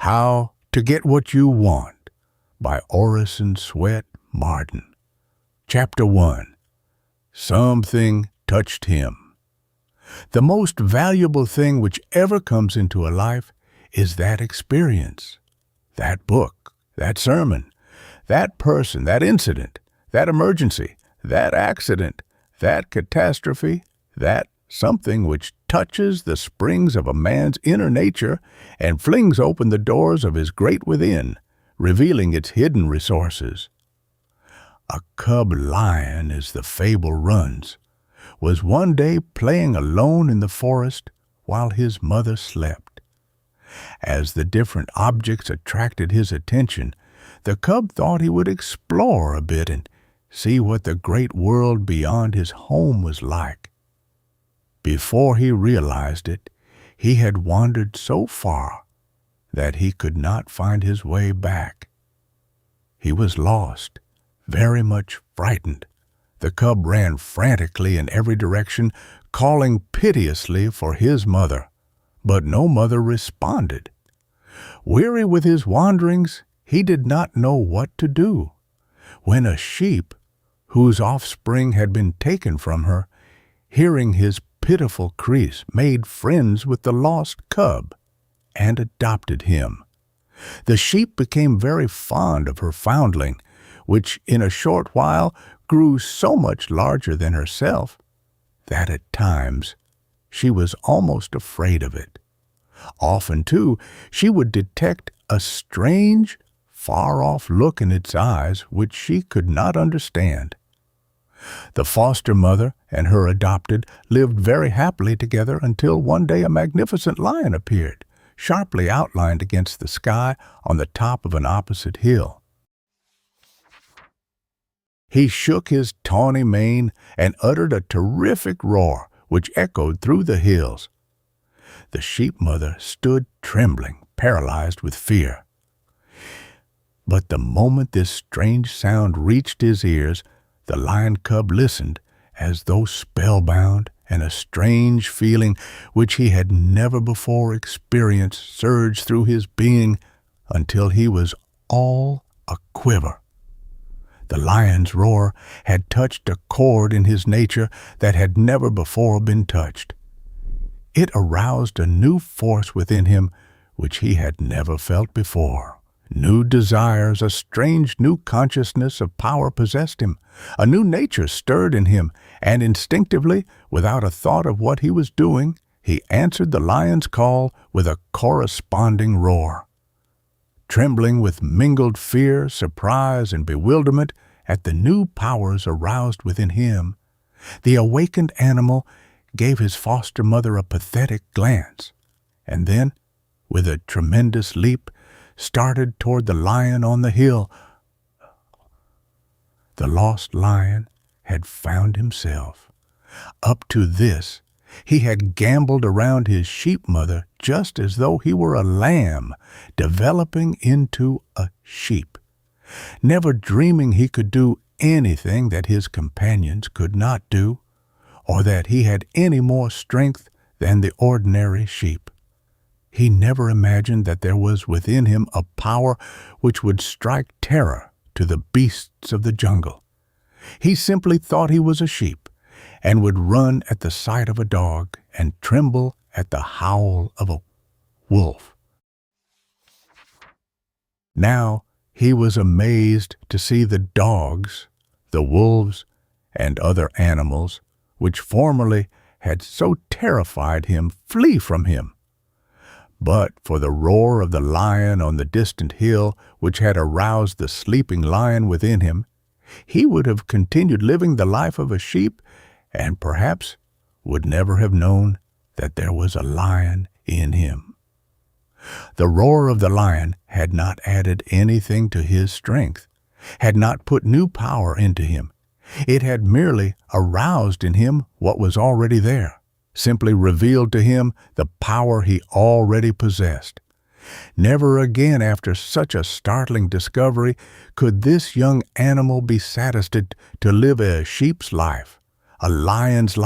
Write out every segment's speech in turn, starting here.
How to Get What You Want by Orison Swett Marden. Chapter 1. Something Touched Him. The most valuable thing which ever comes into a life is that experience, that book, that sermon, that person, that incident, that emergency, that accident, that catastrophe, that something which touches the springs of a man's inner nature and flings open the doors of his great within, revealing its hidden resources. A cub lion, as the fable runs, was one day playing alone in the forest while his mother slept. As the different objects attracted his attention, the cub thought he would explore a bit and see what the great world beyond his home was like. Before he realized it, he had wandered so far that he could not find his way back. He was lost, very much frightened. The cub ran frantically in every direction, calling piteously for his mother, but no mother responded. Weary with his wanderings, he did not know what to do, when a sheep, whose offspring had been taken from her, hearing his pitiful cries, made friends with the lost cub and adopted him. The sheep became very fond of her foundling, which in a short while grew so much larger than herself that at times she was almost afraid of it. Often, too, she would detect a strange, far-off look in its eyes which she could not understand. The foster mother and her adopted lived very happily together until one day a magnificent lion appeared, sharply outlined against the sky on the top of an opposite hill. He shook his tawny mane and uttered a terrific roar which echoed through the hills. The sheep mother stood trembling, paralyzed with fear. But the moment this strange sound reached his ears, the lion cub listened as though spellbound, and a strange feeling which he had never before experienced surged through his being until he was all a-quiver. The lion's roar had touched a chord in his nature that had never before been touched. It aroused a new force within him which he had never felt before. New desires, a strange new consciousness of power possessed him. A new nature stirred in him, and instinctively, without a thought of what he was doing, he answered the lion's call with a corresponding roar. Trembling with mingled fear, surprise, and bewilderment at the new powers aroused within him, the awakened animal gave his foster mother a pathetic glance, and then, with a tremendous leap, started toward the lion on the hill. The lost lion had found himself. Up to this, he had gambled around his sheep mother just as though he were a lamb developing into a sheep, never dreaming he could do anything that his companions could not do, or that he had any more strength than the ordinary sheep. He never imagined that there was within him a power which would strike terror to the beasts of the jungle. He simply thought he was a sheep, and would run at the sight of a dog and tremble at the howl of a wolf. Now he was amazed to see the dogs, the wolves, and other animals which formerly had so terrified him flee from him. But for the roar of the lion on the distant hill, which had aroused the sleeping lion within him, he would have continued living the life of a sheep, and perhaps would never have known that there was a lion in him. The roar of the lion had not added anything to his strength, had not put new power into him. It had merely aroused in him what was already there, simply revealed to him the power he already possessed. Never again after such a startling discovery could this young animal be satisfied to live a sheep's life, a lion's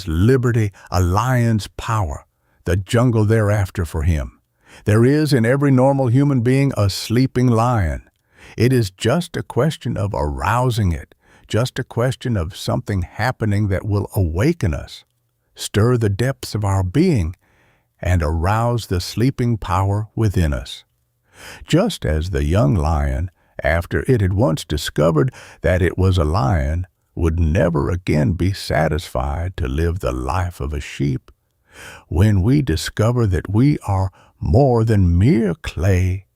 liberty, a lion's power, the jungle thereafter for him. There is in every normal human being a sleeping lion. It is just a question of arousing it, just a question of something happening that will awaken us, stir the depths of our being, and arouse the sleeping power within us. Just as the young lion, after it had once discovered that it was a lion, would never again be satisfied to live the life of a sheep. When we discover that we are more than mere clay,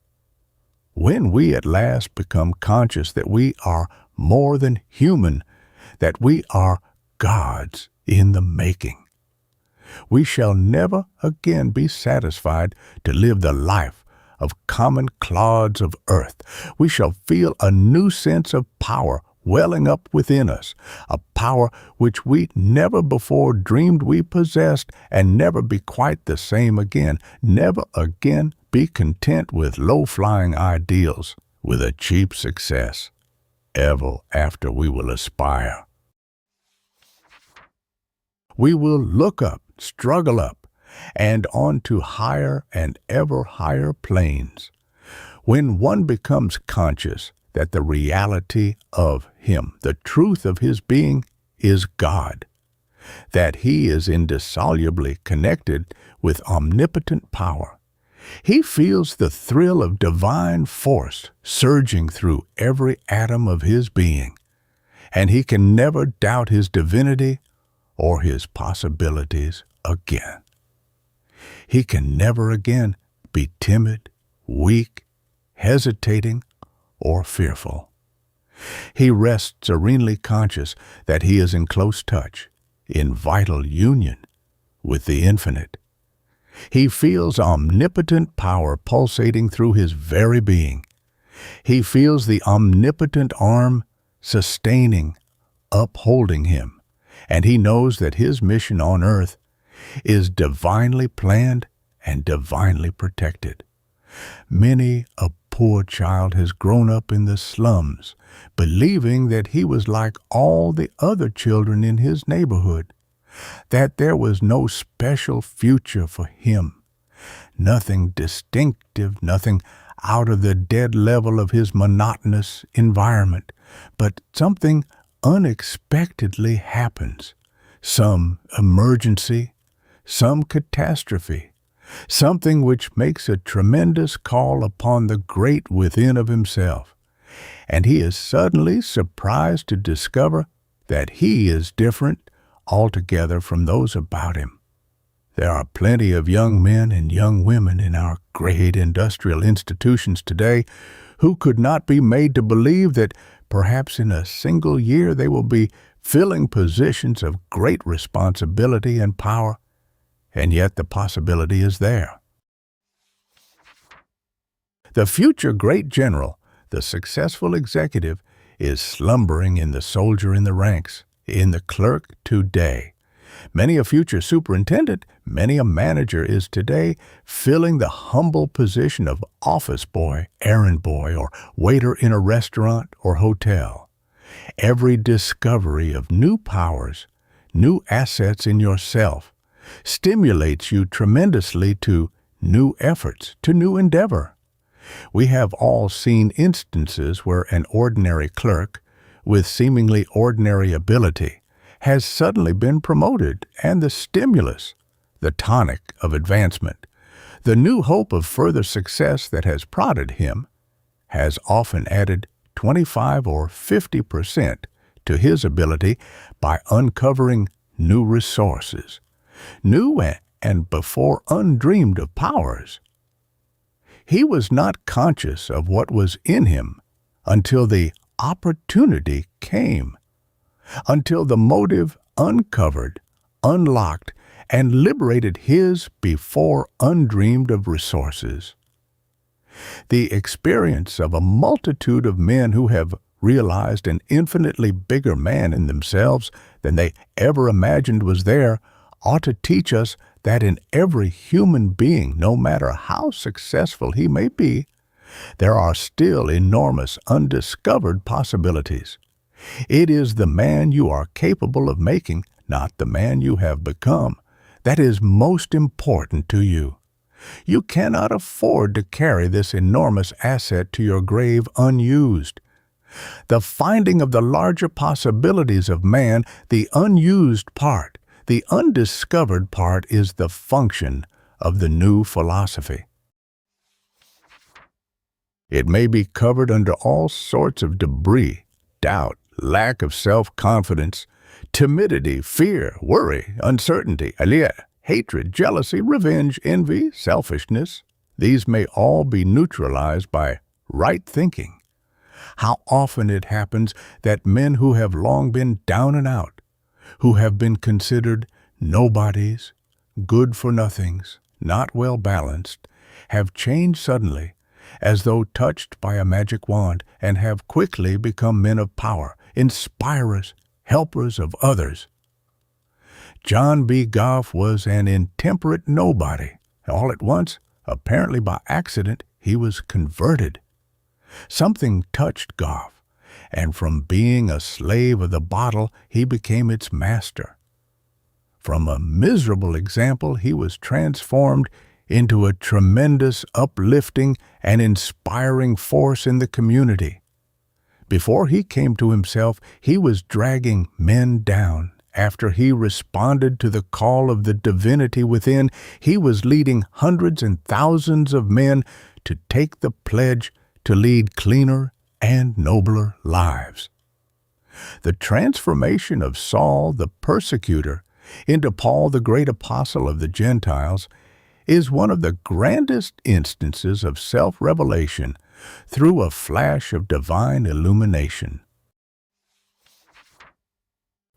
when we at last become conscious that we are more than human, that we are gods in the making, we shall never again be satisfied to live the life of common clods of earth. We shall feel a new sense of power welling up within us, a power which we never before dreamed we possessed, and never be quite the same again, never again be content with low-flying ideals, with a cheap success. Ever after we will aspire. We will look up, struggle up, and on to higher and ever higher planes. When one becomes conscious that the reality of him, the truth of his being, is God, that he is indissolubly connected with omnipotent power, he feels the thrill of divine force surging through every atom of his being, and he can never doubt his divinity or his possibilities again. He can never again be timid, weak, hesitating, or fearful. He rests serenely conscious that he is in close touch, in vital union with the infinite. He feels omnipotent power pulsating through his very being. He feels the omnipotent arm sustaining, upholding him, and he knows that his mission on earth is divinely planned and divinely protected. Many a poor child has grown up in the slums, believing that he was like all the other children in his neighborhood, that there was no special future for him, nothing distinctive, nothing out of the dead level of his monotonous environment, but something unexpectedly happens, some emergency, some catastrophe, something which makes a tremendous call upon the great within of himself, and he is suddenly surprised to discover that he is different altogether from those about him. There are plenty of young men and young women in our great industrial institutions today who could not be made to believe that perhaps in a single year they will be filling positions of great responsibility and power, and yet the possibility is there. The future great general, the successful executive, is slumbering in the soldier in the ranks, in the clerk today. Many a future superintendent, many a manager is today filling the humble position of office boy, errand boy, or waiter in a restaurant or hotel. Every discovery of new powers, new assets in yourself, stimulates you tremendously to new efforts, to new endeavor. We have all seen instances where an ordinary clerk, with seemingly ordinary ability, has suddenly been promoted, and the stimulus, the tonic of advancement, the new hope of further success that has prodded him, has often added 25 or 50% to his ability by uncovering new resources, new and before undreamed of powers. He was not conscious of what was in him until the opportunity came, until the motive uncovered, unlocked, and liberated his before undreamed of resources. The experience of a multitude of men who have realized an infinitely bigger man in themselves than they ever imagined was there ought to teach us that in every human being, no matter how successful he may be, there are still enormous undiscovered possibilities. It is the man you are capable of making, not the man you have become, that is most important to you. You cannot afford to carry this enormous asset to your grave unused. The finding of the larger possibilities of man, the unused part, the undiscovered part, is the function of the new philosophy. It may be covered under all sorts of debris: doubt, lack of self-confidence, timidity, fear, worry, uncertainty, hatred, jealousy, revenge, envy, selfishness. These may all be neutralized by right thinking. How often it happens that men who have long been down and out, who have been considered nobodies, good-for-nothings, not well balanced, have changed suddenly, as though touched by a magic wand, and have quickly become men of power, inspirers, helpers of others. John B. Goff was an intemperate nobody. All at once, apparently by accident, he was converted. Something touched Goff, and from being a slave of the bottle, he became its master. From a miserable example, he was transformed into a tremendous, uplifting, and inspiring force in the community. Before he came to himself, he was dragging men down. After he responded to the call of the divinity within, he was leading hundreds and thousands of men to take the pledge to lead cleaner and nobler lives. The transformation of Saul the persecutor into Paul the great apostle of the Gentiles is one of the grandest instances of self-revelation through a flash of divine illumination.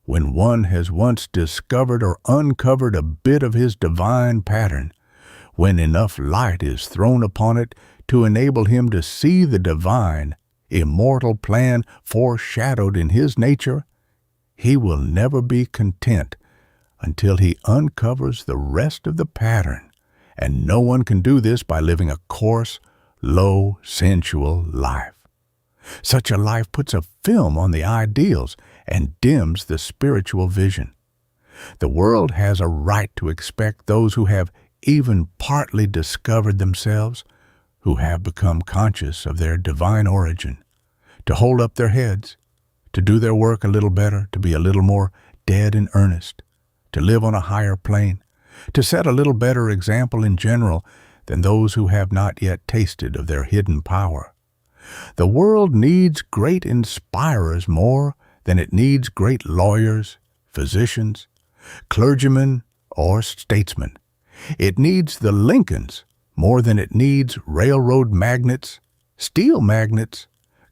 When one has once discovered or uncovered a bit of his divine pattern, when enough light is thrown upon it to enable him to see the divine, immortal plan foreshadowed in his nature, he will never be content until he uncovers the rest of the pattern, and no one can do this by living a coarse, low, sensual life. Such a life puts a film on the ideals and dims the spiritual vision. The world has a right to expect those who have even partly discovered themselves, who have become conscious of their divine origin, to hold up their heads, to do their work a little better, to be a little more dead in earnest, to live on a higher plane, to set a little better example in general than those who have not yet tasted of their hidden power. The world needs great inspirers more than it needs great lawyers, physicians, clergymen, or statesmen. It needs the Lincolns more than it needs railroad magnates, steel magnates,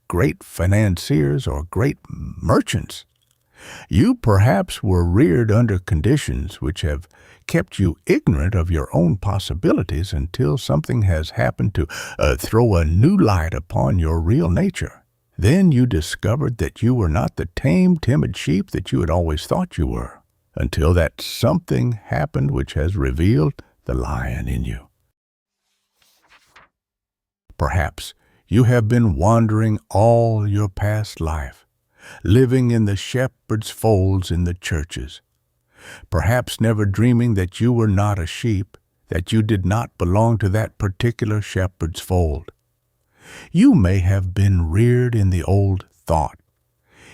great financiers, or great merchants. You perhaps were reared under conditions which have kept you ignorant of your own possibilities until something has happened to throw a new light upon your real nature. Then you discovered that you were not the tame, timid sheep that you had always thought you were, until that something happened which has revealed the lion in you. Perhaps you have been wandering all your past life, living in the shepherd's folds in the churches, perhaps never dreaming that you were not a sheep, that you did not belong to that particular shepherd's fold. You may have been reared in the old thought,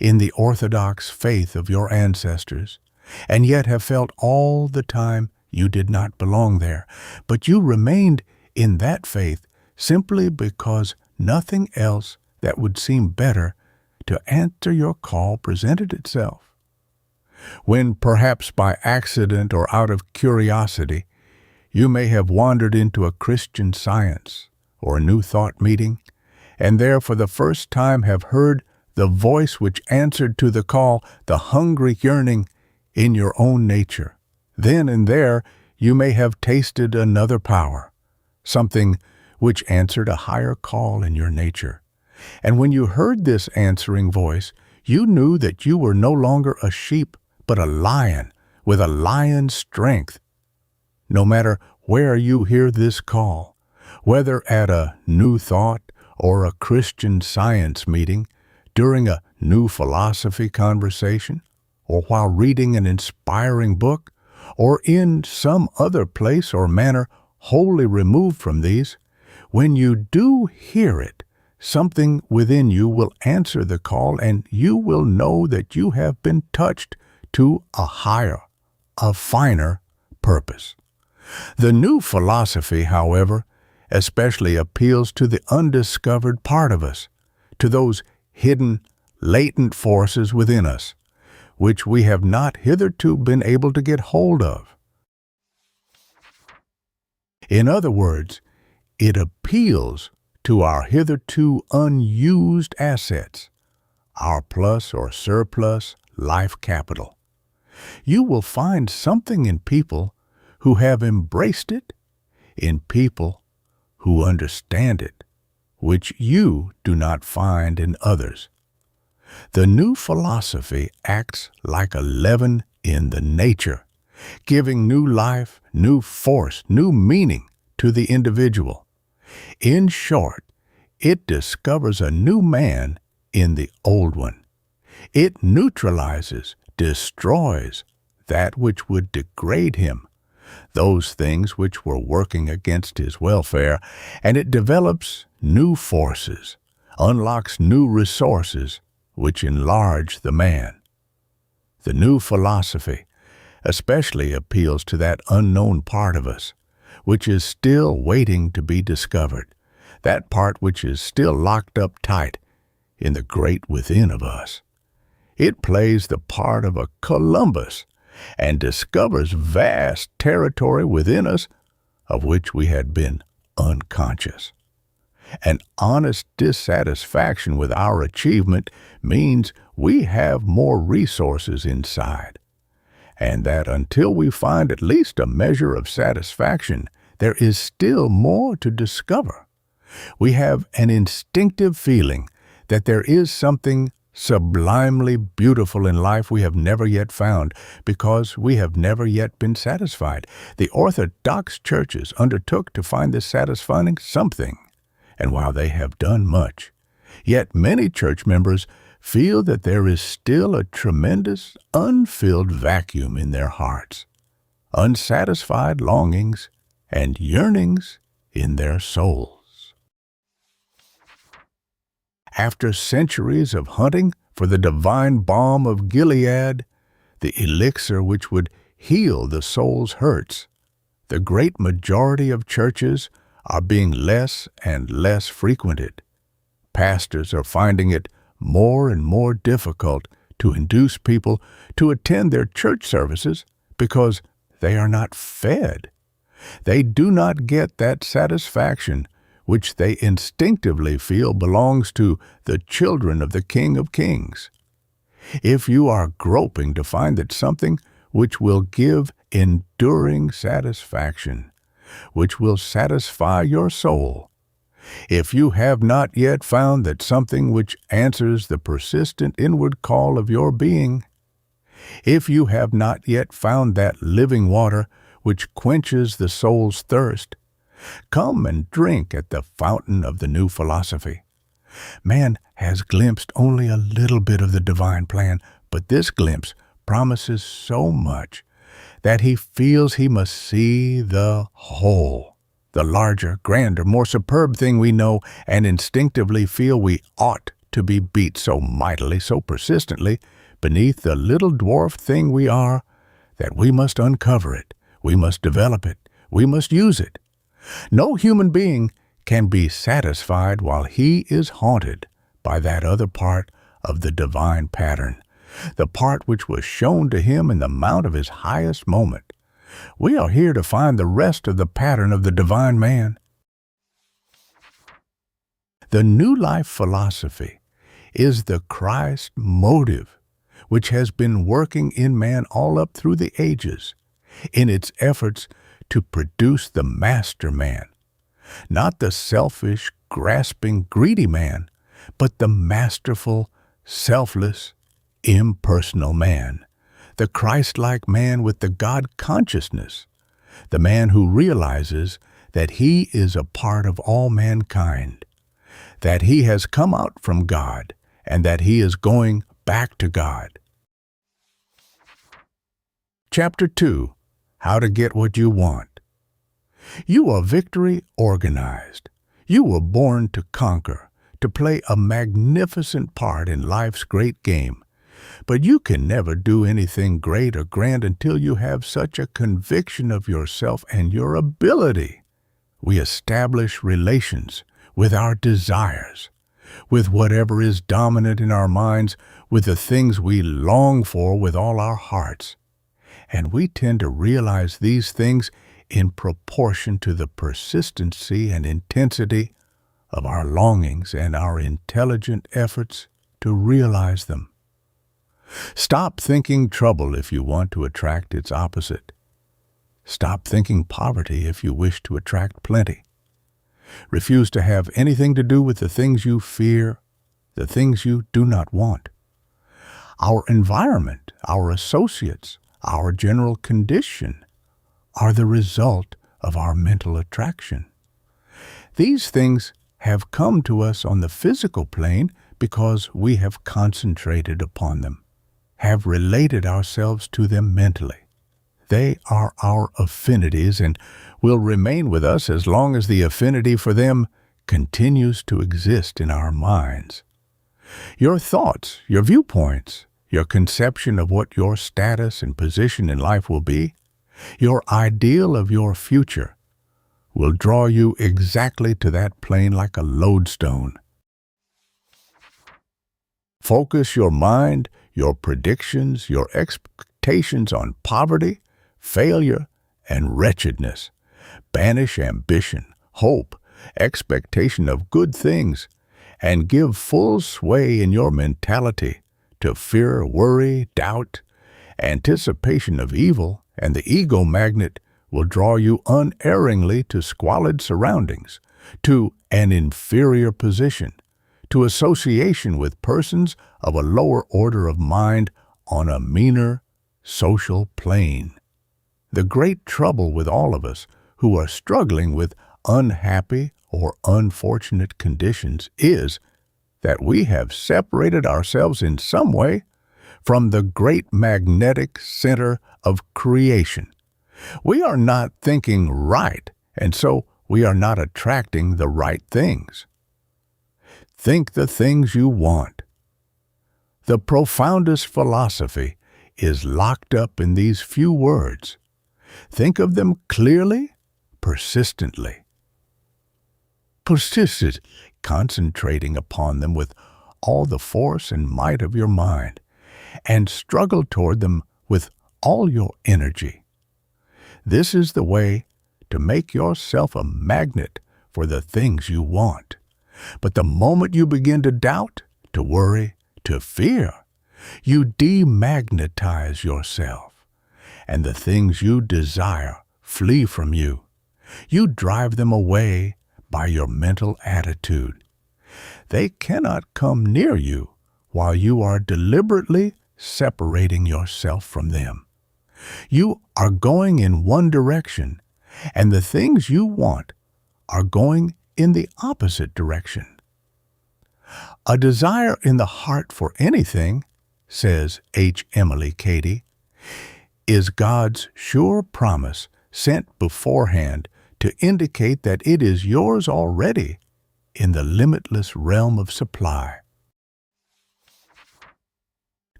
in the orthodox faith of your ancestors, and yet have felt all the time you did not belong there, but you remained in that faith simply because nothing else that would seem better to answer your call presented itself. When, perhaps by accident or out of curiosity, you may have wandered into a Christian Science or a New Thought meeting, and there for the first time have heard the voice which answered to the call, the hungry yearning in your own nature. Then and there you may have tasted another power, something which answered a higher call in your nature. And when you heard this answering voice, you knew that you were no longer a sheep, but a lion with a lion's strength. No matter where you hear this call, whether at a New Thought or a Christian Science meeting, during a New Philosophy conversation, or while reading an inspiring book, or in some other place or manner, wholly removed from these, when you do hear it, something within you will answer the call, and you will know that you have been touched to a higher, a finer purpose. The new philosophy, however, especially appeals to the undiscovered part of us, to those hidden, latent forces within us, which we have not hitherto been able to get hold of. In other words, it appeals to our hitherto unused assets, our plus or surplus life capital. You will find something in people who have embraced it, in people who understand it, which you do not find in others. The new philosophy acts like a leaven in the nature, giving new life, new force, new meaning to the individual. In short, it discovers a new man in the old one. It neutralizes, destroys that which would degrade him, those things which were working against his welfare, and it develops new forces, unlocks new resources, which enlarge the man. The new philosophy especially appeals to that unknown part of us, which is still waiting to be discovered, that part which is still locked up tight in the great within of us. It plays the part of a Columbus and discovers vast territory within us of which we had been unconscious. An honest dissatisfaction with our achievement means we have more resources inside, and that until we find at least a measure of satisfaction, there is still more to discover. We have an instinctive feeling that there is something sublimely beautiful in life we have never yet found, because we have never yet been satisfied. The Orthodox churches undertook to find this satisfying something, and while they have done much, yet many church members feel that there is still a tremendous unfilled vacuum in their hearts, unsatisfied longings and yearnings in their souls. After centuries of hunting for the divine balm of Gilead, the elixir which would heal the soul's hurts, the great majority of churches are being less and less frequented. Pastors are finding it more and more difficult to induce people to attend their church services because they are not fed. They do not get that satisfaction which they instinctively feel belongs to the children of the King of Kings. If you are groping to find that something which will give enduring satisfaction, which will satisfy your soul, if you have not yet found that something which answers the persistent inward call of your being, if you have not yet found that living water which quenches the soul's thirst, come and drink at the fountain of the new philosophy. Man has glimpsed only a little bit of the divine plan, but this glimpse promises so much that he feels he must see the whole, the larger, grander, more superb thing we know and instinctively feel we ought to be beat so mightily, so persistently, beneath the little dwarf thing we are, that we must uncover it, we must develop it, we must use it. No human being can be satisfied while he is haunted by that other part of the divine pattern, the part which was shown to him in the mount of his highest moment. We are here to find the rest of the pattern of the divine man. The New Life philosophy is the Christ motive which has been working in man all up through the ages in its efforts to produce the master man, not the selfish, grasping, greedy man, but the masterful, selfless, impersonal man, the Christ-like man with the God consciousness, the man who realizes that he is a part of all mankind, that he has come out from God, and that he is going back to God. Chapter 2. How to Get What You Want. You are victory organized. You were born to conquer, to play a magnificent part in life's great game. But you can never do anything great or grand until you have such a conviction of yourself and your ability. We establish relations with our desires, with whatever is dominant in our minds, with the things we long for with all our hearts. And we tend to realize these things in proportion to the persistency and intensity of our longings and our intelligent efforts to realize them. Stop thinking trouble if you want to attract its opposite. Stop thinking poverty if you wish to attract plenty. Refuse to have anything to do with the things you fear, the things you do not want. Our environment, our associates, our general condition are the result of our mental attraction. These things have come to us on the physical plane because we have concentrated upon them, have related ourselves to them mentally. They are our affinities and will remain with us as long as the affinity for them continues to exist in our minds. Your thoughts, your viewpoints, your conception of what your status and position in life will be, your ideal of your future, will draw you exactly to that plane like a lodestone. Focus your mind, your predictions, your expectations on poverty, failure, and wretchedness. Banish ambition, hope, expectation of good things, and give full sway in your mentality to fear, worry, doubt, anticipation of evil, and the ego magnet will draw you unerringly to squalid surroundings, to an inferior position, to association with persons of a lower order of mind on a meaner social plane. The great trouble with all of us who are struggling with unhappy or unfortunate conditions is that we have separated ourselves in some way from the great magnetic center of creation. We are not thinking right, and so we are not attracting the right things. Think the things you want. The profoundest philosophy is locked up in these few words. Think of them clearly, persistently. Persist, concentrating upon them with all the force and might of your mind, and struggle toward them with all your energy. This is the way to make yourself a magnet for the things you want. But the moment you begin to doubt, to worry, to fear, you demagnetize yourself, and the things you desire flee from you. You drive them away by your mental attitude. They cannot come near you while you are deliberately separating yourself from them. You are going in one direction, and the things you want are going in the opposite direction. A desire in the heart for anything, says H. Emily Cady, is God's sure promise sent beforehand to indicate that it is yours already in the limitless realm of supply.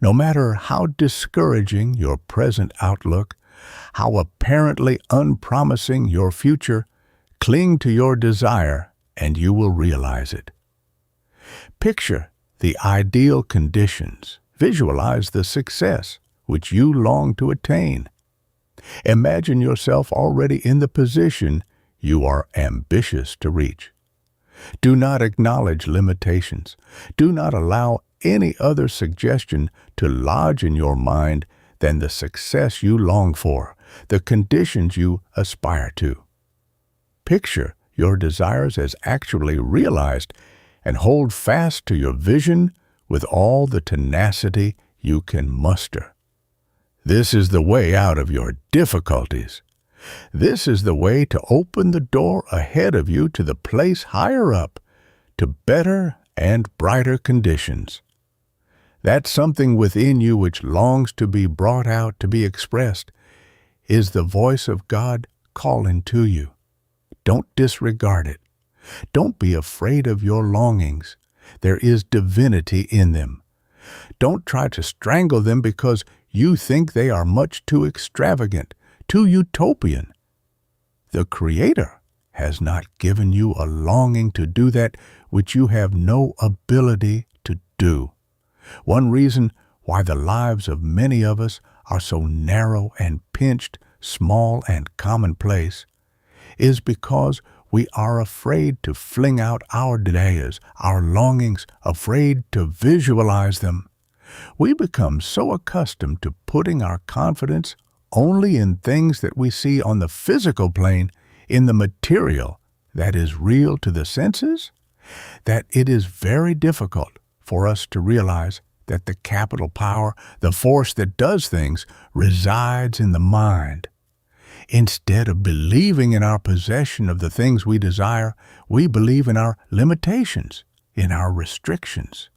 No matter how discouraging your present outlook, how apparently unpromising your future, cling to your desire and you will realize it. Picture the ideal conditions. Visualize the success which you long to attain. Imagine yourself already in the position you are ambitious to reach. Do not acknowledge limitations. Do not allow any other suggestion to lodge in your mind than the success you long for, the conditions you aspire to. Picture your desires as actually realized and hold fast to your vision with all the tenacity you can muster. This is the way out of your difficulties. This is the way to open the door ahead of you to the place higher up, to better and brighter conditions. That something within you which longs to be brought out, to be expressed, is the voice of God calling to you. Don't disregard it. Don't be afraid of your longings. There is divinity in them. Don't try to strangle them because you think they are much too extravagant, too utopian. The Creator has not given you a longing to do that which you have no ability to do. One reason why the lives of many of us are so narrow and pinched, small and commonplace, is because we are afraid to fling out our desires, our longings, afraid to visualize them. We become so accustomed to putting our confidence only in things that we see on the physical plane, in the material that is real to the senses, that it is very difficult for us to realize that the capital power, the force that does things, resides in the mind. Instead of believing in our possession of the things we desire, we believe in our limitations, in our restrictions.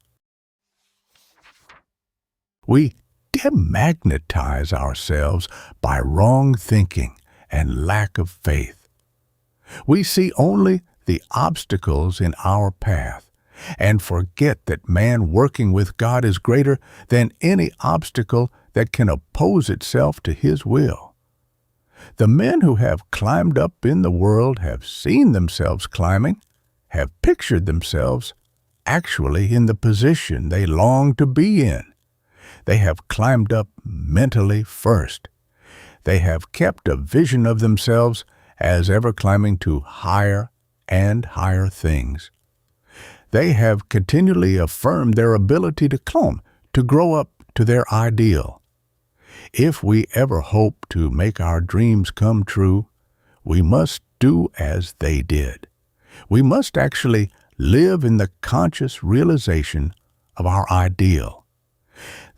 We demagnetize ourselves by wrong thinking and lack of faith. We see only the obstacles in our path and forget that man working with God is greater than any obstacle that can oppose itself to His will. The men who have climbed up in the world have seen themselves climbing, have pictured themselves actually in the position they long to be in. They have climbed up mentally first. They have kept a vision of themselves as ever climbing to higher and higher things. They have continually affirmed their ability to climb, to grow up to their ideal. If we ever hope to make our dreams come true, we must do as they did. We must actually live in the conscious realization of our ideal.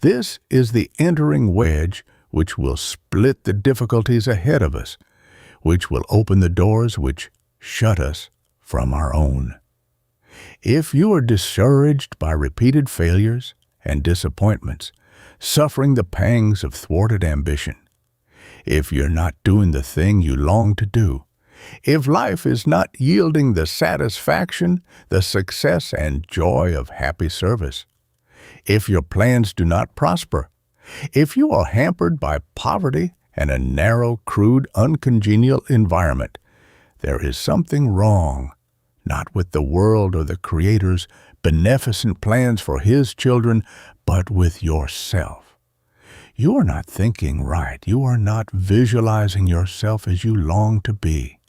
This is the entering wedge which will split the difficulties ahead of us, which will open the doors which shut us from our own. If you are discouraged by repeated failures and disappointments, suffering the pangs of thwarted ambition, if you're not doing the thing you long to do, if life is not yielding the satisfaction, the success and joy of happy service, if your plans do not prosper, if you are hampered by poverty and a narrow, crude, uncongenial environment, there is something wrong, not with the world or the Creator's beneficent plans for His children, but with yourself. You are not thinking right. You are not visualizing yourself as you long to be.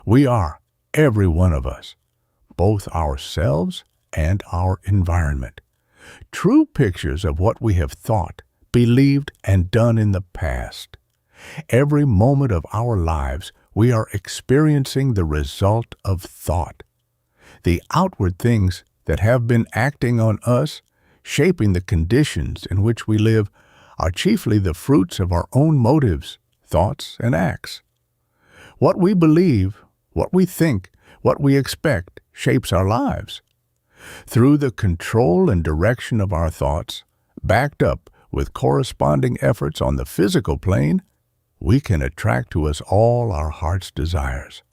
We are, every one of us, both ourselves and our environment, true pictures of what we have thought, believed, and done in the past. Every moment of our lives, we are experiencing the result of thought. The outward things that have been acting on us, shaping the conditions in which we live, are chiefly the fruits of our own motives, thoughts, and acts. What we believe, what we think, what we expect shapes our lives. Through the control and direction of our thoughts, backed up with corresponding efforts on the physical plane, we can attract to us all our heart's desires.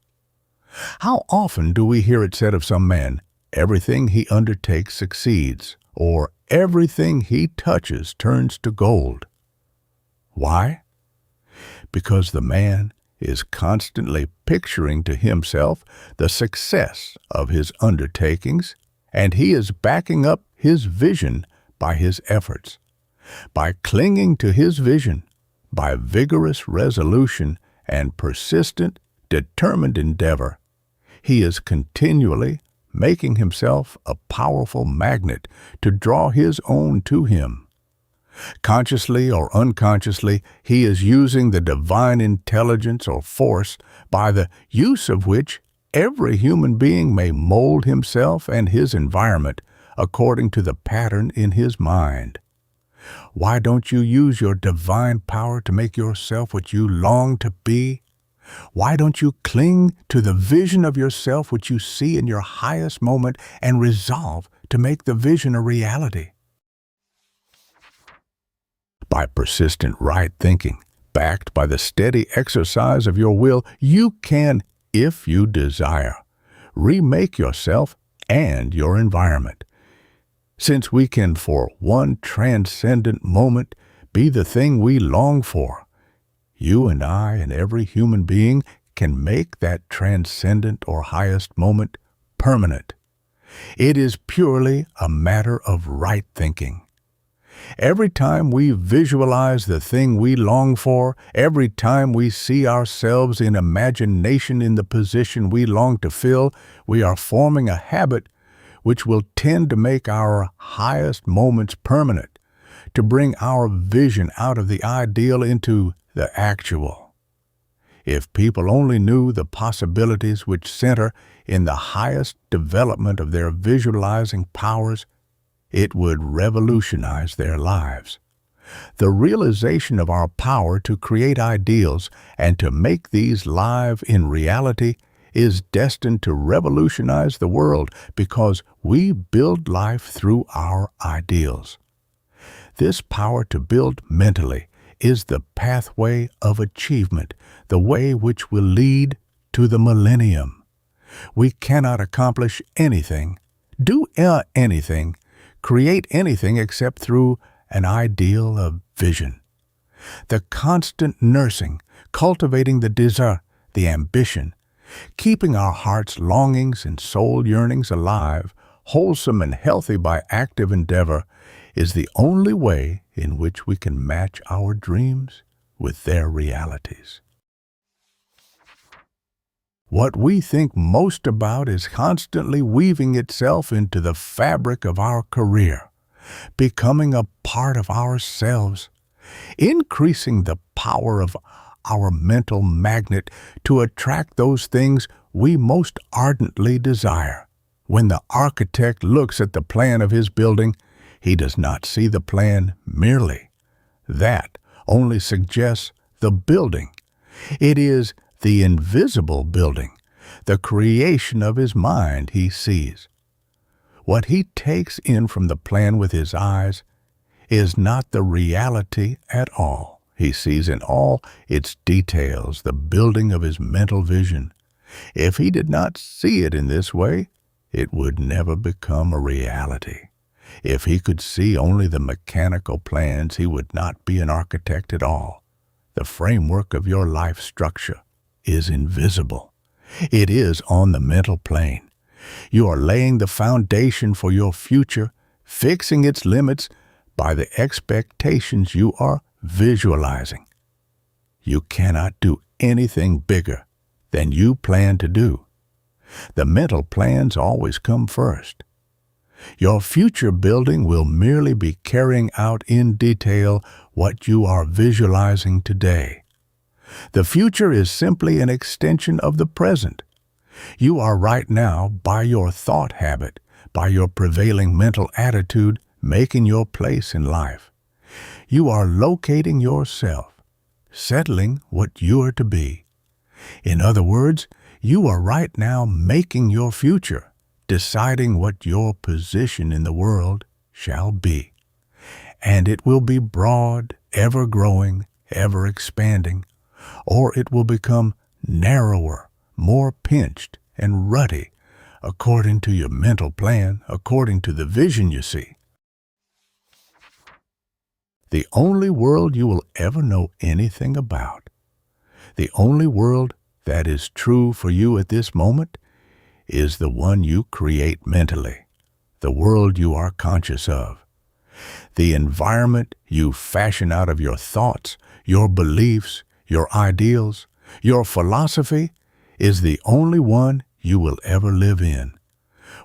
How often do we hear it said of some man, everything he undertakes succeeds, or everything he touches turns to gold? Why? Because the man is constantly picturing to himself the success of his undertakings, and he is backing up his vision by his efforts. By clinging to his vision, by vigorous resolution and persistent, determined endeavor, he is continually making himself a powerful magnet to draw his own to him. Consciously or unconsciously, he is using the divine intelligence or force by the use of which every human being may mold himself and his environment according to the pattern in his mind. Why don't you use your divine power to make yourself what you long to be? Why don't you cling to the vision of yourself which you see in your highest moment and resolve to make the vision a reality? By persistent right thinking, Backed by the steady exercise of your will, you can, if you desire, remake yourself and your environment. Since we can for one transcendent moment be the thing we long for, you and I and every human being can make that transcendent or highest moment permanent. It is purely a matter of right thinking. Every time we visualize the thing we long for, every time we see ourselves in imagination in the position we long to fill, we are forming a habit which will tend to make our highest moments permanent, to bring our vision out of the ideal into the actual. If people only knew the possibilities which center in the highest development of their visualizing powers, it would revolutionize their lives. The realization of our power to create ideals and to make these live in reality is destined to revolutionize the world because we build life through our ideals. This power to build mentally is the pathway of achievement, the way which will lead to the millennium. We cannot accomplish anything, do anything, create anything except through an ideal of vision. The constant nursing, cultivating the desire, the ambition, keeping our heart's longings and soul yearnings alive, wholesome and healthy by active endeavor, is the only way in which we can match our dreams with their realities. What we think most about is constantly weaving itself into the fabric of our career, becoming a part of ourselves, increasing the power of our mental magnet to attract those things we most ardently desire. When the architect looks at the plan of his building, he does not see the plan merely. That only suggests the building. It is the invisible building, the creation of his mind he sees. What he takes in from the plan with his eyes is not the reality at all. He sees in all its details the building of his mental vision. If he did not see it in this way, it would never become a reality. If he could see only the mechanical plans, he would not be an architect at all. The framework of your life structure is invisible. It is on the mental plane. You are laying the foundation for your future, fixing its limits by the expectations you are visualizing. You cannot do anything bigger than you plan to do. The mental plans always come first. Your future building will merely be carrying out in detail what you are visualizing today. The future is simply an extension of the present. You are right now, by your thought habit, by your prevailing mental attitude, making your place in life. You are locating yourself, settling what you are to be. In other words, you are right now making your future, deciding what your position in the world shall be. And it will be broad, ever growing, ever expanding, or it will become narrower, more pinched and rutty, according to your mental plan, according to the vision you see. The only world you will ever know anything about, the only world that is true for you at this moment, is the one you create mentally, the world you are conscious of. The environment you fashion out of your thoughts, your beliefs, your ideals, your philosophy is the only one you will ever live in.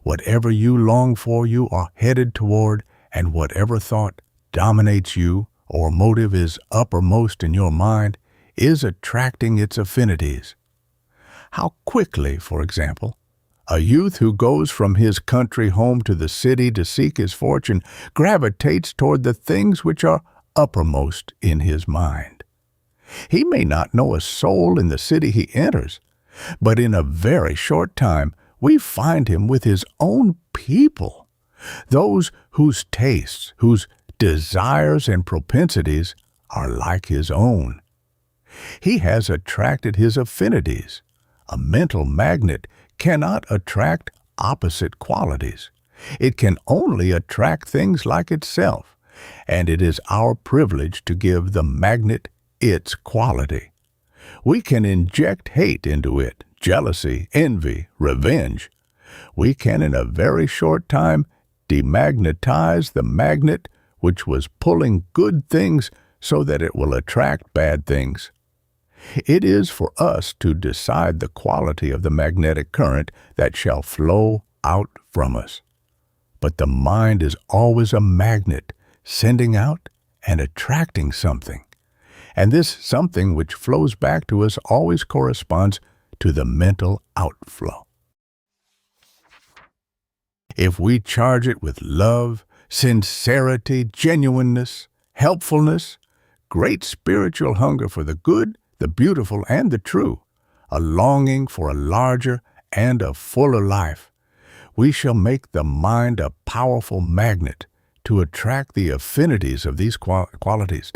Whatever you long for, you are headed toward, and whatever thought dominates you or motive is uppermost in your mind is attracting its affinities. How quickly, for example, a youth who goes from his country home to the city to seek his fortune gravitates toward the things which are uppermost in his mind. He may not know a soul in the city he enters, but in a very short time we find him with his own people, those whose tastes, whose desires and propensities are like his own. He has attracted his affinities. A mental magnet cannot attract opposite qualities. It can only attract things like itself, and it is our privilege to give the magnet its quality. We can inject hate into it, jealousy, envy, revenge. We can in a very short time demagnetize the magnet which was pulling good things so that it will attract bad things. It is for us to decide the quality of the magnetic current that shall flow out from us. But the mind is always a magnet, sending out and attracting something. And this something which flows back to us always corresponds to the mental outflow. If we charge it with love, sincerity, genuineness, helpfulness, great spiritual hunger for the good, the beautiful, and the true, a longing for a larger and a fuller life, we shall make the mind a powerful magnet to attract the affinities of these qualities.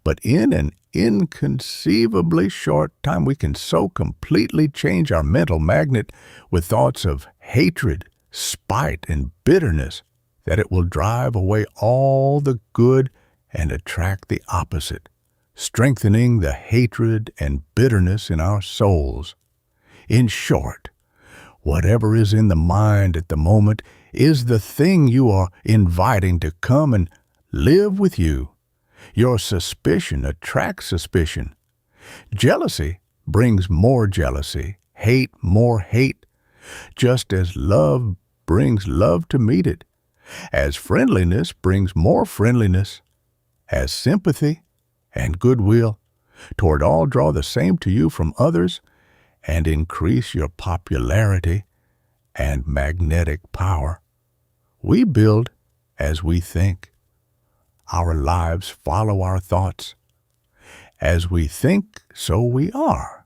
But in an inconceivably short time, we can so completely change our mental magnet with thoughts of hatred, spite, and bitterness that it will drive away all the good and attract the opposite, strengthening the hatred and bitterness in our souls. In short, whatever is in the mind at the moment is the thing you are inviting to come and live with you. Your suspicion attracts suspicion. Jealousy brings more jealousy, hate more hate, just as love brings love to meet it, as friendliness brings more friendliness, as sympathy and goodwill toward all draw the same to you from others and increase your popularity and magnetic power. We build as we think. Our lives follow our thoughts. As we think, so we are.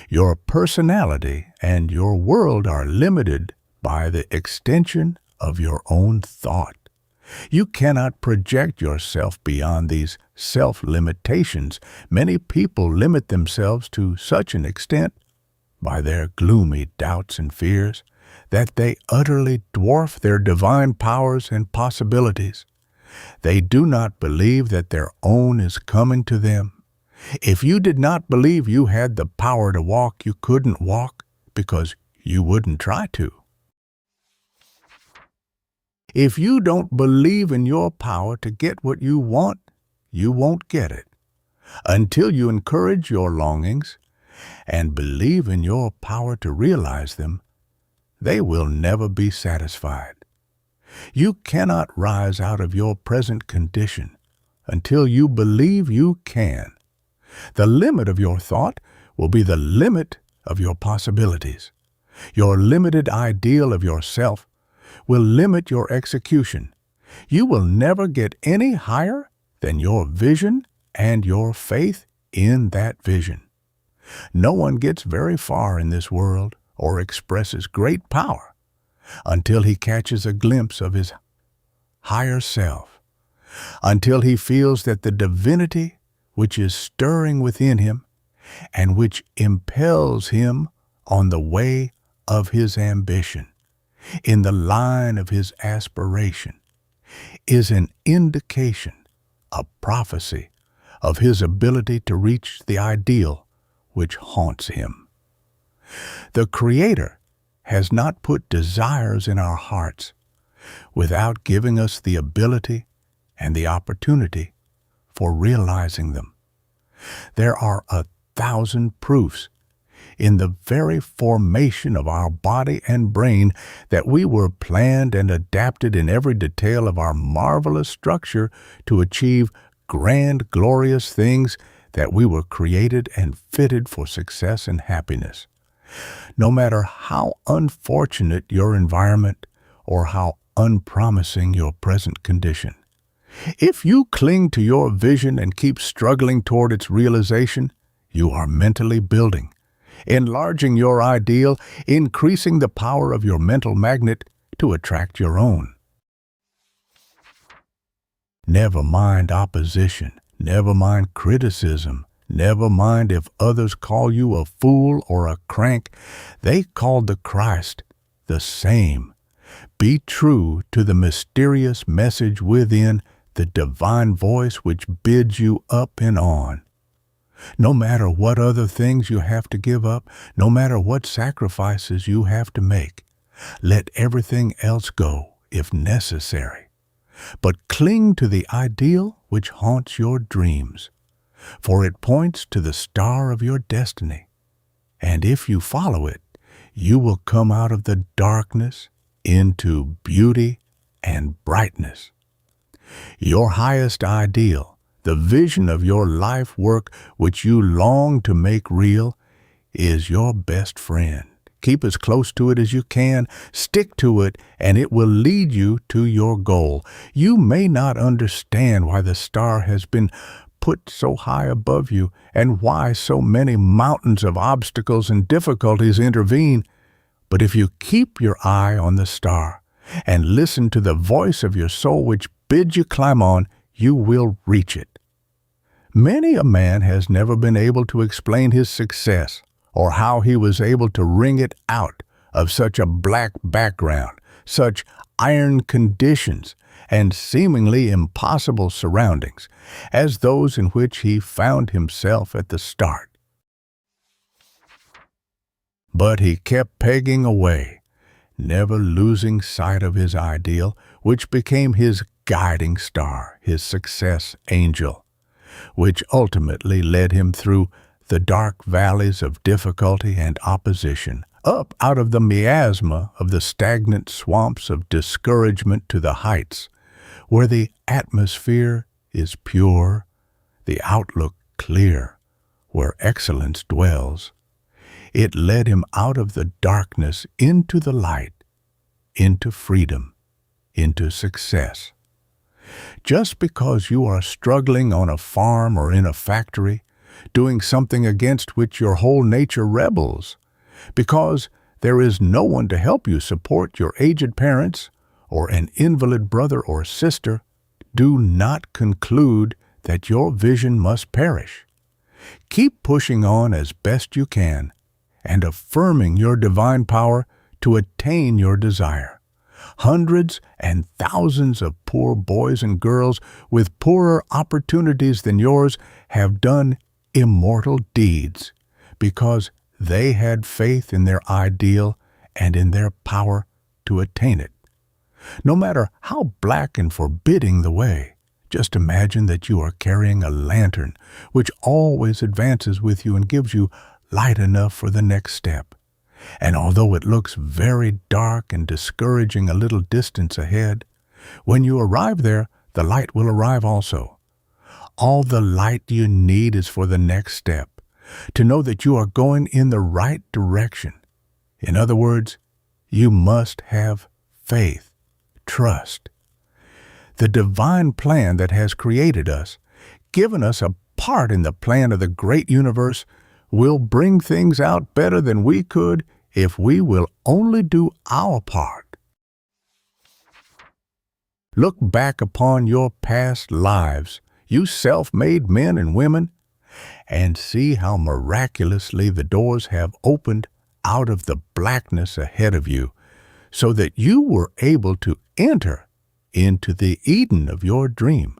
Your personality and your world are limited by the extension of your own thought. You cannot project yourself beyond these self-limitations. Many people limit themselves to such an extent by their gloomy doubts and fears that they utterly dwarf their divine powers and possibilities. They do not believe that their own is coming to them. If you did not believe you had the power to walk, you couldn't walk because you wouldn't try to. If you don't believe in your power to get what you want, you won't get it. Until you encourage your longings and believe in your power to realize them, they will never be satisfied. You cannot rise out of your present condition until you believe you can. The limit of your thought will be the limit of your possibilities. Your limited ideal of yourself will limit your execution. You will never get any higher than your vision and your faith in that vision. No one gets very far in this world or expresses great power until he catches a glimpse of his higher self, until he feels that the divinity which is stirring within him and which impels him on the way of his ambition, in the line of his aspiration, is an indication, a prophecy of his ability to reach the ideal which haunts him. The Creator has not put desires in our hearts without giving us the ability and the opportunity for realizing them. There are 1,000 proofs in the very formation of our body and brain that we were planned and adapted in every detail of our marvelous structure to achieve grand, glorious things, that we were created and fitted for success and happiness. No matter how unfortunate your environment or how unpromising your present condition, if you cling to your vision and keep struggling toward its realization, you are mentally building, enlarging your ideal, increasing the power of your mental magnet to attract your own. Never mind opposition, never mind criticism, Never mind if others call you a fool or a crank, they called the Christ the same. Be true to the mysterious message within, the divine voice which bids you up and on. No matter what other things you have to give up, no matter what sacrifices you have to make, let everything else go if necessary. But cling to the ideal which haunts your dreams, for it points to the star of your destiny. And if you follow it, you will come out of the darkness into beauty and brightness. Your highest ideal, the vision of your life work which you long to make real, is your best friend. Keep as close to it as you can, stick to it, and it will lead you to your goal. You may not understand why the star has been put so high above you and why so many mountains of obstacles and difficulties intervene, but if you keep your eye on the star and listen to the voice of your soul which bids you climb on, you will reach it. Many a man has never been able to explain his success or how he was able to wring it out of such a black background, such iron conditions, and seemingly impossible surroundings as those in which he found himself at the start. But he kept pegging away, never losing sight of his ideal, which became his guiding star, his success angel, which ultimately led him through the dark valleys of difficulty and opposition, up out of the miasma of the stagnant swamps of discouragement to the heights, where the atmosphere is pure, the outlook clear, where excellence dwells. It led him out of the darkness into the light, into freedom, into success. Just because you are struggling on a farm or in a factory, doing something against which your whole nature rebels, because there is no one to help you support your aged parents or an invalid brother or sister, do not conclude that your vision must perish. Keep pushing on as best you can and affirming your divine power to attain your desire. Hundreds and thousands of poor boys and girls with poorer opportunities than yours have done immortal deeds because they had faith in their ideal and in their power to attain it. No matter how black and forbidding the way, just imagine that you are carrying a lantern which always advances with you and gives you light enough for the next step. And although it looks very dark and discouraging a little distance ahead, when you arrive there, the light will arrive also. All the light you need is for the next step, to know that you are going in the right direction. In other words, you must have faith, trust. The divine plan that has created us, given us a part in the plan of the great universe, will bring things out better than we could if we will only do our part. Look back upon your past lives, you self-made men and women, and see how miraculously the doors have opened out of the blackness ahead of you, so that you were able to enter into the Eden of your dream,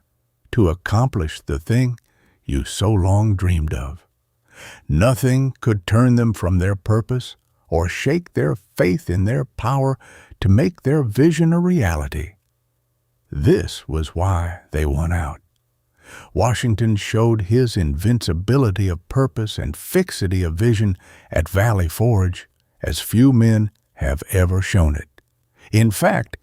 to accomplish the thing you so long dreamed of. Nothing could turn them from their purpose or shake their faith in their power to make their vision a reality. This was why they won out. Washington showed his invincibility of purpose and fixity of vision at Valley Forge as few men have ever shown it. In fact,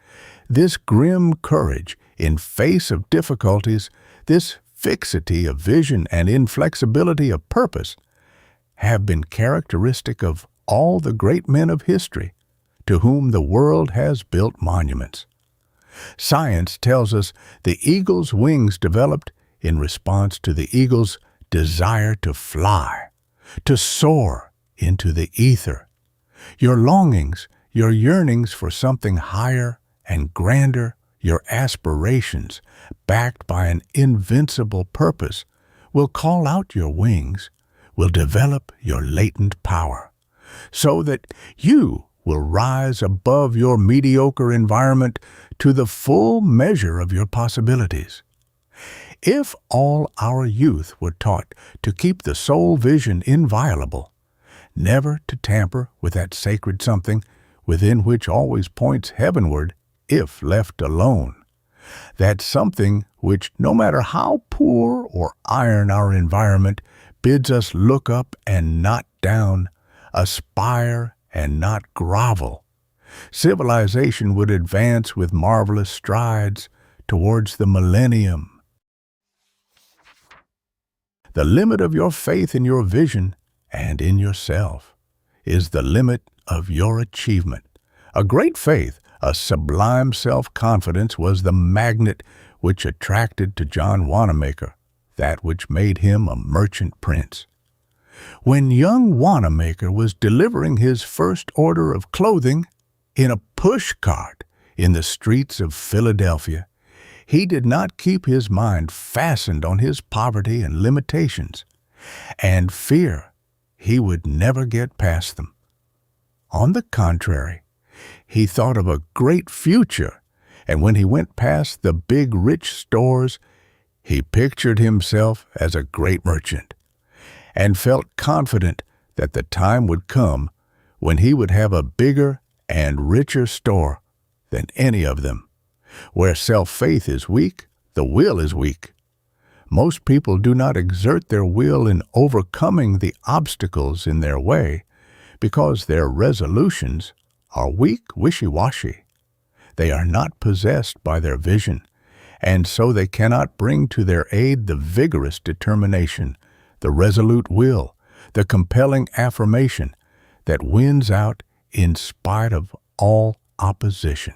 this grim courage in face of difficulties, this fixity of vision and inflexibility of purpose, have been characteristic of all the great men of history to whom the world has built monuments. Science tells us the eagle's wings developed in response to the eagle's desire to fly, to soar into the ether. Your longings, your yearnings for something higher and grander, your aspirations, backed by an invincible purpose, will call out your wings, will develop your latent power, so that you will rise above your mediocre environment to the full measure of your possibilities. If all our youth were taught to keep the soul vision inviolable, never to tamper with that sacred something within which always points heavenward if left alone, that something which, no matter how poor or iron our environment, bids us look up and not down, aspire and not grovel, civilization would advance with marvelous strides towards the millennium. The limit of your faith in your vision and in yourself is the limit of your achievement. A great faith, a sublime self-confidence was the magnet which attracted to John Wanamaker that which made him a merchant prince. When young Wanamaker was delivering his first order of clothing in a push cart in the streets of Philadelphia, he did not keep his mind fastened on his poverty and limitations, and fear he would never get past them. On the contrary, he thought of a great future, and when he went past the big rich stores, he pictured himself as a great merchant, and felt confident that the time would come when he would have a bigger and richer store than any of them. Where self-faith is weak, the will is weak. Most people do not exert their will in overcoming the obstacles in their way because their resolutions are weak, wishy-washy. They are not possessed by their vision, and so they cannot bring to their aid the vigorous determination, the resolute will, the compelling affirmation that wins out in spite of all opposition.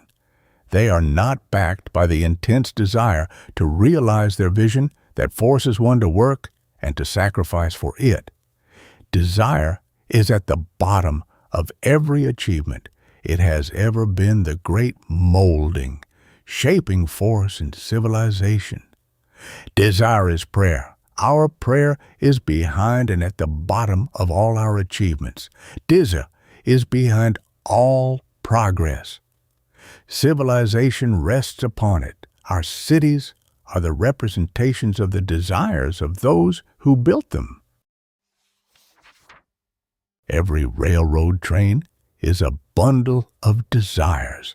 They are not backed by the intense desire to realize their vision that forces one to work and to sacrifice for it. Desire is at the bottom of every achievement. It has ever been the great molding, shaping force in civilization. Desire is prayer. Our prayer is behind and at the bottom of all our achievements. Desire is behind all progress. Civilization rests upon it. Our cities are the representations of the desires of those who built them. Every railroad train is a bundle of desires,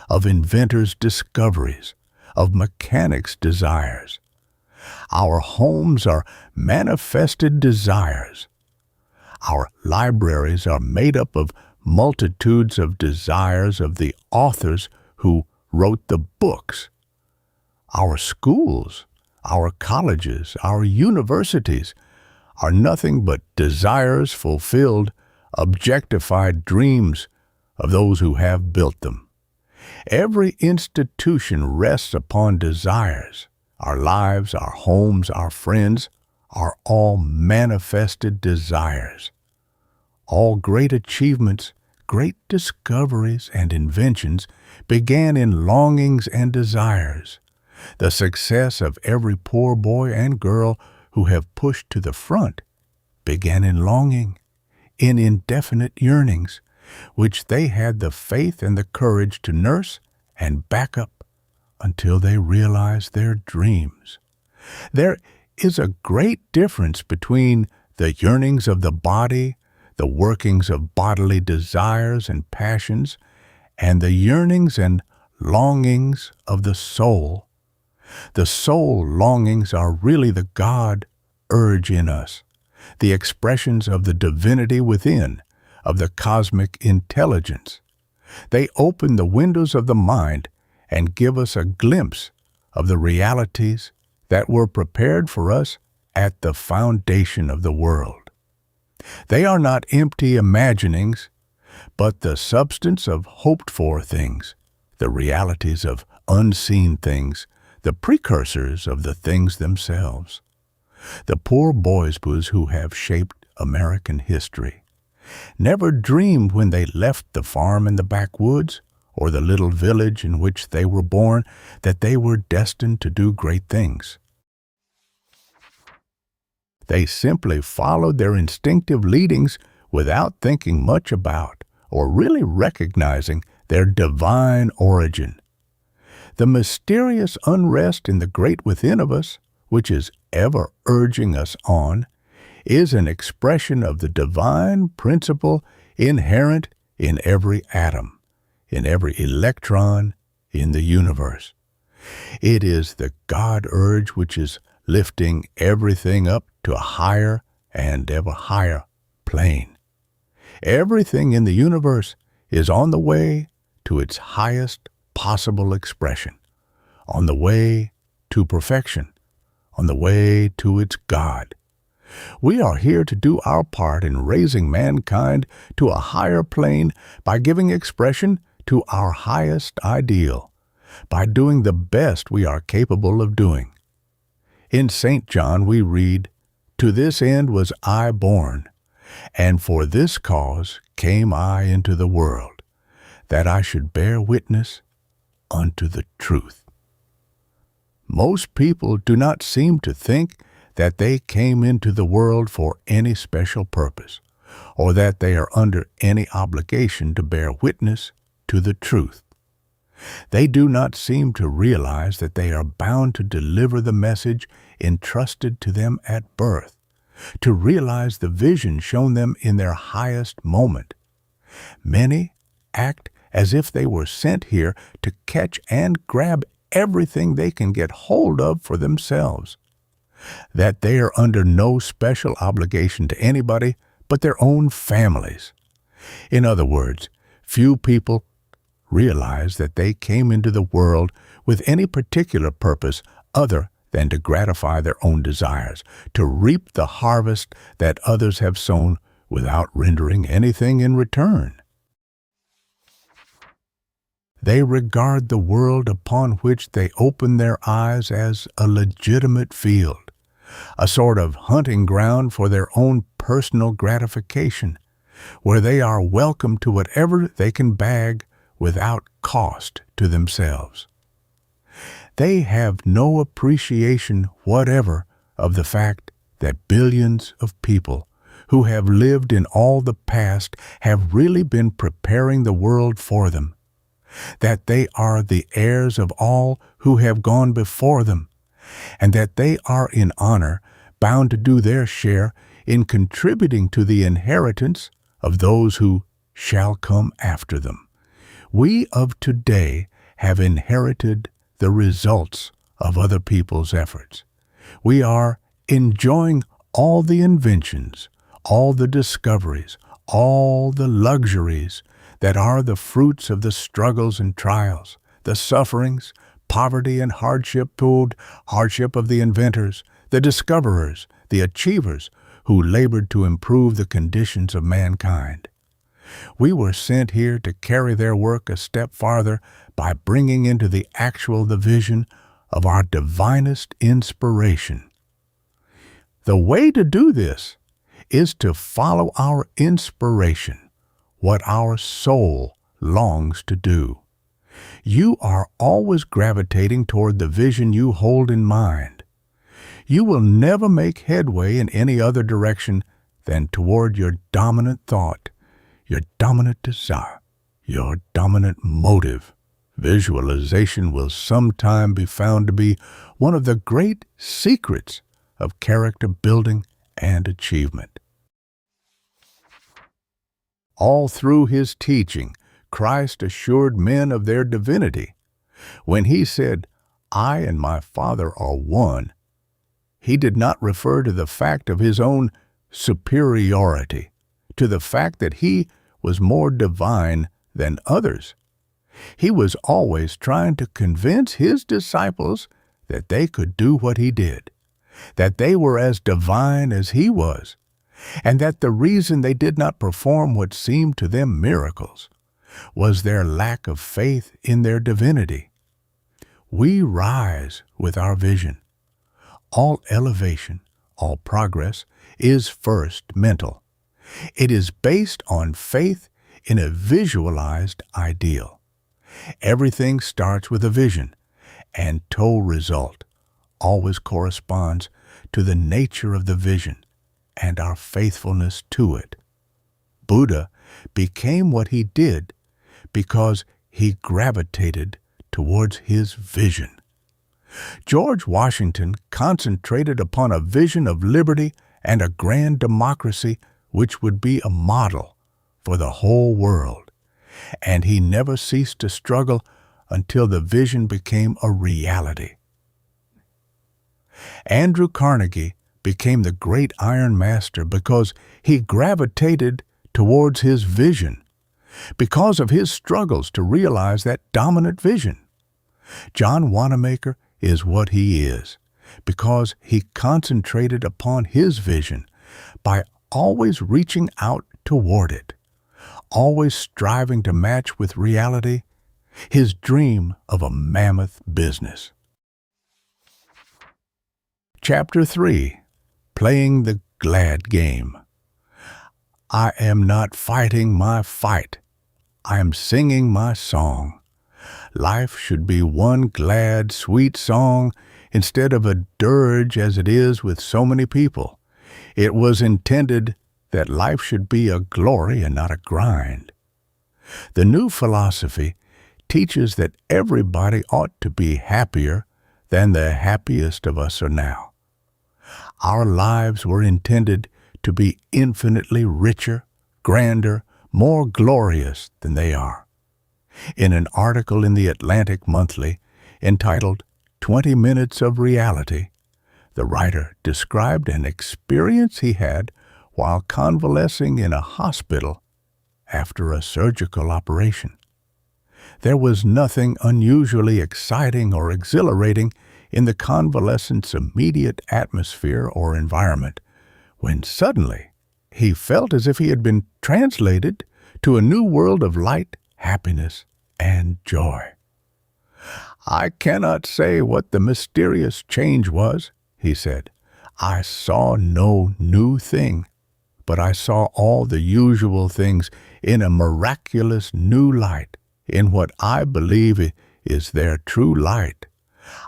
of inventors' discoveries, of mechanics' desires. Our homes are manifested desires. Our libraries are made up of multitudes of desires of the authors who wrote the books. Our schools, our colleges, our universities are nothing but desires fulfilled, objectified dreams of those who have built them. Every institution rests upon desires. Our lives, our homes, our friends are all manifested desires. All great achievements, great discoveries and inventions began in longings and desires. The success of every poor boy and girl who have pushed to the front began in longing, in indefinite yearnings, which they had the faith and the courage to nurse and back up until they realized their dreams. There is a great difference between the yearnings of the body, the workings of bodily desires and passions, and the yearnings and longings of the soul. The soul longings are really the God urge in us, the expressions of the divinity within, of the cosmic intelligence. They open the windows of the mind and give us a glimpse of the realities that were prepared for us at the foundation of the world. They are not empty imaginings, but the substance of hoped-for things, the realities of unseen things, the precursors of the things themselves. The poor boys who have shaped American history never dreamed when they left the farm in the backwoods or the little village in which they were born that they were destined to do great things. They simply followed their instinctive leadings without thinking much about or really recognizing their divine origin. The mysterious unrest in the great within of us, which is ever urging us on, is an expression of the divine principle inherent in every atom, in every electron in the universe. It is the God urge which is lifting everything up to a higher and ever higher plane. Everything in the universe is on the way to its highest possible expression, on the way to perfection, on the way to its God. We are here to do our part in raising mankind to a higher plane by giving expression to our highest ideal, by doing the best we are capable of doing. In St. John we read, "To this end was I born, and for this cause came I into the world, that I should bear witness unto the truth." Most people do not seem to think that they came into the world for any special purpose, or that they are under any obligation to bear witness to the truth. They do not seem to realize that they are bound to deliver the message entrusted to them at birth, to realize the vision shown them in their highest moment. Many act as if they were sent here to catch and grab everything they can get hold of for themselves, that they are under no special obligation to anybody but their own families. In other words, few people realize that they came into the world with any particular purpose other than to gratify their own desires, to reap the harvest that others have sown without rendering anything in return. They regard the world upon which they open their eyes as a legitimate field, a sort of hunting ground for their own personal gratification, where they are welcome to whatever they can bag without cost to themselves. They have no appreciation whatever of the fact that billions of people who have lived in all the past have really been preparing the world for them, that they are the heirs of all who have gone before them, and that they are in honor bound to do their share in contributing to the inheritance of those who shall come after them. We of today have inherited the results of other people's efforts. We are enjoying all the inventions, all the discoveries, all the luxuries that are the fruits of the struggles and trials, the sufferings, poverty and hardship of the inventors, the discoverers, the achievers who labored to improve the conditions of mankind. We were sent here to carry their work a step farther by bringing into the actual the vision of our divinest inspiration. The way to do this is to follow our inspiration, what our soul longs to do. You are always gravitating toward the vision you hold in mind. You will never make headway in any other direction than toward your dominant thought, your dominant desire, your dominant motive. Visualization will sometime be found to be one of the great secrets of character building and achievement. All through his teaching, Christ assured men of their divinity. When he said, "I and my Father are one," he did not refer to the fact of his own superiority, to the fact that he was more divine than others. He was always trying to convince his disciples that they could do what he did, that they were as divine as he was, and that the reason they did not perform what seemed to them miracles was their lack of faith in their divinity. We rise with our vision. All elevation, all progress is first mental. It is based on faith in a visualized ideal. Everything starts with a vision, and toe result always corresponds to the nature of the vision and our faithfulness to it. Buddha became what he did because he gravitated towards his vision. George Washington concentrated upon a vision of liberty and a grand democracy which would be a model for the whole world, and he never ceased to struggle until the vision became a reality. Andrew Carnegie became the great iron master because he gravitated towards his vision, because of his struggles to realize that dominant vision. John Wanamaker is what he is because he concentrated upon his vision by always reaching out toward it, always striving to match with reality his dream of a mammoth business. Chapter 3. Playing the Glad Game. I am not fighting my fight. I am singing my song. Life should be one glad, sweet song instead of a dirge as it is with so many people. It was intended that life should be a glory and not a grind. The new philosophy teaches that everybody ought to be happier than the happiest of us are now. Our lives were intended to be infinitely richer, grander, more glorious than they are. In an article in the Atlantic Monthly entitled 20 Minutes of Reality, the writer described an experience he had while convalescing in a hospital after a surgical operation. There was nothing unusually exciting or exhilarating in the convalescent's immediate atmosphere or environment, when suddenly he felt as if he had been translated to a new world of light, happiness, and joy. I cannot say what the mysterious change was, he said. I saw no new thing, but I saw all the usual things in a miraculous new light, in what I believe is their true light.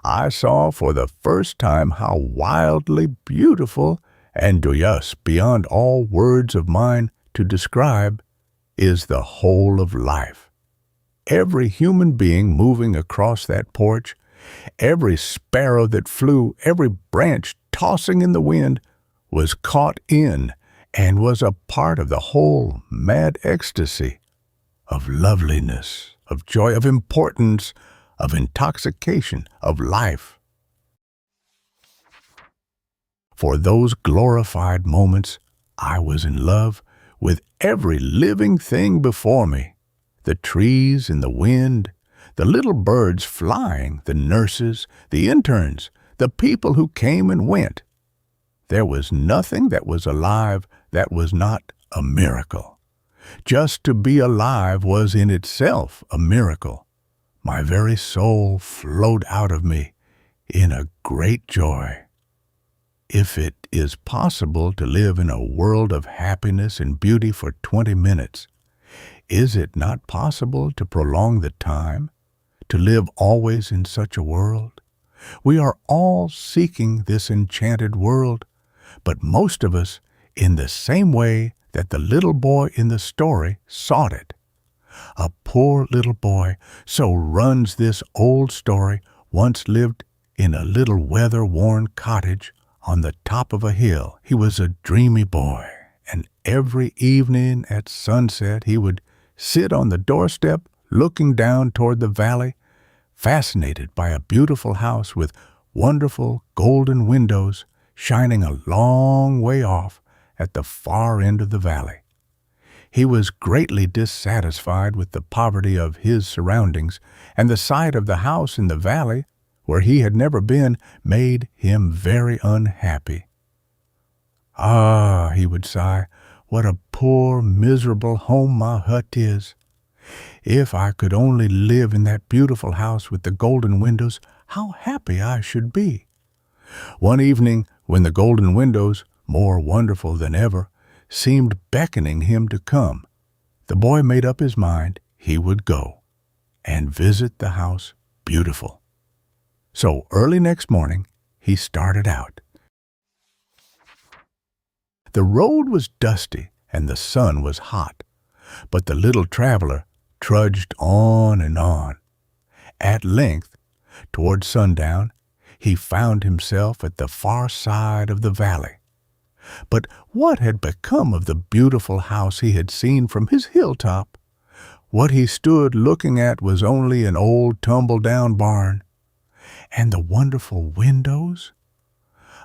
I saw for the first time how wildly beautiful and joyous beyond all words of mine to describe is the whole of life. Every human being moving across that porch, every sparrow that flew, every branch tossing in the wind was caught in and was a part of the whole mad ecstasy of loveliness, of joy, of importance, of intoxication, of life. For those glorified moments, I was in love with every living thing before me. The trees in the wind, the little birds flying, the nurses, the interns, the people who came and went. There was nothing that was alive that was not a miracle. Just to be alive was in itself a miracle. My very soul flowed out of me in a great joy. If it is possible to live in a world of happiness and beauty for 20 minutes, is it not possible to prolong the time, to live always in such a world? We are all seeking this enchanted world, but most of us in the same way that the little boy in the story sought it. A poor little boy, so runs this old story, once lived in a little weather-worn cottage on the top of a hill. He was a dreamy boy, and every evening at sunset he would sit on the doorstep looking down toward the valley, fascinated by a beautiful house with wonderful golden windows shining a long way off at the far end of the valley. He was greatly dissatisfied with the poverty of his surroundings, and the sight of the house in the valley, where he had never been, made him very unhappy. "Ah," he would sigh, "what a poor, miserable home my hut is. If I could only live in that beautiful house with the golden windows, how happy I should be." One evening, when the golden windows, more wonderful than ever, seemed beckoning him to come, the boy made up his mind he would go and visit the house beautiful. So early next morning he started out. The road was dusty and the sun was hot, but the little traveler trudged on and on. At length, toward sundown, he found himself at the far side of the valley. But what had become of the beautiful house he had seen from his hilltop? What he stood looking at was only an old tumble-down barn. And the wonderful windows?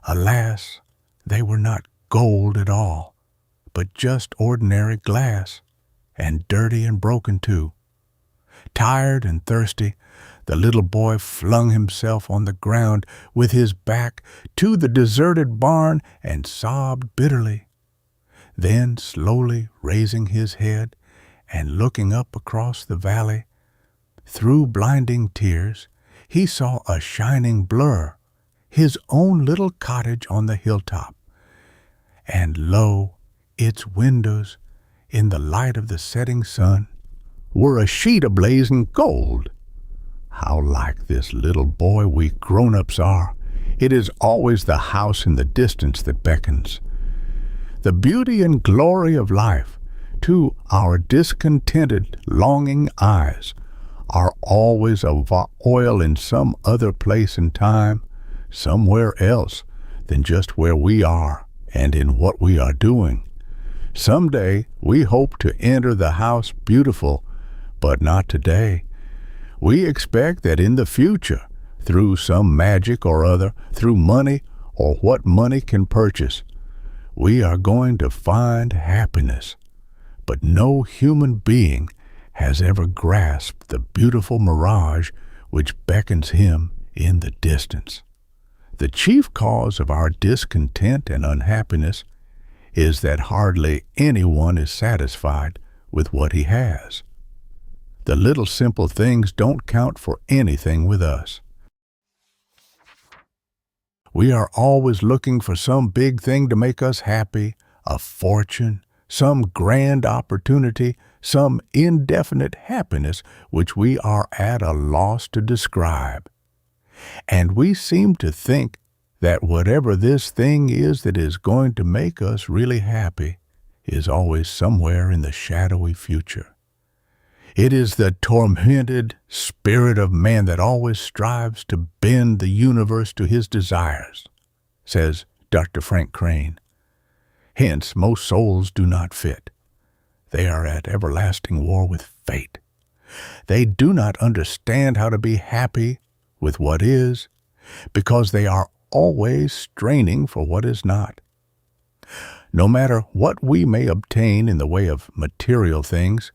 Alas, they were not gold at all, but just ordinary glass, and dirty and broken too. Tired and thirsty, the little boy flung himself on the ground with his back to the deserted barn and sobbed bitterly. Then, slowly raising his head and looking up across the valley, through blinding tears, he saw a shining blur, his own little cottage on the hilltop. And lo, its windows, in the light of the setting sun, were a sheet of blazing gold. How like this little boy we grown-ups are. It is always the house in the distance that beckons. The beauty and glory of life, to our discontented, longing eyes, are always of oil in some other place and time, somewhere else than just where we are and in what we are doing. Someday we hope to enter the house beautiful, but not today. We expect that in the future, through some magic or other, through money or what money can purchase, we are going to find happiness. But no human being has ever grasped the beautiful mirage which beckons him in the distance. The chief cause of our discontent and unhappiness is that hardly anyone is satisfied with what he has. The little simple things don't count for anything with us. We are always looking for some big thing to make us happy, a fortune, some grand opportunity, some indefinite happiness which we are at a loss to describe. And we seem to think that whatever this thing is that is going to make us really happy is always somewhere in the shadowy future. It is the tormented spirit of man that always strives to bend the universe to his desires, says Dr. Frank Crane. Hence, most souls do not fit. They are at everlasting war with fate. They do not understand how to be happy with what is, because they are always straining for what is not. No matter what we may obtain in the way of material things,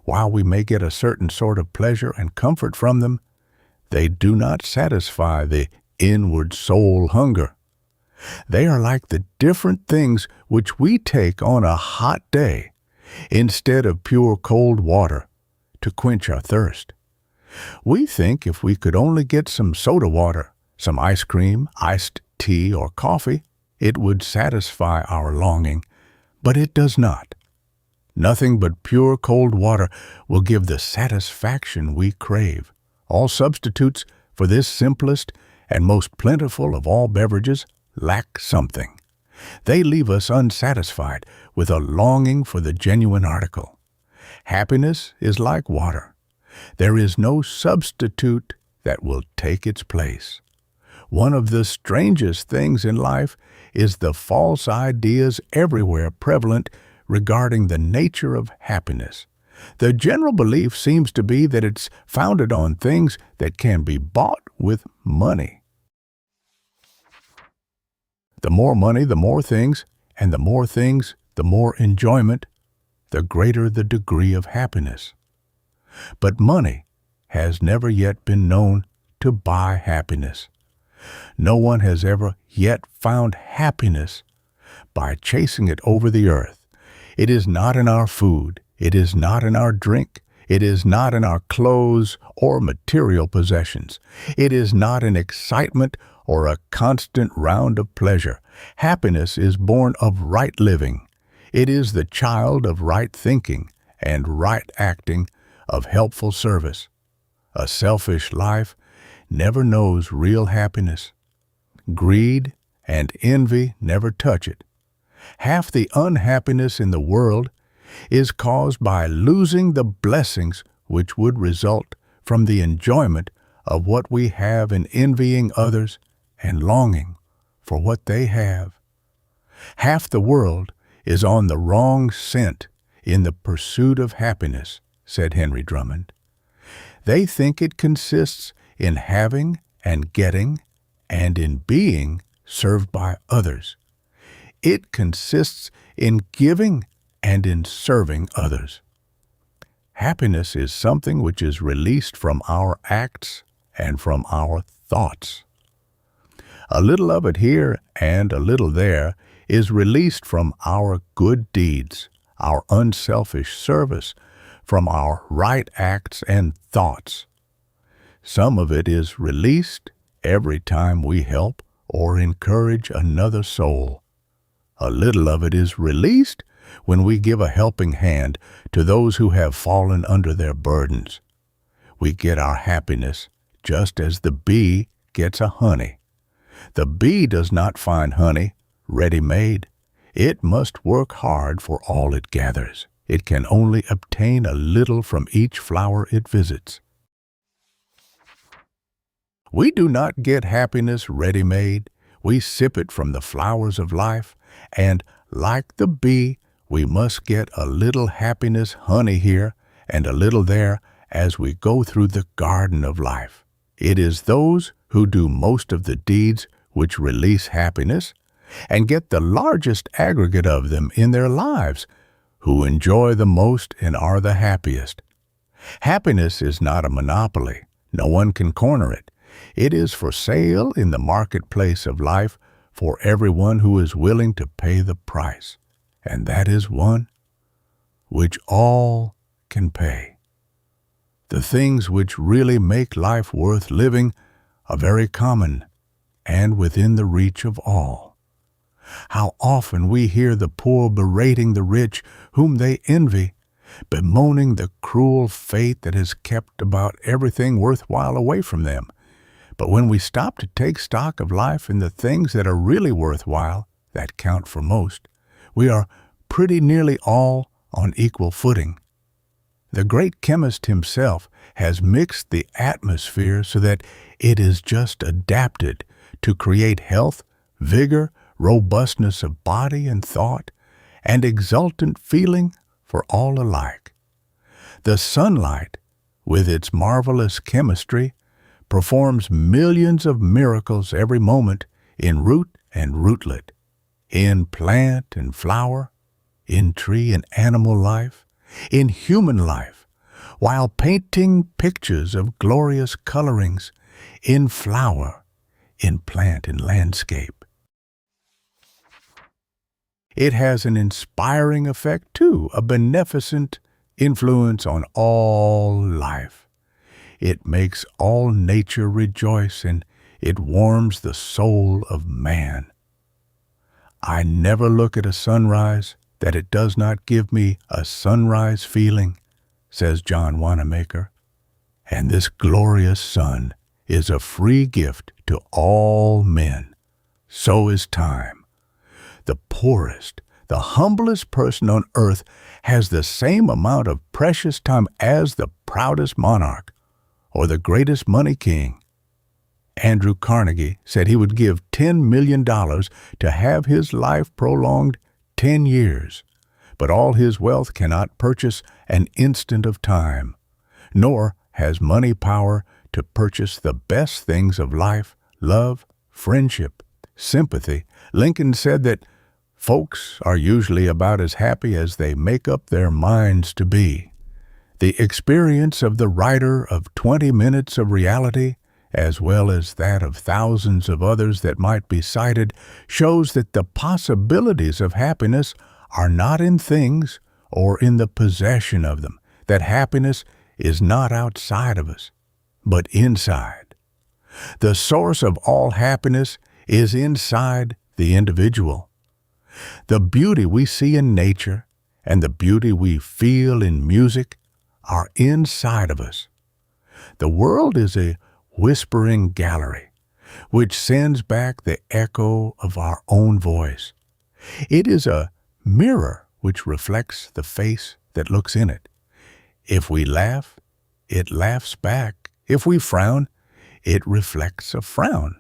while we may get a certain sort of pleasure and comfort from them, they do not satisfy the inward soul hunger. They are like the different things which we take on a hot day instead of pure cold water to quench our thirst. We think if we could only get some soda water, some ice cream, iced tea, or coffee, it would satisfy our longing, but it does not. Nothing but pure cold water will give the satisfaction we crave. All substitutes for this simplest and most plentiful of all beverages lack something. They leave us unsatisfied with a longing for the genuine article. Happiness is like water. There is no substitute that will take its place. One of the strangest things in life is the false ideas everywhere prevalent regarding the nature of happiness. The general belief seems to be that it's founded on things that can be bought with money. The more money, the more things, and the more things, the more enjoyment, the greater the degree of happiness. But money has never yet been known to buy happiness. No one has ever yet found happiness by chasing it over the earth. It is not in our food. It is not in our drink. It is not in our clothes or material possessions. It is not in excitement or a constant round of pleasure. Happiness is born of right living. It is the child of right thinking and right acting, of helpful service. A selfish life never knows real happiness. Greed and envy never touch it. Half the unhappiness in the world is caused by losing the blessings which would result from the enjoyment of what we have and envying others and longing for what they have. Half the world is on the wrong scent in the pursuit of happiness, said Henry Drummond. They think it consists in having and getting and in being served by others. It consists in giving and in serving others. Happiness is something which is released from our acts and from our thoughts. A little of it here and a little there is released from our good deeds, our unselfish service, from our right acts and thoughts. Some of it is released every time we help or encourage another soul. A little of it is released when we give a helping hand to those who have fallen under their burdens. We get our happiness just as the bee gets a honey. The bee does not find honey ready-made. It must work hard for all it gathers. It can only obtain a little from each flower it visits. We do not get happiness ready-made. We sip it from the flowers of life, and like the bee, we must get a little happiness honey here and a little there as we go through the garden of life. It is those who do most of the deeds which release happiness and get the largest aggregate of them in their lives who enjoy the most and are the happiest. Happiness is not a monopoly. No one can corner it. It is for sale in the marketplace of life for everyone who is willing to pay the price, and that is one which all can pay. The things which really make life worth living are very common and within the reach of all. How often we hear the poor berating the rich whom they envy, bemoaning the cruel fate that has kept about everything worthwhile away from them. But when we stop to take stock of life and the things that are really worthwhile, that count for most, we are pretty nearly all on equal footing. The great chemist himself has mixed the atmosphere so that it is just adapted to create health, vigor, robustness of body and thought, and exultant feeling for all alike. The sunlight, with its marvelous chemistry, performs millions of miracles every moment in root and rootlet, in plant and flower, in tree and animal life, in human life, while painting pictures of glorious colorings in flower, in plant and landscape. It has an inspiring effect, too, a beneficent influence on all life. It makes all nature rejoice, and it warms the soul of man. I never look at a sunrise that it does not give me a sunrise feeling, says John Wanamaker. And this glorious sun is a free gift to all men. So is time. The poorest, the humblest person on earth has the same amount of precious time as the proudest monarch or the greatest money king. Andrew Carnegie said he would give $10 million to have his life prolonged 10 years, but all his wealth cannot purchase an instant of time, nor has money power to purchase the best things of life, love, friendship, sympathy. Lincoln said that folks are usually about as happy as they make up their minds to be. The experience of the writer of 20 Minutes of Reality, as well as that of thousands of others that might be cited, shows that the possibilities of happiness are not in things or in the possession of them, that happiness is not outside of us, but inside. The source of all happiness is inside the individual. The beauty we see in nature and the beauty we feel in music are inside of us. The world is a whispering gallery which sends back the echo of our own voice. It is a mirror which reflects the face that looks in it. If we laugh, it laughs back. If we frown, it reflects a frown.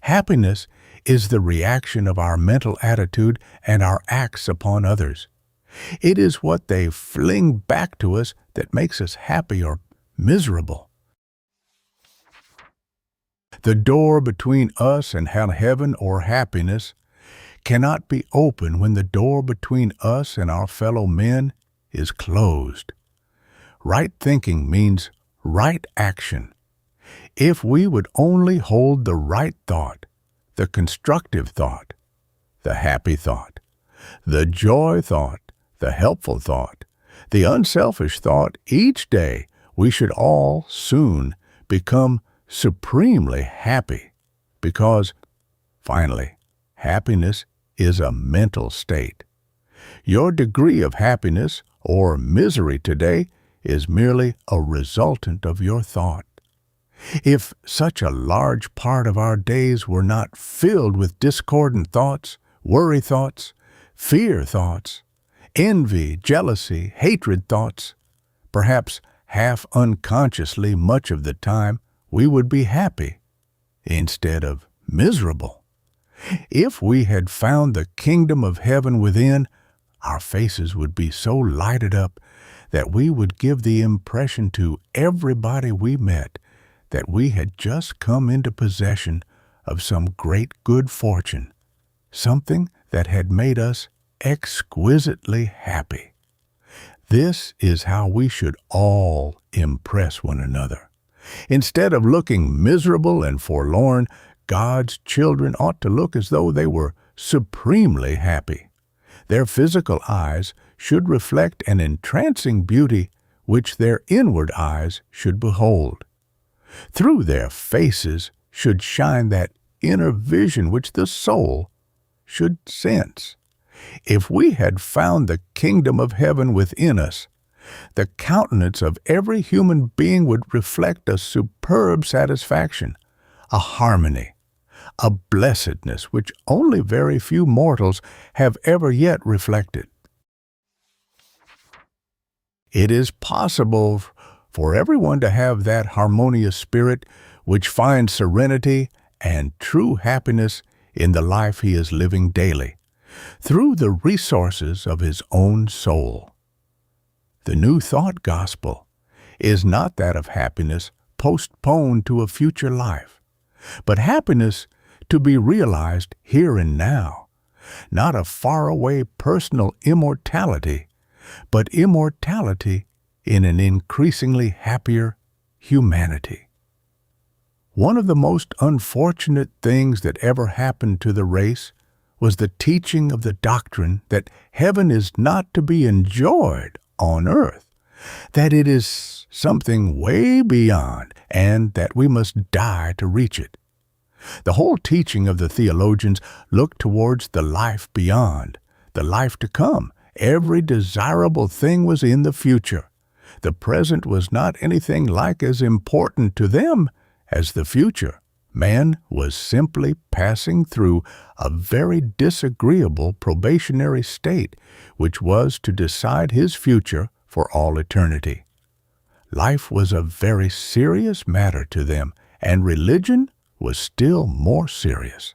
Happiness is the reaction of our mental attitude and our acts upon others. It is what they fling back to us that makes us happy or miserable. The door between us and heaven or happiness cannot be opened when the door between us and our fellow men is closed. Right thinking means right action. If we would only hold the right thought, the constructive thought, the happy thought, the joy thought, the helpful thought, the unselfish thought each day, we should all soon become supremely happy, because, finally, happiness is a mental state. Your degree of happiness or misery today is merely a resultant of your thought. If such a large part of our days were not filled with discordant thoughts, worry thoughts, fear thoughts, envy, jealousy, hatred thoughts, perhaps half unconsciously much of the time we would be happy instead of miserable. If we had found the kingdom of heaven within, our faces would be so lighted up that we would give the impression to everybody we met that we had just come into possession of some great good fortune, something that had made us exquisitely happy. This is how we should all impress one another. Instead of looking miserable and forlorn, God's children ought to look as though they were supremely happy. Their physical eyes should reflect an entrancing beauty which their inward eyes should behold. Through their faces should shine that inner vision which the soul should sense. If we had found the kingdom of heaven within us, the countenance of every human being would reflect a superb satisfaction, a harmony, a blessedness which only very few mortals have ever yet reflected. It is possible for everyone to have that harmonious spirit which finds serenity and true happiness in the life he is living daily, through the resources of his own soul. The New Thought Gospel is not that of happiness postponed to a future life, but happiness to be realized here and now, not a faraway personal immortality, but immortality in an increasingly happier humanity. One of the most unfortunate things that ever happened to the race was the teaching of the doctrine that heaven is not to be enjoyed on earth, that it is something way beyond, and that we must die to reach it. The whole teaching of the theologians looked towards the life beyond, the life to come. Every desirable thing was in the future. The present was not anything like as important to them as the future. Man was simply passing through a very disagreeable probationary state, which was to decide his future for all eternity. Life was a very serious matter to them, and religion was still more serious.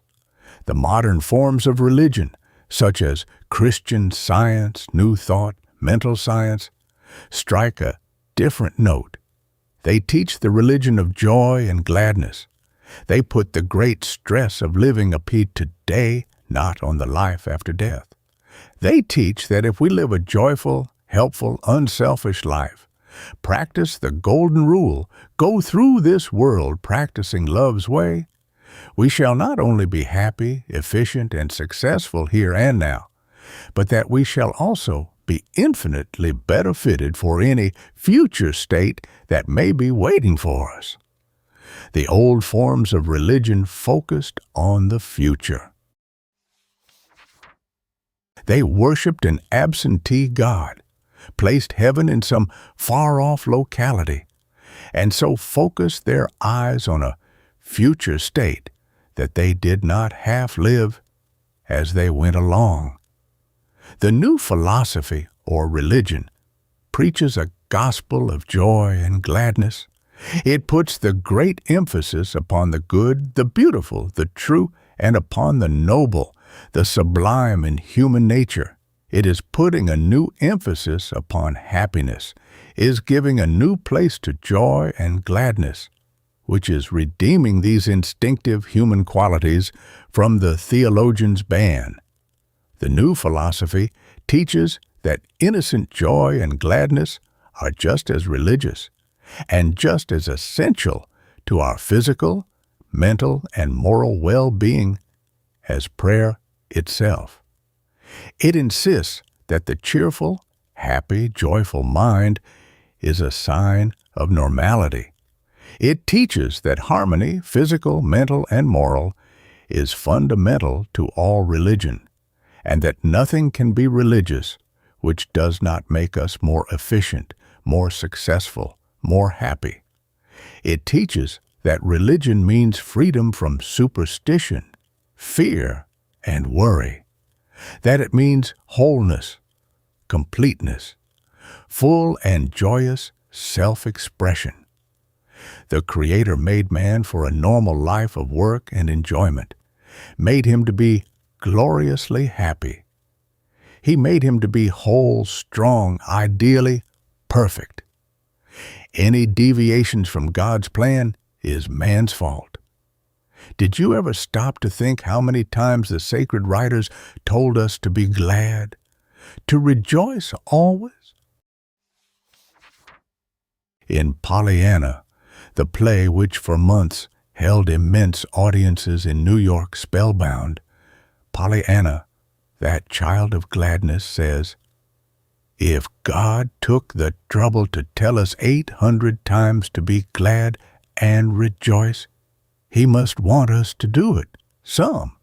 The modern forms of religion, such as Christian Science, New Thought, mental science, strike a different note. They teach the religion of joy and gladness. They put the great stress of living upon today, not on the life after death. They teach that if we live a joyful, helpful, unselfish life, practice the golden rule, go through this world practicing love's way, we shall not only be happy, efficient, and successful here and now, but that we shall also be infinitely better fitted for any future state that may be waiting for us. The old forms of religion focused on the future. They worshipped an absentee God, placed heaven in some far-off locality, and so focused their eyes on a future state that they did not half live as they went along. The new philosophy, or religion, preaches a gospel of joy and gladness. It puts the great emphasis upon the good, the beautiful, the true, and upon the noble, the sublime in human nature. It is putting a new emphasis upon happiness, is giving a new place to joy and gladness, which is redeeming these instinctive human qualities from the theologian's ban. The new philosophy teaches that innocent joy and gladness are just as religious and just as essential to our physical, mental, and moral well-being as prayer itself. It insists that the cheerful, happy, joyful mind is a sign of normality. It teaches that harmony, physical, mental, and moral, is fundamental to all religion, and that nothing can be religious which does not make us more efficient, more successful, more happy. It teaches that religion means freedom from superstition, fear, and worry, that it means wholeness, completeness, full and joyous self-expression. The Creator made man for a normal life of work and enjoyment, made him to be gloriously happy. He made him to be whole, strong, ideally perfect. Any deviations from God's plan is man's fault. Did you ever stop to think how many times the sacred writers told us to be glad, to rejoice always? In Pollyanna, the play which for months held immense audiences in New York spellbound, Pollyanna, that child of gladness, says, "If God took the trouble to tell us 800 times to be glad and rejoice, He must want us to do it, some."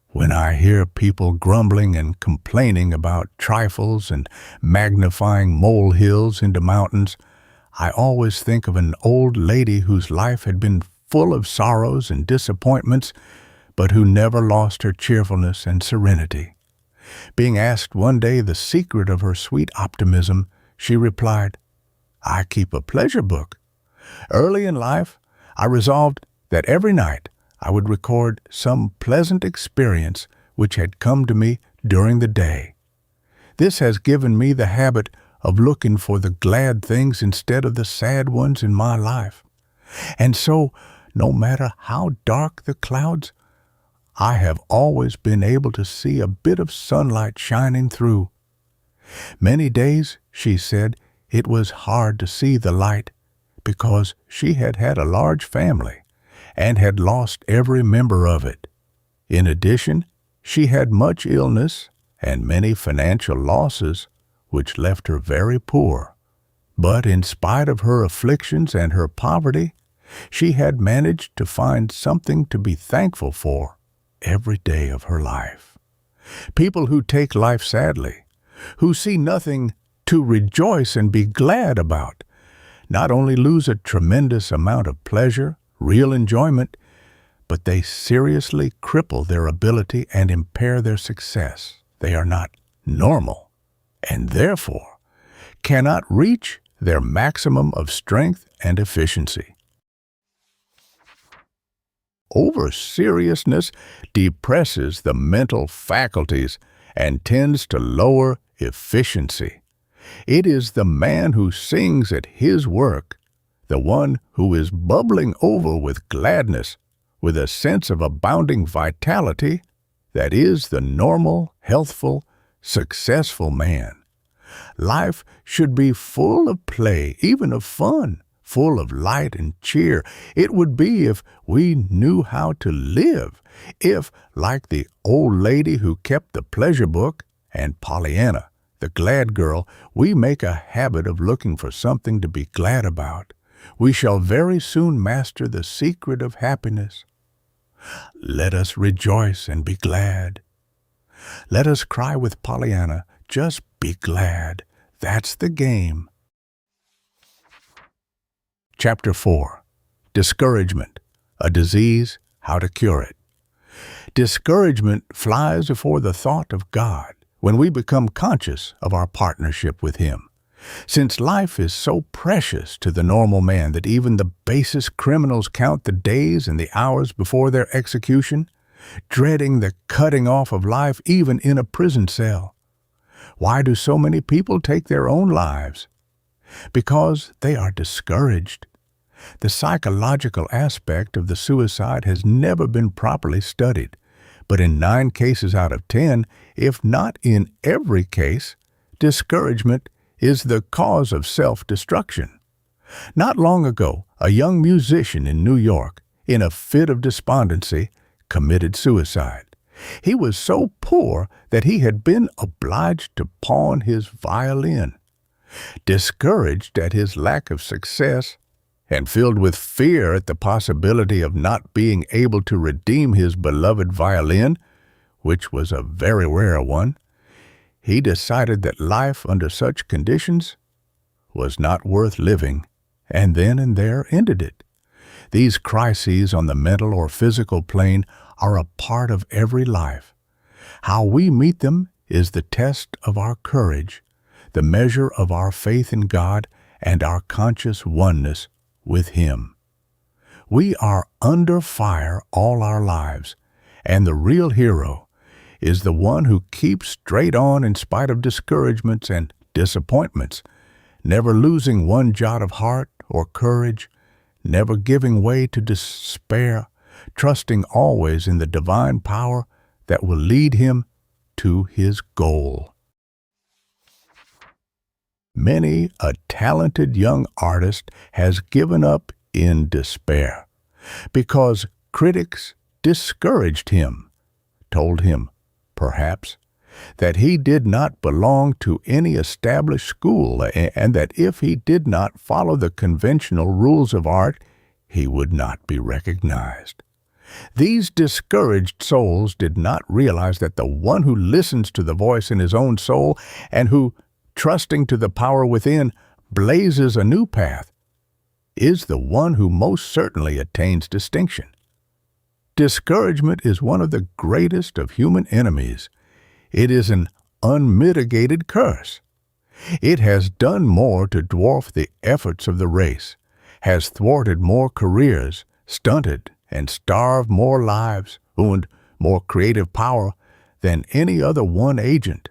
When I hear people grumbling and complaining about trifles and magnifying molehills into mountains, I always think of an old lady whose life had been full of sorrows and disappointments, but who never lost her cheerfulness and serenity. Being asked one day the secret of her sweet optimism, she replied, "I keep a pleasure book. Early in life, I resolved that every night I would record some pleasant experience which had come to me during the day. This has given me the habit of looking for the glad things instead of the sad ones in my life. And so, no matter how dark the clouds, I have always been able to see a bit of sunlight shining through. Many days," she said, "it was hard to see the light because she had had a large family and had lost every member of it. In addition, she had much illness and many financial losses, which left her very poor. But in spite of her afflictions and her poverty, she had managed to find something to be thankful for every day of her life. People who take life sadly, who see nothing to rejoice and be glad about, not only lose a tremendous amount of pleasure, real enjoyment, but they seriously cripple their ability and impair their success. They are not normal, and therefore cannot reach their maximum of strength and efficiency. Over-seriousness depresses the mental faculties and tends to lower efficiency. It is the man who sings at his work, the one who is bubbling over with gladness, with a sense of abounding vitality, that is the normal, healthful, successful man. Life should be full of play, even of fun, full of light and cheer. It would be if we knew how to live, if, like the old lady who kept the pleasure book and Pollyanna, the glad girl, we make a habit of looking for something to be glad about. We shall very soon master the secret of happiness. Let us rejoice and be glad. Let us cry with Pollyanna, just be glad. That's the game. Chapter 4. Discouragement, a disease, how to cure it. Discouragement flies before the thought of God when we become conscious of our partnership with Him. Since life is so precious to the normal man that even the basest criminals count the days and the hours before their execution, dreading the cutting off of life even in a prison cell. Why do so many people take their own lives? Because they are discouraged. The psychological aspect of the suicide has never been properly studied, but in 9 cases out of 10, if not in every case, discouragement is the cause of self-destruction. Not long ago, a young musician in New York, in a fit of despondency, committed suicide. He was so poor that he had been obliged to pawn his violin. Discouraged at his lack of success, and filled with fear at the possibility of not being able to redeem his beloved violin, which was a very rare one, he decided that life under such conditions was not worth living, and then and there ended it. These crises on the mental or physical plane are a part of every life. How we meet them is the test of our courage, the measure of our faith in God, and our conscious oneness with Him. We are under fire all our lives, and the real hero is the one who keeps straight on in spite of discouragements and disappointments, never losing one jot of heart or courage, never giving way to despair, trusting always in the divine power that will lead him to his goal. Many a talented young artist has given up in despair because critics discouraged him, told him, perhaps, that he did not belong to any established school and that if he did not follow the conventional rules of art, he would not be recognized. These discouraged souls did not realize that the one who listens to the voice in his own soul and who, trusting to the power within, blazes a new path, is the one who most certainly attains distinction. Discouragement is one of the greatest of human enemies. It is an unmitigated curse. It has done more to dwarf the efforts of the race, has thwarted more careers, stunted and starved more lives, ruined more creative power than any other one agent.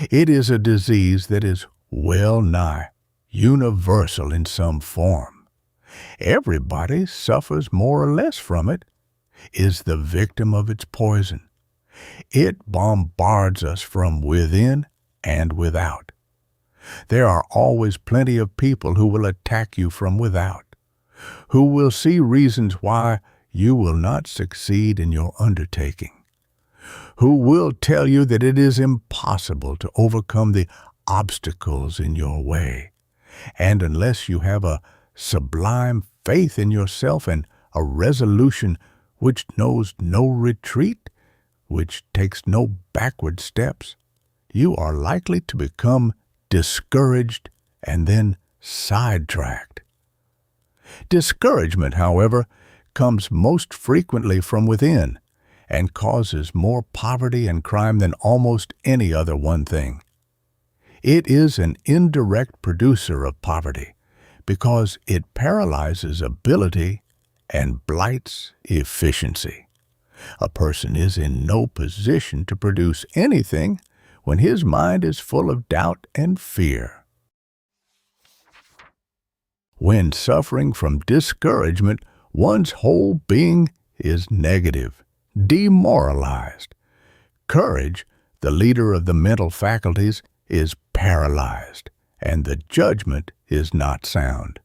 It is a disease that is well nigh universal in some form. Everybody suffers more or less from it, is the victim of its poison. It bombards us from within and without. There are always plenty of people who will attack you from without, who will see reasons why you will not succeed in your undertaking, who will tell you that it is impossible to overcome the obstacles in your way, and unless you have a sublime faith in yourself and a resolution which knows no retreat, which takes no backward steps, you are likely to become discouraged and then sidetracked. Discouragement, however, comes most frequently from within and causes more poverty and crime than almost any other one thing. It is an indirect producer of poverty because it paralyzes ability and blights efficiency. A person is in no position to produce anything when his mind is full of doubt and fear. When suffering from discouragement, one's whole being is negative, demoralized. Courage, the leader of the mental faculties, is paralyzed, and the judgment is not sound.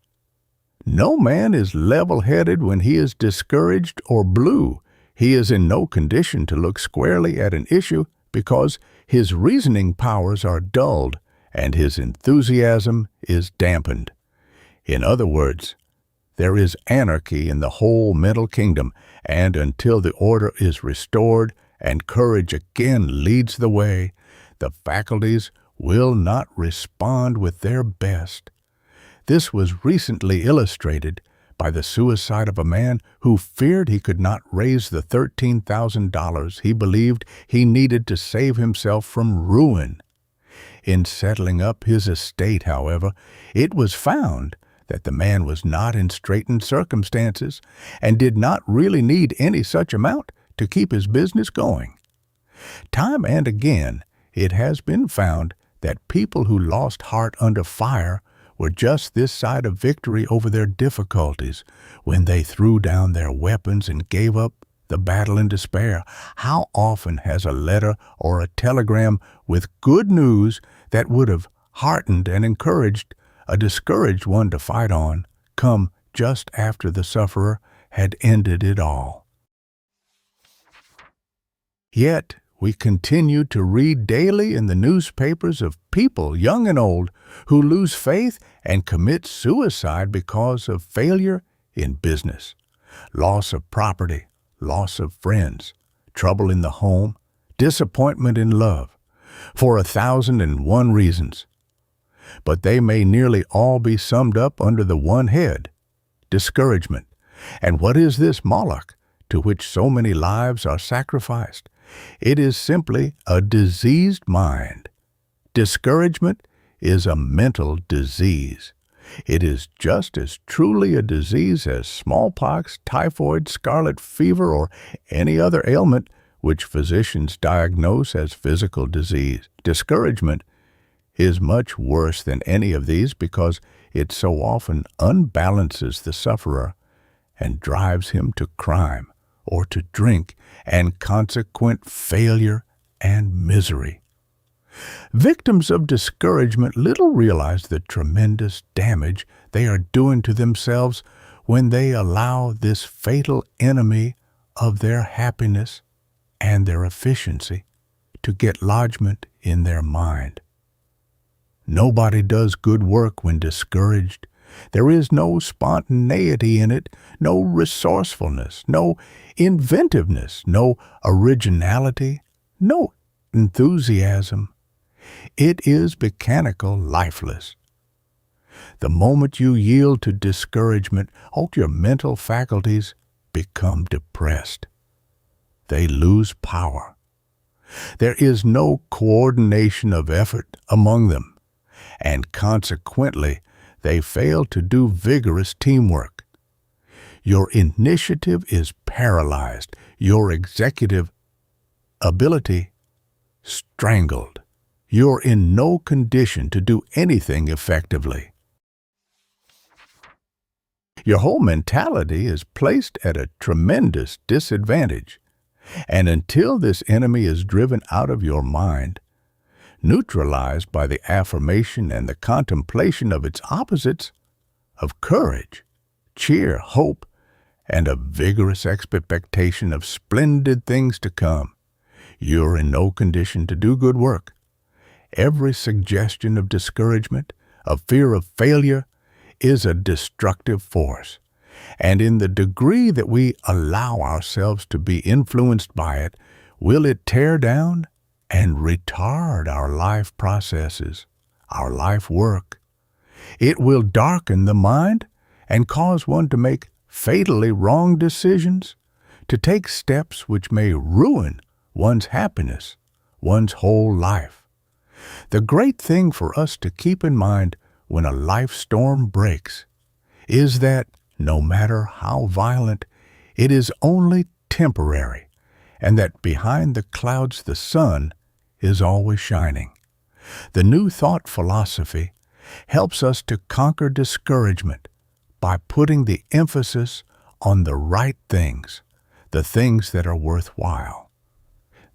No man is level-headed when he is discouraged or blue. He is in no condition to look squarely at an issue because his reasoning powers are dulled and his enthusiasm is dampened. In other words, there is anarchy in the whole mental kingdom, and until the order is restored and courage again leads the way, the faculties will not respond with their best. This was recently illustrated by the suicide of a man who feared he could not raise the $13,000 he believed he needed to save himself from ruin. In settling up his estate, however, it was found that the man was not in straitened circumstances and did not really need any such amount to keep his business going. Time and again, it has been found that people who lost heart under fire were just this side of victory over their difficulties when they threw down their weapons and gave up the battle in despair. How often has a letter or a telegram with good news that would have heartened and encouraged a discouraged one to fight on come just after the sufferer had ended it all? Yet, we continue to read daily in the newspapers of people, young and old, who lose faith and commit suicide because of failure in business, loss of property, loss of friends, trouble in the home, disappointment in love, for 1,001 reasons. But they may nearly all be summed up under the one head, discouragement. And what is this Moloch to which so many lives are sacrificed? It is simply a diseased mind. Discouragement is a mental disease. It is just as truly a disease as smallpox, typhoid, scarlet fever, or any other ailment which physicians diagnose as physical disease. Discouragement is much worse than any of these because it so often unbalances the sufferer and drives him to crime or to drink and consequent failure and misery. Victims of discouragement little realize the tremendous damage they are doing to themselves when they allow this fatal enemy of their happiness and their efficiency to get lodgment in their mind. Nobody does good work when discouraged. There is no spontaneity in it, no resourcefulness, no inventiveness, no originality, no enthusiasm. It is mechanical, lifeless. The moment you yield to discouragement, all your mental faculties become depressed. They lose power. There is no coordination of effort among them, and consequently, they fail to do vigorous teamwork. Your initiative is paralyzed, your executive ability strangled. You're in no condition to do anything effectively. Your whole mentality is placed at a tremendous disadvantage, and until this enemy is driven out of your mind, neutralized by the affirmation and the contemplation of its opposites, of courage, cheer, hope, and a vigorous expectation of splendid things to come, you're in no condition to do good work. Every suggestion of discouragement, of fear of failure, is a destructive force, and in the degree that we allow ourselves to be influenced by it, will it tear down and retard our life processes, our life work. It will darken the mind and cause one to make fatally wrong decisions, to take steps which may ruin one's happiness, one's whole life. The great thing for us to keep in mind when a life storm breaks is that, no matter how violent, it is only temporary, and that behind the clouds the sun is always shining. The New Thought philosophy helps us to conquer discouragement by putting the emphasis on the right things, the things that are worthwhile.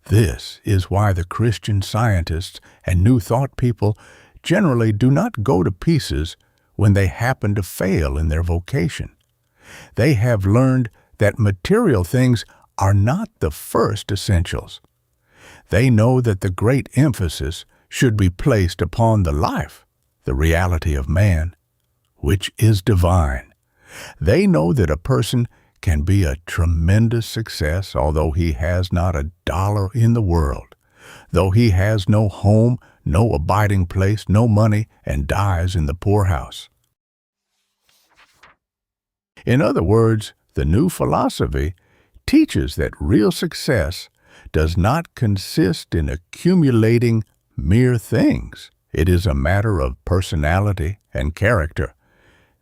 This is why the Christian Scientists and New Thought people generally do not go to pieces when they happen to fail in their vocation. They have learned that material things are not the first essentials. They know that the great emphasis should be placed upon the life, the reality of man, which is divine. They know that a person can be a tremendous success although he has not a dollar in the world, though he has no home, no abiding place, no money, and dies in the poorhouse. In other words, the new philosophy teaches that real success does not consist in accumulating mere things. It is a matter of personality and character.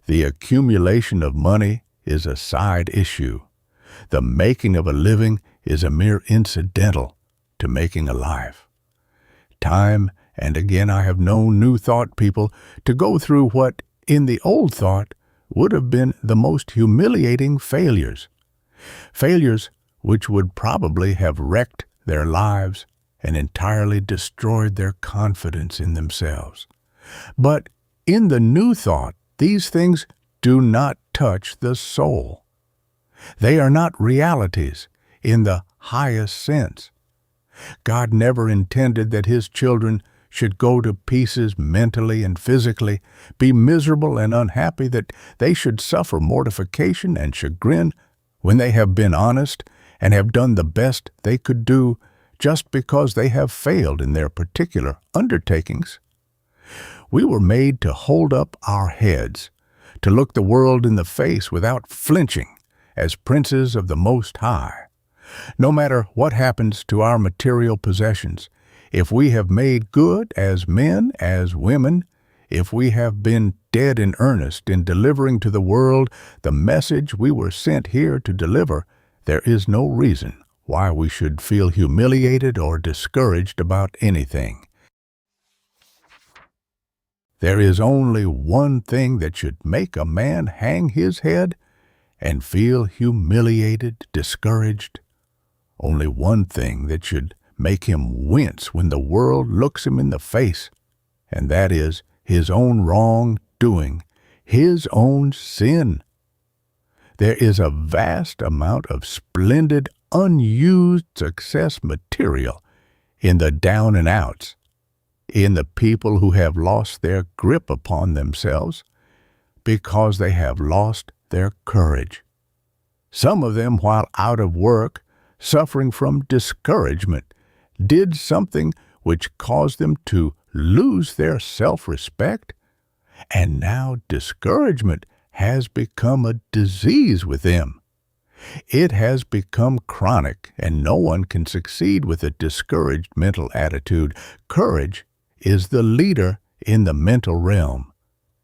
The accumulation of money is a side issue. The making of a living is a mere incidental to making a life. Time and again I have known New Thought people to go through what, in the Old Thought, would have been the most humiliating failures. Failures which would probably have wrecked their lives and entirely destroyed their confidence in themselves. But in the New Thought, these things do not touch the soul. They are not realities in the highest sense. God never intended that His children should go to pieces mentally and physically, be miserable and unhappy, that they should suffer mortification and chagrin when they have been honest and have done the best they could do just because they have failed in their particular undertakings. We were made to hold up our heads, to look the world in the face without flinching, as princes of the Most High. No matter what happens to our material possessions, if we have made good as men, as women, if we have been dead in earnest in delivering to the world the message we were sent here to deliver, there is no reason why we should feel humiliated or discouraged about anything. There is only one thing that should make a man hang his head and feel humiliated, discouraged. Only one thing that should make him wince when the world looks him in the face, and that is his own wrongdoing, his own sin. There is a vast amount of splendid, unused success material in the down and outs, in the people who have lost their grip upon themselves because they have lost their courage. Some of them, while out of work, suffering from discouragement, did something which caused them to lose their self-respect, and now discouragement has become a disease with them. It has become chronic, and no one can succeed with a discouraged mental attitude. Courage is the leader in the mental realm,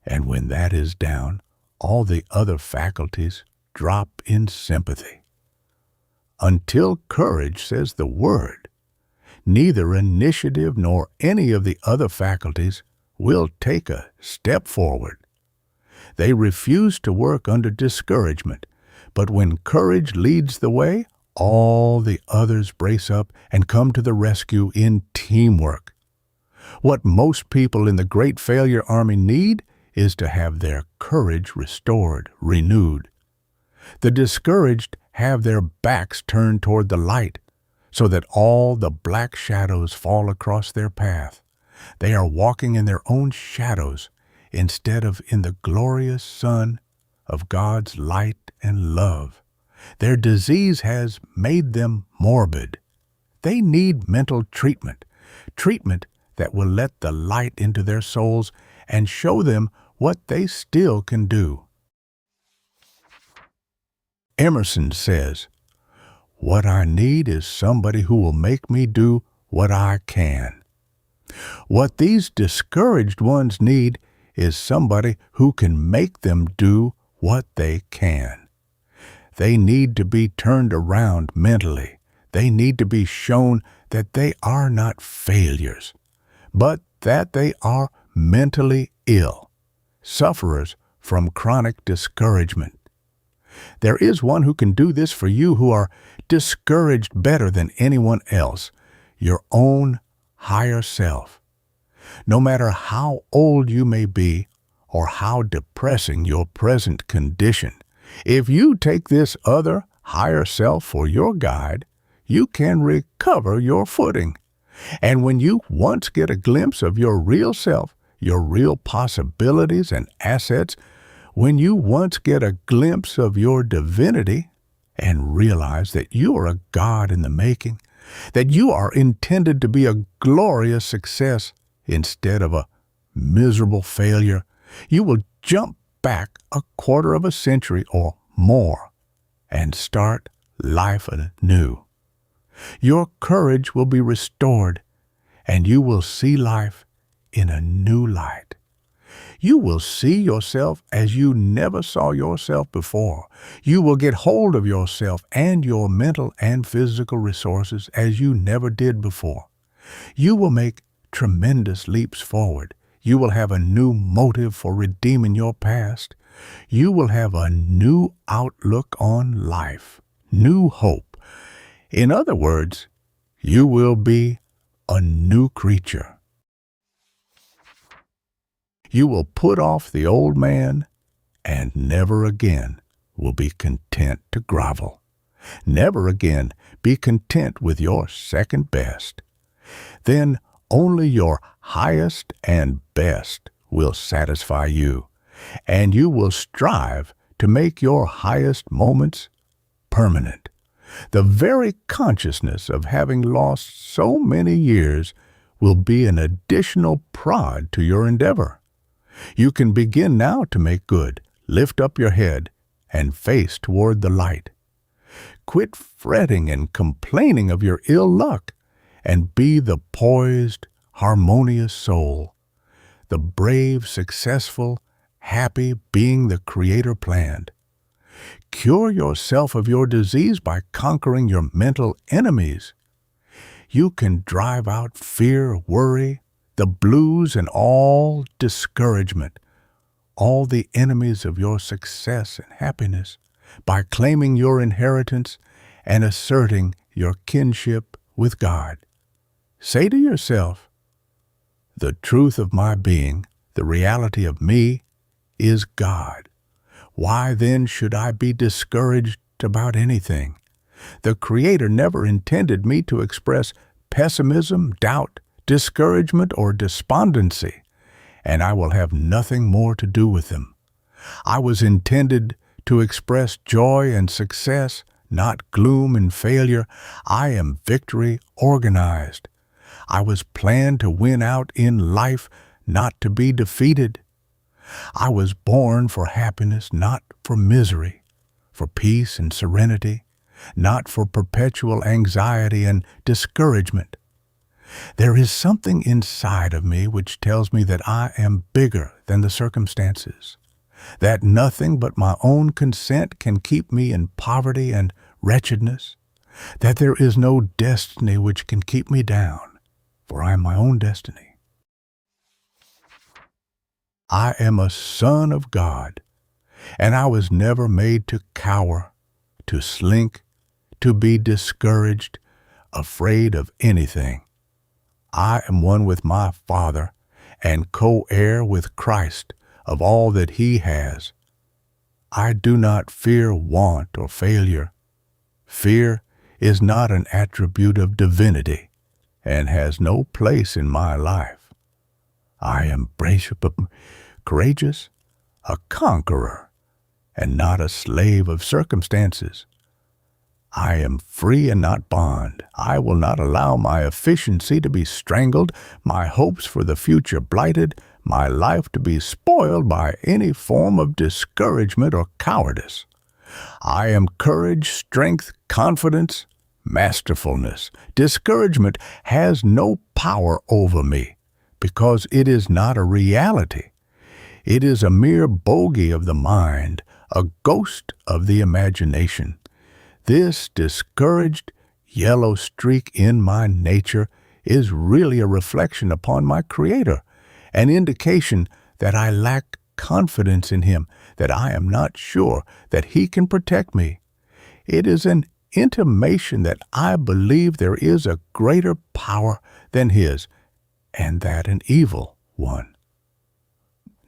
and when that is down, all the other faculties drop in sympathy. Until courage says the word, neither initiative nor any of the other faculties will take a step forward. They refuse to work under discouragement, but when courage leads the way, all the others brace up and come to the rescue in teamwork. What most people in the Great Failure Army need is to have their courage restored, renewed. The discouraged have their backs turned toward the light, so that all the black shadows fall across their path. They are walking in their own shadows instead of in the glorious sun of God's light and love. Their disease has made them morbid. They need mental treatment, treatment that will let the light into their souls and show them what they still can do. Emerson says, "What I need is somebody who will make me do what I can." What these discouraged ones need is somebody who can make them do what they can. They need to be turned around mentally. They need to be shown that they are not failures, but that they are mentally ill, sufferers from chronic discouragement. There is one who can do this for you who are discouraged better than anyone else, your own higher self. No matter how old you may be or how depressing your present condition, if you take this other higher self for your guide, you can recover your footing. And when you once get a glimpse of your real self, your real possibilities and assets, when you once get a glimpse of your divinity and realize that you are a God in the making, that you are intended to be a glorious success instead of a miserable failure, you will jump back a quarter of a century or more and start life anew. Your courage will be restored, and you will see life in a new light. You will see yourself as you never saw yourself before. You will get hold of yourself and your mental and physical resources as you never did before. You will make tremendous leaps forward. You will have a new motive for redeeming your past. You will have a new outlook on life, new hope. In other words, you will be a new creature. You will put off the old man and never again will be content to grovel. Never again be content with your second best. Then only your highest and best will satisfy you, and you will strive to make your highest moments permanent. The very consciousness of having lost so many years will be an additional prod to your endeavor. You can begin now to make good, lift up your head, and face toward the light. Quit fretting and complaining of your ill luck, and be the poised, harmonious soul, the brave, successful, happy being the Creator planned. Cure yourself of your disease by conquering your mental enemies. You can drive out fear, worry, the blues, and all discouragement, all the enemies of your success and happiness, by claiming your inheritance and asserting your kinship with God. Say to yourself, the truth of my being, the reality of me, is God. Why then should I be discouraged about anything? The Creator never intended me to express pessimism, doubt, discouragement, or despondency, and I will have nothing more to do with them. I was intended to express joy and success, not gloom and failure. I am victory organized. I was planned to win out in life, not to be defeated. I was born for happiness, not for misery, for peace and serenity, not for perpetual anxiety and discouragement. There is something inside of me which tells me that I am bigger than the circumstances, that nothing but my own consent can keep me in poverty and wretchedness, that there is no destiny which can keep me down, for I am my own destiny. I am a son of God, and I was never made to cower, to slink, to be discouraged, afraid of anything. I am one with my Father and co-heir with Christ of all that He has. I do not fear want or failure. Fear is not an attribute of divinity and has no place in my life. I am courageous, a conqueror, and not a slave of circumstances. I am free and not bond. I will not allow my efficiency to be strangled, my hopes for the future blighted, my life to be spoiled by any form of discouragement or cowardice. I am courage, strength, confidence, masterfulness. Discouragement has no power over me because it is not a reality. It is a mere bogey of the mind, a ghost of the imagination. This discouraged yellow streak in my nature is really a reflection upon my Creator, an indication that I lack confidence in Him, that I am not sure that He can protect me. It is an intimation that I believe there is a greater power than His, and that an evil one.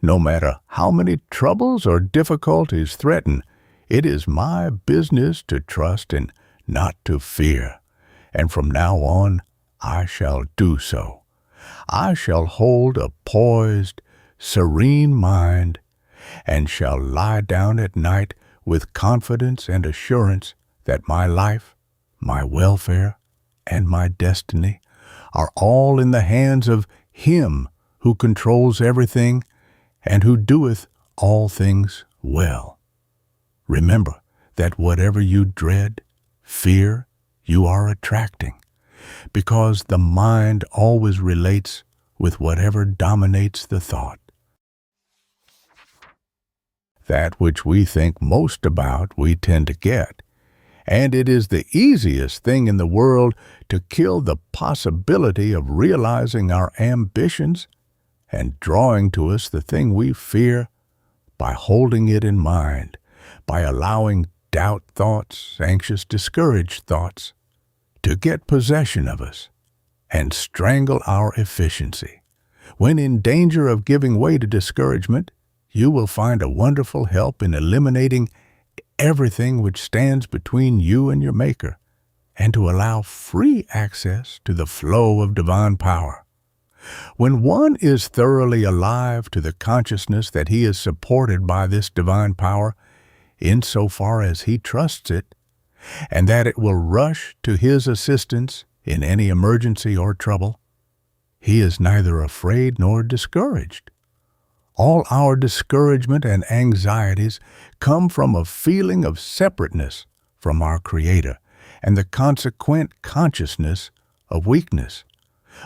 No matter how many troubles or difficulties threaten, it is my business to trust and not to fear, and from now on I shall do so. I shall hold a poised, serene mind, and shall lie down at night with confidence and assurance that my life, my welfare, and my destiny are all in the hands of Him who controls everything and who doeth all things well. Remember that whatever you dread, fear, you are attracting, because the mind always relates with whatever dominates the thought. That which we think most about, we tend to get, and it is the easiest thing in the world to kill the possibility of realizing our ambitions and drawing to us the thing we fear by holding it in mind, by allowing doubt thoughts, anxious, discouraged thoughts to get possession of us and strangle our efficiency. When in danger of giving way to discouragement, you will find a wonderful help in eliminating everything which stands between you and your Maker, and to allow free access to the flow of divine power. When one is thoroughly alive to the consciousness that he is supported by this divine power, insofar as he trusts it, and that it will rush to his assistance in any emergency or trouble, he is neither afraid nor discouraged. All our discouragement and anxieties come from a feeling of separateness from our Creator and the consequent consciousness of weakness,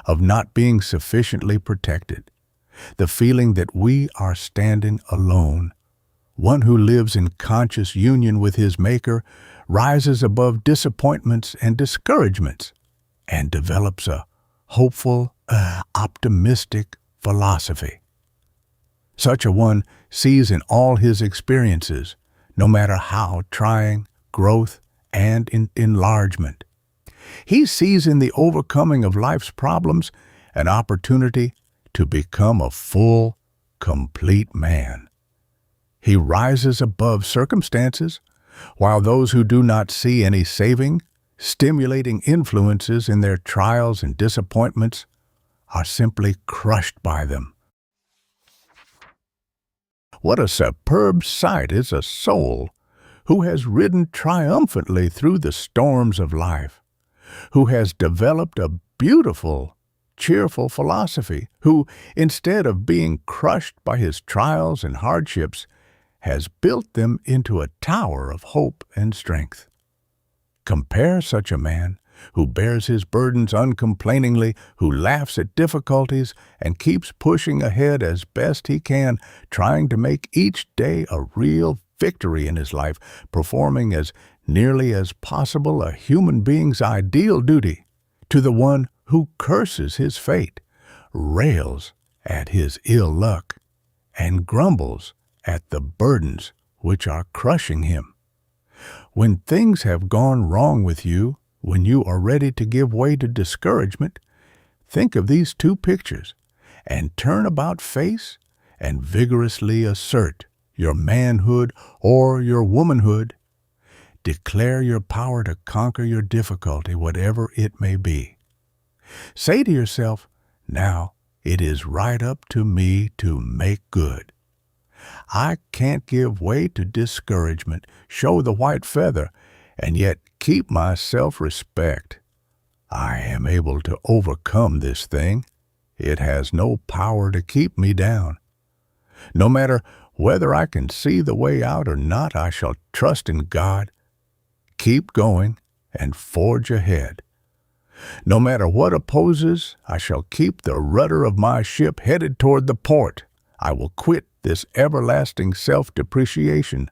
of not being sufficiently protected, the feeling that we are standing alone. One who lives in conscious union with his Maker rises above disappointments and discouragements and develops a hopeful, optimistic philosophy. Such a one sees in all his experiences, no matter how trying, growth and enlargement. He sees in the overcoming of life's problems an opportunity to become a full, complete man. He rises above circumstances, while those who do not see any saving, stimulating influences in their trials and disappointments are simply crushed by them. What a superb sight is a soul who has ridden triumphantly through the storms of life, who has developed a beautiful, cheerful philosophy, who, instead of being crushed by his trials and hardships, has built them into a tower of hope and strength. Compare such a man who bears his burdens uncomplainingly, who laughs at difficulties and keeps pushing ahead as best he can, trying to make each day a real victory in his life, performing as nearly as possible a human being's ideal duty, to the one who curses his fate, rails at his ill luck, and grumbles at the burdens which are crushing him. When things have gone wrong with you, when you are ready to give way to discouragement, think of these two pictures and turn about face and vigorously assert your manhood or your womanhood. Declare your power to conquer your difficulty, whatever it may be. Say to yourself, now it is right up to me to make good. I can't give way to discouragement, show the white feather, and yet keep my self-respect. I am able to overcome this thing. It has no power to keep me down. No matter whether I can see the way out or not, I shall trust in God, keep going, and forge ahead. No matter what opposes, I shall keep the rudder of my ship headed toward the port. I will quit this everlasting self-depreciation,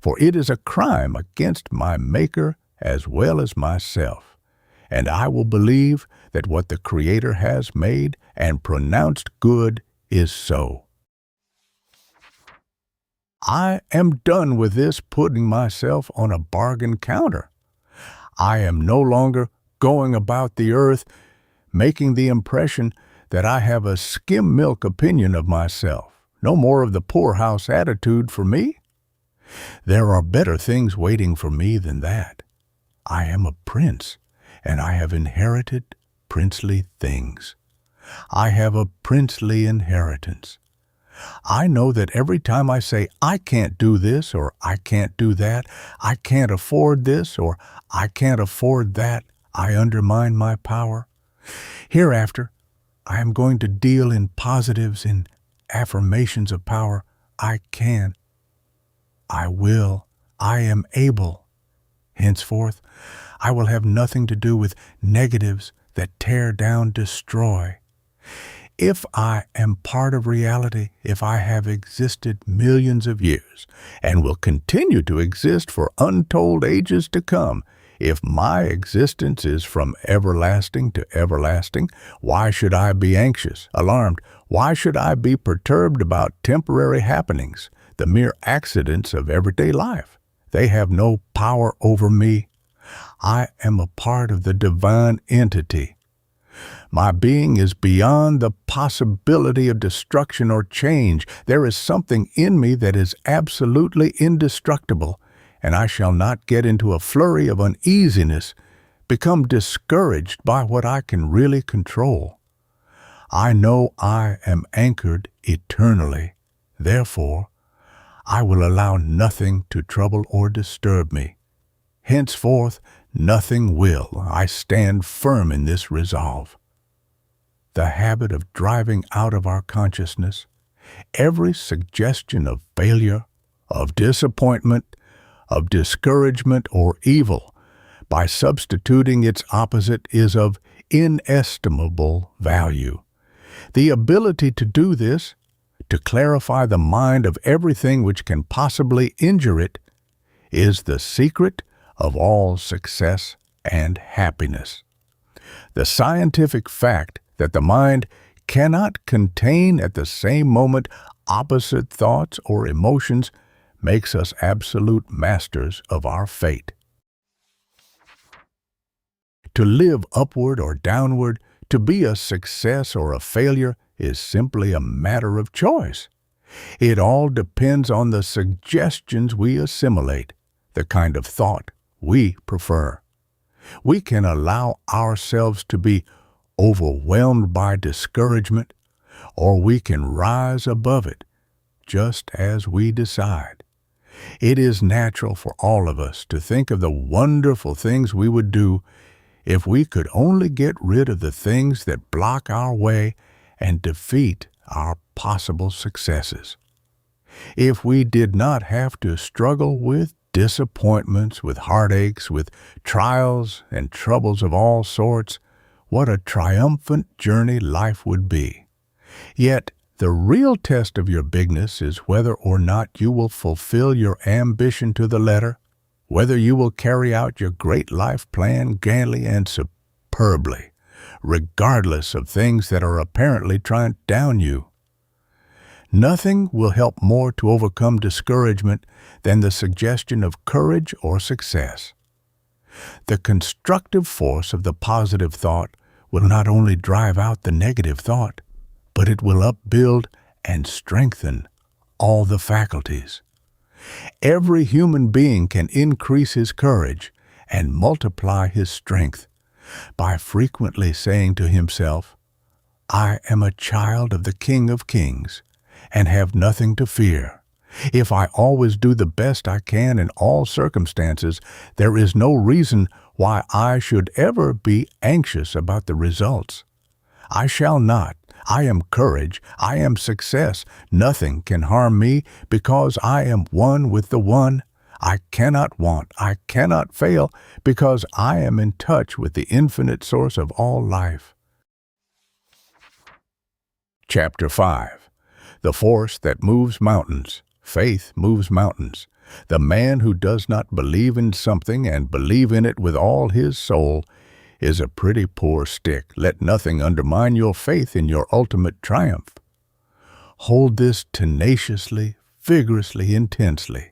for it is a crime against my Maker as well as myself, and I will believe that what the Creator has made and pronounced good is so. I am done with this putting myself on a bargain counter. I am no longer going about the earth making the impression that I have a skim milk opinion of myself. No more of the poorhouse attitude for me. There are better things waiting for me than that. I am a prince, and I have inherited princely things. I have a princely inheritance. I know that every time I say, I can't do this, or I can't do that, I can't afford this, or I can't afford that, I undermine my power. Hereafter, I am going to deal in positives, in affirmations of power. I can. I will. I am able. Henceforth, I will have nothing to do with negatives that tear down, destroy. If I am part of reality, if I have existed millions of years and will continue to exist for untold ages to come, if my existence is from everlasting to everlasting, why should I be anxious, alarmed? Why should I be perturbed about temporary happenings, the mere accidents of everyday life? They have no power over me. I am a part of the divine entity. My being is beyond the possibility of destruction or change. There is something in me that is absolutely indestructible, and I shall not get into a flurry of uneasiness, become discouraged by what I can really control. I know I am anchored eternally. Therefore, I will allow nothing to trouble or disturb me. Henceforth, nothing will. I stand firm in this resolve. The habit of driving out of our consciousness every suggestion of failure, of disappointment, of discouragement or evil by substituting its opposite is of inestimable value. The ability to do this, to clarify the mind of everything which can possibly injure it, is the secret of all success and happiness. The scientific fact that the mind cannot contain at the same moment opposite thoughts or emotions makes us absolute masters of our fate. To live upward or downward, to be a success or a failure, is simply a matter of choice. It all depends on the suggestions we assimilate, the kind of thought we prefer. We can allow ourselves to be overwhelmed by discouragement, or we can rise above it, just as we decide. It is natural for all of us to think of the wonderful things we would do if we could only get rid of the things that block our way and defeat our possible successes. If we did not have to struggle with disappointments, with heartaches, with trials and troubles of all sorts, what a triumphant journey life would be. Yet, the real test of your bigness is whether or not you will fulfill your ambition to the letter, whether you will carry out your great life plan grandly and superbly, regardless of things that are apparently trying to down you. Nothing will help more to overcome discouragement than the suggestion of courage or success. The constructive force of the positive thought will not only drive out the negative thought, but it will upbuild and strengthen all the faculties. Every human being can increase his courage and multiply his strength by frequently saying to himself, "I am a child of the King of Kings and have nothing to fear. If I always do the best I can in all circumstances, there is no reason why I should ever be anxious about the results. I shall not. I am courage. I am success. Nothing can harm me because I am one with the One. I cannot want. I cannot fail because I am in touch with the infinite source of all life." Chapter 5. The force that moves mountains. Faith moves mountains. The man who does not believe in something and believe in it with all his soul is a pretty poor stick. Let nothing undermine your faith in your ultimate triumph. Hold this tenaciously, vigorously, intensely,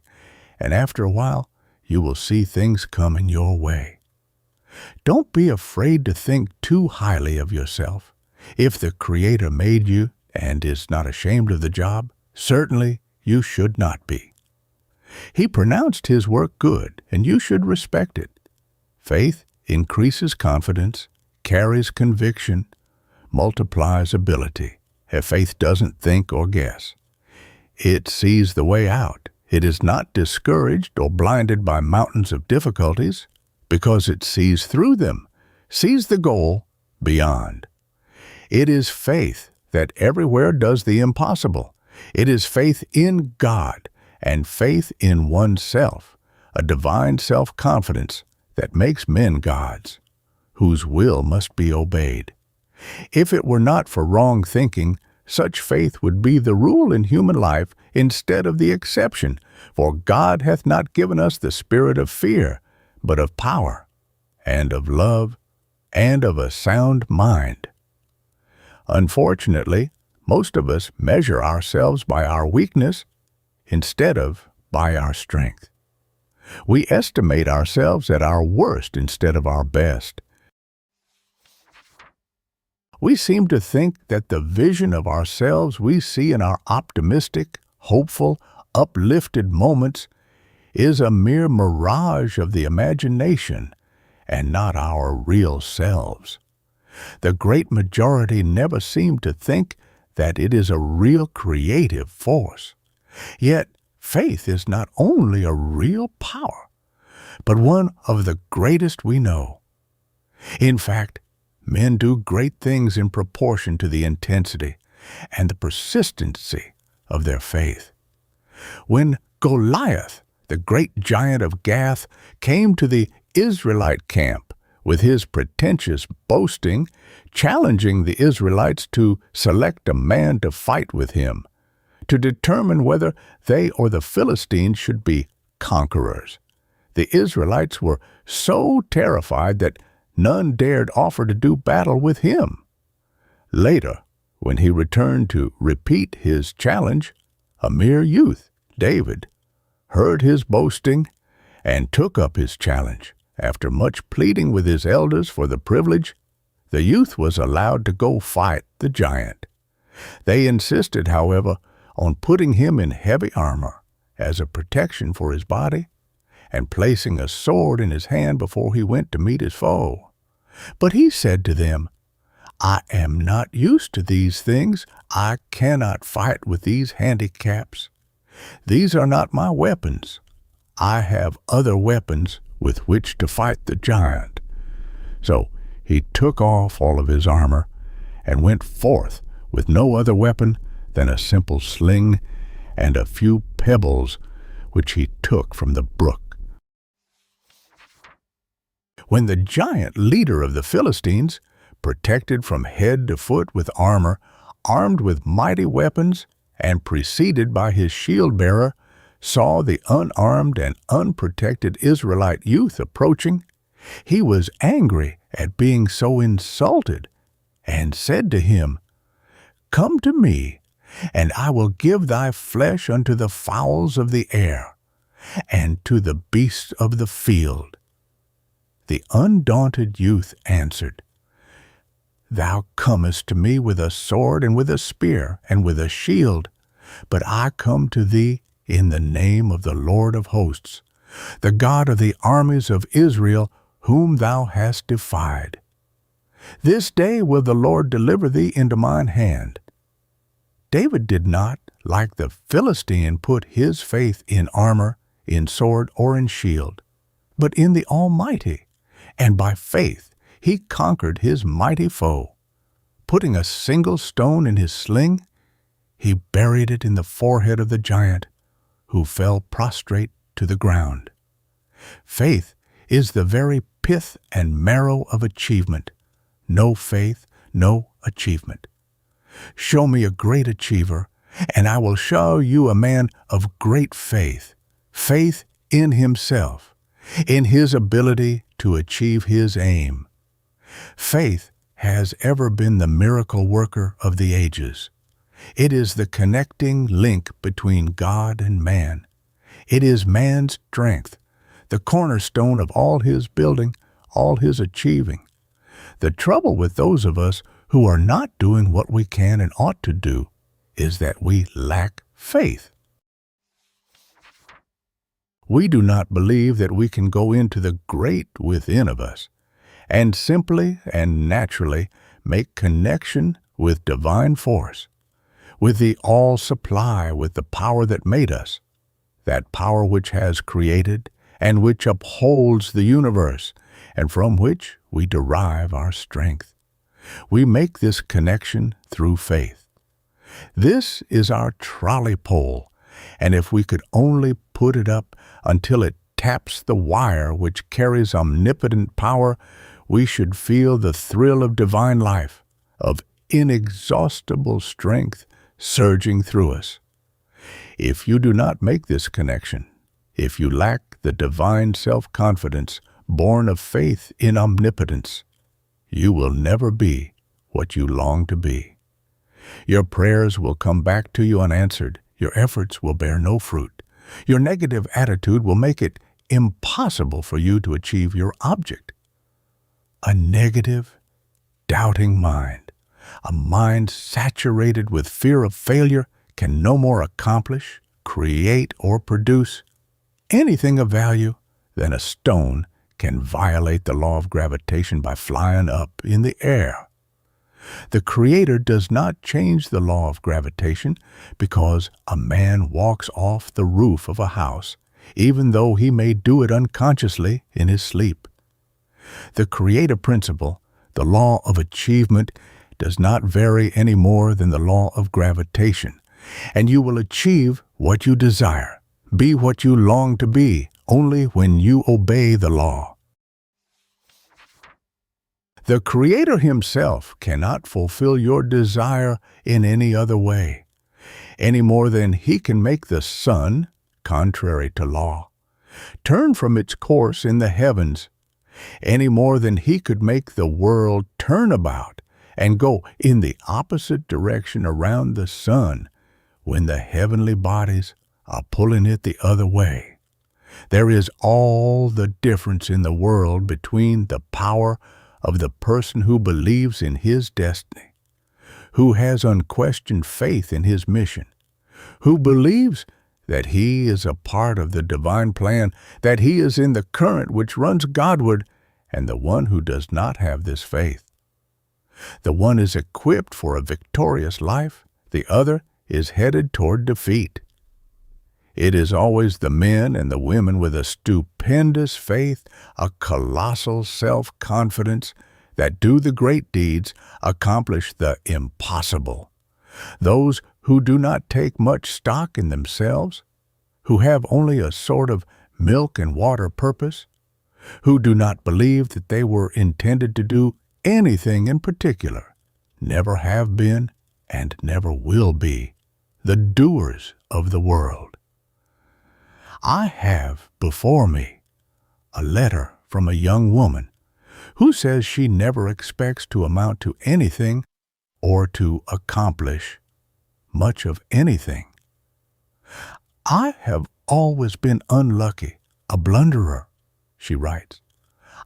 and after a while you will see things coming your way. Don't be afraid to think too highly of yourself. If the Creator made you and is not ashamed of the job, certainly you should not be. He pronounced His work good, and you should respect it. Faith increases confidence, carries conviction, multiplies ability. If faith doesn't think or guess, it sees the way out. It is not discouraged or blinded by mountains of difficulties because it sees through them, sees the goal beyond. It is faith that everywhere does the impossible. It is faith in God and faith in oneself, a divine self-confidence that makes men gods, whose will must be obeyed. If it were not for wrong thinking, such faith would be the rule in human life instead of the exception, for God hath not given us the spirit of fear, but of power, and of love, and of a sound mind. Unfortunately, most of us measure ourselves by our weakness instead of by our strength. We estimate ourselves at our worst instead of our best. We seem to think that the vision of ourselves we see in our optimistic, hopeful, uplifted moments is a mere mirage of the imagination and not our real selves. The great majority never seem to think that it is a real creative force. Yet, faith is not only a real power, but one of the greatest we know. In fact, men do great things in proportion to the intensity and the persistency of their faith. When Goliath, the great giant of Gath, came to the Israelite camp with his pretentious boasting, challenging the Israelites to select a man to fight with him, to determine whether they or the Philistines should be conquerors. The Israelites were so terrified that none dared offer to do battle with him. Later, when he returned to repeat his challenge, a mere youth, David, heard his boasting and took up his challenge. After much pleading with his elders for the privilege, the youth was allowed to go fight the giant. They insisted, however, on putting him in heavy armor as a protection for his body and placing a sword in his hand before he went to meet his foe. But he said to them, "I am not used to these things. I cannot fight with these handicaps. These are not my weapons. I have other weapons with which to fight the giant." So he took off all of his armor and went forth with no other weapon than a simple sling and a few pebbles which he took from the brook. When the giant leader of the Philistines, protected from head to foot with armor, armed with mighty weapons, and preceded by his shield-bearer, saw the unarmed and unprotected Israelite youth approaching, he was angry at being so insulted, and said to him, "Come to me, and I will give thy flesh unto the fowls of the air, and to the beasts of the field." The undaunted youth answered, "Thou comest to me with a sword and with a spear and with a shield, but I come to thee in the name of the Lord of hosts, the God of the armies of Israel, whom thou hast defied. This day will the Lord deliver thee into mine hand." David did not, like the Philistine, put his faith in armor, in sword, or in shield, but in the Almighty, and by faith he conquered his mighty foe. Putting a single stone in his sling, he buried it in the forehead of the giant, who fell prostrate to the ground. Faith is the very pith and marrow of achievement. No faith, no achievement. Show me a great achiever, and I will show you a man of great faith. Faith in himself, in his ability to achieve his aim. Faith has ever been the miracle worker of the ages. It is the connecting link between God and man. It is man's strength, the cornerstone of all his building, all his achieving. The trouble with those of us who are not doing what we can and ought to do is that we lack faith. We do not believe that we can go into the great within of us and simply and naturally make connection with divine force, with the all-supply, with the power that made us, that power which has created and which upholds the universe, and from which we derive our strength. We make this connection through faith. This is our trolley pole, and if we could only put it up until it taps the wire which carries omnipotent power, we should feel the thrill of divine life, of inexhaustible strength surging through us. If you do not make this connection, if you lack the divine self-confidence born of faith in omnipotence, you will never be what you long to be. Your prayers will come back to you unanswered. Your efforts will bear no fruit. Your negative attitude will make it impossible for you to achieve your object. A negative, doubting mind, a mind saturated with fear of failure, can no more accomplish, create, or produce anything of value than a stone can violate the law of gravitation by flying up in the air. The Creator does not change the law of gravitation because a man walks off the roof of a house, even though he may do it unconsciously in his sleep. The creative principle, the law of achievement, does not vary any more than the law of gravitation, and you will achieve what you desire, be what you long to be, only when you obey the law. The Creator Himself cannot fulfill your desire in any other way, any more than He can make the sun, contrary to law, turn from its course in the heavens, any more than He could make the world turn about and go in the opposite direction around the sun when the heavenly bodies are pulling it the other way. There is all the difference in the world between the power of the person who believes in his destiny, who has unquestioned faith in his mission, who believes that he is a part of the divine plan, that he is in the current which runs Godward, and the one who does not have this faith. The one is equipped for a victorious life, the other is headed toward defeat. It is always the men and the women with a stupendous faith, a colossal self-confidence, that do the great deeds, accomplish the impossible. Those who do not take much stock in themselves, who have only a sort of milk and water purpose, who do not believe that they were intended to do anything in particular, never have been and never will be the doers of the world. I have before me a letter from a young woman who says she never expects to amount to anything or to accomplish much of anything. I have always been unlucky, a blunderer, she writes.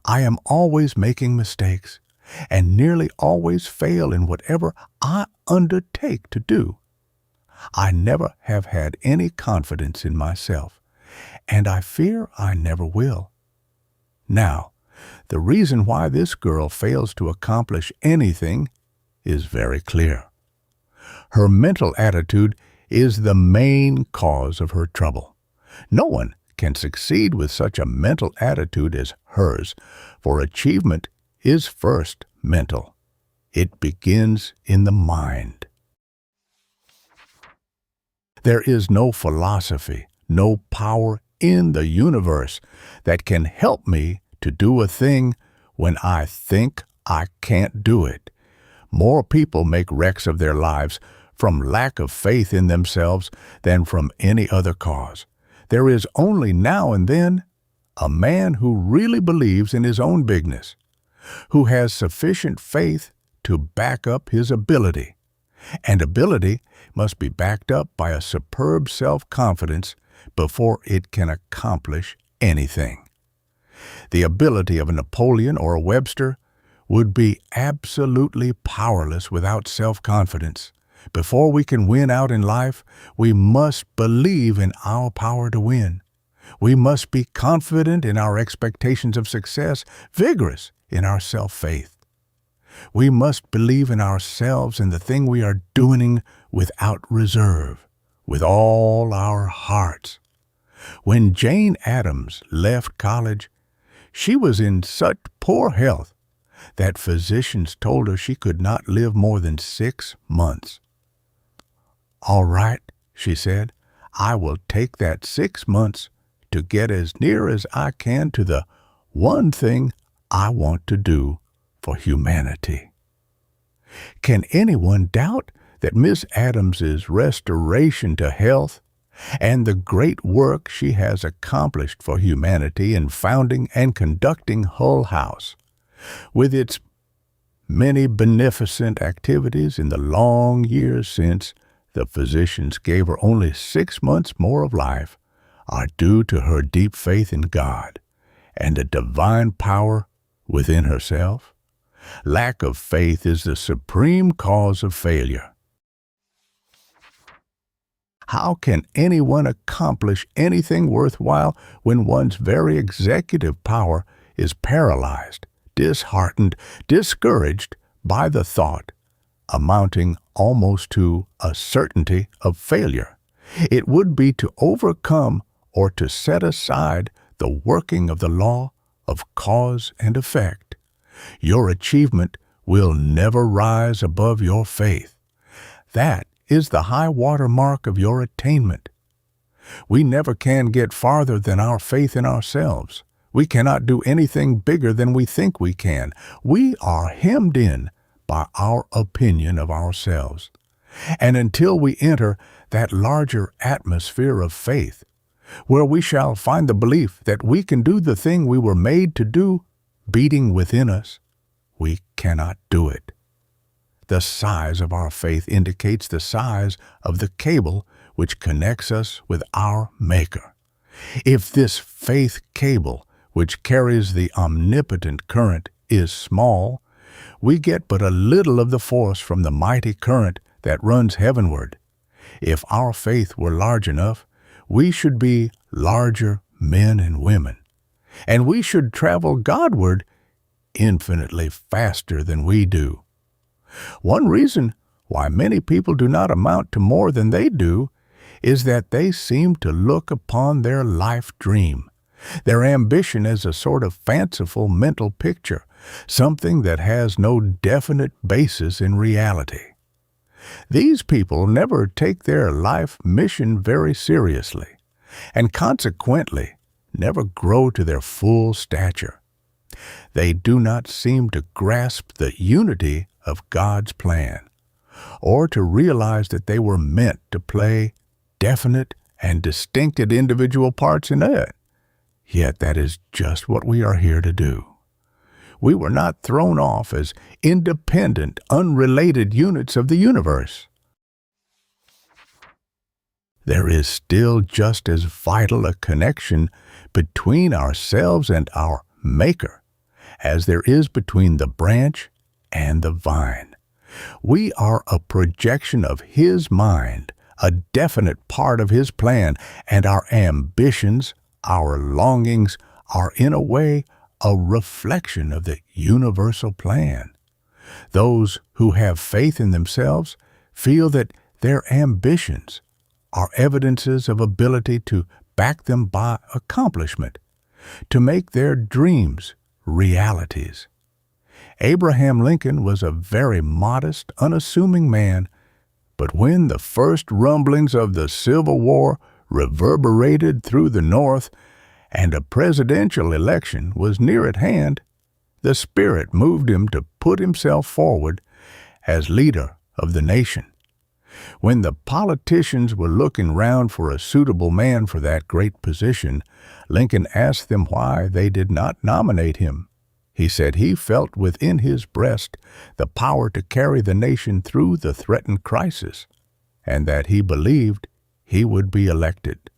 I am always making mistakes and nearly always fail in whatever I undertake to do. I never have had any confidence in myself, and I fear I never will. Now, the reason why this girl fails to accomplish anything is very clear. Her mental attitude is the main cause of her trouble. No one can succeed with such a mental attitude as hers, for achievement is first mental. It begins in the mind. There is no philosophy, no power in the universe that can help me to do a thing when I think I can't do it. More people make wrecks of their lives from lack of faith in themselves than from any other cause. There is only now and then a man who really believes in his own bigness, who has sufficient faith to back up his ability. And ability must be backed up by a superb self-confidence before it can accomplish anything. The ability of a Napoleon or a Webster would be absolutely powerless without self-confidence. Before we can win out in life, we must believe in our power to win. We must be confident in our expectations of success, vigorous in our self-faith. We must believe in ourselves and the thing we are doing without reserve, with all our hearts. When Jane Addams left college, she was in such poor health that physicians told her she could not live more than 6 months. "All right," she said, "I will take that 6 months to get as near as I can to the one thing I want to do for humanity. Can anyone doubt that Miss Adams's restoration to health and the great work she has accomplished for humanity in founding and conducting Hull House, with its many beneficent activities in the long years since the physicians gave her only 6 months more of life, are due to her deep faith in God and the divine power within herself? Lack of faith is the supreme cause of failure. How can anyone accomplish anything worthwhile when one's very executive power is paralyzed, disheartened, discouraged by the thought, amounting almost to a certainty of failure? It would be to overcome or to set aside the working of the law of cause and effect. Your achievement will never rise above your faith. That is the high water mark of your attainment. We never can get farther than our faith in ourselves. We cannot do anything bigger than we think we can. We are hemmed in by our opinion of ourselves. And until we enter that larger atmosphere of faith, where we shall find the belief that we can do the thing we were made to do beating within us, we cannot do it. The size of our faith indicates the size of the cable which connects us with our Maker. If this faith cable, which carries the omnipotent current, is small, we get but a little of the force from the mighty current that runs heavenward. If our faith were large enough, we should be larger men and women, and we should travel Godward infinitely faster than we do. One reason why many people do not amount to more than they do is that they seem to look upon their life dream, their ambition, as a sort of fanciful mental picture, something that has no definite basis in reality. These people never take their life mission very seriously, and consequently never grow to their full stature. They do not seem to grasp the unity of God's plan, or to realize that they were meant to play definite and distinctive individual parts in it. Yet that is just what we are here to do. We were not thrown off as independent, unrelated units of the universe. There is still just as vital a connection between ourselves and our Maker as there is between the branch and the vine. We are a projection of His mind, a definite part of His plan, and our ambitions, our longings, are in a way a reflection of the universal plan. Those who have faith in themselves feel that their ambitions are evidences of ability to back them by accomplishment, to make their dreams realities. Abraham Lincoln was a very modest, unassuming man, but when the first rumblings of the Civil War reverberated through the North and a presidential election was near at hand, the Spirit moved him to put himself forward as leader of the nation. When the politicians were looking round for a suitable man for that great position, Lincoln asked them why they did not nominate him. He said he felt within his breast the power to carry the nation through the threatened crisis, and that he believed he would be elected.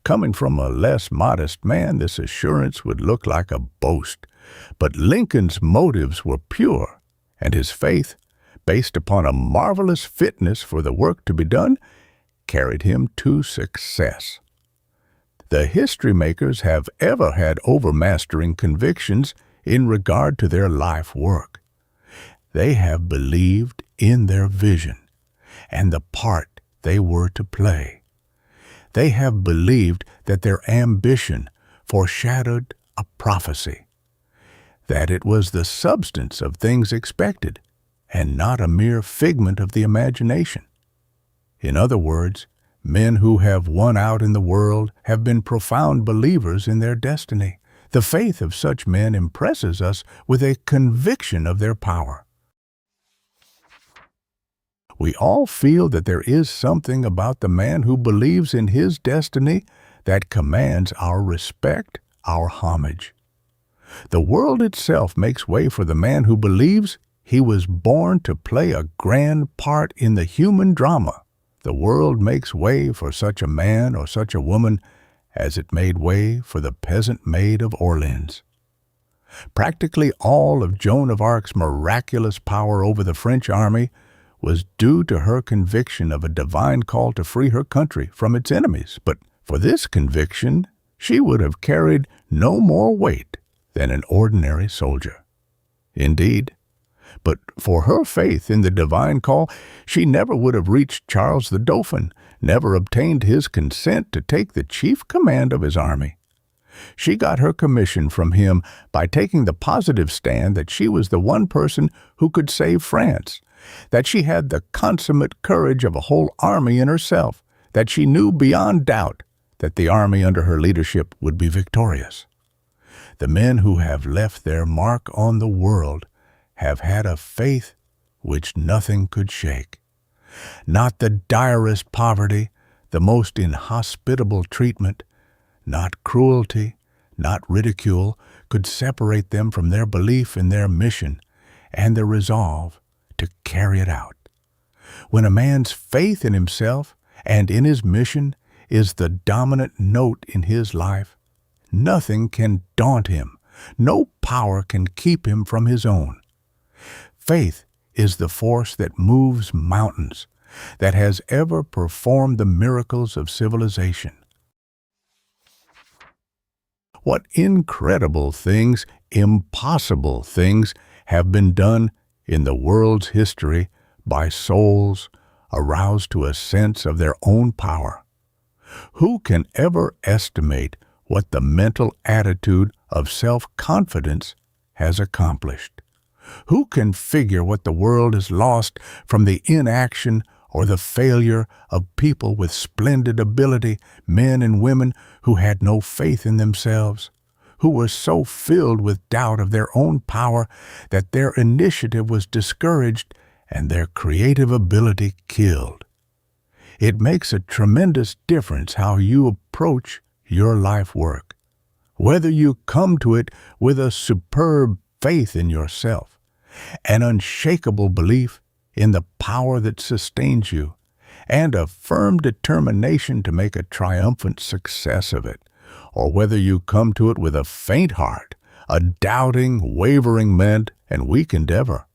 Coming from a less modest man, this assurance would look like a boast, but Lincoln's motives were pure, and his faith, based upon a marvelous fitness for the work to be done, carried him to success. The history makers have ever had overmastering convictions in regard to their life work. They have believed in their vision and the part they were to play. They have believed that their ambition foreshadowed a prophecy, that it was the substance of things expected and not a mere figment of the imagination. In other words, Men who have won out in the world have been profound believers in their destiny. The faith of such men impresses us with a conviction of their power. We all feel that there is something about the man who believes in his destiny that commands our respect, our homage. The world itself makes way for the man who believes he was born to play a grand part in the human drama. The world makes way for such a man or such a woman as it made way for the peasant maid of Orleans. Practically all of Joan of Arc's miraculous power over the French army was due to her conviction of a divine call to free her country from its enemies. But for this conviction, she would have carried no more weight than an ordinary soldier. Indeed, but for her faith in the divine call, she never would have reached Charles the Dauphin, never obtained his consent to take the chief command of his army. She got her commission from him by taking the positive stand that she was the one person who could save France, that she had the consummate courage of a whole army in herself, that she knew beyond doubt that the army under her leadership would be victorious. The men who have left their mark on the world have had a faith which nothing could shake. Not the direst poverty, the most inhospitable treatment, not cruelty, not ridicule, could separate them from their belief in their mission and their resolve to carry it out. When a man's faith in himself and in his mission is the dominant note in his life, nothing can daunt him. No power can keep him from his own. Faith is the force that moves mountains, that has ever performed the miracles of civilization. What incredible things, impossible things, have been done in the world's history by souls aroused to a sense of their own power. Who can ever estimate what the mental attitude of self-confidence has accomplished? Who can figure what the world has lost from the inaction or the failure of people with splendid ability, men and women who had no faith in themselves, who were so filled with doubt of their own power that their initiative was discouraged and their creative ability killed? It makes a tremendous difference how you approach your life work, whether you come to it with a superb faith in yourself, an unshakable belief in the power that sustains you, and a firm determination to make a triumphant success of it, or whether you come to it with a faint heart, a doubting, wavering mind, and weak endeavor.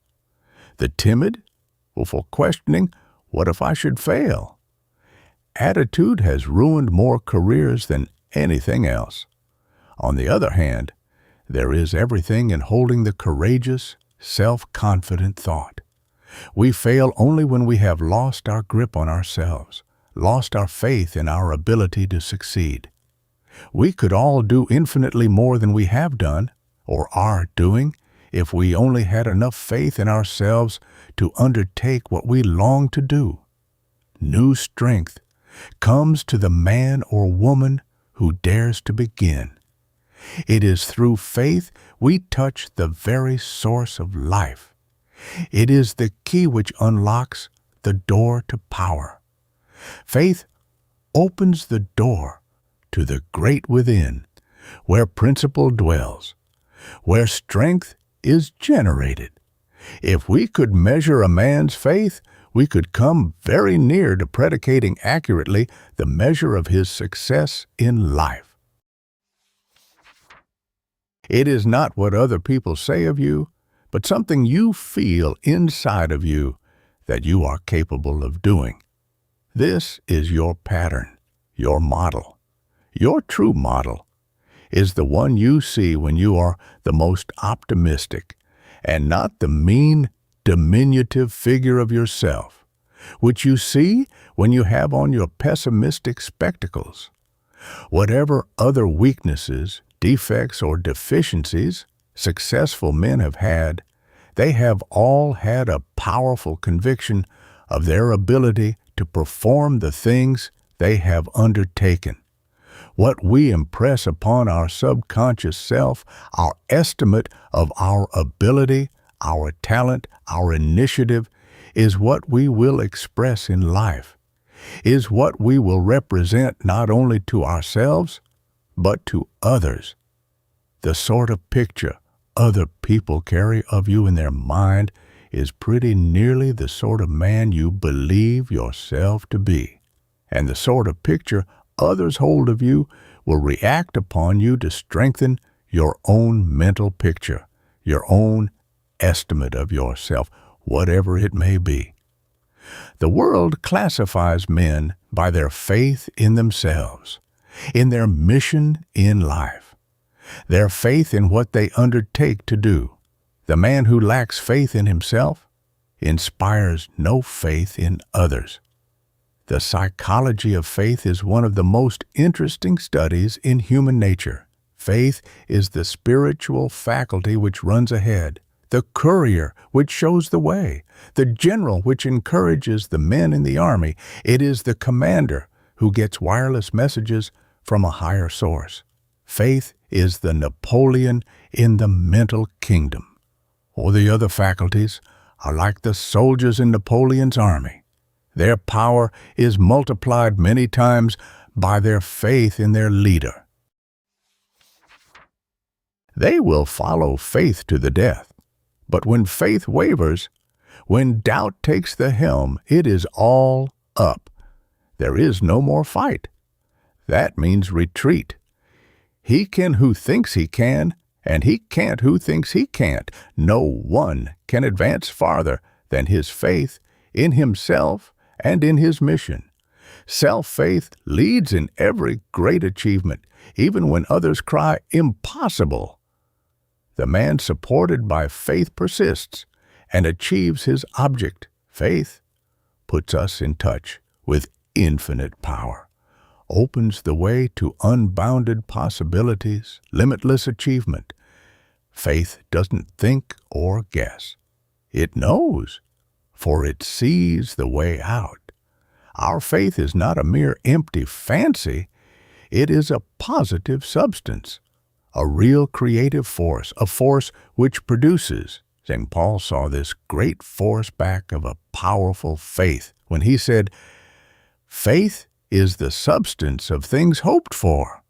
The timid, for questioning, what if I should fail? Attitude has ruined more careers than anything else. On the other hand, there is everything in holding the courageous, self-confident thought. We fail only when we have lost our grip on ourselves, lost our faith in our ability to succeed. We could all do infinitely more than we have done, or are doing, if we only had enough faith in ourselves to undertake what we long to do. New strength comes to the man or woman who dares to begin. It is through faith we touch the very source of life. It is the key which unlocks the door to power. Faith opens the door to the great within, where principle dwells, where strength is generated. If we could measure a man's faith, we could come very near to predicating accurately the measure of his success in life. It is not what other people say of you, but something you feel inside of you that you are capable of doing. This is your pattern, your model. Your true model is the one you see when you are the most optimistic, and not the mean, diminutive figure of yourself, which you see when you have on your pessimistic spectacles. Whatever other weaknesses, defects, or deficiencies successful men have had, they have all had a powerful conviction of their ability to perform the things they have undertaken. What we impress upon our subconscious self, our estimate of our ability, our talent, our initiative, is what we will express in life, is what we will represent not only to ourselves, but to others. The sort of picture other people carry of you in their mind is pretty nearly the sort of man you believe yourself to be. And the sort of picture others hold of you will react upon you to strengthen your own mental picture, your own estimate of yourself, whatever it may be. The world classifies men by their faith in themselves, in their mission in life, their faith in what they undertake to do. The man who lacks faith in himself inspires no faith in others. The psychology of faith is one of the most interesting studies in human nature. Faith is the spiritual faculty which runs ahead, the courier which shows the way, the general which encourages the men in the army. It is the commander who gets wireless messages from a higher source. Faith is the Napoleon in the mental kingdom. Or the other faculties are like the soldiers in Napoleon's army. Their power is multiplied many times by their faith in their leader. They will follow faith to the death. But when faith wavers, when doubt takes the helm, it is all up. There is no more fight. That means retreat. He can who thinks he can, and he can't who thinks he can't. No one can advance farther than his faith in himself and in his mission. Self-faith leads in every great achievement, even when others cry, "Impossible." The man supported by faith persists and achieves his object. Faith puts us in touch with infinite power, opens the way to unbounded possibilities, limitless achievement. Faith doesn't think or guess. It knows, for it sees the way out. Our faith is not a mere empty fancy. It is a positive substance, a real creative force, a force which produces. St. Paul saw this great force back of a powerful faith when he said, "Faith is the substance of things hoped for."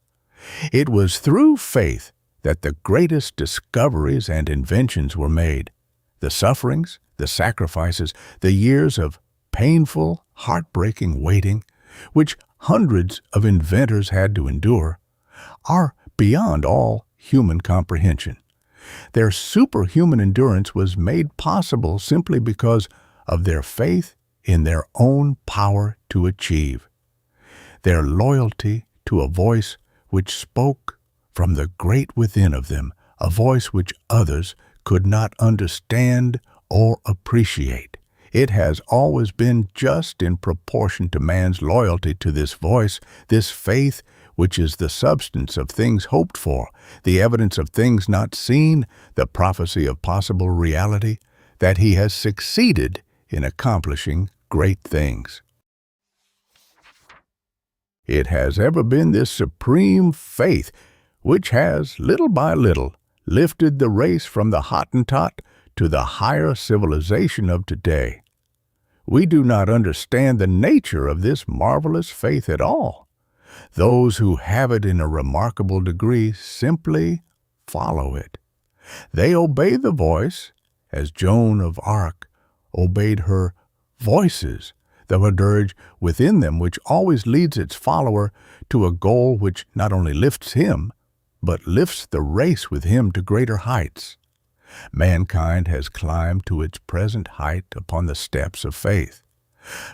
It was through faith that the greatest discoveries and inventions were made. The sufferings, the sacrifices, the years of painful, heartbreaking waiting, which hundreds of inventors had to endure, are beyond all human comprehension. Their superhuman endurance was made possible simply because of their faith in their own power to achieve, their loyalty to a voice which spoke from the great within of them, a voice which others could not understand or appreciate. It has always been just in proportion to man's loyalty to this voice, this faith which is the substance of things hoped for, the evidence of things not seen, the prophecy of possible reality, that he has succeeded in accomplishing great things. It has ever been this supreme faith which has, little by little, lifted the race from the Hottentot to the higher civilization of today. We do not understand the nature of this marvelous faith at all. Those who have it in a remarkable degree simply follow it. They obey the voice, as Joan of Arc obeyed her voices, the dirge within them which always leads its follower to a goal which not only lifts him, but lifts the race with him to greater heights. Mankind has climbed to its present height upon the steps of faith.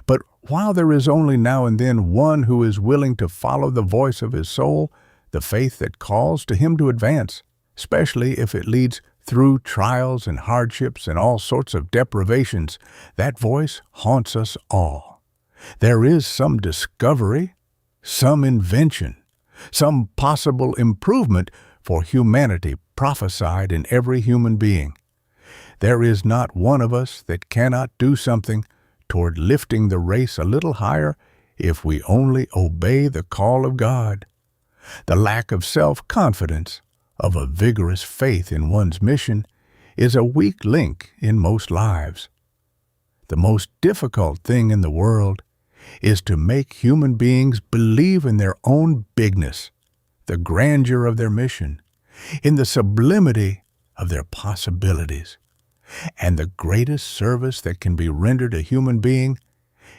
But while there is only now and then one who is willing to follow the voice of his soul, the faith that calls to him to advance, especially if it leads through trials and hardships and all sorts of deprivations, that voice haunts us all. There is some discovery, some invention, some possible improvement for humanity prophesied in every human being. There is not one of us that cannot do something toward lifting the race a little higher if we only obey the call of God. The lack of self-confidence, of a vigorous faith in one's mission, is a weak link in most lives. The most difficult thing in the world is to make human beings believe in their own bigness, the grandeur of their mission, in the sublimity of their possibilities. And the greatest service that can be rendered a human being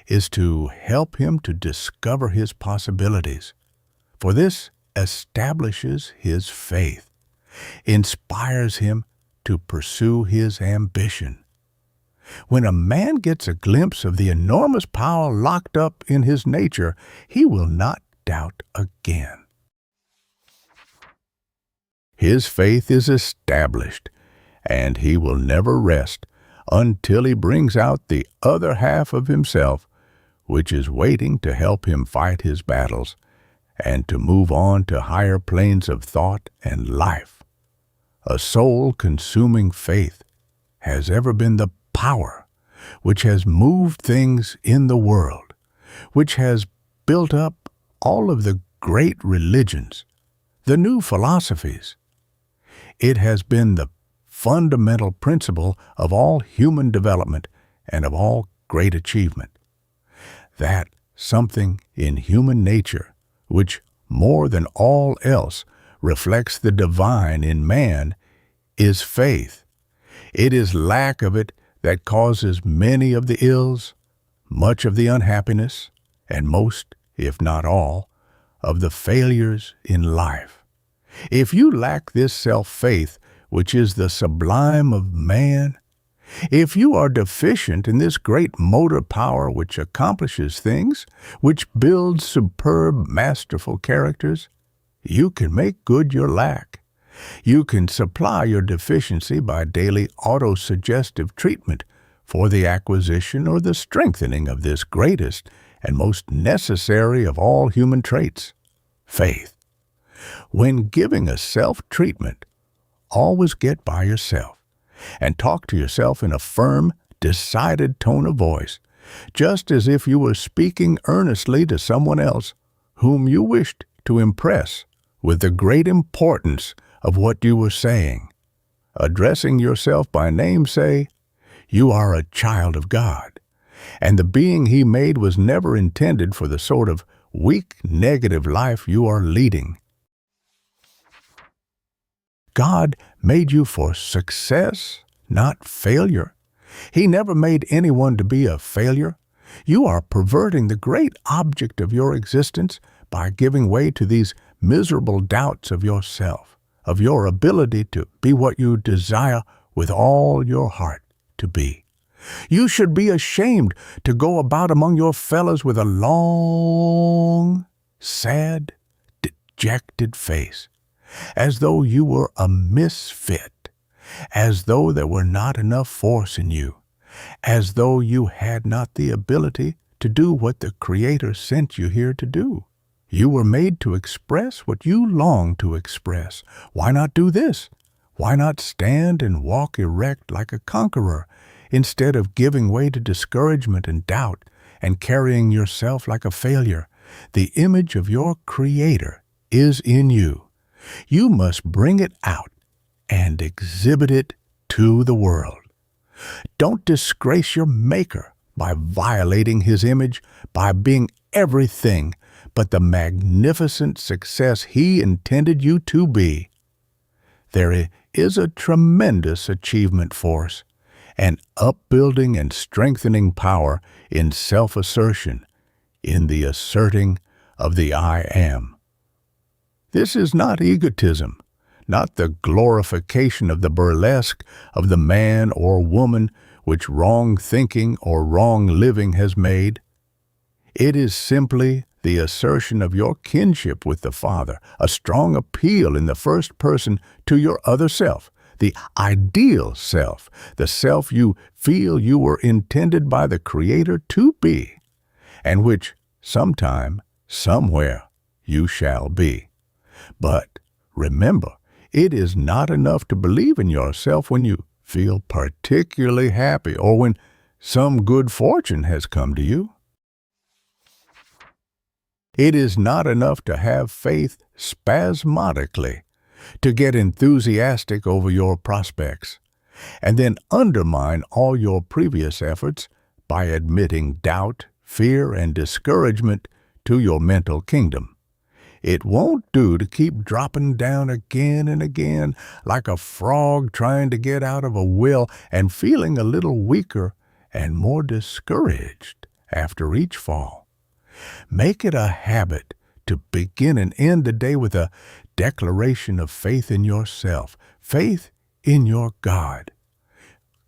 is to help him to discover his possibilities. For this establishes his faith, inspires him to pursue his ambition. When a man gets a glimpse of the enormous power locked up in his nature, he will not doubt again. His faith is established, and he will never rest until he brings out the other half of himself, which is waiting to help him fight his battles and to move on to higher planes of thought and life. A soul-consuming faith has ever been the power which has moved things in the world, which has built up all of the great religions, the new philosophies. It has been the fundamental principle of all human development and of all great achievement. That something in human nature which more than all else reflects the divine in man is faith. It is lack of it that causes many of the ills, much of the unhappiness, and most, if not all, of the failures in life. If you lack this self-faith, which is the sublime of man, if you are deficient in this great motor power which accomplishes things, which builds superb, masterful characters, you can make good your lack. You can supply your deficiency by daily autosuggestive treatment for the acquisition or the strengthening of this greatest and most necessary of all human traits, faith. When giving a self-treatment, always get by yourself and talk to yourself in a firm, decided tone of voice, just as if you were speaking earnestly to someone else whom you wished to impress with the great importance of what you were saying. Addressing yourself by name, say, "You are a child of God, and the being He made was never intended for the sort of weak, negative life you are leading. God made you for success, not failure. He never made anyone to be a failure. You are perverting the great object of your existence by giving way to these miserable doubts of yourself, of your ability to be what you desire with all your heart to be. You should be ashamed to go about among your fellows with a long, sad, dejected face, as though you were a misfit, as though there were not enough force in you, as though you had not the ability to do what the Creator sent you here to do. You were made to express what you long to express. Why not do this? Why not stand and walk erect like a conqueror, instead of giving way to discouragement and doubt and carrying yourself like a failure? The image of your Creator is in you. You must bring it out and exhibit it to the world. Don't disgrace your Maker by violating His image, by being everything but the magnificent success He intended you to be. There is a tremendous achievement force, an upbuilding and strengthening power in self-assertion, in the asserting of the I am. This is not egotism, not the glorification of the burlesque of the man or woman which wrong thinking or wrong living has made. It is simply the assertion of your kinship with the Father, a strong appeal in the first person to your other self, the ideal self, the self you feel you were intended by the Creator to be, and which sometime, somewhere, you shall be. But remember, it is not enough to believe in yourself when you feel particularly happy or when some good fortune has come to you. It is not enough to have faith spasmodically, to get enthusiastic over your prospects, and then undermine all your previous efforts by admitting doubt, fear, and discouragement to your mental kingdom. It won't do to keep dropping down again and again like a frog trying to get out of a well and feeling a little weaker and more discouraged after each fall. Make it a habit to begin and end the day with a declaration of faith in yourself, faith in your God.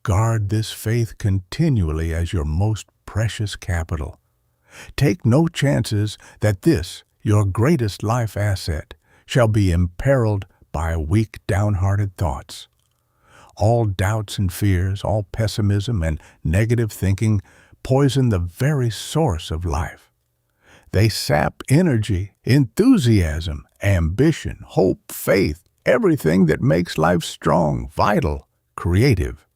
Guard this faith continually as your most precious capital. Take no chances that this, your greatest life asset, shall be imperiled by weak, downhearted thoughts. All doubts and fears, all pessimism and negative thinking poison the very source of life. They sap energy, enthusiasm, ambition, hope, faith, everything that makes life strong, vital, creative.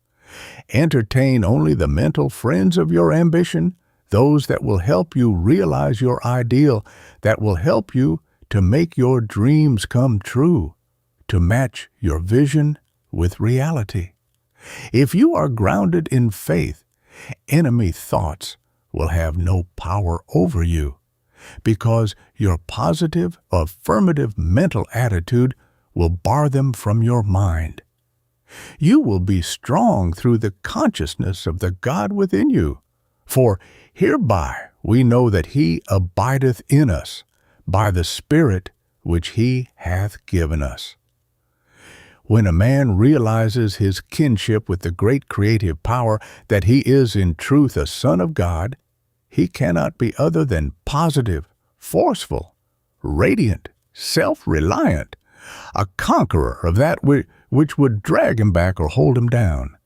Entertain only the mental friends of your ambition, those that will help you realize your ideal, that will help you to make your dreams come true, to match your vision with reality. If you are grounded in faith, enemy thoughts will have no power over you, because your positive, affirmative mental attitude will bar them from your mind. You will be strong through the consciousness of the God within you. For hereby we know that he abideth in us, by the Spirit which he hath given us. When a man realizes his kinship with the great creative power, that he is in truth a son of God, he cannot be other than positive, forceful, radiant, self-reliant, a conqueror of that which would drag him back or hold him down.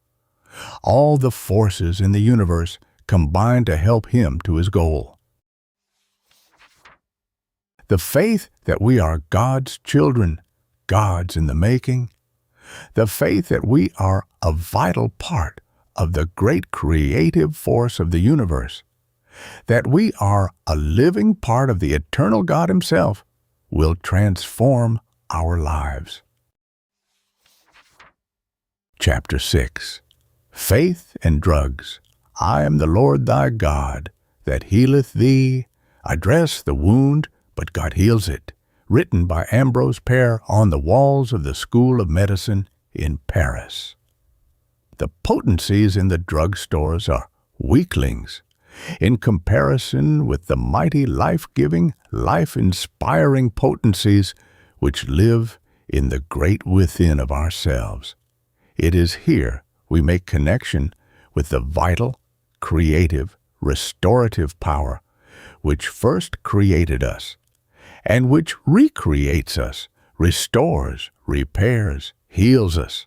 All the forces in the universe combine to help him to his goal. The faith that we are God's children, God's in the making, the faith that we are a vital part of the great creative force of the universe, that we are a living part of the eternal God himself, will transform our lives. Chapter 6. Faith and Drugs. I am the Lord thy God, that healeth thee. I dress the wound, but God heals it. Written by Ambrose Pare on the walls of the School of Medicine in Paris. The potencies in the drug stores are weaklings in comparison with the mighty life-giving, life-inspiring potencies which live in the great within of ourselves. It is here we make connection with the vital, creative, restorative power which first created us, and which recreates us, restores, repairs, heals us.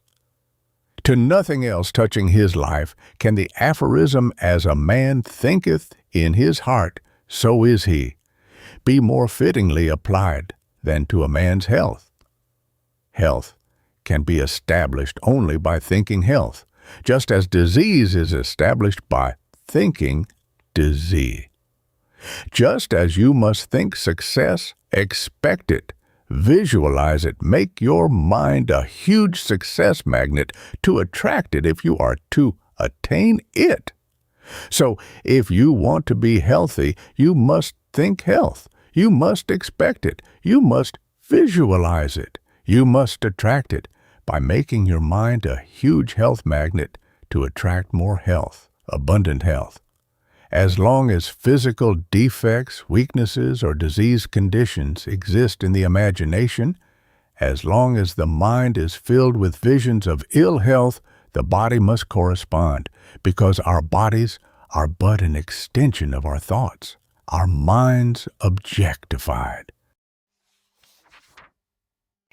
To nothing else touching his life can the aphorism, as a man thinketh in his heart, so is he, be more fittingly applied than to a man's health. Health can be established only by thinking health, just as disease is established by thinking disease. Just as you must think success, expect it, visualize it, make your mind a huge success magnet to attract it if you are to attain it. So, if you want to be healthy, you must think health. You must expect it. You must visualize it. You must attract it by making your mind a huge health magnet to attract more health, abundant health. As long as physical defects, weaknesses, or disease conditions exist in the imagination, as long as the mind is filled with visions of ill health, the body must correspond, because our bodies are but an extension of our thoughts, our minds objectified.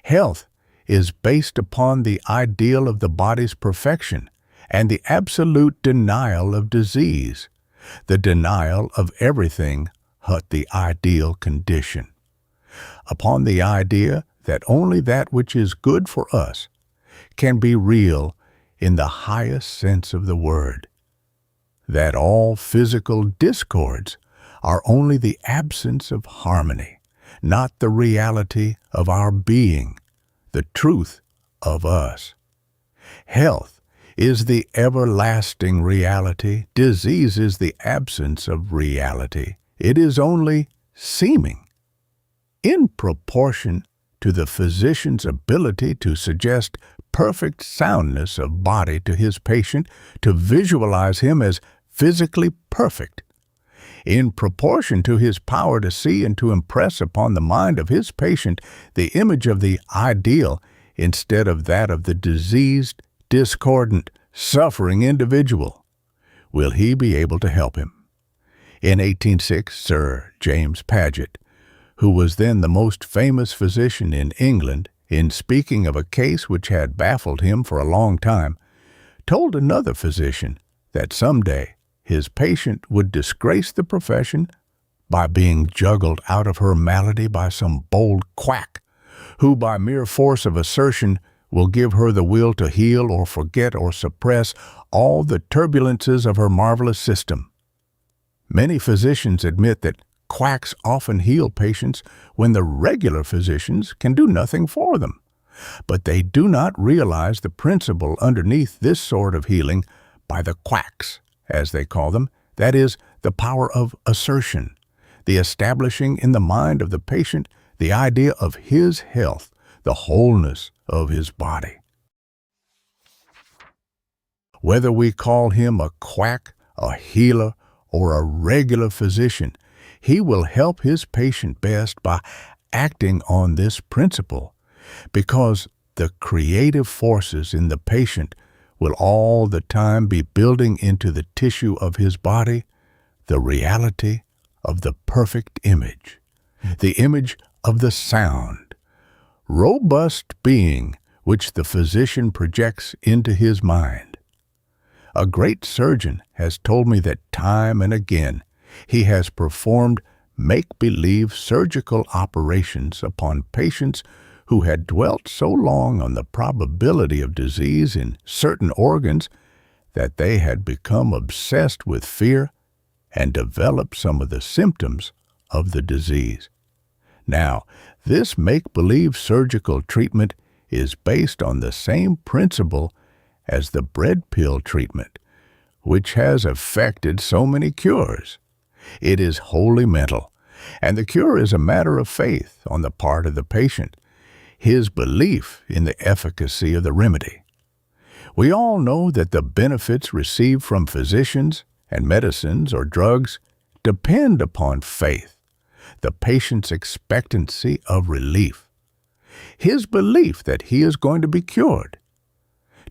Health is based upon the ideal of the body's perfection and the absolute denial of disease, the denial of everything but the ideal condition. Upon the idea that only that which is good for us can be real in the highest sense of the word, that all physical discords are only the absence of harmony, not the reality of our being, the truth of us. Health is the everlasting reality. Disease is the absence of reality. It is only seeming. In proportion to the physician's ability to suggest perfect soundness of body to his patient, to visualize him as physically perfect, in proportion to his power to see and to impress upon the mind of his patient the image of the ideal instead of that of the diseased, discordant, suffering individual, will he be able to help him. In 1806, Sir James Paget, who was then the most famous physician in England, in speaking of a case which had baffled him for a long time, told another physician that someday his patient would disgrace the profession by being juggled out of her malady by some bold quack, who by mere force of assertion will give her the will to heal or forget or suppress all the turbulences of her marvelous system. Many physicians admit that quacks often heal patients when the regular physicians can do nothing for them. But they do not realize the principle underneath this sort of healing by the quacks, as they call them, that is, the power of assertion, the establishing in the mind of the patient the idea of his health, the wholeness of his body. Whether we call him a quack, a healer, or a regular physician, he will help his patient best by acting on this principle, because the creative forces in the patient will all the time be building into the tissue of his body the reality of the perfect image, the image of the sound, robust being which the physician projects into his mind. A great surgeon has told me that time and again he has performed make-believe surgical operations upon patients who had dwelt so long on the probability of disease in certain organs that they had become obsessed with fear and developed some of the symptoms of the disease. Now, this make-believe surgical treatment is based on the same principle as the bread pill treatment, which has effected so many cures. It is wholly mental, and the cure is a matter of faith on the part of the patient, his belief in the efficacy of the remedy. We all know that the benefits received from physicians and medicines or drugs depend upon faith, the patient's expectancy of relief, his belief that he is going to be cured.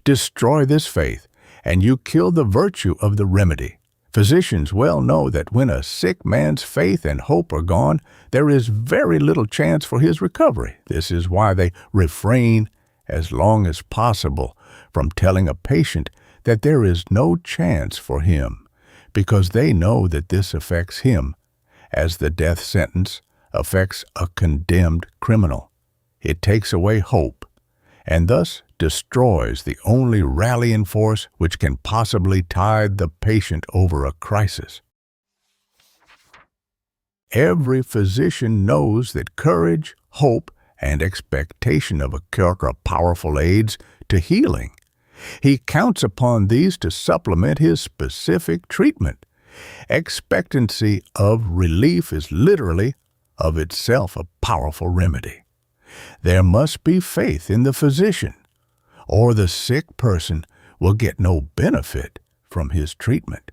Destroy this faith, and you kill the virtue of the remedy. Physicians well know that when a sick man's faith and hope are gone, there is very little chance for his recovery. This is why they refrain as long as possible from telling a patient that there is no chance for him, because they know that this affects him as the death sentence affects a condemned criminal. It takes away hope, and thus destroys the only rallying force which can possibly tide the patient over a crisis. Every physician knows that courage, hope, and expectation of a cure are powerful aids to healing. He counts upon these to supplement his specific treatment. Expectancy of relief is literally, of itself, a powerful remedy. There must be faith in the physician, or the sick person will get no benefit from his treatment.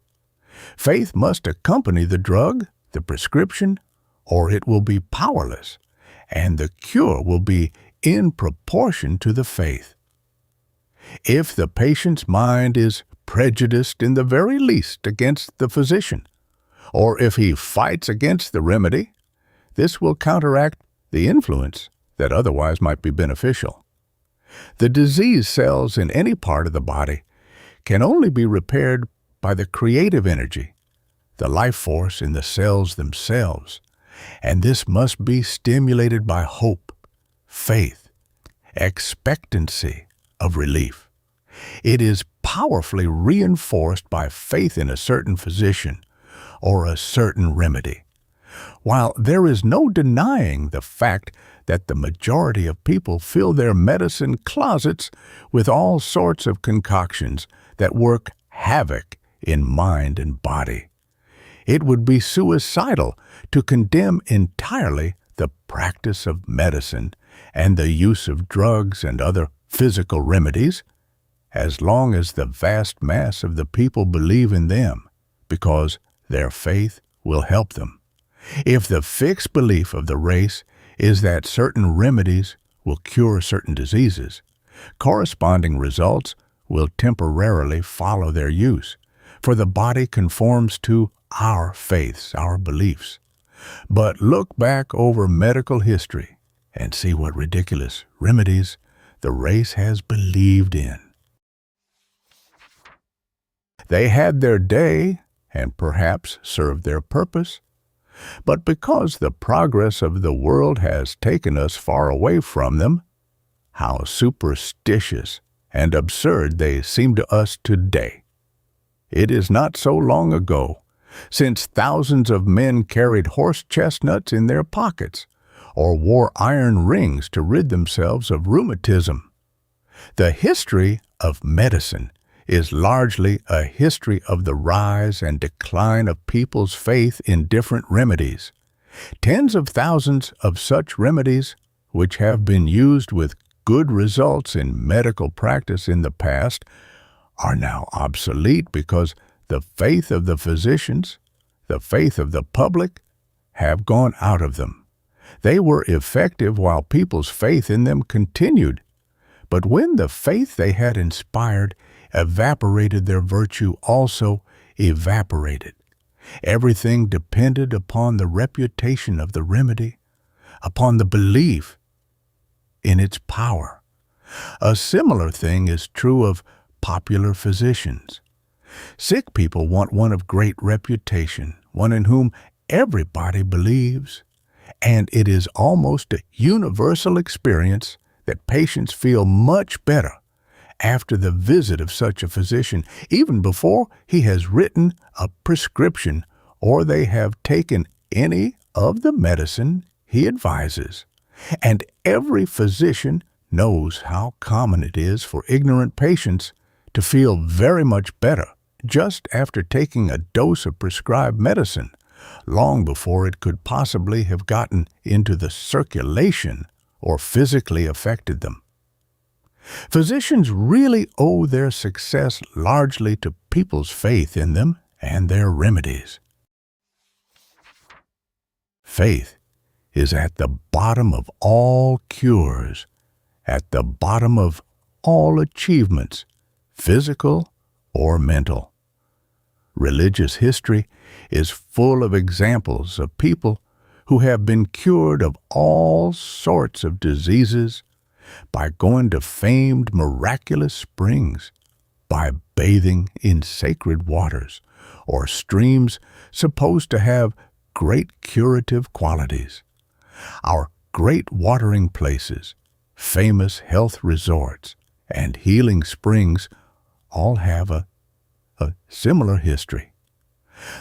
Faith must accompany the drug, the prescription, or it will be powerless, and the cure will be in proportion to the faith. If the patient's mind is prejudiced in the very least against the physician, or if he fights against the remedy, this will counteract the influence that otherwise might be beneficial. The disease cells in any part of the body can only be repaired by the creative energy, the life force in the cells themselves, and this must be stimulated by hope, faith, expectancy of relief. It is powerfully reinforced by faith in a certain physician or a certain remedy. While there is no denying the fact that the majority of people fill their medicine closets with all sorts of concoctions that work havoc in mind and body, it would be suicidal to condemn entirely the practice of medicine and the use of drugs and other physical remedies, as long as the vast mass of the people believe in them, because their faith will help them. If the fixed belief of the race is that certain remedies will cure certain diseases, corresponding results will temporarily follow their use, for the body conforms to our faiths, our beliefs. But look back over medical history and see what ridiculous remedies the race has believed in. They had their day and perhaps served their purpose, but because the progress of the world has taken us far away from them, how superstitious and absurd they seem to us today. It is not so long ago since thousands of men carried horse chestnuts in their pockets or wore iron rings to rid themselves of rheumatism. The history of medicine is largely a history of the rise and decline of people's faith in different remedies. Tens of thousands of such remedies, which have been used with good results in medical practice in the past, are now obsolete because the faith of the physicians, the faith of the public, have gone out of them. They were effective while people's faith in them continued, but when the faith they had inspired evaporated, their virtue also evaporated. Everything depended upon the reputation of the remedy, upon the belief in its power. A similar thing is true of popular physicians. Sick people want one of great reputation, one in whom everybody believes, and it is almost a universal experience that patients feel much better after the visit of such a physician, even before he has written a prescription or they have taken any of the medicine he advises. And every physician knows how common it is for ignorant patients to feel very much better just after taking a dose of prescribed medicine, long before it could possibly have gotten into the circulation or physically affected them. Physicians really owe their success largely to people's faith in them and their remedies. Faith is at the bottom of all cures, at the bottom of all achievements, physical or mental. Religious history is full of examples of people who have been cured of all sorts of diseases by going to famed miraculous springs, by bathing in sacred waters or streams supposed to have great curative qualities. Our great watering places, famous health resorts, and healing springs all have a similar history.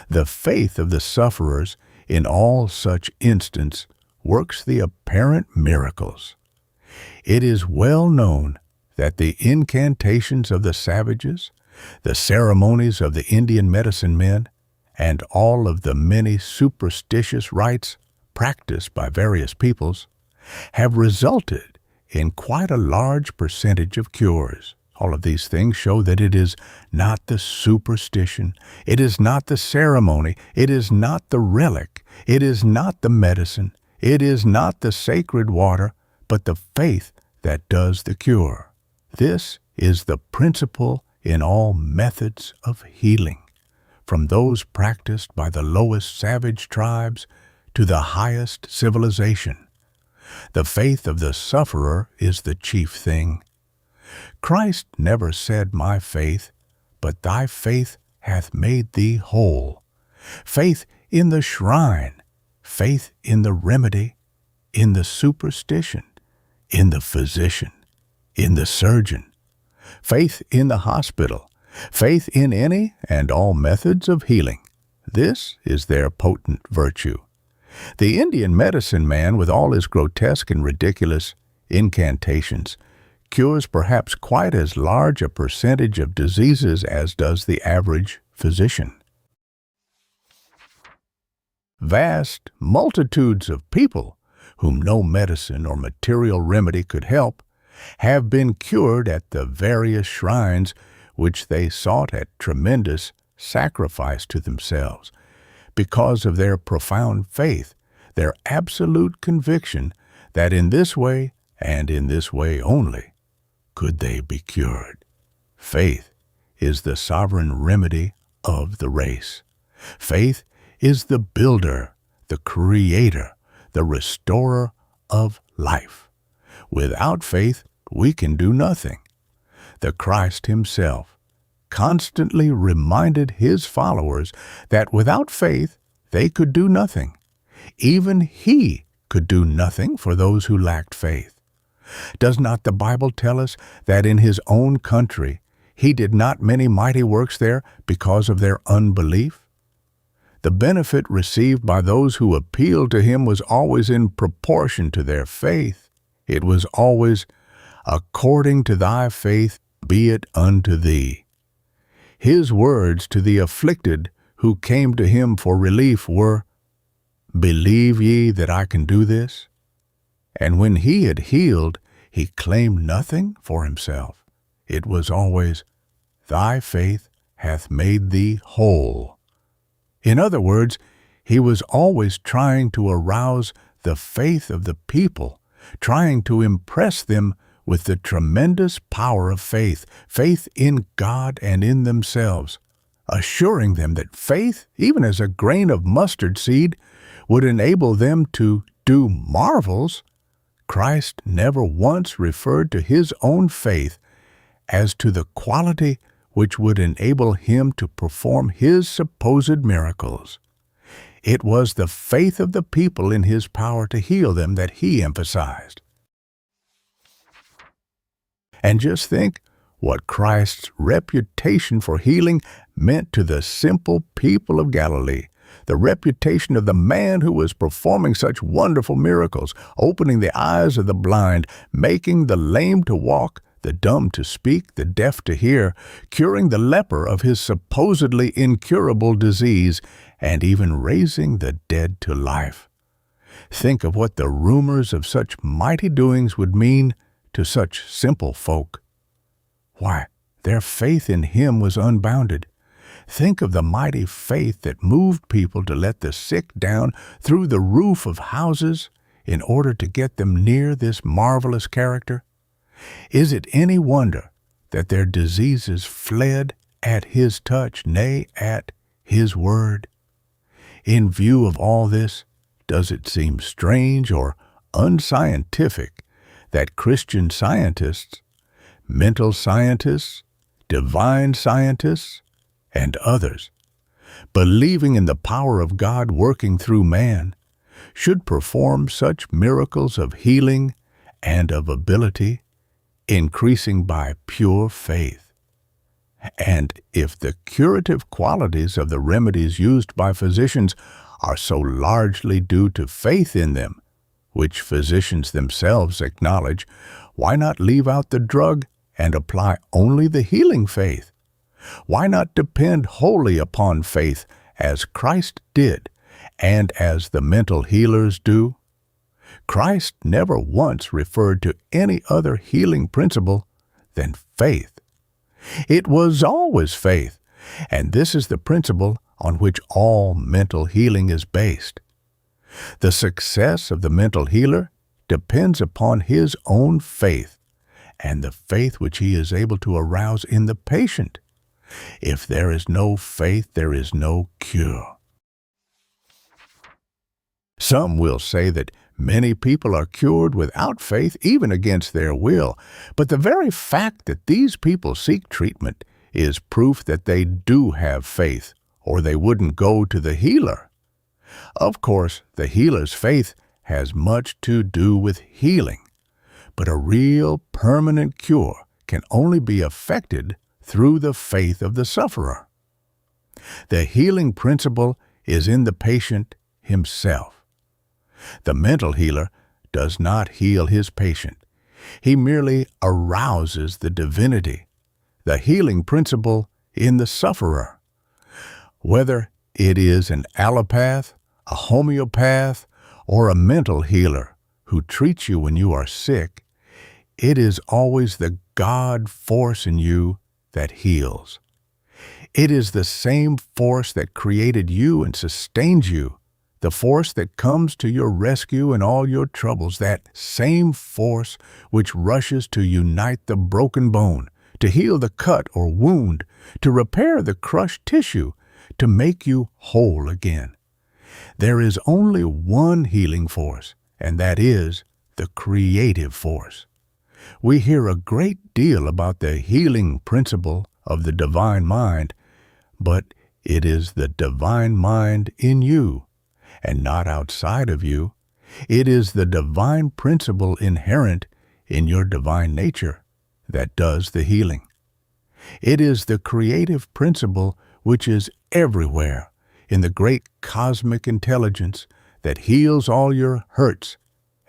The faith of the sufferers in all such instances works the apparent miracles. It is well known that the incantations of the savages, the ceremonies of the Indian medicine men, and all of the many superstitious rites practiced by various peoples have resulted in quite a large percentage of cures. All of these things show that it is not the superstition, it is not the ceremony, it is not the relic, it is not the medicine, it is not the sacred water, but the faith that does the cure. This is the principle in all methods of healing, from those practiced by the lowest savage tribes to the highest civilization. The faith of the sufferer is the chief thing. Christ never said, "My faith," but "Thy faith hath made thee whole." Faith in the shrine, faith in the remedy, in the superstition, in the physician, in the surgeon, faith in the hospital, faith in any and all methods of healing. This is their potent virtue. The Indian medicine man, with all his grotesque and ridiculous incantations, cures perhaps quite as large a percentage of diseases as does the average physician. Vast multitudes of people, whom no medicine or material remedy could help, have been cured at the various shrines which they sought at tremendous sacrifice to themselves, because of their profound faith, their absolute conviction that in this way, and in this way only, could they be cured. Faith is the sovereign remedy of the race. Faith is the builder, the creator, the restorer of life. Without faith, we can do nothing. The Christ himself constantly reminded his followers that without faith, they could do nothing. Even he could do nothing for those who lacked faith. Does not the Bible tell us that in his own country he did not many mighty works there because of their unbelief? The benefit received by those who appealed to him was always in proportion to their faith. It was always, "According to thy faith be it unto thee." His words to the afflicted who came to him for relief were, "Believe ye that I can do this?" And when he had healed, he claimed nothing for himself. It was always, "Thy faith hath made thee whole." In other words, he was always trying to arouse the faith of the people, trying to impress them with the tremendous power of faith, faith in God and in themselves, assuring them that faith, even as a grain of mustard seed, would enable them to do marvels. Christ never once referred to his own faith as to the quality which would enable him to perform his supposed miracles. It was the faith of the people in his power to heal them that he emphasized. And just think what Christ's reputation for healing meant to the simple people of Galilee. The reputation of the man who was performing such wonderful miracles, opening the eyes of the blind, making the lame to walk, the dumb to speak, the deaf to hear, curing the leper of his supposedly incurable disease, and even raising the dead to life. Think of what the rumors of such mighty doings would mean to such simple folk. Why, their faith in him was unbounded. Think of the mighty faith that moved people to let the sick down through the roof of houses in order to get them near this marvelous character. Is it any wonder that their diseases fled at his touch, nay, at his word? In view of all this, does it seem strange or unscientific that Christian scientists, mental scientists, divine scientists, and others, believing in the power of God working through man, should perform such miracles of healing and of ability, increasing by pure faith? And if the curative qualities of the remedies used by physicians are so largely due to faith in them, which physicians themselves acknowledge, why not leave out the drug and apply only the healing faith? Why not depend wholly upon faith as Christ did and as the mental healers do? Christ never once referred to any other healing principle than faith. It was always faith, and this is the principle on which all mental healing is based. The success of the mental healer depends upon his own faith and the faith which he is able to arouse in the patient. If there is no faith, there is no cure. Some will say that many people are cured without faith, even against their will, but the very fact that these people seek treatment is proof that they do have faith, or they wouldn't go to the healer. Of course, the healer's faith has much to do with healing, but a real permanent cure can only be effected through the faith of the sufferer. The healing principle is in the patient himself. The mental healer does not heal his patient. He merely arouses the divinity, the healing principle in the sufferer. Whether it is an allopath, a homeopath, or a mental healer who treats you when you are sick, it is always the God force in you that heals. It is the same force that created you and sustains you, the force that comes to your rescue in all your troubles, that same force which rushes to unite the broken bone, to heal the cut or wound, to repair the crushed tissue, to make you whole again. There is only one healing force, and that is the creative force. We hear a great deal about the healing principle of the divine mind, but it is the divine mind in you, and not outside of you. It is the divine principle inherent in your divine nature that does the healing. It is the creative principle which is everywhere in the great cosmic intelligence that heals all your hurts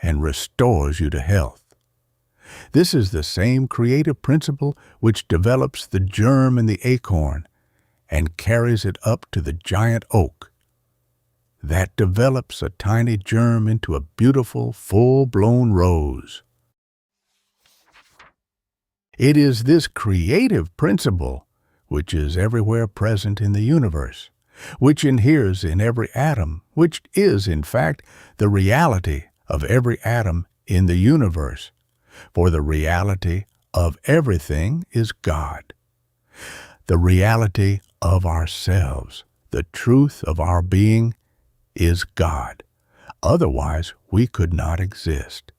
and restores you to health. This is the same creative principle which develops the germ in the acorn and carries it up to the giant oak, that develops a tiny germ into a beautiful, full-blown rose. It is this creative principle which is everywhere present in the universe, which inheres in every atom, which is, in fact, the reality of every atom in the universe, for the reality of everything is God. The reality of ourselves, the truth of our being, is God. Otherwise, we could not exist.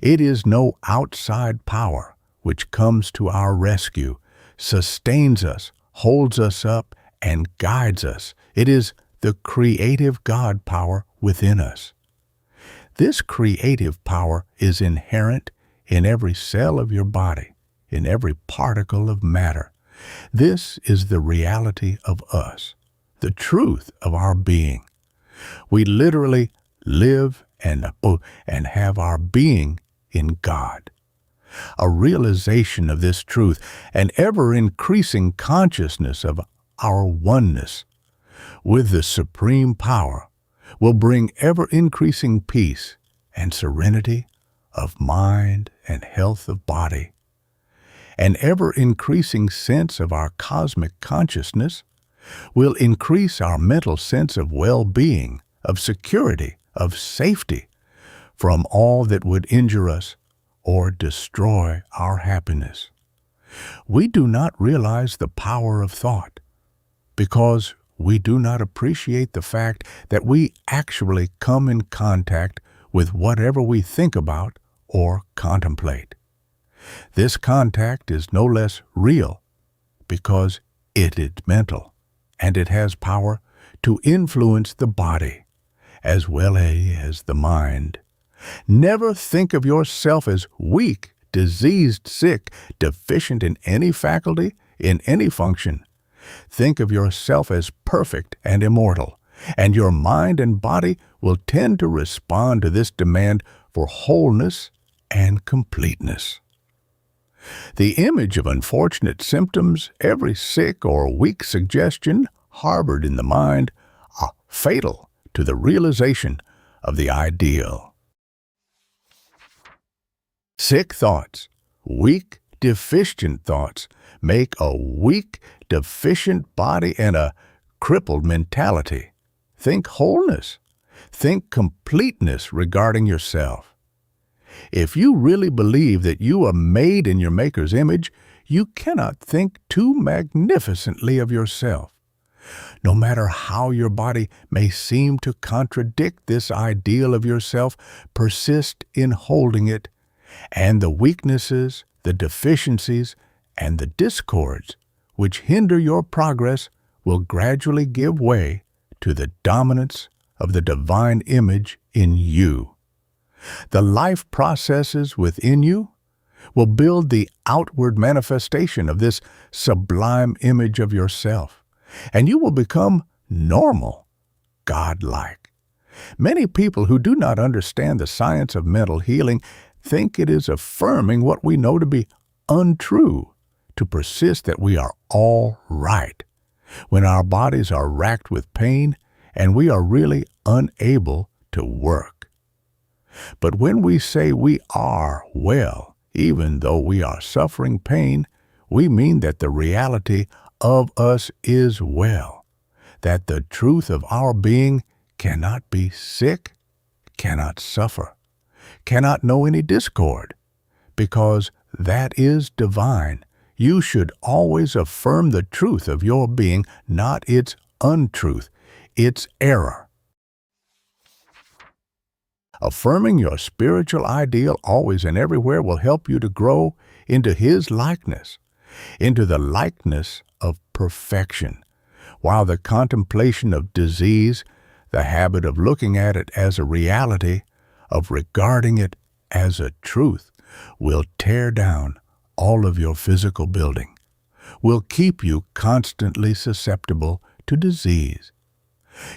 It is no outside power which comes to our rescue, sustains us, holds us up, and guides us. It is the creative God power within us. This creative power is inherent in every cell of your body, in every particle of matter. This is the reality of us, the truth of our being. We literally live and have our being in God. A realization of this truth, an ever-increasing consciousness of our oneness with the supreme power, will bring ever-increasing peace and serenity of mind and health of body. An ever-increasing sense of our cosmic consciousness will increase our mental sense of well-being, of security, of safety from all that would injure us or destroy our happiness. We do not realize the power of thought because we do not appreciate the fact that we actually come in contact with whatever we think about or contemplate. This contact is no less real because it is mental, and it has power to influence the body as well as the mind. Never think of yourself as weak, diseased, sick, deficient in any faculty, in any function. Think of yourself as perfect and immortal, and your mind and body will tend to respond to this demand for wholeness and completeness. The image of unfortunate symptoms, every sick or weak suggestion harbored in the mind, are fatal to the realization of the ideal. Sick thoughts, weak, deficient thoughts, make a weak, deficient body and a crippled mentality. Think wholeness. Think completeness regarding yourself. If you really believe that you are made in your Maker's image, you cannot think too magnificently of yourself. No matter how your body may seem to contradict this ideal of yourself, persist in holding it, and the weaknesses, the deficiencies, and the discords which hinder your progress will gradually give way to the dominance of the divine image in you. The life processes within you will build the outward manifestation of this sublime image of yourself, and you will become normal, God-like. Many people who do not understand the science of mental healing think it is affirming what we know to be untrue to persist that we are all right when our bodies are racked with pain and we are really unable to work. But when we say we are well, even though we are suffering pain, we mean that the reality of us is well, that the truth of our being cannot be sick, cannot suffer, cannot know any discord, because that is divine. You should always affirm the truth of your being, not its untruth, its error. Affirming your spiritual ideal always and everywhere will help you to grow into His likeness, into the likeness of perfection, while the contemplation of disease, the habit of looking at it as a reality, of regarding it as a truth, will tear down all of your physical building, will keep you constantly susceptible to disease.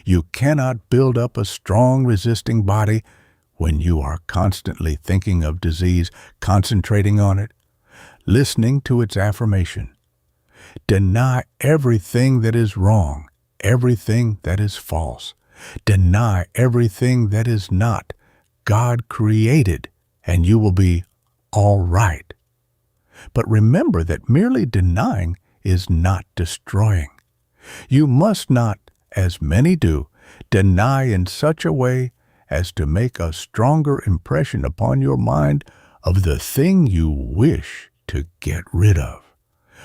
You cannot build up a strong resisting body when you are constantly thinking of disease, concentrating on it, listening to its affirmation. Deny everything that is wrong, everything that is false. Deny everything that is not God created, and you will be all right. But remember that merely denying is not destroying. You must not, as many do, deny in such a way as to make a stronger impression upon your mind of the thing you wish to get rid of.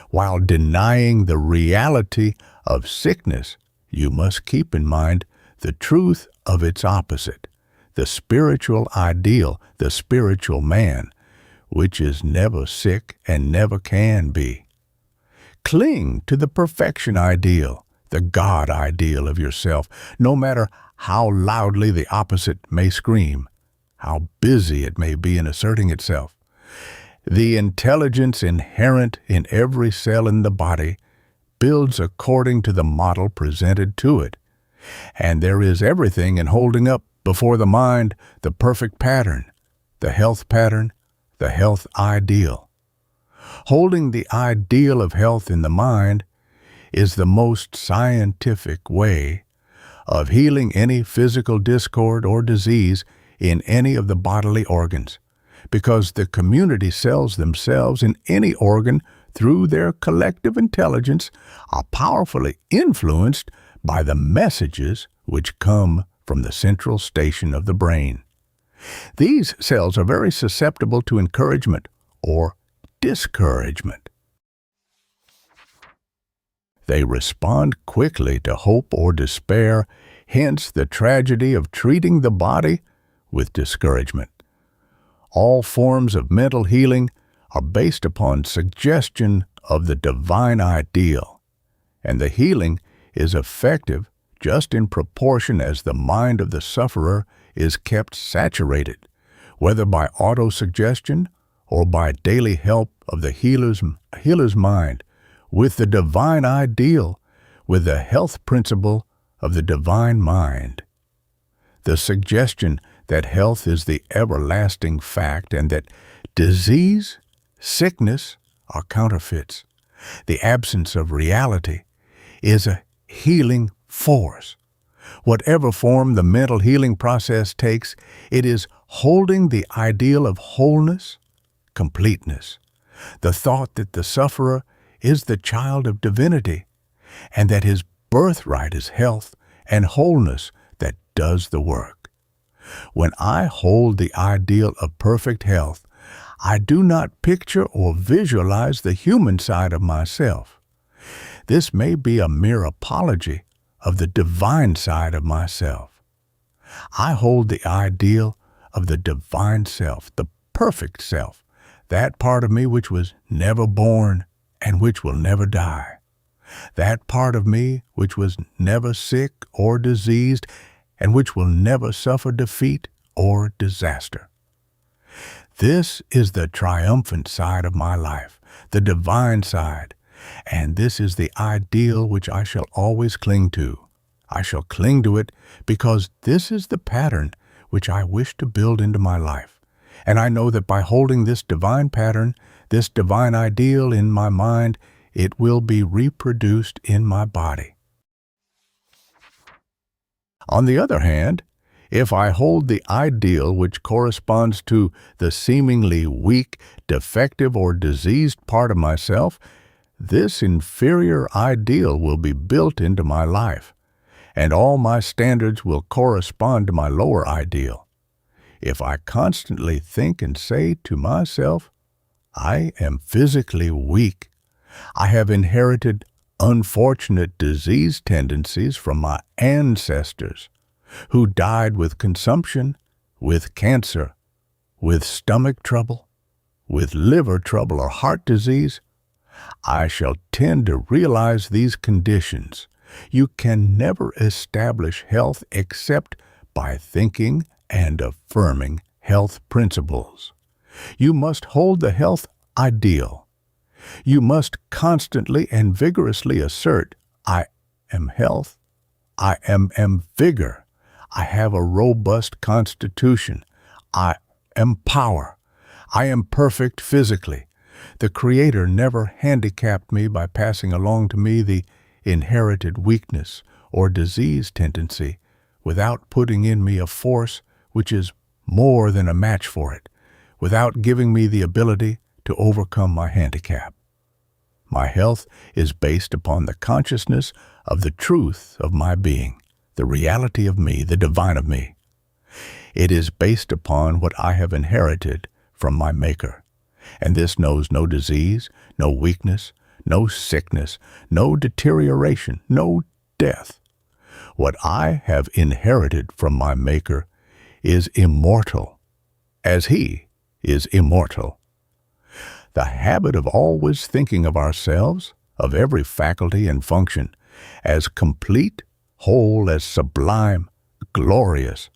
While denying the reality of sickness, you must keep in mind the truth of its opposite, the spiritual ideal, the spiritual man, which is never sick and never can be. Cling to the perfection ideal, the God ideal of yourself, no matter how loudly the opposite may scream, how busy it may be in asserting itself. The intelligence inherent in every cell in the body builds according to the model presented to it, and there is everything in holding up before the mind the perfect pattern, the health pattern, the health ideal. Holding the ideal of health in the mind is the most scientific way of healing any physical discord or disease in any of the bodily organs, because the community cells themselves in any organ through their collective intelligence are powerfully influenced by the messages which come from the central station of the brain. These cells are very susceptible to encouragement or discouragement. They respond quickly to hope or despair, hence the tragedy of treating the body with discouragement. All forms of mental healing are based upon suggestion of the divine ideal, and the healing is effective just in proportion as the mind of the sufferer is kept saturated, whether by autosuggestion or by daily help of the healer's mind, with the divine ideal, with the health principle of the divine mind. The suggestion that health is the everlasting fact and that disease, sickness are counterfeits, the absence of reality, is a healing force. Whatever form the mental healing process takes, it is holding the ideal of wholeness, completeness, the thought that the sufferer is the child of divinity, and that his birthright is health and wholeness that does the work. When I hold the ideal of perfect health, I do not picture or visualize the human side of myself. This may be a mere apology of the divine side of myself. I hold the ideal of the divine self, the perfect self, that part of me which was never born and which will never die, that part of me which was never sick or diseased and which will never suffer defeat or disaster. This is the triumphant side of my life, the divine side, and this is the ideal which I shall always cling to. I shall cling to it because this is the pattern which I wish to build into my life. And I know that by holding this divine pattern, this divine ideal in my mind, it will be reproduced in my body. On the other hand, if I hold the ideal which corresponds to the seemingly weak, defective, or diseased part of myself, this inferior ideal will be built into my life, and all my standards will correspond to my lower ideal. If I constantly think and say to myself, I am physically weak, I have inherited unfortunate disease tendencies from my ancestors, who died with consumption, with cancer, with stomach trouble, with liver trouble or heart disease, I shall tend to realize these conditions. You can never establish health except by thinking and affirming health principles. You must hold the health ideal. You must constantly and vigorously assert, I am health, I am vigor, I have a robust constitution, I am power, I am perfect physically. The Creator never handicapped me by passing along to me the inherited weakness or disease tendency without putting in me a force which is more than a match for it, without giving me the ability to overcome my handicap. My health is based upon the consciousness of the truth of my being, the reality of me, the divine of me. It is based upon what I have inherited from my Maker, and this knows no disease, no weakness, no sickness, no deterioration, no death. What I have inherited from my Maker is immortal, as He is immortal. The habit of always thinking of ourselves, of every faculty and function, as complete, whole, as sublime, glorious,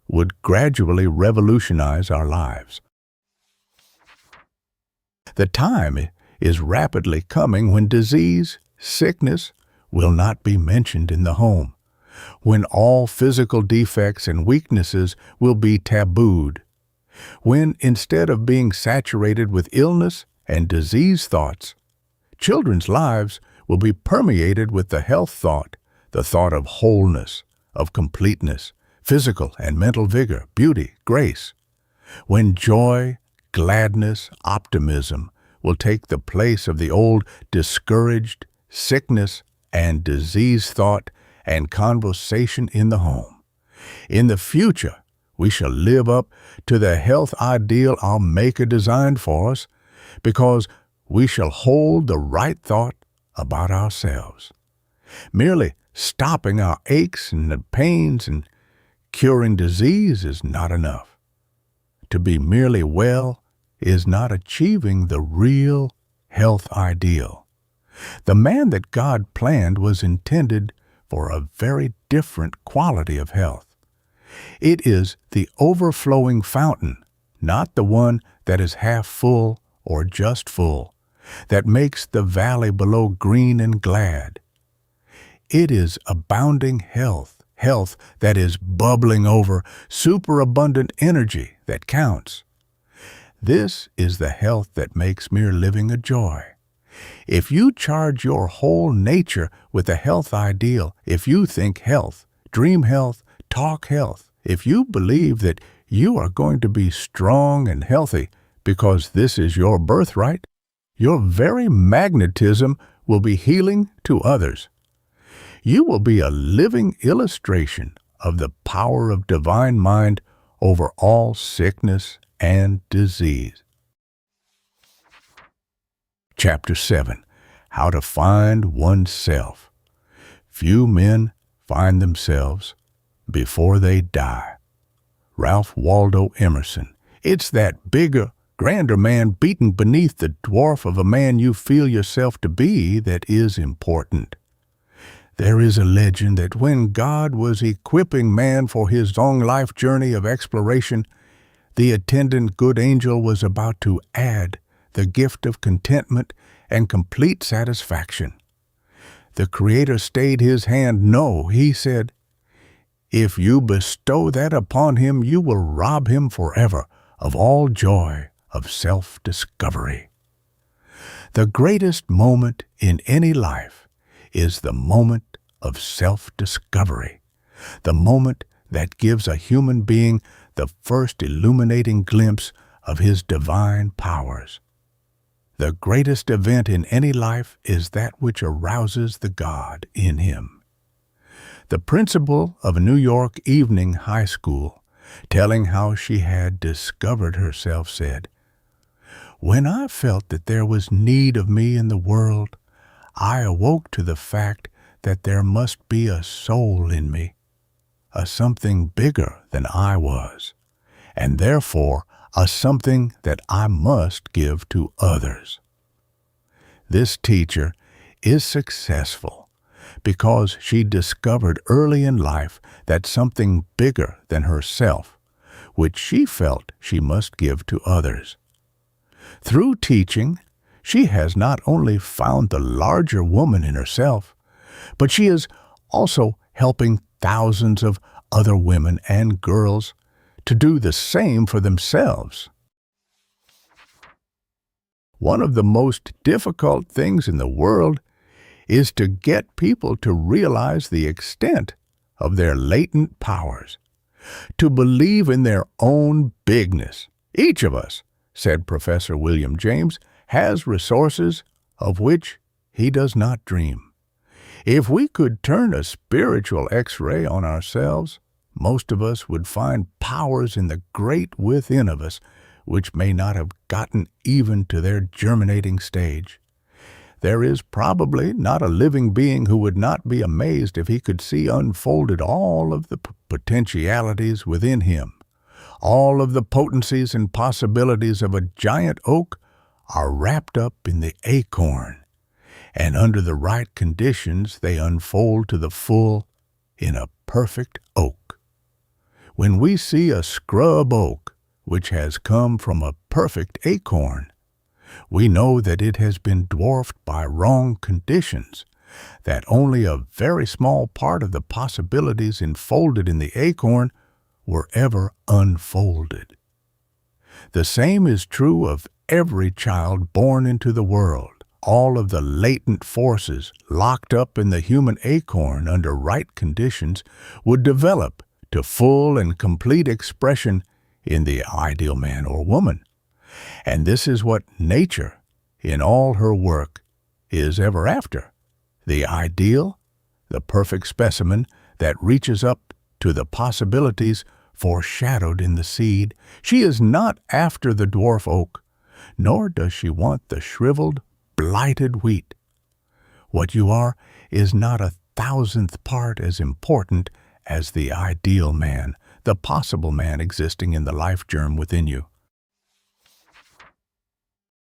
would gradually revolutionize our lives. The time is rapidly coming when disease, sickness, will not be mentioned in the home, when all physical defects and weaknesses will be tabooed, when instead of being saturated with illness and disease thoughts, children's lives will be permeated with the health thought, the thought of wholeness, of completeness, physical and mental vigor, beauty, grace, when joy, gladness, optimism will take the place of the old discouraged, sickness and disease thought and conversation in the home. In the future, we shall live up to the health ideal our Maker designed for us, because we shall hold the right thought about ourselves. Merely stopping our aches and pains and curing disease is not enough. To be merely well is not achieving the real health ideal. The man that God planned was intended for a very different quality of health. It is the overflowing fountain, not the one that is half full or just full, that makes the valley below green and glad. It is abounding health, health that is bubbling over, superabundant energy that counts. This is the health that makes mere living a joy. If you charge your whole nature with the health ideal, if you think health, dream health, talk health, if you believe that you are going to be strong and healthy because this is your birthright, your very magnetism will be healing to others. You will be a living illustration of the power of divine mind over all sickness and disease. Chapter 7. How to Find Oneself. Few men find themselves before they die. Ralph Waldo Emerson. It's that bigger, grander man beaten beneath the dwarf of a man you feel yourself to be that is important. There is a legend that when God was equipping man for his long life journey of exploration, the attendant good angel was about to add the gift of contentment and complete satisfaction. The Creator stayed his hand. No, he said, if you bestow that upon him, you will rob him forever of all joy of self-discovery. The greatest moment in any life is the moment of self-discovery, the moment that gives a human being the first illuminating glimpse of his divine powers. The greatest event in any life is that which arouses the God in him. The principal of a New York evening high school, telling how she had discovered herself, said, "When I felt that there was need of me in the world, I awoke to the fact that there must be a soul in me, a something bigger than I was, and therefore a something that I must give to others." This teacher is successful because she discovered early in life that something bigger than herself, which she felt she must give to others. Through teaching, she has not only found the larger woman in herself, but she is also helping thousands of other women and girls to do the same for themselves. One of the most difficult things in the world is to get people to realize the extent of their latent powers, to believe in their own bigness. Each of us, said Professor William James, has resources of which he does not dream. If we could turn a spiritual X-ray on ourselves, most of us would find powers in the great within of us which may not have gotten even to their germinating stage. There is probably not a living being who would not be amazed if he could see unfolded all of the potentialities within him. All of the potencies and possibilities of a giant oak are wrapped up in the acorn, and under the right conditions they unfold to the full in a perfect oak. When we see a scrub oak which has come from a perfect acorn, we know that it has been dwarfed by wrong conditions, that only a very small part of the possibilities enfolded in the acorn were ever unfolded. The same is true of every child born into the world. All of the latent forces locked up in the human acorn under right conditions would develop to full and complete expression in the ideal man or woman. And this is what nature, in all her work, is ever after: the ideal, the perfect specimen that reaches up to the possibilities foreshadowed in the seed. She is not after the dwarf oak, nor does she want the shriveled, blighted wheat. What you are is not 1,000th part as important as the ideal man, the possible man existing in the life germ within you.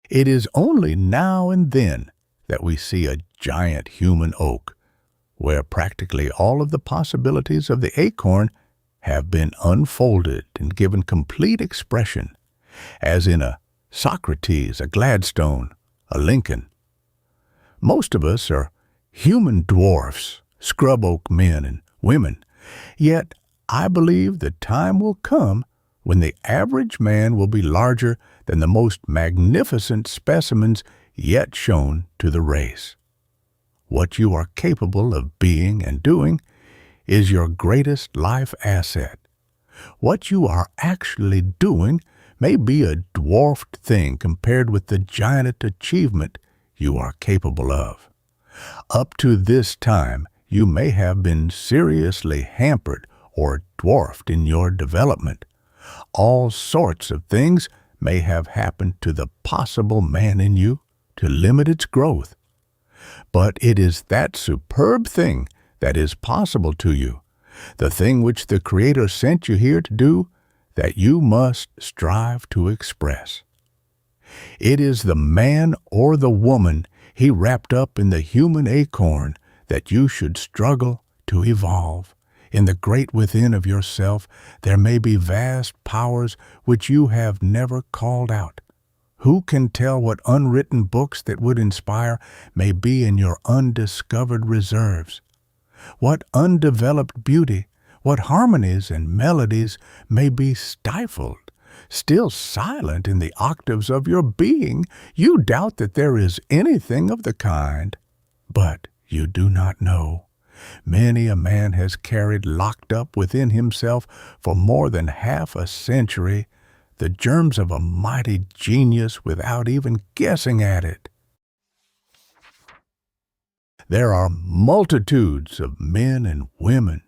It is only now and then that we see a giant human oak, where practically all of the possibilities of the acorn have been unfolded and given complete expression, as in a Socrates, a Gladstone, a Lincoln. Most of us are human dwarfs, scrub oak men and women, yet I believe the time will come when the average man will be larger than the most magnificent specimens yet shown to the race. What you are capable of being and doing is your greatest life asset. What you are actually doing may be a dwarfed thing compared with the giant achievement you are capable of. Up to this time, you may have been seriously hampered or dwarfed in your development. All sorts of things may have happened to the possible man in you to limit its growth. But it is that superb thing that is possible to you, the thing which the Creator sent you here to do, that you must strive to express. It is the man or the woman He wrapped up in the human acorn that you should struggle to evolve. In the great within of yourself, there may be vast powers which you have never called out, Who can tell what unwritten books that would inspire may be in your undiscovered reserves? What undeveloped beauty, what harmonies and melodies may be stifled, still silent in the octaves of your being? You doubt that there is anything of the kind, but you do not know. Many a man has carried locked up within himself for more than half a century the germs of a mighty genius without even guessing at it. There are multitudes of men and women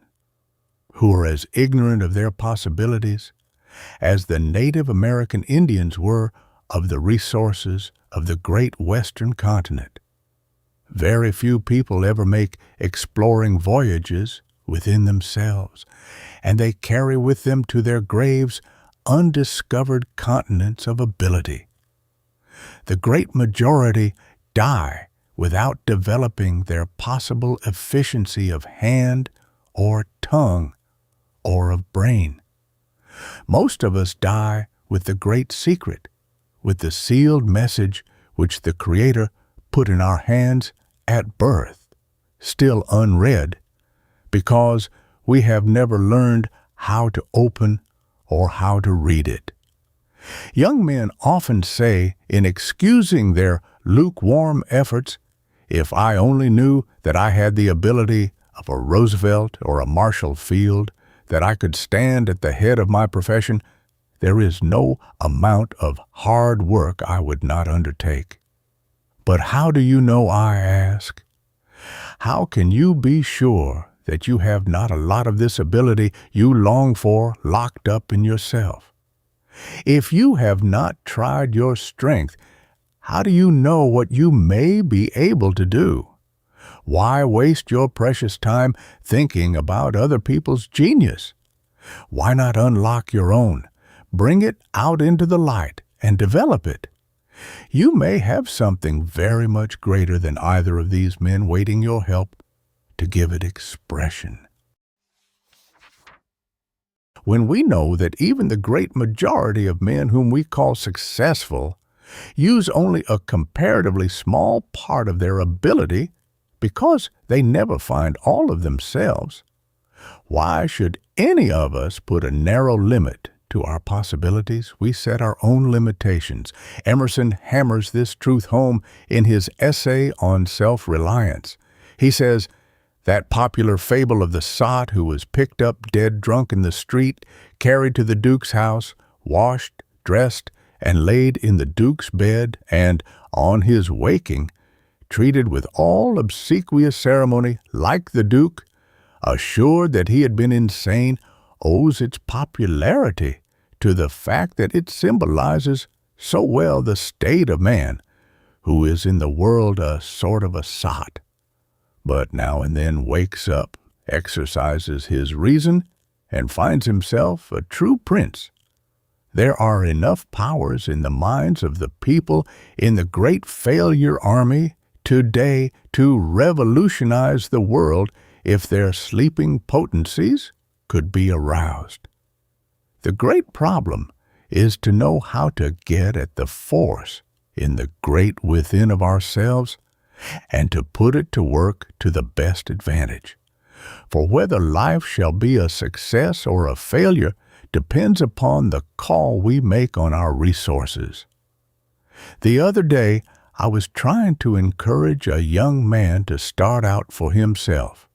who are as ignorant of their possibilities as the Native American Indians were of the resources of the great Western continent. Very few people ever make exploring voyages within themselves, and they carry with them to their graves undiscovered continents of ability. The great majority die without developing their possible efficiency of hand or tongue or of brain. Most of us die with the great secret, with the sealed message which the Creator put in our hands at birth, still unread, because we have never learned how to open or how to read it. Young men often say, in excusing their lukewarm efforts, if I only knew that I had the ability of a Roosevelt or a Marshall Field, that I could stand at the head of my profession, there is no amount of hard work I would not undertake. But how do you know, I ask? How can you be sure that you have not a lot of this ability you long for locked up in yourself? If you have not tried your strength, how do you know what you may be able to do? Why waste your precious time thinking about other people's genius? Why not unlock your own, bring it out into the light, and develop it? You may have something very much greater than either of these men waiting your help to give it expression. When we know that even the great majority of men whom we call successful use only a comparatively small part of their ability because they never find all of themselves, why should any of us put a narrow limit to our possibilities? We set our own limitations. Emerson hammers this truth home in his essay on self-reliance. He says, that popular fable of the sot who was picked up dead drunk in the street, carried to the Duke's house, washed, dressed, and laid in the Duke's bed, and, on his waking, treated with all obsequious ceremony like the Duke, assured that he had been insane, owes its popularity to the fact that it symbolizes so well the state of man, who is in the world a sort of a sot, but now and then wakes up, exercises his reason, and finds himself a true prince. There are enough powers in the minds of the people in the great failure army today to revolutionize the world if their sleeping potencies could be aroused. The great problem is to know how to get at the force in the great within of ourselves and to put it to work to the best advantage. For whether life shall be a success or a failure depends upon the call we make on our resources. The other day, I was trying to encourage a young man to start out for himself,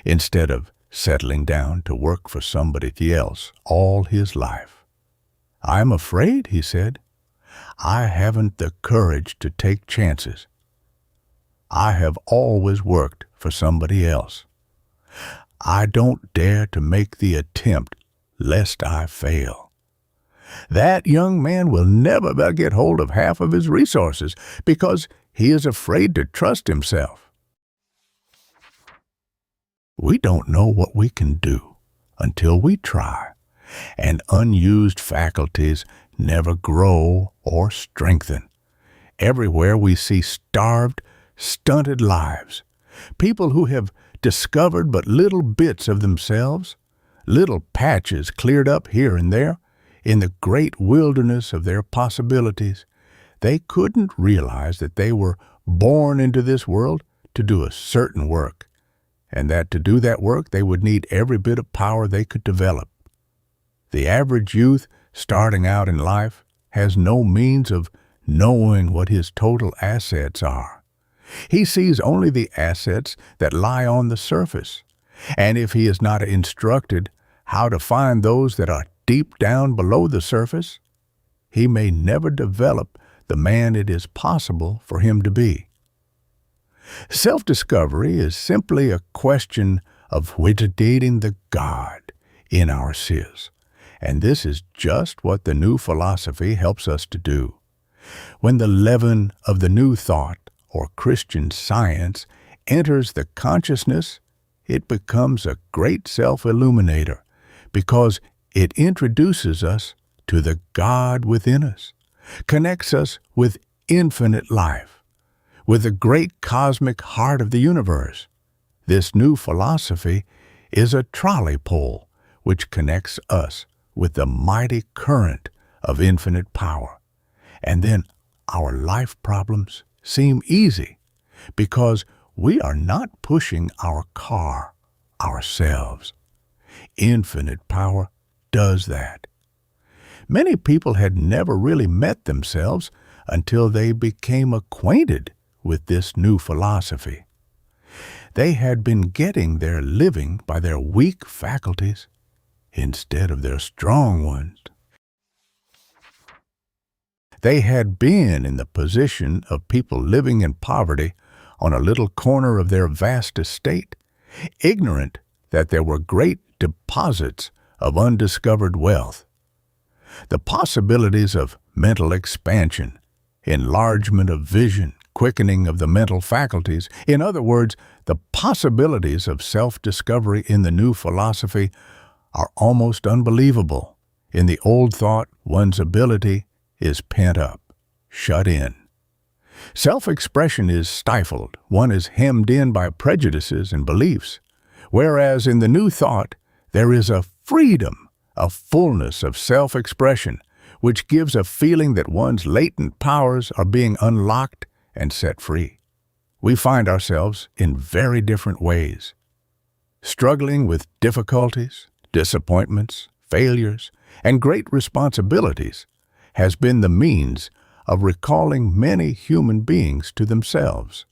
instead of settling down to work for somebody else all his life. "I'm afraid," he said, "I haven't the courage to take chances. I have always worked for somebody else. I don't dare to make the attempt lest I fail." That young man will never get hold of half of his resources because he is afraid to trust himself. We don't know what we can do until we try, and unused faculties never grow or strengthen. Everywhere we see starved, stunted lives, people who have discovered but little bits of themselves, little patches cleared up here and there in the great wilderness of their possibilities. They couldn't realize that they were born into this world to do a certain work, and that to do that work they would need every bit of power they could develop. The average youth starting out in life has no means of knowing what his total assets are. He sees only the assets that lie on the surface, and if he is not instructed how to find those that are deep down below the surface, he may never develop the man it is possible for him to be. Self-discovery is simply a question of validating the God in ourselves, and this is just what the new philosophy helps us to do. When the leaven of the new thought or Christian science enters the consciousness, it becomes a great self-illuminator because it introduces us to the God within us, connects us with infinite life, with the great cosmic heart of the universe. This new philosophy is a trolley pole which connects us with the mighty current of infinite power. And then our life problems seem easy because we are not pushing our car ourselves. Infinite power does that. Many people had never really met themselves until they became acquainted with this new philosophy. They had been getting their living by their weak faculties instead of their strong ones. They had been in the position of people living in poverty on a little corner of their vast estate, ignorant that there were great deposits of undiscovered wealth. The possibilities of mental expansion, enlargement of vision, quickening of the mental faculties, in other words, the possibilities of self-discovery in the new philosophy are almost unbelievable. In the old thought, one's ability is pent up, shut in. Self-expression is stifled. One is hemmed in by prejudices and beliefs. Whereas in the new thought, there is a freedom, a fullness of self-expression, which gives a feeling that one's latent powers are being unlocked and set free. We find ourselves in very different ways. Struggling with difficulties, disappointments, failures, and great responsibilities has been the means of recalling many human beings to themselves.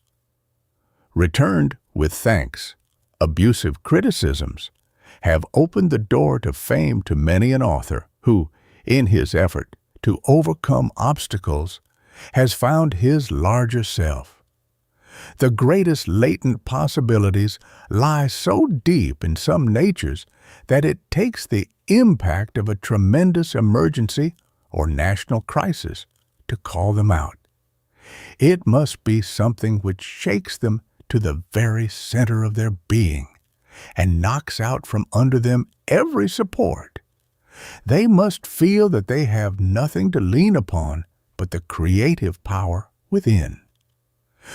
Returned with thanks, abusive criticisms have opened the door to fame to many an author who, in his effort to overcome obstacles, has found his larger self. The greatest latent possibilities lie so deep in some natures that it takes the impact of a tremendous emergency or national crisis to call them out. It must be something which shakes them to the very center of their being and knocks out from under them every support. They must feel that they have nothing to lean upon but the creative power within.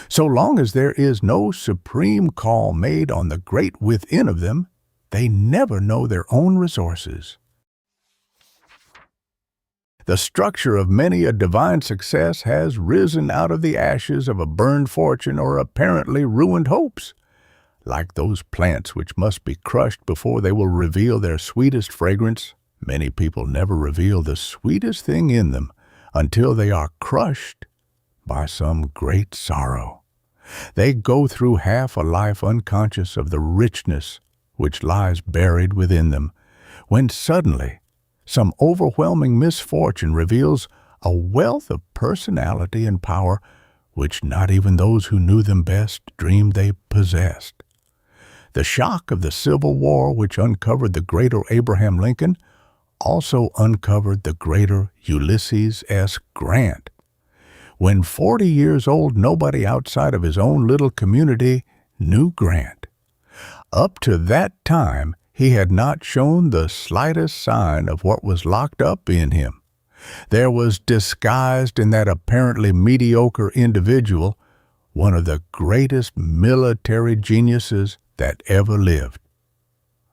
So long as there is no supreme call made on the great within of them, they never know their own resources. The structure of many a divine success has risen out of the ashes of a burned fortune or apparently ruined hopes. Like those plants which must be crushed before they will reveal their sweetest fragrance, many people never reveal the sweetest thing in them until they are crushed by some great sorrow. They go through half a life unconscious of the richness which lies buried within them, when suddenly some overwhelming misfortune reveals a wealth of personality and power which not even those who knew them best dreamed they possessed. The shock of the Civil War, which uncovered the greater Abraham Lincoln, also uncovered the greater Ulysses S. Grant. When 40 years old, nobody outside of his own little community knew Grant. Up to that time, he had not shown the slightest sign of what was locked up in him. There was disguised in that apparently mediocre individual one of the greatest military geniuses that ever lived.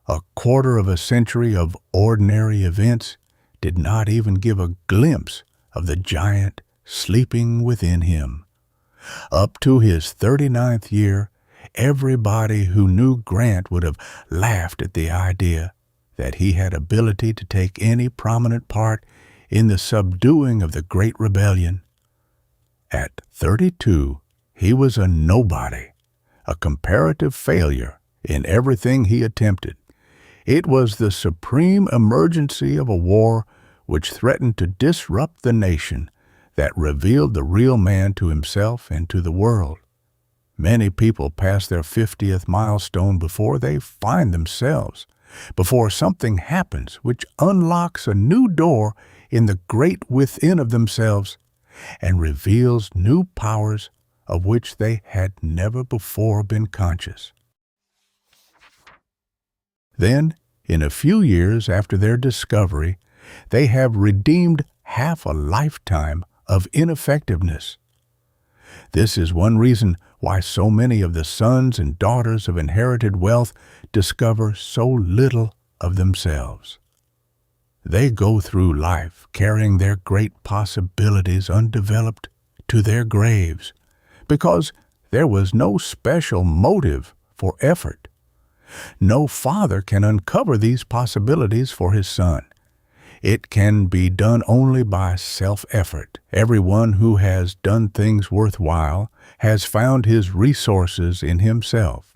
A quarter of a century of ordinary events did not even give a glimpse of the giant sleeping within him. Up to his 39th year, everybody who knew Grant would have laughed at the idea that he had ability to take any prominent part in the subduing of the Great Rebellion. At 32, he was a nobody, a comparative failure in everything he attempted. It was the supreme emergency of a war which threatened to disrupt the nation that revealed the real man to himself and to the world. Many people pass their 50th milestone before they find themselves, before something happens which unlocks a new door in the great within of themselves and reveals new powers of which they had never before been conscious. Then, in a few years after their discovery, they have redeemed half a lifetime of ineffectiveness. This is one reason why so many of the sons and daughters of inherited wealth discover so little of themselves. They go through life carrying their great possibilities undeveloped to their graves because there was no special motive for effort. No father can uncover these possibilities for his son. It can be done only by self-effort. Everyone who has done things worthwhile has found his resources in himself.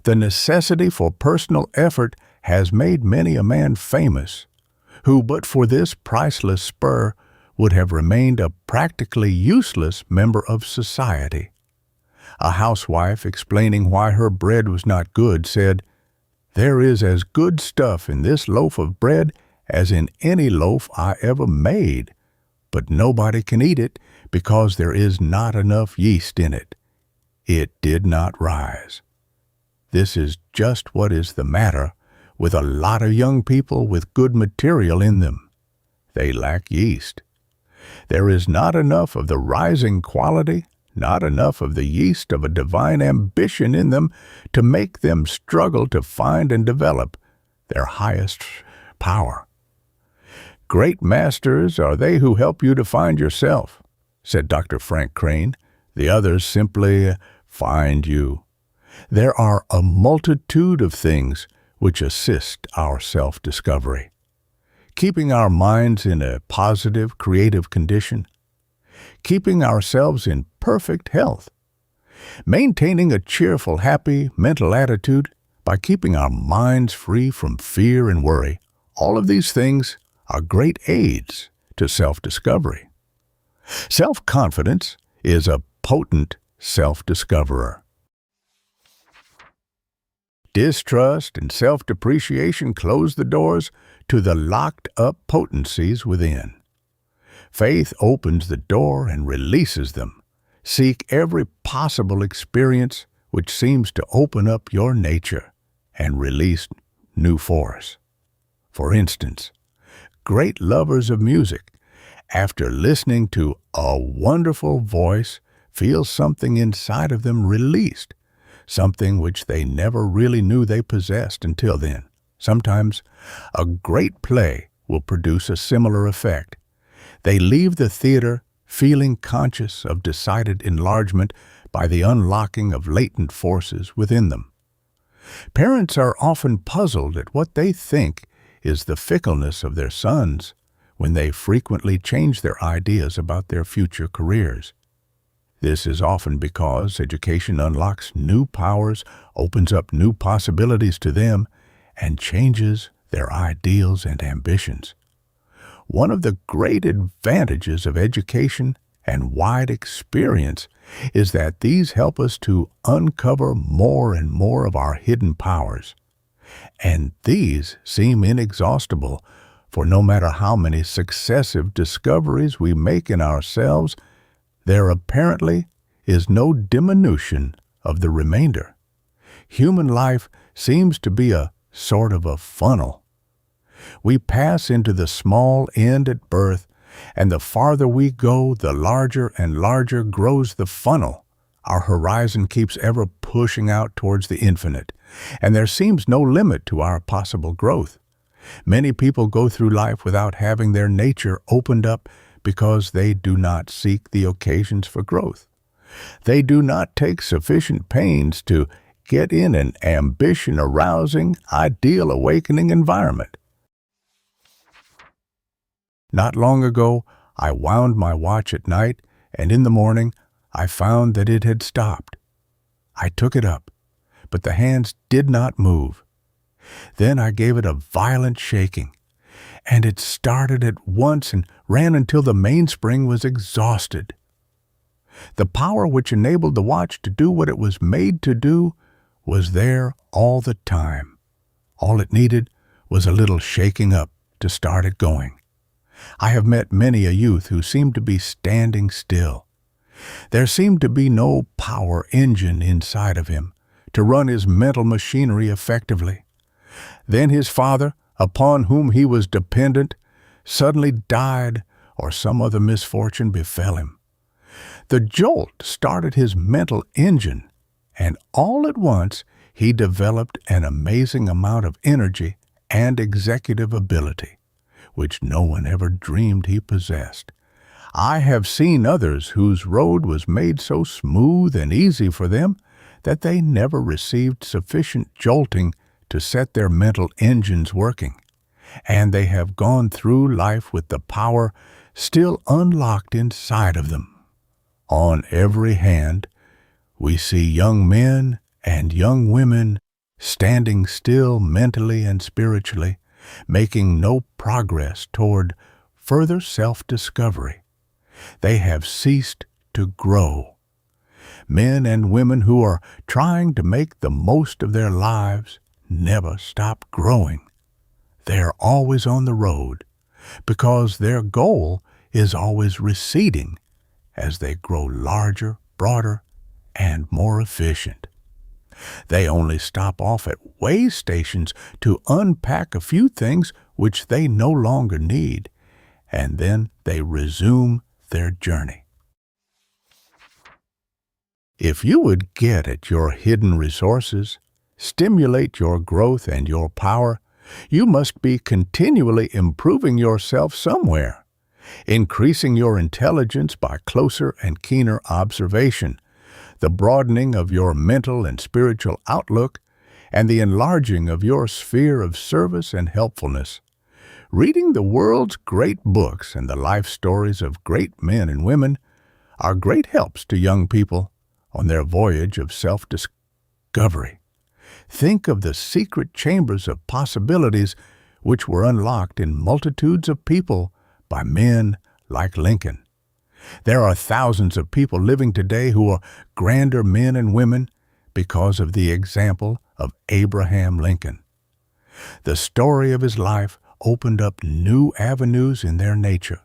The necessity for personal effort has made many a man famous, who but for this priceless spur would have remained a practically useless member of society. A housewife, explaining why her bread was not good, said, "There is as good stuff in this loaf of bread as in any loaf I ever made, but nobody can eat it because there is not enough yeast in it. It did not rise." This is just what is the matter with a lot of young people with good material in them. They lack yeast. There is not enough of the rising quality, not enough of the yeast of a divine ambition in them to make them struggle to find and develop their highest power. "Great masters are they who help you to find yourself," said Dr. Frank Crane. "The others simply find you." There are a multitude of things which assist our self-discovery. Keeping our minds in a positive, creative condition, keeping ourselves in perfect health, maintaining a cheerful, happy mental attitude by keeping our minds free from fear and worry. All of these things are great aids to self-discovery. Self-confidence is a potent self-discoverer. Distrust and self-depreciation close the doors to the locked-up potencies within. Faith opens the door and releases them. Seek every possible experience which seems to open up your nature and release new force. For instance, great lovers of music, after listening to a wonderful voice, feel something inside of them released, something which they never really knew they possessed until then. Sometimes a great play will produce a similar effect. They leave the theater feeling conscious of decided enlargement by the unlocking of latent forces within them. Parents are often puzzled at what they think is the fickleness of their sons when they frequently change their ideas about their future careers. This is often because education unlocks new powers, opens up new possibilities to them, and changes their ideals and ambitions. One of the great advantages of education and wide experience is that these help us to uncover more and more of our hidden powers. And these seem inexhaustible, for no matter how many successive discoveries we make in ourselves, there apparently is no diminution of the remainder. Human life seems to be a sort of a funnel. We pass into the small end at birth, and the farther we go, the larger and larger grows the funnel. Our horizon keeps ever pushing out towards the infinite, and there seems no limit to our possible growth. Many people go through life without having their nature opened up because they do not seek the occasions for growth. They do not take sufficient pains to get in an ambition-arousing, ideal-awakening environment. Not long ago, I wound my watch at night, and in the morning, I found that it had stopped. I took it up, but the hands did not move. Then I gave it a violent shaking, and it started at once and ran until the mainspring was exhausted. The power which enabled the watch to do what it was made to do was there all the time. All it needed was a little shaking up to start it going. I have met many a youth who seemed to be standing still. There seemed to be no power engine inside of him to run his mental machinery effectively. Then his father, upon whom he was dependent, suddenly died or some other misfortune befell him. The jolt started his mental engine, and all at once he developed an amazing amount of energy and executive ability, which no one ever dreamed he possessed. I have seen others whose road was made so smooth and easy for them that they never received sufficient jolting to set their mental engines working, and they have gone through life with the power still unlocked inside of them. On every hand, we see young men and young women standing still mentally and spiritually, making no progress toward further self-discovery. They have ceased to grow. Men and women who are trying to make the most of their lives never stop growing. They are always on the road because their goal is always receding as they grow larger, broader, and more efficient. They only stop off at way stations to unpack a few things which they no longer need, and then they resume their journey. If you would get at your hidden resources, stimulate your growth and your power, you must be continually improving yourself somewhere, increasing your intelligence by closer and keener observation, the broadening of your mental and spiritual outlook, and the enlarging of your sphere of service and helpfulness. Reading the world's great books and the life stories of great men and women are great helps to young people on their voyage of self-discovery. Think of the secret chambers of possibilities which were unlocked in multitudes of people by men like Lincoln. There are thousands of people living today who are grander men and women because of the example of Abraham Lincoln. The story of his life opened up new avenues in their nature.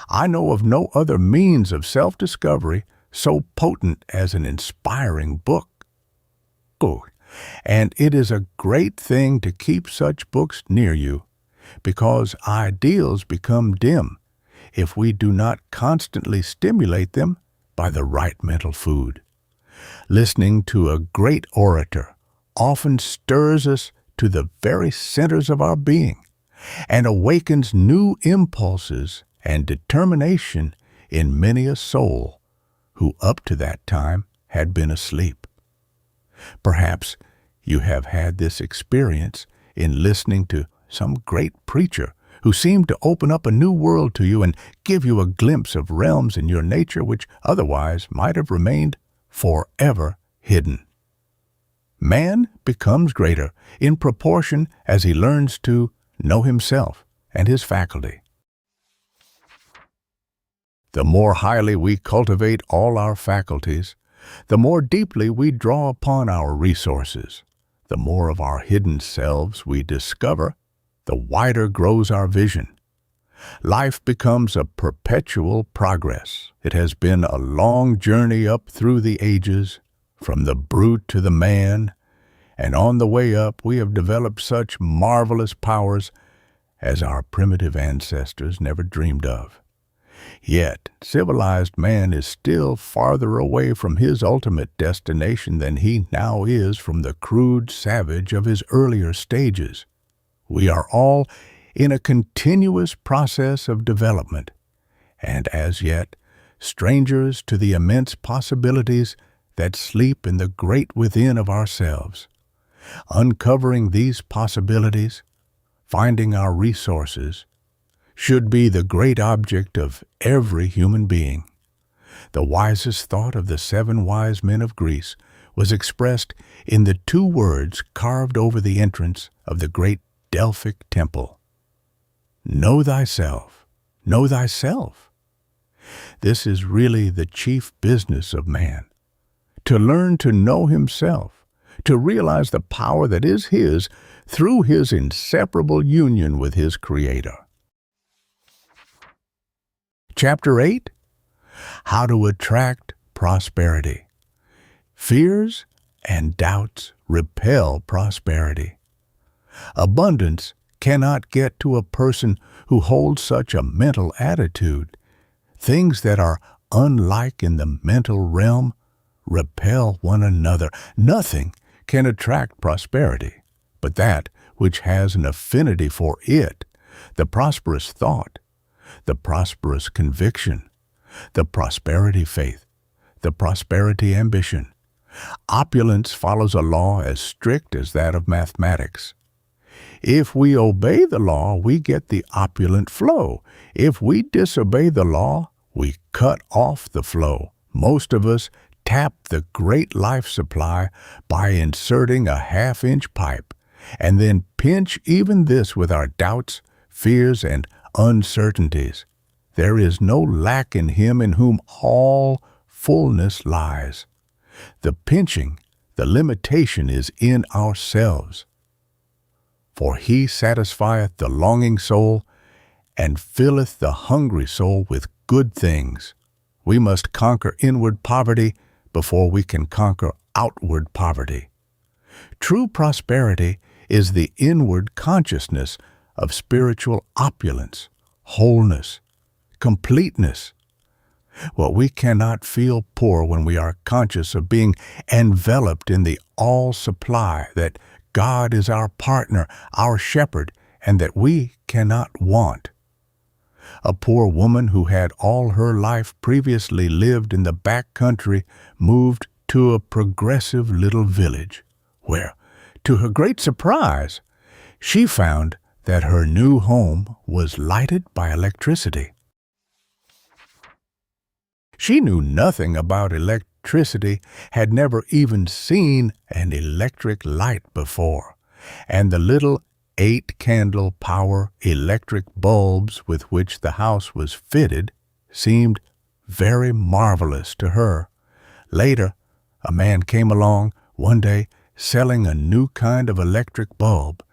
I know of no other means of self-discovery so potent as an inspiring book. And it is a great thing to keep such books near you, because ideals become dim if we do not constantly stimulate them by the right mental food. Listening to a great orator often stirs us to the very centers of our being and awakens new impulses and determination in many a soul who up to that time had been asleep. Perhaps you have had this experience in listening to some great preacher who seemed to open up a new world to you and give you a glimpse of realms in your nature which otherwise might have remained forever hidden. Man becomes greater in proportion as he learns to know himself and his faculty. The more highly we cultivate all our faculties, the more deeply we draw upon our resources, the more of our hidden selves we discover, the wider grows our vision. Life becomes a perpetual progress. It has been a long journey up through the ages, from the brute to the man, and on the way up we have developed such marvelous powers as our primitive ancestors never dreamed of. Yet, civilized man is still farther away from his ultimate destination than he now is from the crude savage of his earlier stages. We are all in a continuous process of development, and as yet strangers to the immense possibilities that sleep in the great within of ourselves. Uncovering these possibilities, finding our resources, should be the great object of every human being. The wisest thought of the 7 wise men of Greece was expressed in the 2 words carved over the entrance of the great Delphic temple. Know thyself, know thyself. This is really the chief business of man, to learn to know himself, to realize the power that is his through his inseparable union with his Creator. Chapter 8. How to attract prosperity. Fears and doubts repel prosperity. Abundance cannot get to a person who holds such a mental attitude. Things that are unlike in the mental realm repel one another. Nothing can attract prosperity but that which has an affinity for it, the prosperous thought, the prosperous conviction, the prosperity faith, the prosperity ambition. Opulence follows a law as strict as that of mathematics. If we obey the law, we get the opulent flow. If we disobey the law, we cut off the flow. Most of us tap the great life supply by inserting a half-inch pipe, and then pinch even this with our doubts, fears, and uncertainties. There is no lack in him in whom all fullness lies. The pinching, the limitation is in ourselves. For he satisfieth the longing soul, and filleth the hungry soul with good things. We must conquer inward poverty before we can conquer outward poverty. True prosperity is the inward consciousness of spiritual opulence, wholeness, completeness. Well, we cannot feel poor when we are conscious of being enveloped in the all-supply, that God is our partner, our shepherd, and that we cannot want. A poor woman who had all her life previously lived in the back country moved to a progressive little village, where, to her great surprise, she found that her new home was lighted by electricity. She knew nothing about electricity, had never even seen an electric light before, and the little 8-candle power electric bulbs with which the house was fitted seemed very marvelous to her. Later, a man came along one day selling a new kind of electric bulb,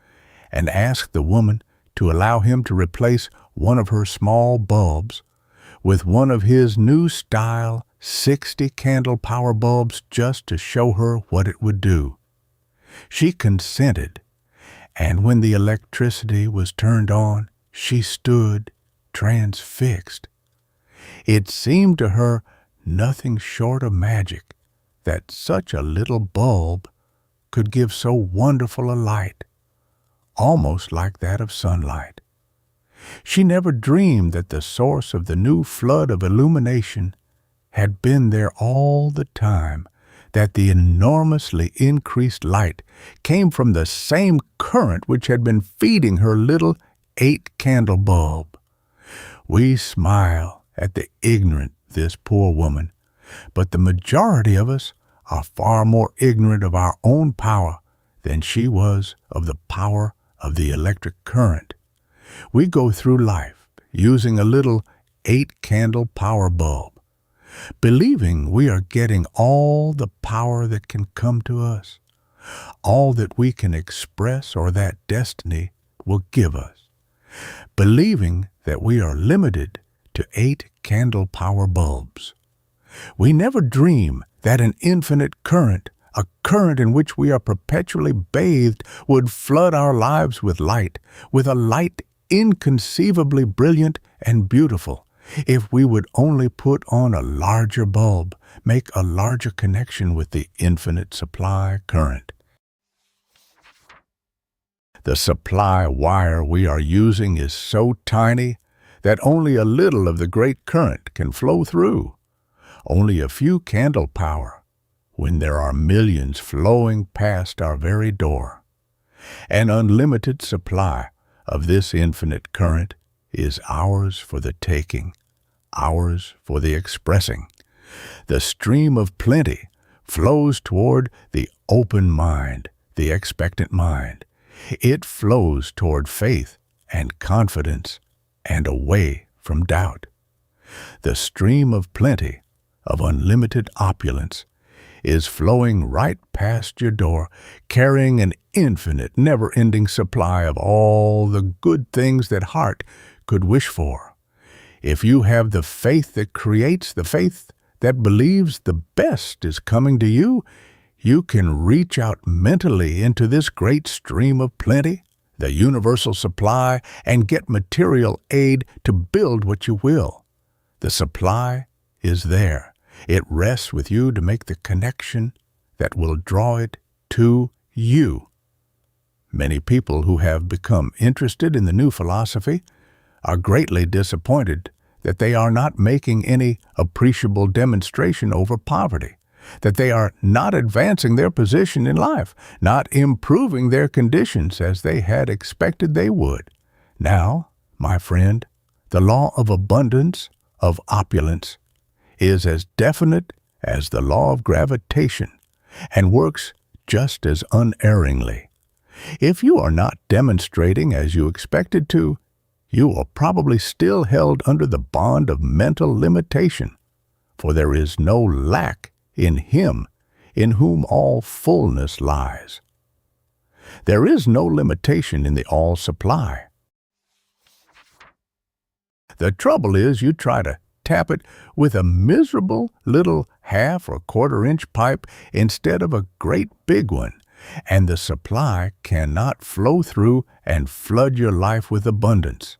and asked the woman to allow him to replace one of her small bulbs with one of his new style 60-candle power bulbs, just to show her what it would do. She consented, and when the electricity was turned on, she stood transfixed. It seemed to her nothing short of magic that such a little bulb could give so wonderful a light, almost like that of sunlight. She never dreamed that the source of the new flood of illumination had been there all the time, that the enormously increased light came from the same current which had been feeding her little 8-candle bulb. We smile at the ignorant, this poor woman, but the majority of us are far more ignorant of our own power than she was of the power of the electric current. We go through life using a little 8-candle power bulb, believing we are getting all the power that can come to us, all that we can express or that destiny will give us, believing that we are limited to 8-candle power bulbs. We never dream that an infinite current, a current in which we are perpetually bathed, would flood our lives with a light inconceivably brilliant and beautiful, if we would only put on a larger bulb, make a larger connection with the infinite supply current. The supply wire we are using is so tiny that only a little of the great current can flow through, only a few candle power, when there are millions flowing past our very door. An unlimited supply of this infinite current is ours for the taking, ours for the expressing. The stream of plenty flows toward the open mind, the expectant mind. It flows toward faith and confidence and away from doubt. The stream of plenty, of unlimited opulence, is flowing right past your door, carrying an infinite, never-ending supply of all the good things that heart could wish for. If you have the faith that creates, the faith that believes the best is coming to you, you can reach out mentally into this great stream of plenty, the universal supply, and get material aid to build what you will. The supply is there. It rests with you to make the connection that will draw it to you. Many people who have become interested in the new philosophy are greatly disappointed that they are not making any appreciable demonstration over poverty, that they are not advancing their position in life, not improving their conditions as they had expected they would. Now, my friend, the law of abundance, of opulence, is as definite as the law of gravitation and works just as unerringly. If you are not demonstrating as you expected to, you are probably still held under the bond of mental limitation, for there is no lack in Him in whom all fullness lies. There is no limitation in the all supply. The trouble is you try to tap it with a miserable little half or quarter-inch pipe instead of a great big one, and the supply cannot flow through and flood your life with abundance.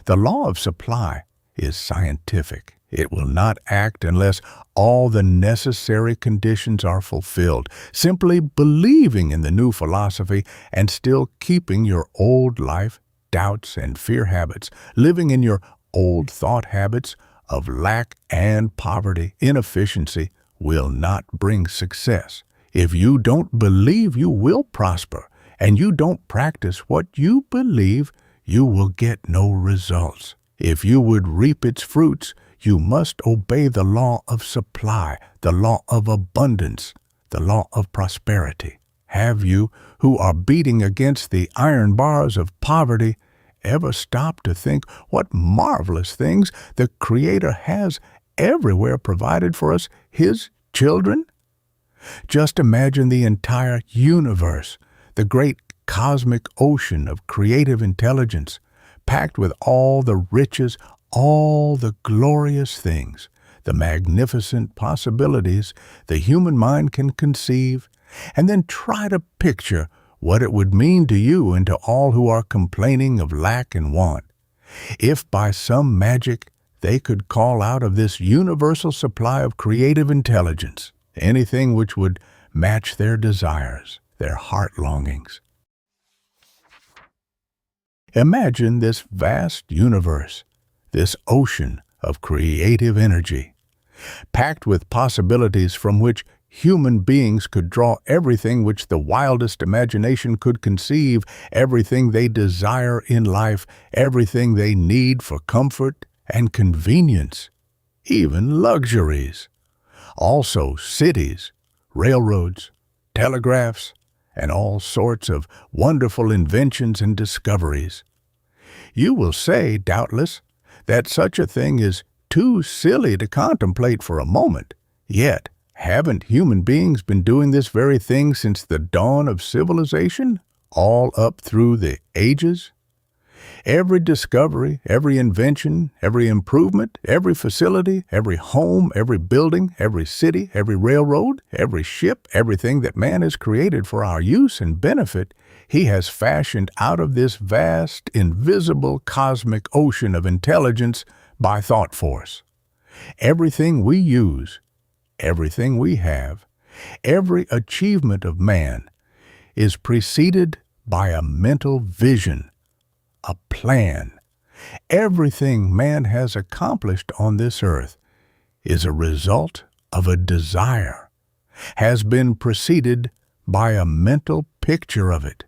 The law of supply is scientific. It will not act unless all the necessary conditions are fulfilled. Simply believing in the new philosophy and still keeping your old life, doubts, and fear habits, living in your old thought habits of lack and poverty, inefficiency, will not bring success. If you don't believe you will prosper and you don't practice what you believe, you will get no results. If you would reap its fruits, you must obey the law of supply, the law of abundance, the law of prosperity. Have you, who are beating against the iron bars of poverty, ever stopped to think what marvelous things the Creator has everywhere provided for us, His children? Just imagine the entire universe, the great cosmic ocean of creative intelligence, packed with all the riches, all the glorious things, the magnificent possibilities the human mind can conceive, and then try to picture what it would mean to you and to all who are complaining of lack and want. If by some magic they could call out of this universal supply of creative intelligence anything which would match their desires, their heart longings. Imagine this vast universe, this ocean of creative energy, packed with possibilities from which human beings could draw everything which the wildest imagination could conceive, everything they desire in life, everything they need for comfort and convenience, even luxuries. Also cities, railroads, telegraphs, and all sorts of wonderful inventions and discoveries. You will say, doubtless, that such a thing is too silly to contemplate for a moment. Yet, haven't human beings been doing this very thing since the dawn of civilization, all up through the ages? Every discovery, every invention, every improvement, every facility, every home, every building, every city, every railroad, every ship, everything that man has created for our use and benefit, he has fashioned out of this vast, invisible, cosmic ocean of intelligence by thought force. Everything we use, everything we have, every achievement of man is preceded by a mental vision, a plan, Everything man has accomplished on this earth is a result of a desire, has been preceded by a mental picture of it.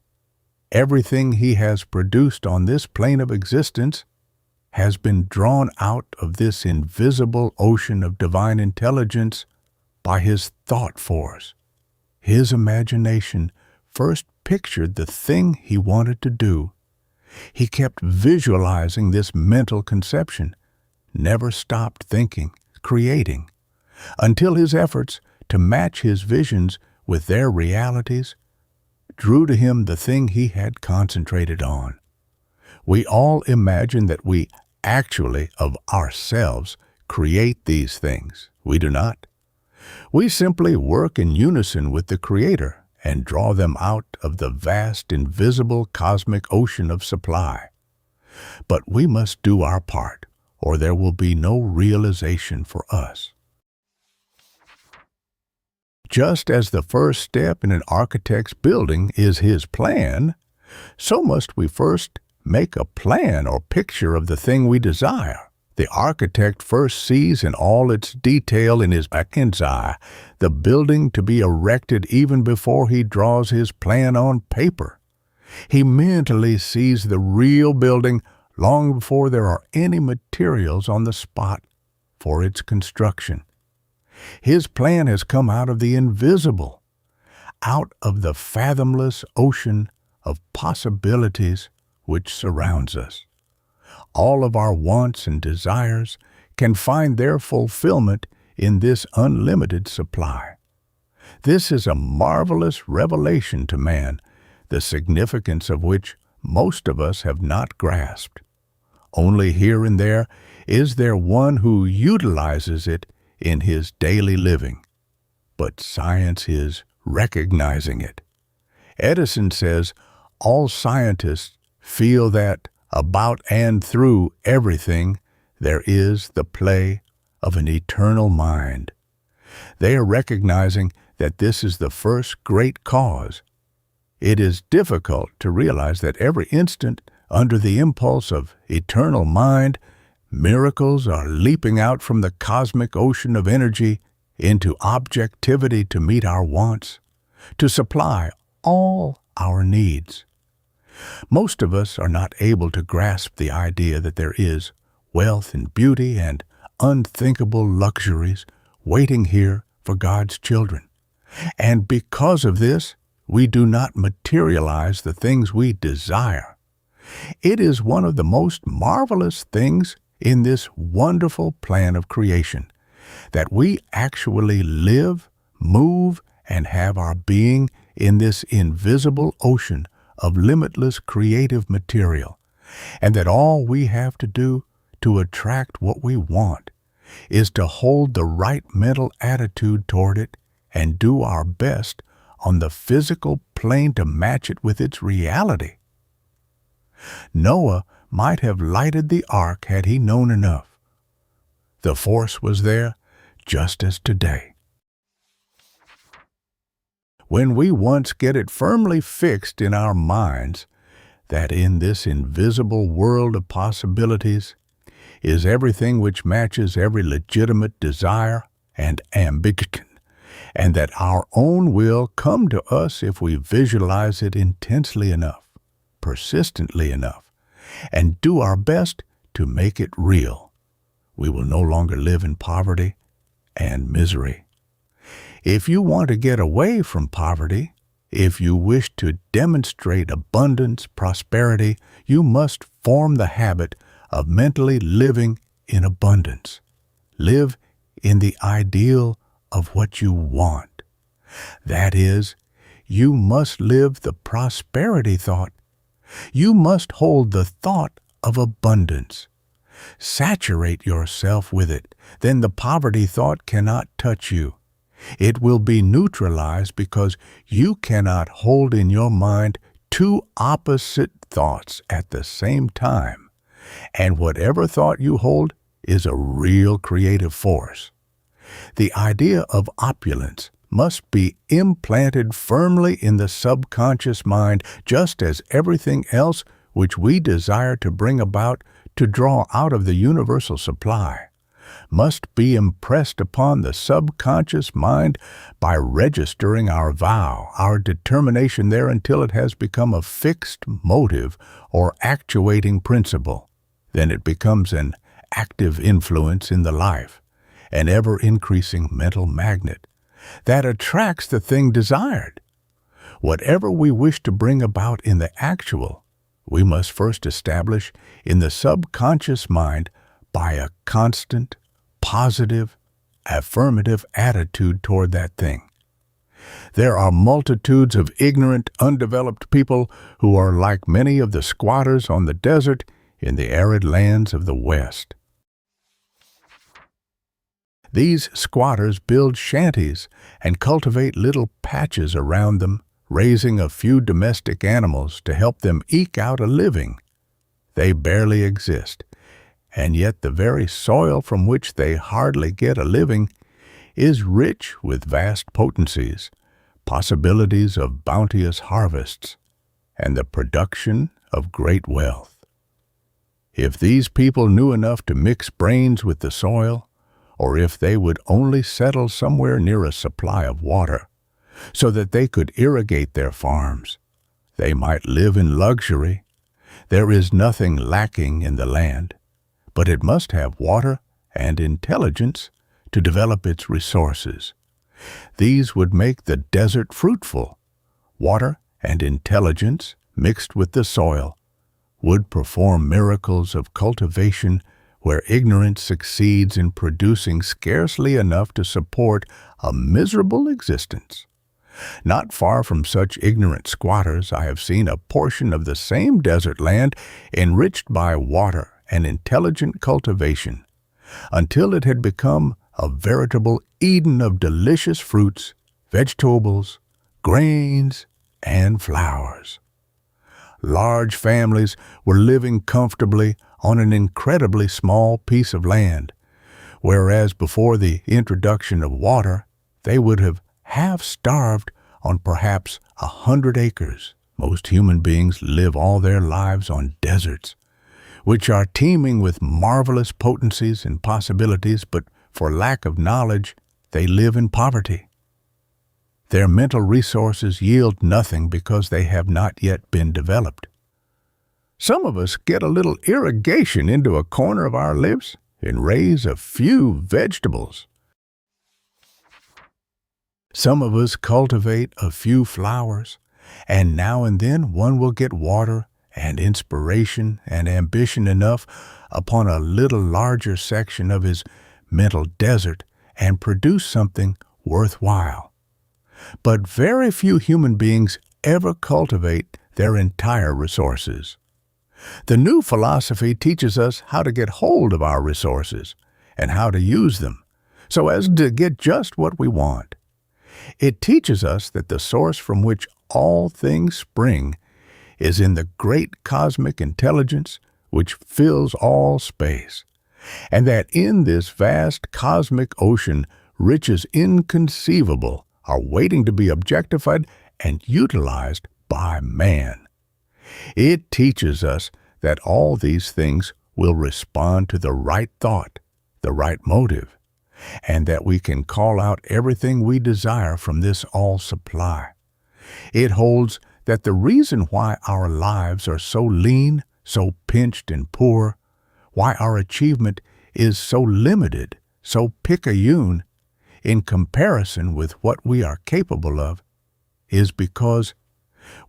Everything he has produced on this plane of existence has been drawn out of this invisible ocean of divine intelligence by his thought force. His imagination first pictured the thing he wanted to do. He kept visualizing this mental conception, never stopped thinking, creating, until his efforts to match his visions with their realities drew to him the thing he had concentrated on. We all imagine that we actually, of ourselves, create these things. We do not. We simply work in unison with the Creator and draw them out of the vast, invisible cosmic ocean of supply. But we must do our part, or there will be no realization for us. Just as the first step in an architect's building is his plan, so must we first make a plan or picture of the thing we desire. The architect first sees in all its detail in his mind's eye the building to be erected even before he draws his plan on paper. He mentally sees the real building long before there are any materials on the spot for its construction. His plan has come out of the invisible, out of the fathomless ocean of possibilities which surrounds us. All of our wants and desires can find their fulfillment in this unlimited supply. This is a marvelous revelation to man, the significance of which most of us have not grasped. Only here and there is there one who utilizes it in his daily living, but science is recognizing it. Edison says all scientists feel that about and through everything there is the play of an eternal mind. They are recognizing that this is the first great cause. It is difficult to realize that every instant, under the impulse of eternal mind, miracles are leaping out from the cosmic ocean of energy into objectivity to meet our wants, to supply all our needs. Most of us are not able to grasp the idea that there is wealth and beauty and unthinkable luxuries waiting here for God's children. And because of this, we do not materialize the things we desire. It is one of the most marvelous things in this wonderful plan of creation that we actually live, move, and have our being in this invisible ocean of limitless creative material, and that all we have to do to attract what we want is to hold the right mental attitude toward it and do our best on the physical plane to match it with its reality. Noah might have lighted the ark had he known enough. The force was there, just as today. When we once get it firmly fixed in our minds that in this invisible world of possibilities is everything which matches every legitimate desire and ambition, and that our own will come to us if we visualize it intensely enough, persistently enough, and do our best to make it real, we will no longer live in poverty and misery. If you want to get away from poverty, if you wish to demonstrate abundance, prosperity, you must form the habit of mentally living in abundance. Live in the ideal of what you want. That is, you must live the prosperity thought. You must hold the thought of abundance. Saturate yourself with it, then the poverty thought cannot touch you. It will be neutralized because you cannot hold in your mind two opposite thoughts at the same time, and whatever thought you hold is a real creative force. The idea of opulence must be implanted firmly in the subconscious mind, just as everything else which we desire to bring about to draw out of the universal supply must be impressed upon the subconscious mind by registering our vow, our determination there until it has become a fixed motive or actuating principle. Then it becomes an active influence in the life, an ever-increasing mental magnet that attracts the thing desired. Whatever we wish to bring about in the actual, we must first establish in the subconscious mind by a constant, positive, affirmative attitude toward that thing. There are multitudes of ignorant, undeveloped people who are like many of the squatters on the desert in the arid lands of the West. These squatters build shanties and cultivate little patches around them, raising a few domestic animals to help them eke out a living. They barely exist, and yet the very soil from which they hardly get a living is rich with vast potencies, possibilities of bounteous harvests, and the production of great wealth. If these people knew enough to mix brains with the soil, or if they would only settle somewhere near a supply of water, so that they could irrigate their farms, they might live in luxury. There is nothing lacking in the land, but it must have water and intelligence to develop its resources. These would make the desert fruitful. Water and intelligence, mixed with the soil, would perform miracles of cultivation where ignorance succeeds in producing scarcely enough to support a miserable existence. Not far from such ignorant squatters, I have seen a portion of the same desert land enriched by water and intelligent cultivation, until it had become a veritable Eden of delicious fruits, vegetables, grains, and flowers. Large families were living comfortably on an incredibly small piece of land, whereas before the introduction of water, they would have half-starved on perhaps 100 acres. Most human beings live all their lives on deserts, which are teeming with marvelous potencies and possibilities, but for lack of knowledge, they live in poverty. Their mental resources yield nothing because they have not yet been developed. Some of us get a little irrigation into a corner of our lives and raise a few vegetables. Some of us cultivate a few flowers, and now and then one will get water and inspiration and ambition enough upon a little larger section of his mental desert and produce something worthwhile. But very few human beings ever cultivate their entire resources. The new philosophy teaches us how to get hold of our resources and how to use them so as to get just what we want. It teaches us that the source from which all things spring is in the great cosmic intelligence which fills all space, and that in this vast cosmic ocean riches inconceivable are waiting to be objectified and utilized by man. It teaches us that all these things will respond to the right thought, the right motive, and that we can call out everything we desire from this all-supply. It holds that the reason why our lives are so lean, so pinched and poor, why our achievement is so limited, so picayune, in comparison with what we are capable of, is because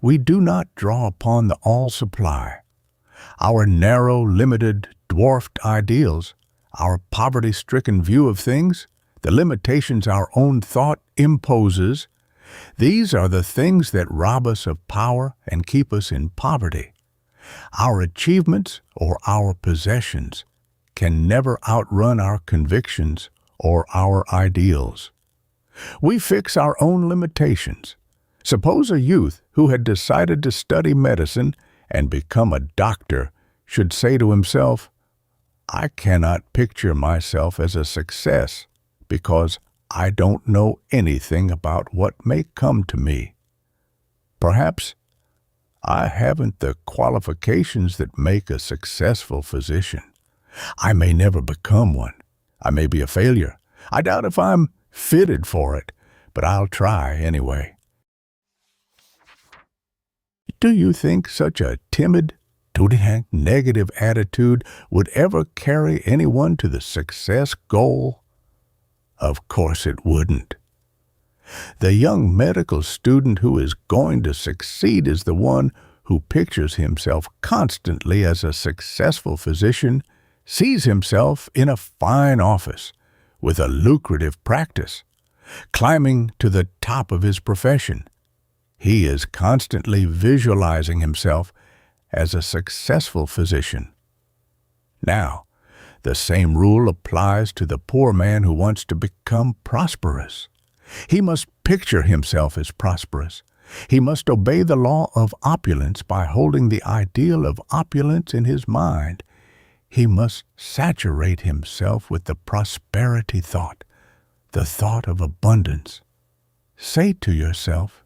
we do not draw upon the all-supply. Our narrow, limited, dwarfed ideals, our poverty-stricken view of things, the limitations our own thought imposes, these are the things that rob us of power and keep us in poverty. Our achievements or our possessions can never outrun our convictions or our ideals. We fix our own limitations. Suppose a youth who had decided to study medicine and become a doctor should say to himself, "I cannot picture myself as a success because I don't know anything about what may come to me. Perhaps I haven't the qualifications that make a successful physician. I may never become one. I may be a failure. I doubt if I'm fitted for it, but I'll try anyway. Do you think such a timid, negative attitude would ever carry anyone to the success goal? Of course it wouldn't. The young medical student who is going to succeed is the one who pictures himself constantly as a successful physician, sees himself in a fine office, with a lucrative practice, climbing to the top of his profession. He is constantly visualizing himself as a successful physician. Now, the same rule applies to the poor man who wants to become prosperous. He must picture himself as prosperous. He must obey the law of opulence by holding the ideal of opulence in his mind. He must saturate himself with the prosperity thought, the thought of abundance. Say to yourself,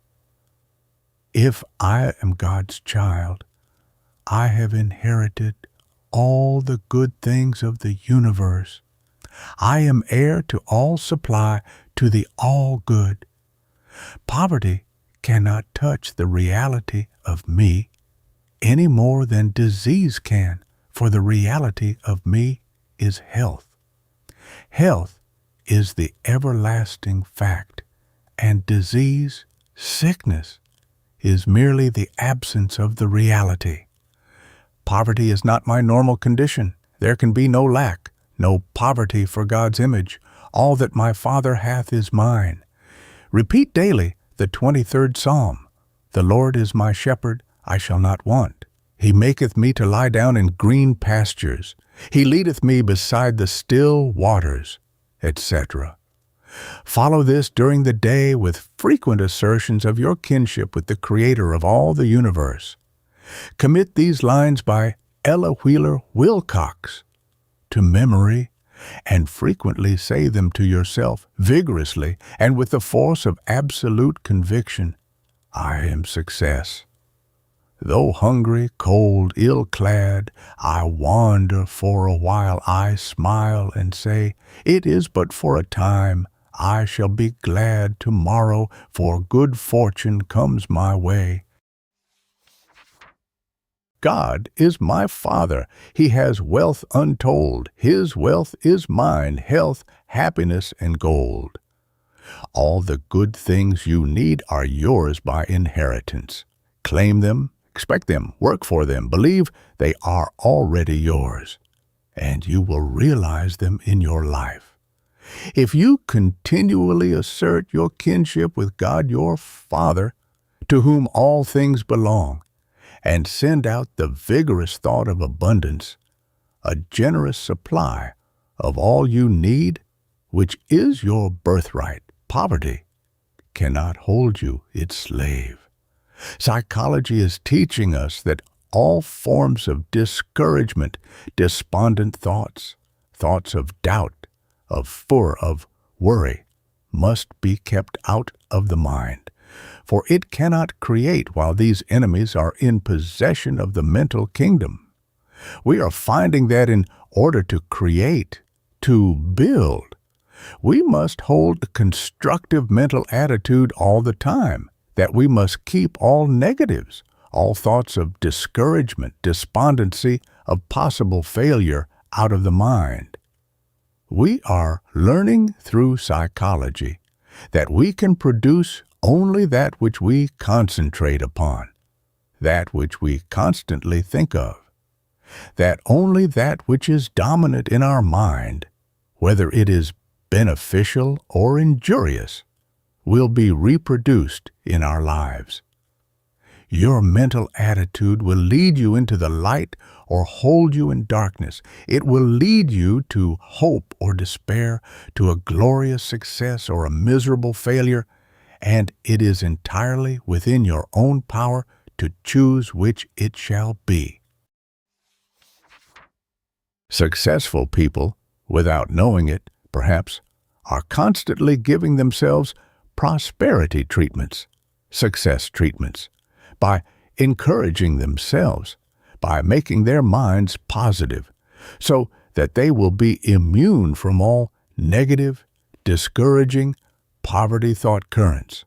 if I am God's child, I have inherited all the good things of the universe. I am heir to all supply, to the all good. Poverty cannot touch the reality of me any more than disease can, for the reality of me is health. Health is the everlasting fact, and disease, sickness, is merely the absence of the reality. Poverty is not my normal condition. There can be no lack, no poverty for God's image. All that my Father hath is mine. Repeat daily the 23rd Psalm. The Lord is my shepherd, I shall not want. He maketh me to lie down in green pastures. He leadeth me beside the still waters, etc. Follow this during the day with frequent assertions of your kinship with the Creator of all the universe. Commit these lines by Ella Wheeler Wilcox to memory, and frequently say them to yourself vigorously and with the force of absolute conviction. I am success. Though hungry, cold, ill-clad, I wander for a while. I smile and say, it is but for a time. I shall be glad tomorrow, for good fortune comes my way. God is my Father. He has wealth untold. His wealth is mine, health, happiness, and gold. All the good things you need are yours by inheritance. Claim them, expect them, work for them, believe they are already yours, and you will realize them in your life. If you continually assert your kinship with God your Father, to whom all things belong, and send out the vigorous thought of abundance, a generous supply of all you need, which is your birthright, poverty cannot hold you its slave. Psychology is teaching us that all forms of discouragement, despondent thoughts, thoughts of doubt, of worry, must be kept out of the mind. For it cannot create while these enemies are in possession of the mental kingdom. We are finding that in order to create, to build, we must hold a constructive mental attitude all the time, that we must keep all negatives, all thoughts of discouragement, despondency, of possible failure out of the mind. We are learning through psychology that we can produce only that which we concentrate upon, that which we constantly think of, that only that which is dominant in our mind, whether it is beneficial or injurious, will be reproduced in our lives. Your mental attitude will lead you into the light or hold you in darkness. It will lead you to hope or despair, to a glorious success or a miserable failure, and it is entirely within your own power to choose which it shall be. Successful people, without knowing it, perhaps, are constantly giving themselves prosperity treatments, success treatments, by encouraging themselves by making their minds positive so that they will be immune from all negative, discouraging, poverty thought currents.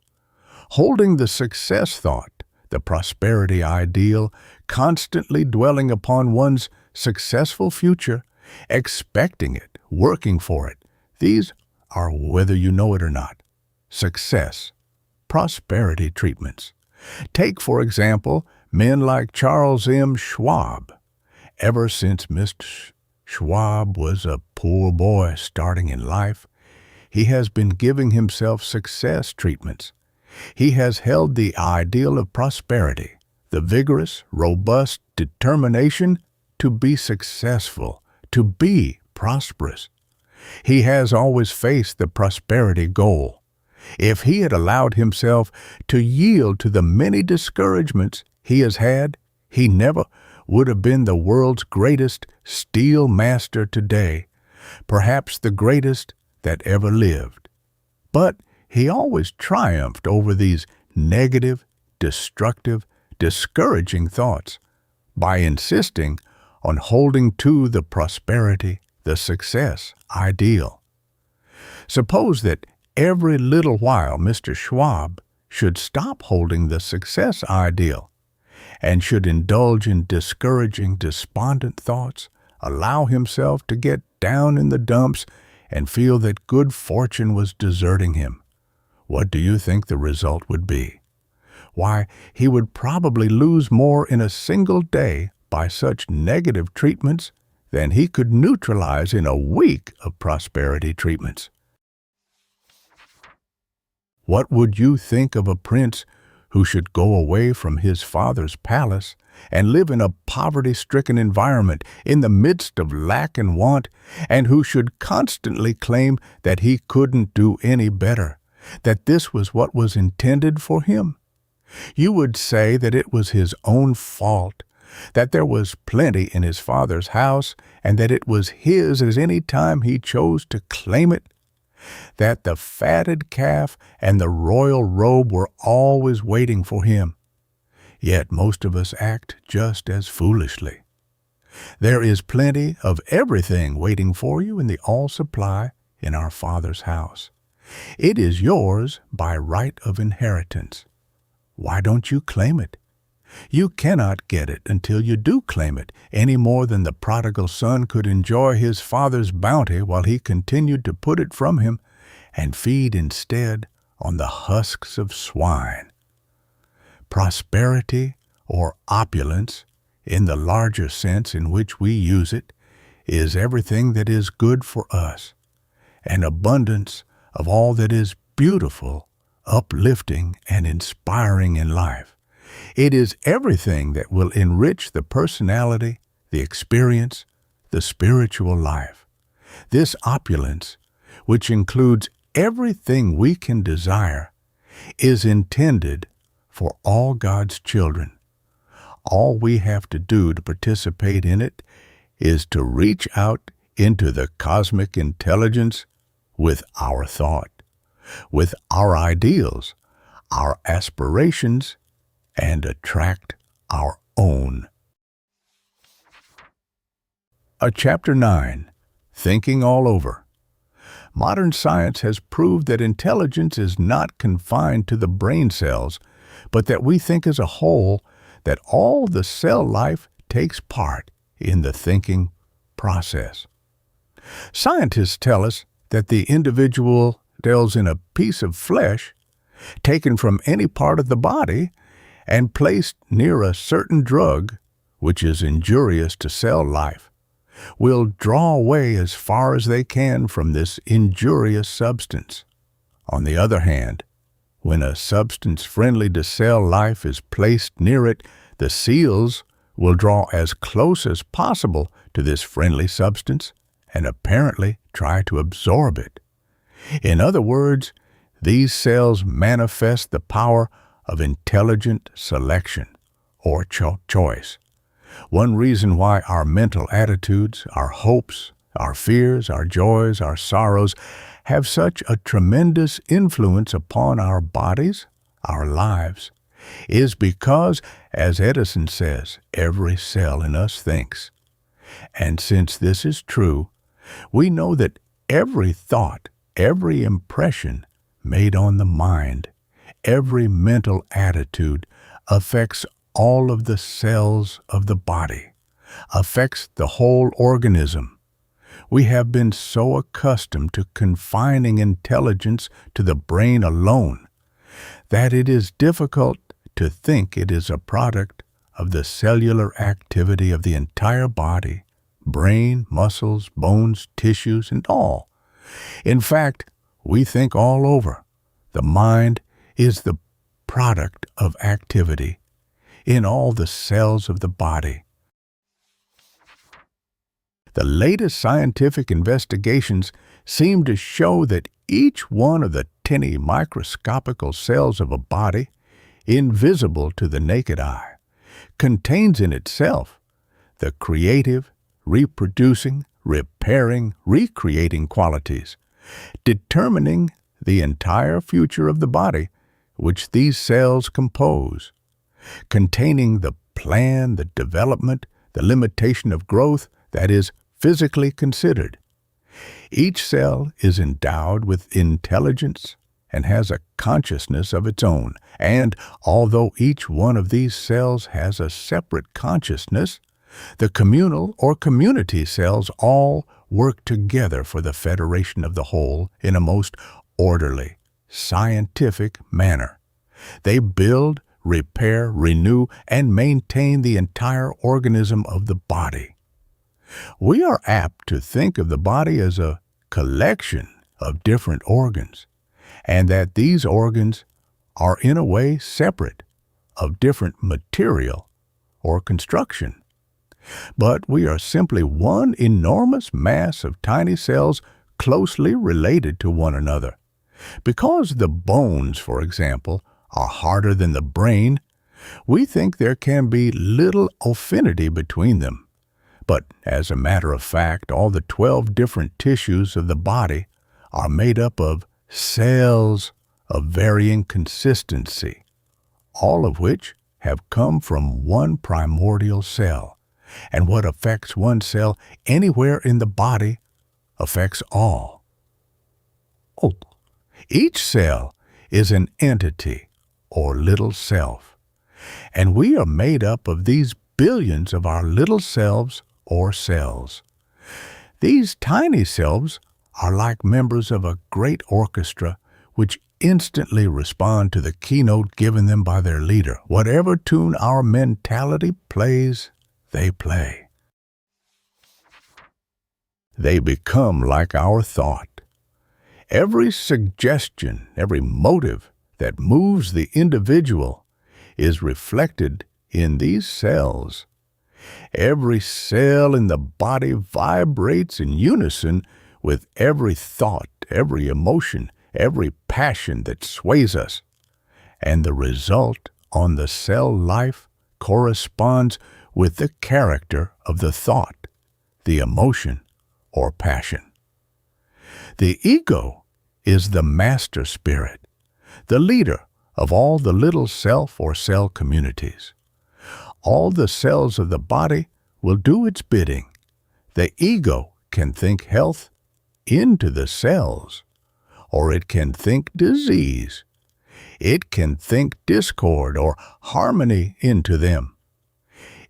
Holding the success thought, the prosperity ideal, constantly dwelling upon one's successful future, expecting it, working for it. These are, whether you know it or not, success, prosperity treatments. Take, for example, men like Charles M. Schwab. Ever since Mr. Schwab was a poor boy starting in life, he has been giving himself success treatments. He has held the ideal of prosperity, the vigorous, robust determination to be successful, to be prosperous. He has always faced the prosperity goal. If he had allowed himself to yield to the many discouragements he has had, he never would have been the world's greatest steel master today, perhaps the greatest that ever lived. But he always triumphed over these negative, destructive, discouraging thoughts by insisting on holding to the prosperity, the success ideal. Suppose that every little while Mr. Schwab should stop holding the success ideal and should indulge in discouraging, despondent thoughts, allow himself to get down in the dumps and feel that good fortune was deserting him. What do you think the result would be? Why, he would probably lose more in a single day by such negative treatments than he could neutralize in a week of prosperity treatments. What would you think of a prince who should go away from his father's palace and live in a poverty-stricken environment in the midst of lack and want, and who should constantly claim that he couldn't do any better, that this was what was intended for him? You would say that it was his own fault, that there was plenty in his father's house, and that it was his as any time he chose to claim it, that the fatted calf and the royal robe were always waiting for him. Yet most of us act just as foolishly. There is plenty of everything waiting for you in the all-supply in our Father's house. It is yours by right of inheritance. Why don't you claim it? You cannot get it until you do claim it, any more than the prodigal son could enjoy his father's bounty while he continued to put it from him and feed instead on the husks of swine. Prosperity, or opulence, in the larger sense in which we use it, is everything that is good for us, an abundance of all that is beautiful, uplifting, and inspiring in life. It is everything that will enrich the personality, the experience, the spiritual life. This opulence, which includes everything we can desire, is intended for all God's children. All we have to do to participate in it is to reach out into the cosmic intelligence with our thought, with our ideals, our aspirations, and attract our own. Chapter 9, Thinking All Over. Modern science has proved that intelligence is not confined to the brain cells, but that we think as a whole, that all the cell life takes part in the thinking process. Scientists tell us that the individual deals in a piece of flesh taken from any part of the body and placed near a certain drug, which is injurious to cell life, will draw away as far as they can from this injurious substance. On the other hand, when a substance friendly to cell life is placed near it, the cells will draw as close as possible to this friendly substance and apparently try to absorb it. In other words, these cells manifest the power of intelligent selection, or choice. One reason why our mental attitudes, our hopes, our fears, our joys, our sorrows have such a tremendous influence upon our bodies, our lives, is because, as Edison says, every cell in us thinks. And since this is true, we know that every thought, every impression made on the mind, every mental attitude affects all of the cells of the body, affects the whole organism. We have been so accustomed to confining intelligence to the brain alone that it is difficult to think it is a product of the cellular activity of the entire body, brain, muscles, bones, tissues, and all. In fact, we think all over. The mind is the product of activity in all the cells of the body. The latest scientific investigations seem to show that each one of the tiny microscopical cells of a body, invisible to the naked eye, contains in itself the creative, reproducing, repairing, recreating qualities, determining the entire future of the body which these cells compose, containing the plan, the development, the limitation of growth that is physically considered. Each cell is endowed with intelligence and has a consciousness of its own, and although each one of these cells has a separate consciousness, the communal or community cells all work together for the federation of the whole in a most orderly, scientific manner. They build, repair, renew, and maintain the entire organism of the body. We are apt to think of the body as a collection of different organs, and that these organs are in a way separate, of different material or construction. But we are simply one enormous mass of tiny cells closely related to one another. Because the bones, for example, are harder than the brain, we think there can be little affinity between them. But as a matter of fact, all the 12 different tissues of the body are made up of cells of varying consistency, all of which have come from one primordial cell. And what affects one cell anywhere in the body affects all. Each cell is an entity or little self, and we are made up of these billions of our little selves or cells. These tiny selves are like members of a great orchestra which instantly respond to the keynote given them by their leader. Whatever tune our mentality plays, they play. They become like our thought. Every suggestion, every motive that moves the individual is reflected in these cells. Every cell in the body vibrates in unison with every thought, every emotion, every passion that sways us, and the result on the cell life corresponds with the character of the thought, the emotion, or passion. The ego is the master spirit, the leader of all the little self or cell communities. All the cells of the body will do its bidding. The ego can think health into the cells, or it can think disease. It can think discord or harmony into them.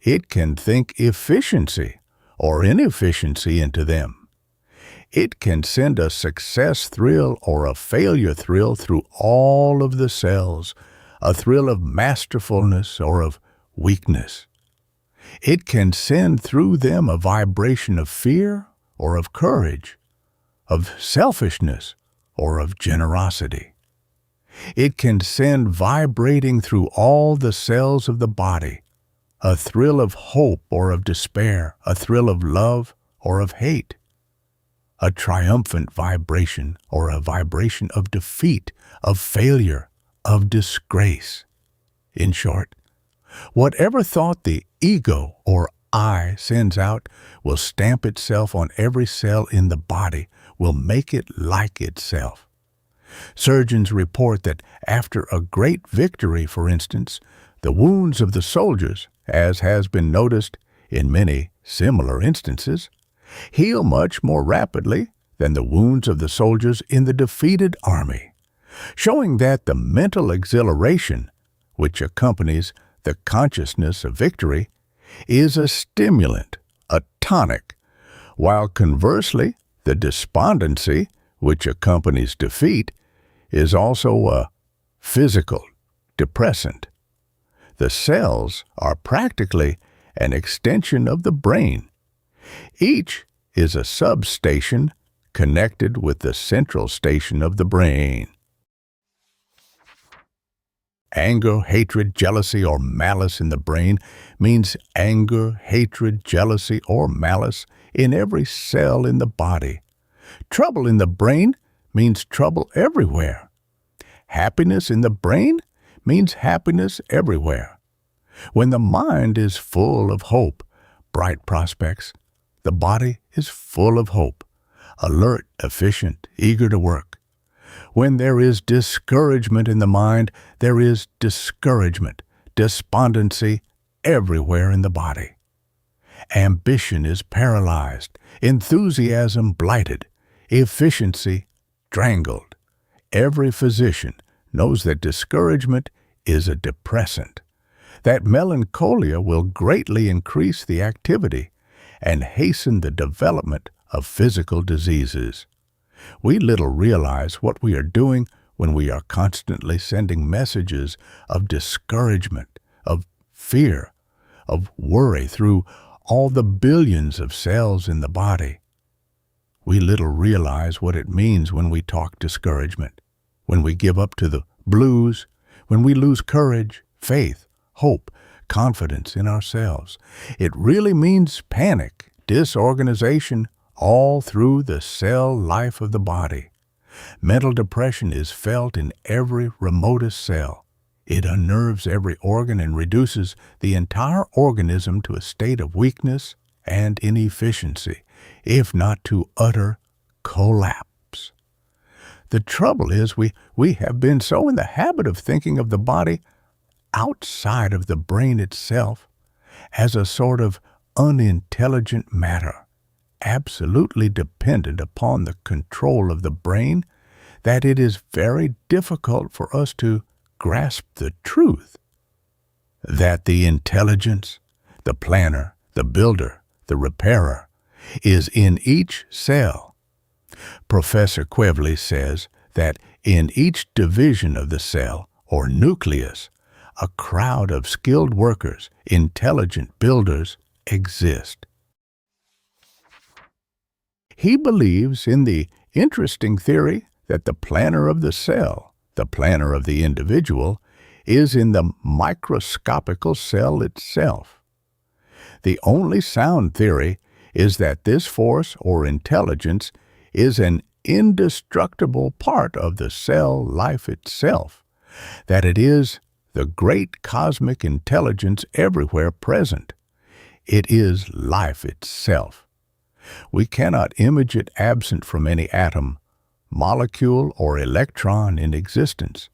It can think efficiency or inefficiency into them. It can send a success thrill or a failure thrill through all of the cells, a thrill of masterfulness or of weakness. It can send through them a vibration of fear or of courage, of selfishness or of generosity. It can send vibrating through all the cells of the body a thrill of hope or of despair, a thrill of love or of hate, a triumphant vibration or a vibration of defeat, of failure, of disgrace. In short, whatever thought the ego or I sends out will stamp itself on every cell in the body, will make it like itself. Surgeons report that after a great victory, for instance, the wounds of the soldiers, as has been noticed in many similar instances, heal much more rapidly than the wounds of the soldiers in the defeated army, showing that the mental exhilaration which accompanies the consciousness of victory is a stimulant, a tonic, while conversely, the despondency which accompanies defeat is also a physical depressant. The cells are practically an extension of the brain. Each is a substation connected with the central station of the brain. Anger, hatred, jealousy, or malice in the brain means anger, hatred, jealousy, or malice in every cell in the body. Trouble in the brain means trouble everywhere. Happiness in the brain means happiness everywhere. When the mind is full of hope, bright prospects, the body is full of hope, alert, efficient, eager to work. When there is discouragement in the mind, there is discouragement, despondency everywhere in the body. Ambition is paralyzed, enthusiasm blighted, efficiency strangled. Every physician knows that discouragement is a depressant, that melancholia will greatly increase the activity and hasten the development of physical diseases. We little realize what we are doing when we are constantly sending messages of discouragement, of fear, of worry through all the billions of cells in the body. We little realize what it means when we talk discouragement, when we give up to the blues, when we lose courage, faith, hope, confidence in ourselves. It really means panic, disorganization, all through the cell life of the body. Mental depression is felt in every remotest cell. It unnerves every organ and reduces the entire organism to a state of weakness and inefficiency, if not to utter collapse. The trouble is we have been so in the habit of thinking of the body outside of the brain itself as a sort of unintelligent matter, absolutely dependent upon the control of the brain, that it is very difficult for us to grasp the truth that the intelligence, the planner, the builder, the repairer, is in each cell. Professor Quevely says that in each division of the cell, or nucleus, a crowd of skilled workers, intelligent builders, exist. He believes in the interesting theory that the planner of the cell, the planner of the individual, is in the microscopical cell itself. The only sound theory is that this force or intelligence is an indestructible part of the cell life itself, that it is the great cosmic intelligence everywhere present. It is life itself. We cannot image it absent from any atom, molecule, or electron in existence,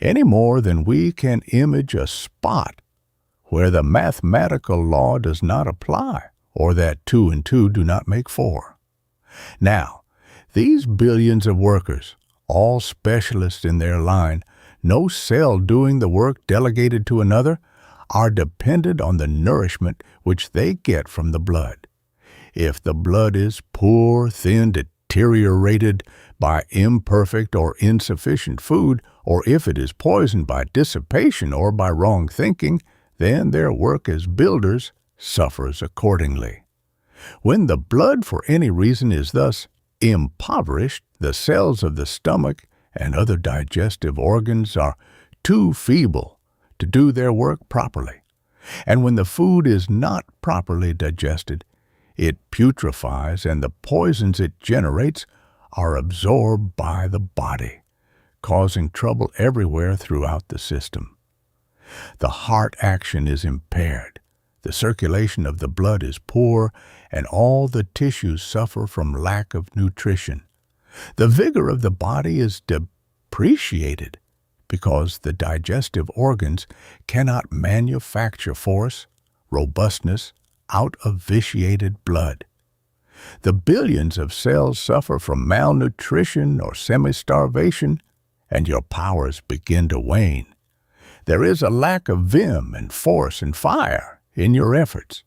any more than we can image a spot where the mathematical law does not apply, or that 2 and 2 do not make 4. Now, these billions of workers, all specialists in their line, no cell doing the work delegated to another, are dependent on the nourishment which they get from the blood. If the blood is poor, thin, deteriorated by imperfect or insufficient food, or if it is poisoned by dissipation or by wrong thinking, then their work as builders suffers accordingly. When the blood for any reason is thus impoverished, the cells of the stomach and other digestive organs are too feeble to do their work properly. And when the food is not properly digested, it putrefies, and the poisons it generates are absorbed by the body, causing trouble everywhere throughout the system. The heart action is impaired, the circulation of the blood is poor, and all the tissues suffer from lack of nutrition. The vigor of the body is appreciated because the digestive organs cannot manufacture force, robustness out of vitiated blood. The billions of cells suffer from malnutrition or semi-starvation, and your powers begin to wane. There is a lack of vim and force and fire in your efforts.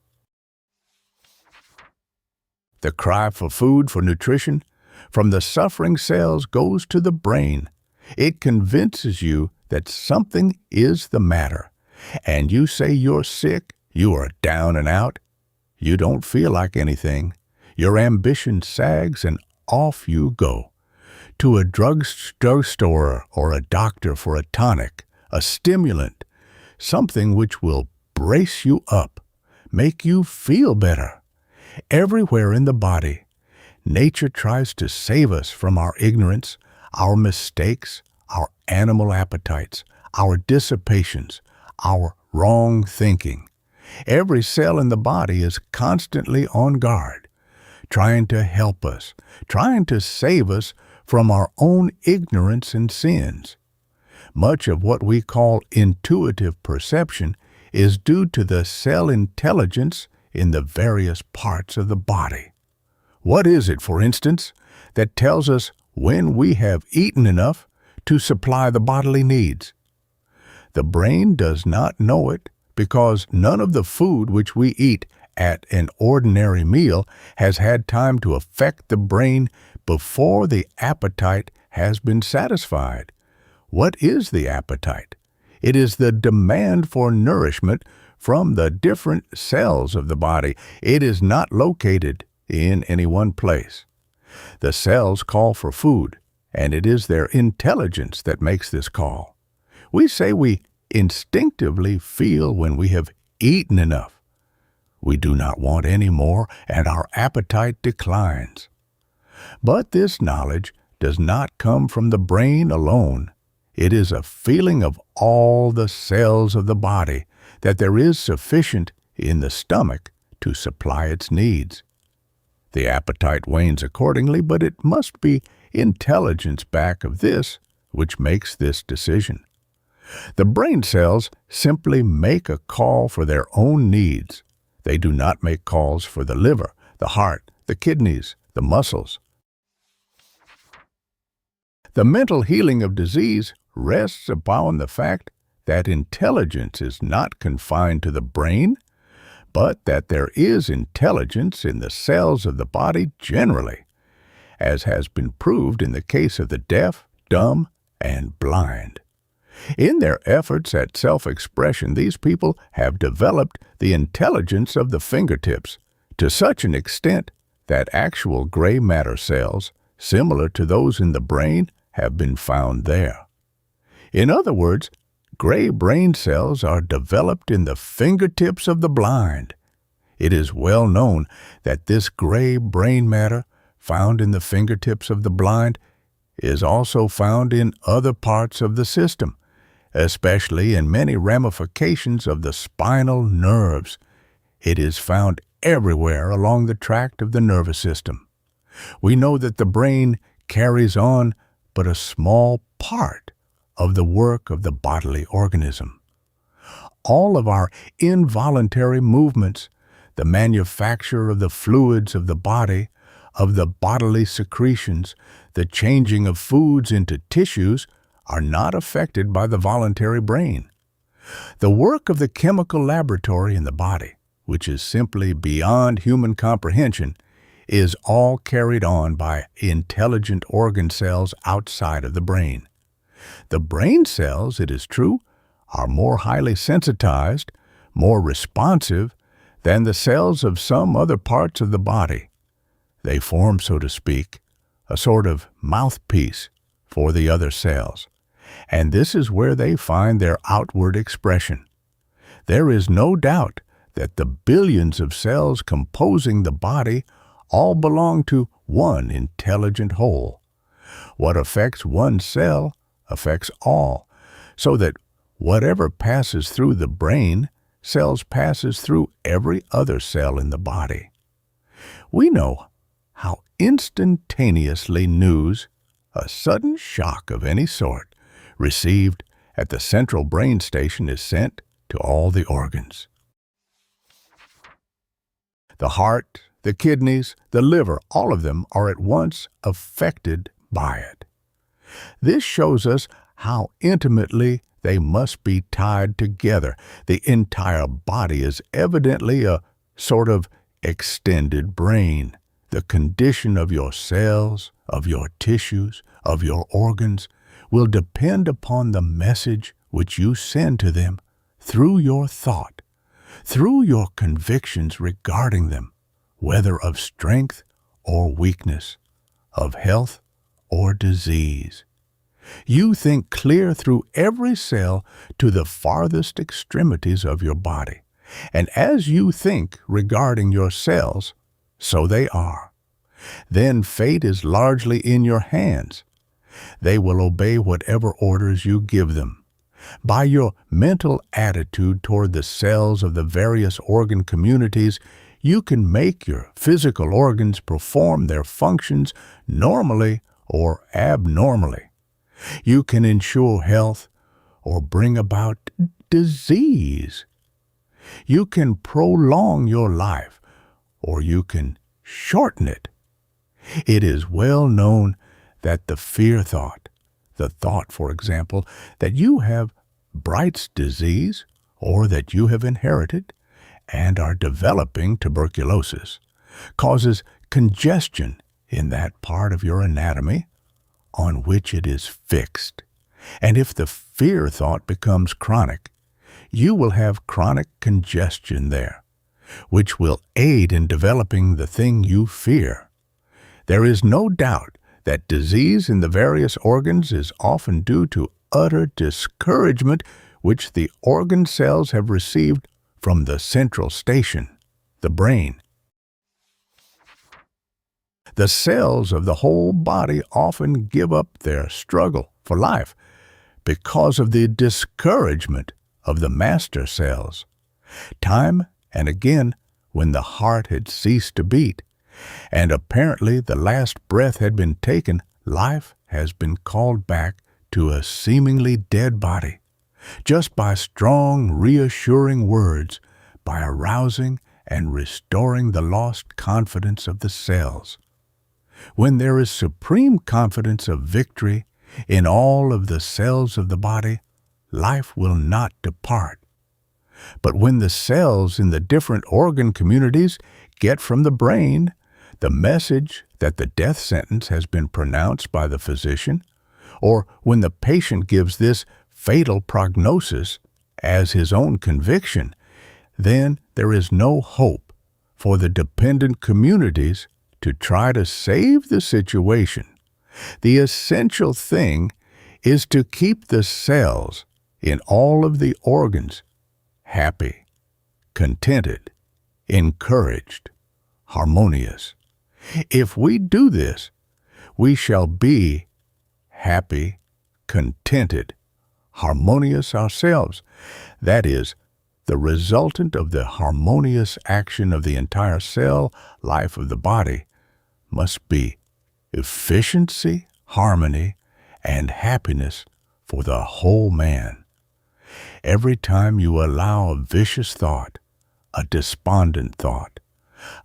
The cry for food, for nutrition, from the suffering cells goes to the brain. It convinces you that something is the matter, and you say you're sick, you are down and out, you don't feel like anything. Your ambition sags, and off you go. To a drugstore or a doctor for a tonic, a stimulant, something which will brace you up, make you feel better. Everywhere in the body, nature tries to save us from our ignorance, our mistakes, our animal appetites, our dissipations, our wrong thinking. Every cell in the body is constantly on guard, trying to help us, trying to save us from our own ignorance and sins. Much of what we call intuitive perception is due to the cell intelligence in the various parts of the body. What is it, for instance, that tells us when we have eaten enough to supply the bodily needs? The brain does not know it because none of the food which we eat at an ordinary meal has had time to affect the brain before the appetite has been satisfied. What is the appetite? It is the demand for nourishment from the different cells of the body. It is not located in any one place. The cells call for food, and it is their intelligence that makes this call. We say we instinctively feel when we have eaten enough. We do not want any more, and our appetite declines. But this knowledge does not come from the brain alone. It is a feeling of all the cells of the body that there is sufficient in the stomach to supply its needs. The appetite wanes accordingly, but it must be intelligence back of this which makes this decision. The brain cells simply make a call for their own needs. They do not make calls for the liver, the heart, the kidneys, the muscles. The mental healing of disease rests upon the fact that intelligence is not confined to the brain, but that there is intelligence in the cells of the body generally, as has been proved in the case of the deaf, dumb, and blind. In their efforts at self-expression, these people have developed the intelligence of the fingertips to such an extent that actual gray matter cells, similar to those in the brain, have been found there. In other words, gray brain cells are developed in the fingertips of the blind. It is well known that this gray brain matter found in the fingertips of the blind is also found in other parts of the system, especially in many ramifications of the spinal nerves. It is found everywhere along the tract of the nervous system. We know that the brain carries on but a small part of the work of the bodily organism. All of our involuntary movements, the manufacture of the fluids of the body, of the bodily secretions, the changing of foods into tissues, are not affected by the voluntary brain. The work of the chemical laboratory in the body, which is simply beyond human comprehension, is all carried on by intelligent organ cells outside of the brain. The brain cells, it is true, are more highly sensitized, more responsive than the cells of some other parts of the body. They form, so to speak, a sort of mouthpiece for the other cells, and this is where they find their outward expression. There is no doubt that the billions of cells composing the body all belong to one intelligent whole. What affects one cell affects all, so that whatever passes through the brain cells passes through every other cell in the body. We know how instantaneously news, a sudden shock of any sort received at the central brain station is sent to all the organs. The heart, the kidneys, the liver, all of them are at once affected by it. This shows us how intimately they must be tied together. The entire body is evidently a sort of extended brain. The condition of your cells, of your tissues, of your organs will depend upon the message which you send to them through your thought, through your convictions regarding them, whether of strength or weakness, of health or disease. You think clear through every cell to the farthest extremities of your body. And as you think regarding your cells, so they are. Then fate is largely in your hands. They will obey whatever orders you give them. By your mental attitude toward the cells of the various organ communities, you can make your physical organs perform their functions normally or abnormally. You can ensure health or bring about disease. You can prolong your life or you can shorten it. It is well known that the fear thought, the thought, for example, that you have Bright's disease or that you have inherited and are developing tuberculosis, causes congestion in that part of your anatomy on which it is fixed. And if the fear thought becomes chronic, you will have chronic congestion there, which will aid in developing the thing you fear. There is no doubt that disease in the various organs is often due to utter discouragement which the organ cells have received from the central station, the brain. The cells of the whole body often give up their struggle for life because of the discouragement of the master cells. Time and again, when the heart had ceased to beat, and apparently the last breath had been taken, life has been called back to a seemingly dead body, just by strong, reassuring words, by arousing and restoring the lost confidence of the cells. When there is supreme confidence of victory in all of the cells of the body, life will not depart. But when the cells in the different organ communities get from the brain the message that the death sentence has been pronounced by the physician, or when the patient gives this fatal prognosis as his own conviction, then there is no hope for the dependent communities to try to save the situation. The essential thing is to keep the cells in all of the organs happy, contented, encouraged, harmonious. If we do this, we shall be happy, contented, harmonious ourselves. That is, the resultant of the harmonious action of the entire cell life of the body must be efficiency, harmony, and happiness for the whole man. Every time you allow a vicious thought, a despondent thought,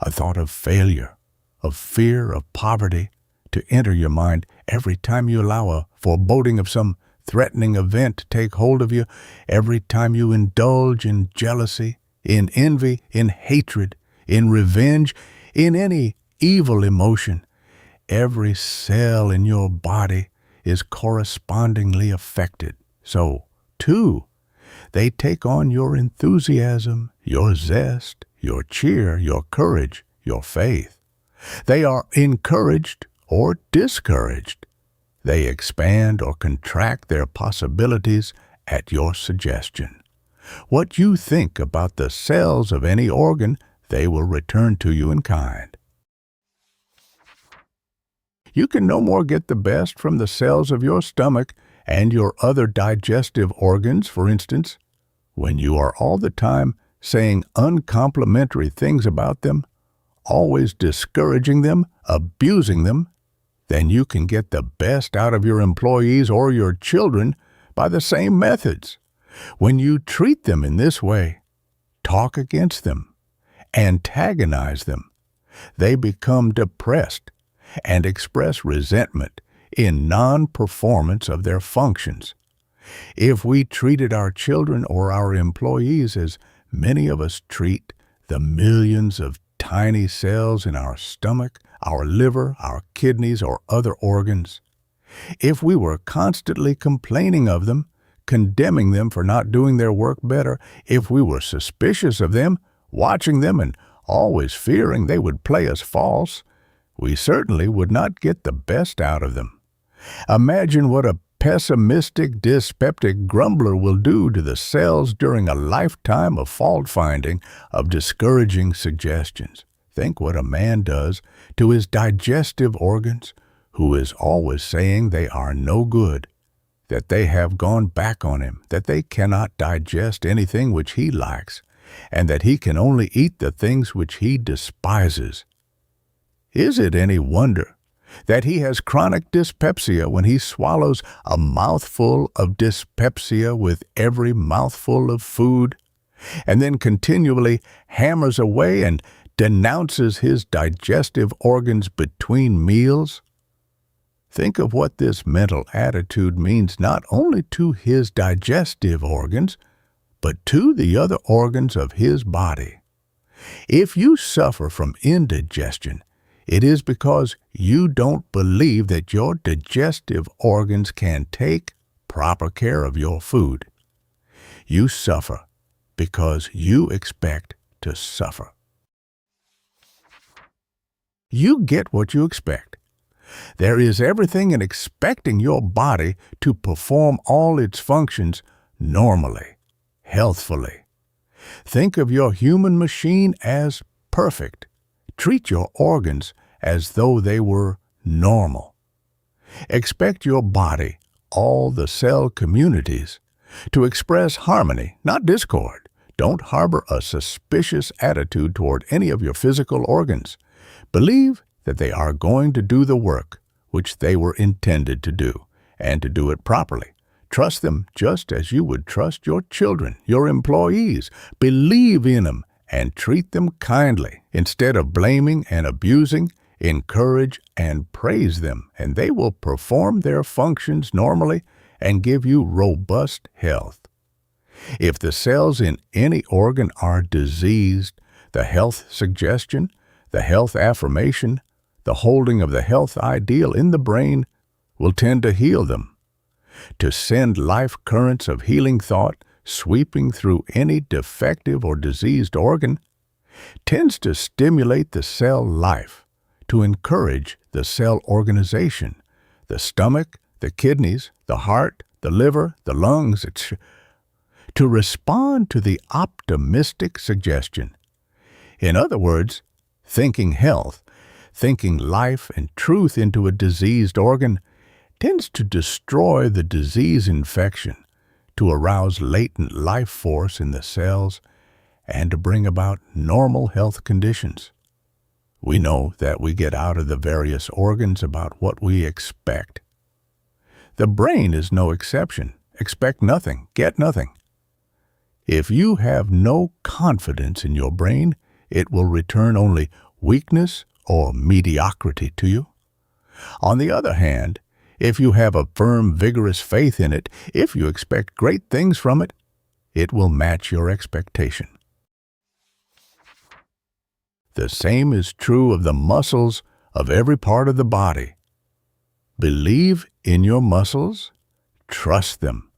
a thought of failure, of fear, of poverty to enter your mind, every time you allow a foreboding of some threatening event to take hold of you, every time you indulge in jealousy, in envy, in hatred, in revenge, in any evil emotion, every cell in your body is correspondingly affected. So, too, they take on your enthusiasm, your zest, your cheer, your courage, your faith. They are encouraged or discouraged. They expand or contract their possibilities at your suggestion. What you think about the cells of any organ, they will return to you in kind. You can no more get the best from the cells of your stomach and your other digestive organs, for instance, when you are all the time saying uncomplimentary things about them, always discouraging them, abusing them, then you can get the best out of your employees or your children by the same methods. When you treat them in this way, talk against them, antagonize them, they become depressed and express resentment in non-performance of their functions. If we treated our children or our employees as many of us treat the millions of tiny cells in our stomach, our liver, our kidneys, or other organs, if we were constantly complaining of them, condemning them for not doing their work better, if we were suspicious of them, watching them, and always fearing they would play us false, we certainly would not get the best out of them. Imagine what a pessimistic, dyspeptic grumbler will do to the cells during a lifetime of fault-finding, of discouraging suggestions. Think what a man does to his digestive organs, who is always saying they are no good, that they have gone back on him, that they cannot digest anything which he likes, and that he can only eat the things which he despises. Is it any wonder that he has chronic dyspepsia when he swallows a mouthful of dyspepsia with every mouthful of food, and then continually hammers away and denounces his digestive organs between meals? Think of what this mental attitude means not only to his digestive organs, but to the other organs of his body. If you suffer from indigestion, it is because you don't believe that your digestive organs can take proper care of your food. You suffer because you expect to suffer. You get what you expect. There is everything in expecting your body to perform all its functions normally, healthfully. Think of your human machine as perfect. Treat your organs as though they were normal. Expect your body, all the cell communities, to express harmony, not discord. Don't harbor a suspicious attitude toward any of your physical organs. Believe that they are going to do the work which they were intended to do, and to do it properly. Trust them just as you would trust your children, your employees. Believe in them and treat them kindly. Instead of blaming and abusing, encourage and praise them, and they will perform their functions normally and give you robust health. If the cells in any organ are diseased, the health suggestion, the health affirmation, the holding of the health ideal in the brain will tend to heal them, to send life currents of healing thought sweeping through any defective or diseased organ, tends to stimulate the cell life, to encourage the cell organization, the stomach, the kidneys, the heart, the liver, the lungs, to respond to the optimistic suggestion. In other words, thinking health, thinking life and truth into a diseased organ tends to destroy the disease infection, to arouse latent life force in the cells, and to bring about normal health conditions. We know that we get out of the various organs about what we expect. The brain is no exception. Expect nothing, get nothing. If you have no confidence in your brain, it will return only weakness or mediocrity to you. On the other hand, if you have a firm, vigorous faith in it, if you expect great things from it, it will match your expectation. The same is true of the muscles of every part of the body. Believe in your muscles, trust them.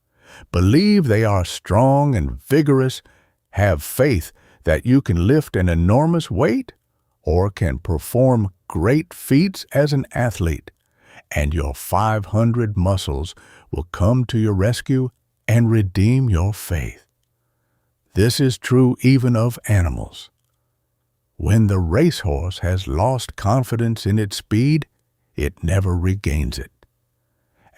Believe they are strong and vigorous. Have faith that you can lift an enormous weight or can perform great feats as an athlete, and your 500 muscles will come to your rescue and redeem your faith. This is true even of animals. When the racehorse has lost confidence in its speed, it never regains it.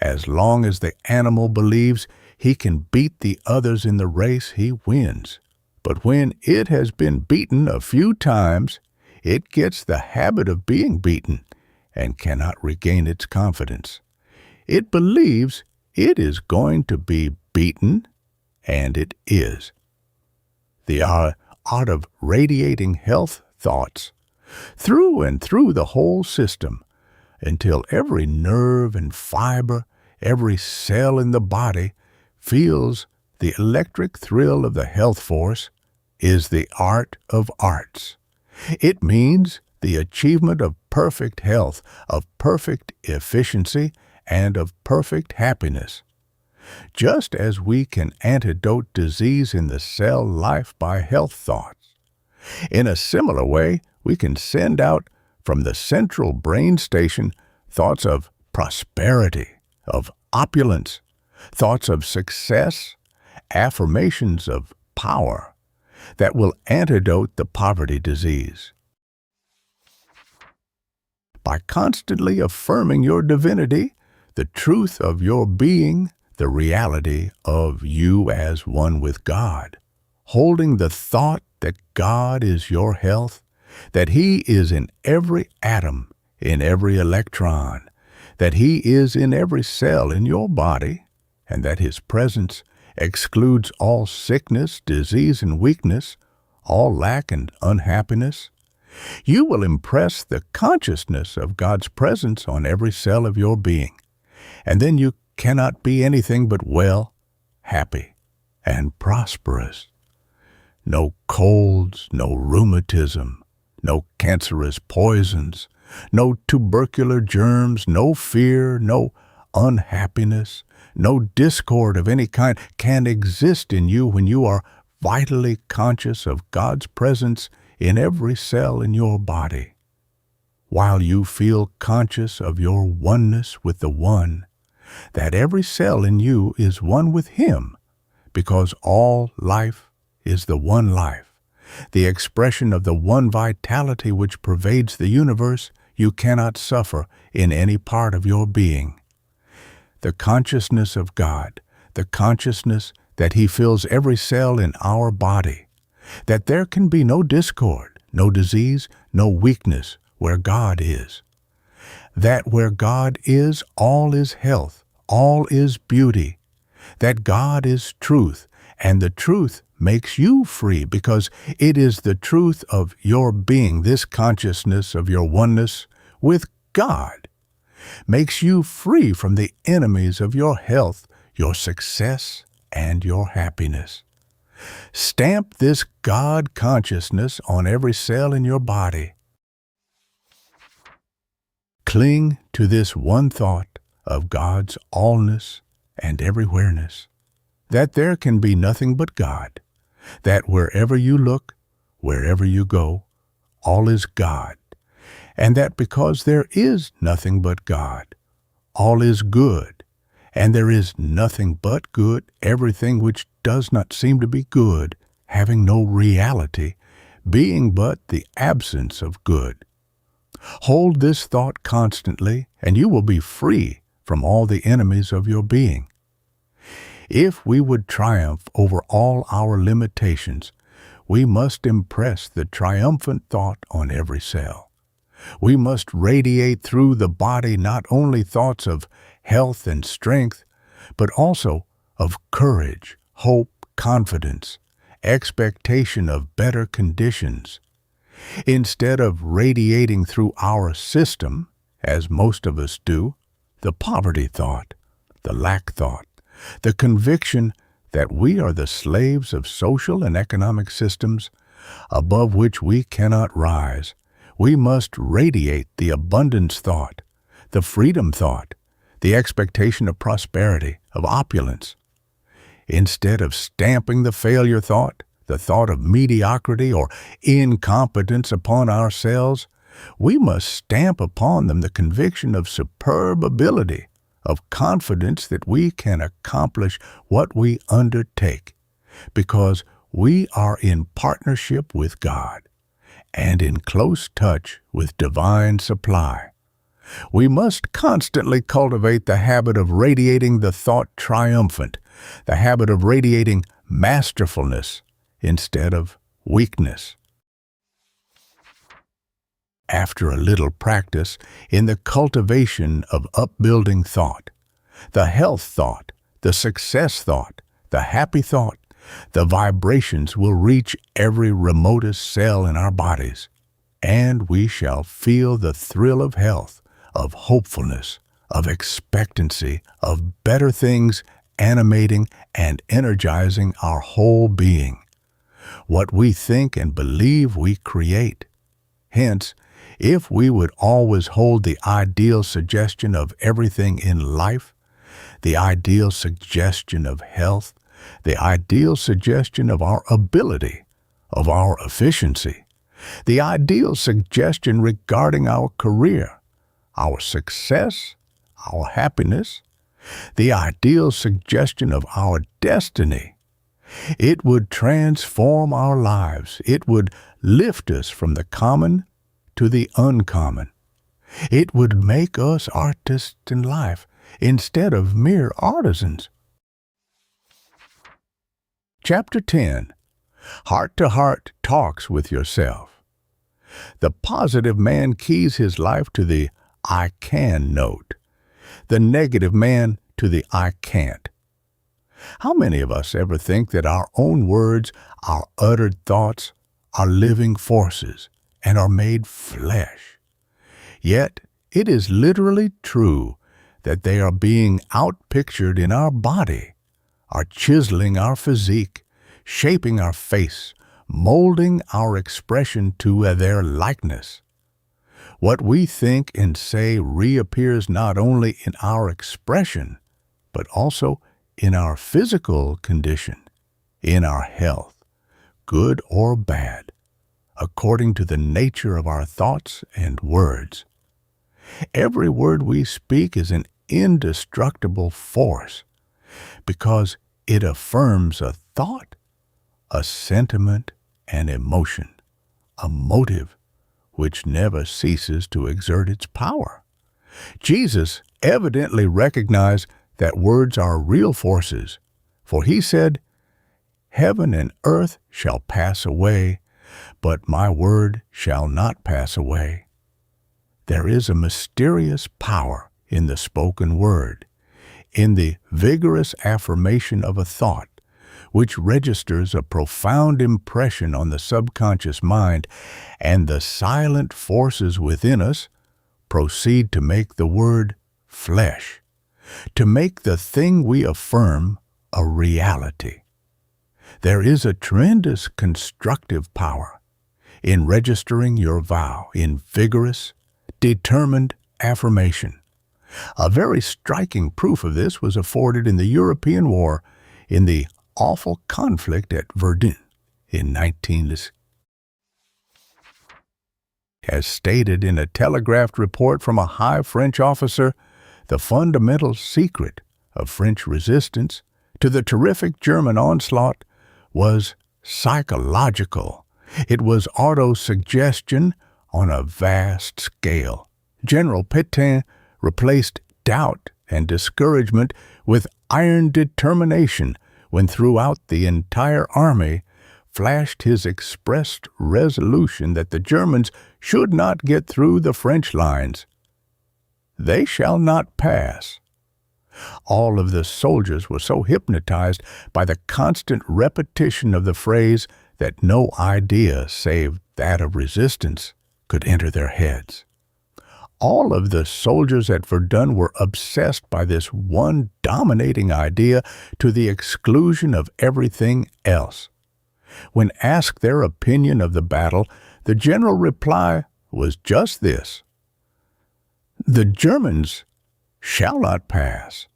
As long as the animal believes he can beat the others in the race, he wins. But when it has been beaten a few times, it gets the habit of being beaten, and cannot regain its confidence. It believes it is going to be beaten, and it is. The art of radiating health thoughts through and through the whole system until every nerve and fiber, every cell in the body feels the electric thrill of the health force is the art of arts. It means the achievement of perfect health, of perfect efficiency, and of perfect happiness. Just as we can antidote disease in the cell life by health thoughts, in a similar way, we can send out from the central brain station thoughts of prosperity, of opulence, thoughts of success, affirmations of power that will antidote the poverty disease. By constantly affirming your divinity, the truth of your being, the reality of you as one with God, holding the thought that God is your health, that He is in every atom, in every electron, that He is in every cell in your body, and that His presence excludes all sickness, disease, and weakness, all lack and unhappiness. You will impress the consciousness of God's presence on every cell of your being, and then you cannot be anything but well, happy, and prosperous. No colds, no rheumatism, no cancerous poisons, no tubercular germs, no fear, no unhappiness, no discord of any kind can exist in you when you are vitally conscious of God's presence in every cell in your body. While you feel conscious of your oneness with the One, that every cell in you is one with Him, because all life is the one life, the expression of the one vitality which pervades the universe. You cannot suffer in any part of your being. The consciousness of God, the consciousness that He fills every cell in our body, that there can be no discord, no disease, no weakness where God is. That where God is, all is health, all is beauty. That God is truth, and the truth makes you free because it is the truth of your being. This consciousness of your oneness with God makes you free from the enemies of your health, your success, and your happiness. Stamp this God consciousness on every cell in your body. Cling to this one thought of God's allness and everywhereness, that there can be nothing but God, that wherever you look, wherever you go, all is God, and that because there is nothing but God, all is good, and there is nothing but good, everything which does not seem to be good, having no reality, being but the absence of good. Hold this thought constantly, and you will be free from all the enemies of your being. If we would triumph over all our limitations, we must impress the triumphant thought on every cell. We must radiate through the body not only thoughts of health and strength, but also of courage, hope, confidence, expectation of better conditions. Instead of radiating through our system, as most of us do, the poverty thought, the lack thought, the conviction that we are the slaves of social and economic systems above which we cannot rise, we must radiate the abundance thought, the freedom thought, the expectation of prosperity, of opulence. Instead of stamping the failure thought, the thought of mediocrity or incompetence upon ourselves, we must stamp upon them the conviction of superb ability, of confidence that we can accomplish what we undertake, because we are in partnership with God and in close touch with divine supply. We must constantly cultivate the habit of radiating the thought triumphant, the habit of radiating masterfulness instead of weakness. after a little practice in the cultivation of upbuilding thought, the health thought, the success thought, the happy thought, the vibrations will reach every remotest cell in our bodies, and we shall feel the thrill of health, of hopefulness, of expectancy, of better things animating and energizing our whole being. What we think and believe we create. Hence, if we would always hold the ideal suggestion of everything in life, the ideal suggestion of health, the ideal suggestion of our ability, of our efficiency, the ideal suggestion regarding our career, our success, our happiness, the ideal suggestion of our destiny, it would transform our lives. It would lift us from the common to the uncommon. It would make us artists in life instead of mere artisans. Chapter 10. Heart-to-Heart Talks with Yourself. The positive man keys his life to the I can note. The negative man to the I can't. How many of us ever think that our own words, our uttered thoughts, are living forces and are made flesh? Yet it is literally true that they are being outpictured in our body, are chiseling our physique, shaping our face, molding our expression to their likeness. What we think and say reappears not only in our expression, but also in our physical condition, in our health, good or bad, according to the nature of our thoughts and words. Every word we speak is an indestructible force because it affirms a thought, a sentiment, an emotion, a motive which never ceases to exert its power. Jesus evidently recognized that words are real forces, for he said, "Heaven and earth shall pass away, but my word shall not pass away." There is a mysterious power in the spoken word, in the vigorous affirmation of a thought, which registers a profound impression on the subconscious mind, and the silent forces within us proceed to make the word flesh, to make the thing we affirm a reality. There is a tremendous constructive power in registering your vow in vigorous, determined affirmation. A very striking proof of this was afforded in the European War, in the awful conflict at Verdun in 19... As stated in a telegraphed report from a high French officer, the fundamental secret of French resistance to the terrific German onslaught was psychological. It was autosuggestion on a vast scale. General Pétain replaced doubt and discouragement with iron determination when throughout the entire army flashed his expressed resolution that the Germans should not get through the French lines. They shall not pass. All of the soldiers were so hypnotized by the constant repetition of the phrase that no idea save that of resistance could enter their heads. All of the soldiers at Verdun were obsessed by this one dominating idea to the exclusion of everything else. When asked their opinion of the battle, the general reply was just this: "The Germans shall not pass,"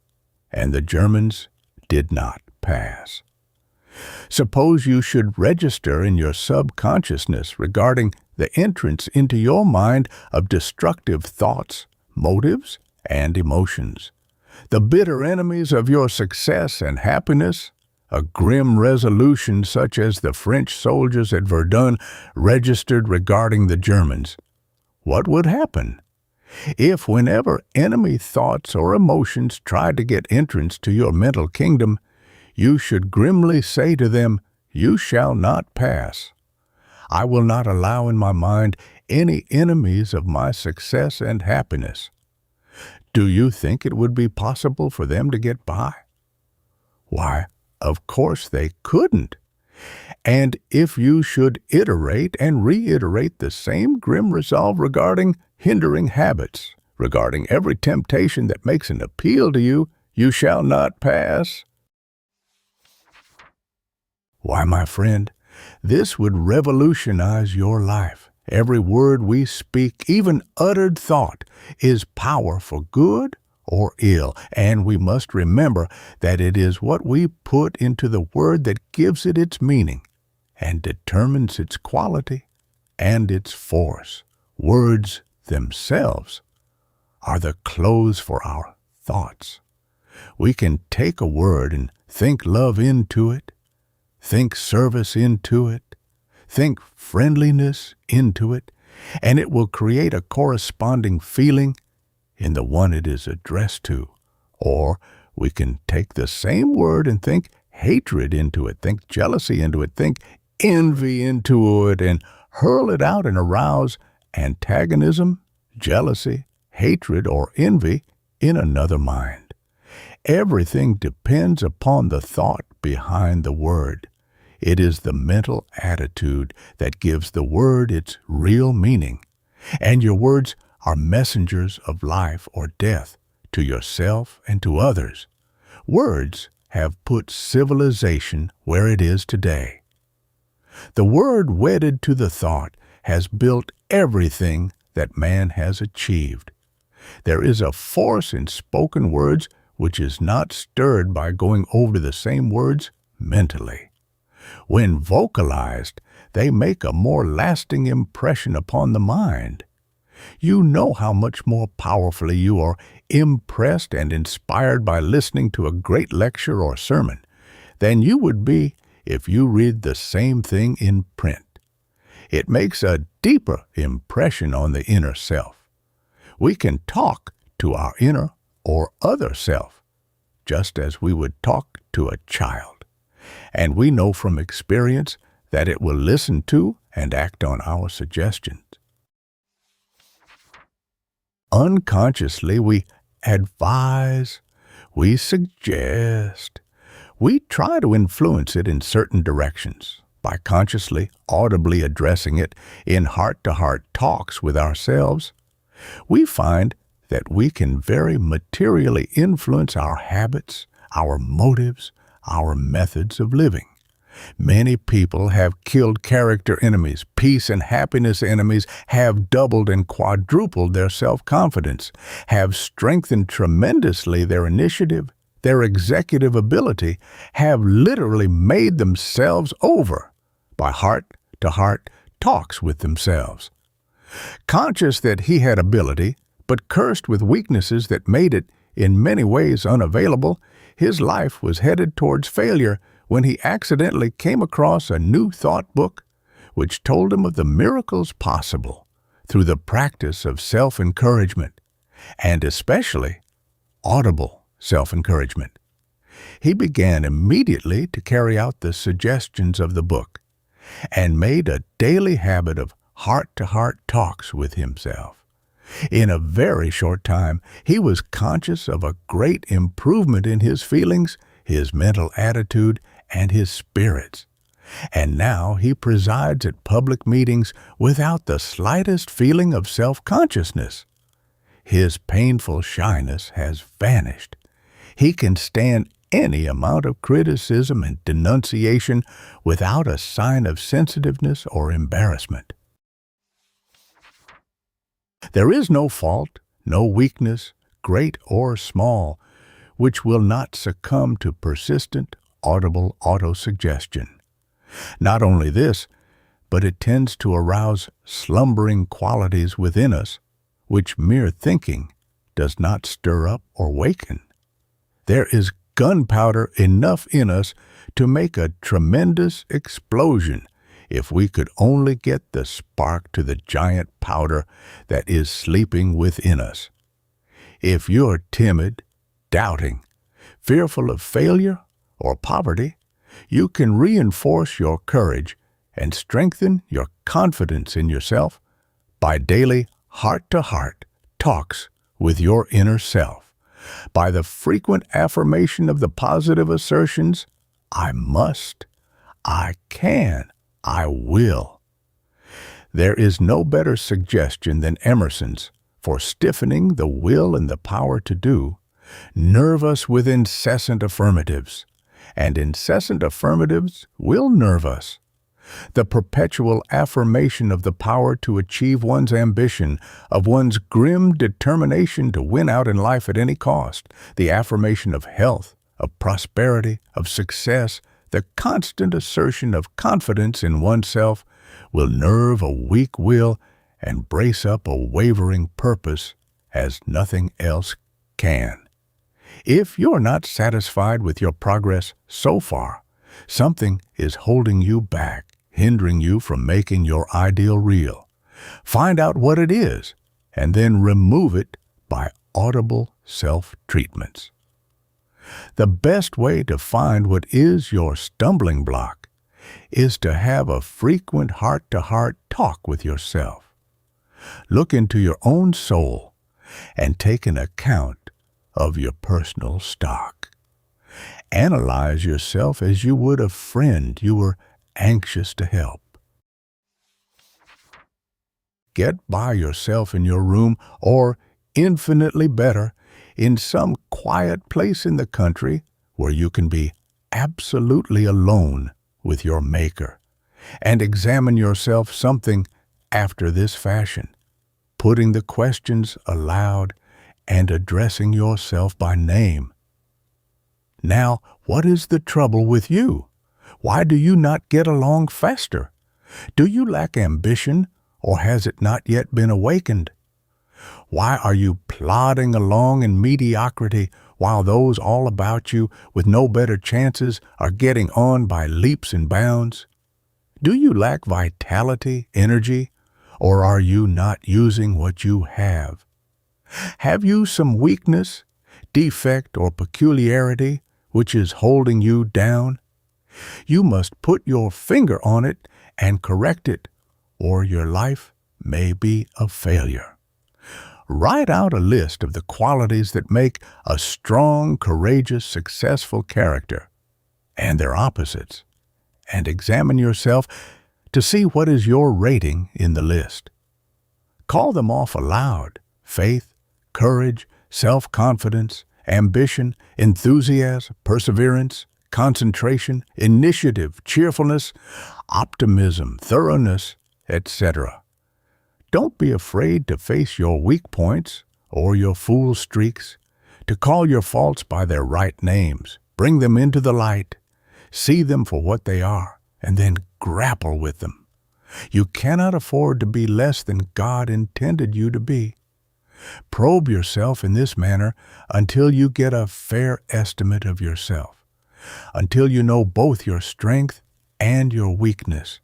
and the Germans did not pass. Suppose you should register in your subconsciousness regarding the entrance into your mind of destructive thoughts, motives, and emotions, the bitter enemies of your success and happiness, a grim resolution such as the French soldiers at Verdun registered regarding the Germans. What would happen? If whenever enemy thoughts or emotions tried to get entrance to your mental kingdom, you should grimly say to them, "You shall not pass." I will not allow in my mind any enemies of my success and happiness. Do you think it would be possible for them to get by? Why, of course they couldn't. And if you should iterate and reiterate the same grim resolve regarding hindering habits, regarding every temptation that makes an appeal to you, you shall not pass. Why, my friend, this would revolutionize your life. Every word we speak, even uttered thought, is power for good or ill, and we must remember that it is what we put into the word that gives it its meaning and determines its quality and its force. Words themselves are the clothes for our thoughts. We can take a word and think love into it, think service into it, think friendliness into it, and it will create a corresponding feeling in the one it is addressed to. Or we can take the same word and think hatred into it, think jealousy into it, think envy into it, and hurl it out and arouse antagonism, jealousy, hatred, or envy in another mind. Everything depends upon the thought behind the word. It is the mental attitude that gives the word its real meaning, and your words are messengers of life or death to yourself and to others. Words have put civilization where it is today. The word wedded to the thought has built everything that man has achieved. There is a force in spoken words which is not stirred by going over the same words mentally. When vocalized, they make a more lasting impression upon the mind. You know how much more powerfully you are impressed and inspired by listening to a great lecture or sermon than you would be if you read the same thing in print. It makes a deeper impression on the inner self. We can talk to our inner or other self, just as we would talk to a child. And we know from experience that it will listen to and act on our suggestions. Unconsciously, we advise, we suggest, we try to influence it in certain directions by consciously, audibly addressing it in heart-to-heart talks with ourselves. We find that we can very materially influence our habits, our motives, our methods of living. Many people have killed character enemies, peace and happiness enemies, have doubled and quadrupled their self-confidence, have strengthened tremendously their initiative, their executive ability, have literally made themselves over by heart-to-heart talks with themselves. Conscious that he had ability, but cursed with weaknesses that made it in many ways unavailable, his life was headed towards failure when he accidentally came across a new thought book which told him of the miracles possible through the practice of self-encouragement, and especially audible self-encouragement. He began immediately to carry out the suggestions of the book and made a daily habit of heart-to-heart talks with himself. In a very short time, he was conscious of a great improvement in his feelings, his mental attitude, and his spirits. And now he presides at public meetings without the slightest feeling of self-consciousness. His painful shyness has vanished. He can stand any amount of criticism and denunciation without a sign of sensitiveness or embarrassment. There is no fault, no weakness, great or small, which will not succumb to persistent, audible autosuggestion. Not only this, but it tends to arouse slumbering qualities within us, which mere thinking does not stir up or waken. There is gunpowder enough in us to make a tremendous explosion if we could only get the spark to the giant powder that is sleeping within us. If you're timid, doubting, fearful of failure or poverty, you can reinforce your courage and strengthen your confidence in yourself by daily heart-to-heart talks with your inner self, by the frequent affirmation of the positive assertions, I must, I can, I will. There is no better suggestion than Emerson's for stiffening the will and the power to do. Nerve us with incessant affirmatives, and incessant affirmatives will nerve us. The perpetual affirmation of the power to achieve one's ambition, of one's grim determination to win out in life at any cost, the affirmation of health, of prosperity, of success, the constant assertion of confidence in oneself will nerve a weak will and brace up a wavering purpose as nothing else can. If you're not satisfied with your progress so far, something is holding you back, hindering you from making your ideal real. Find out what it is, and then remove it by audible self-treatments. The best way to find what is your stumbling block is to have a frequent heart-to-heart talk with yourself. Look into your own soul and take an account of your personal stock. Analyze yourself as you would a friend you were anxious to help. Get by yourself in your room, or infinitely better, in some quiet place in the country where you can be absolutely alone with your Maker, and examine yourself something after this fashion, putting the questions aloud and addressing yourself by name. Now, what is the trouble with you? Why do you not get along faster? Do you lack ambition, or has it not yet been awakened? Why are you plodding along in mediocrity while those all about you with no better chances are getting on by leaps and bounds? Do you lack vitality, energy, or are you not using what you have? Have you some weakness, defect, or peculiarity which is holding you down? You must put your finger on it and correct it, or your life may be a failure. Write out a list of the qualities that make a strong, courageous, successful character, and their opposites, and examine yourself to see what is your rating in the list. Call them off aloud: faith, courage, self-confidence, ambition, enthusiasm, perseverance, concentration, initiative, cheerfulness, optimism, thoroughness, etc. Don't be afraid to face your weak points or your fool streaks, to call your faults by their right names, bring them into the light, see them for what they are, and then grapple with them. You cannot afford to be less than God intended you to be. Probe yourself in this manner until you get a fair estimate of yourself, until you know both your strength and your weakness,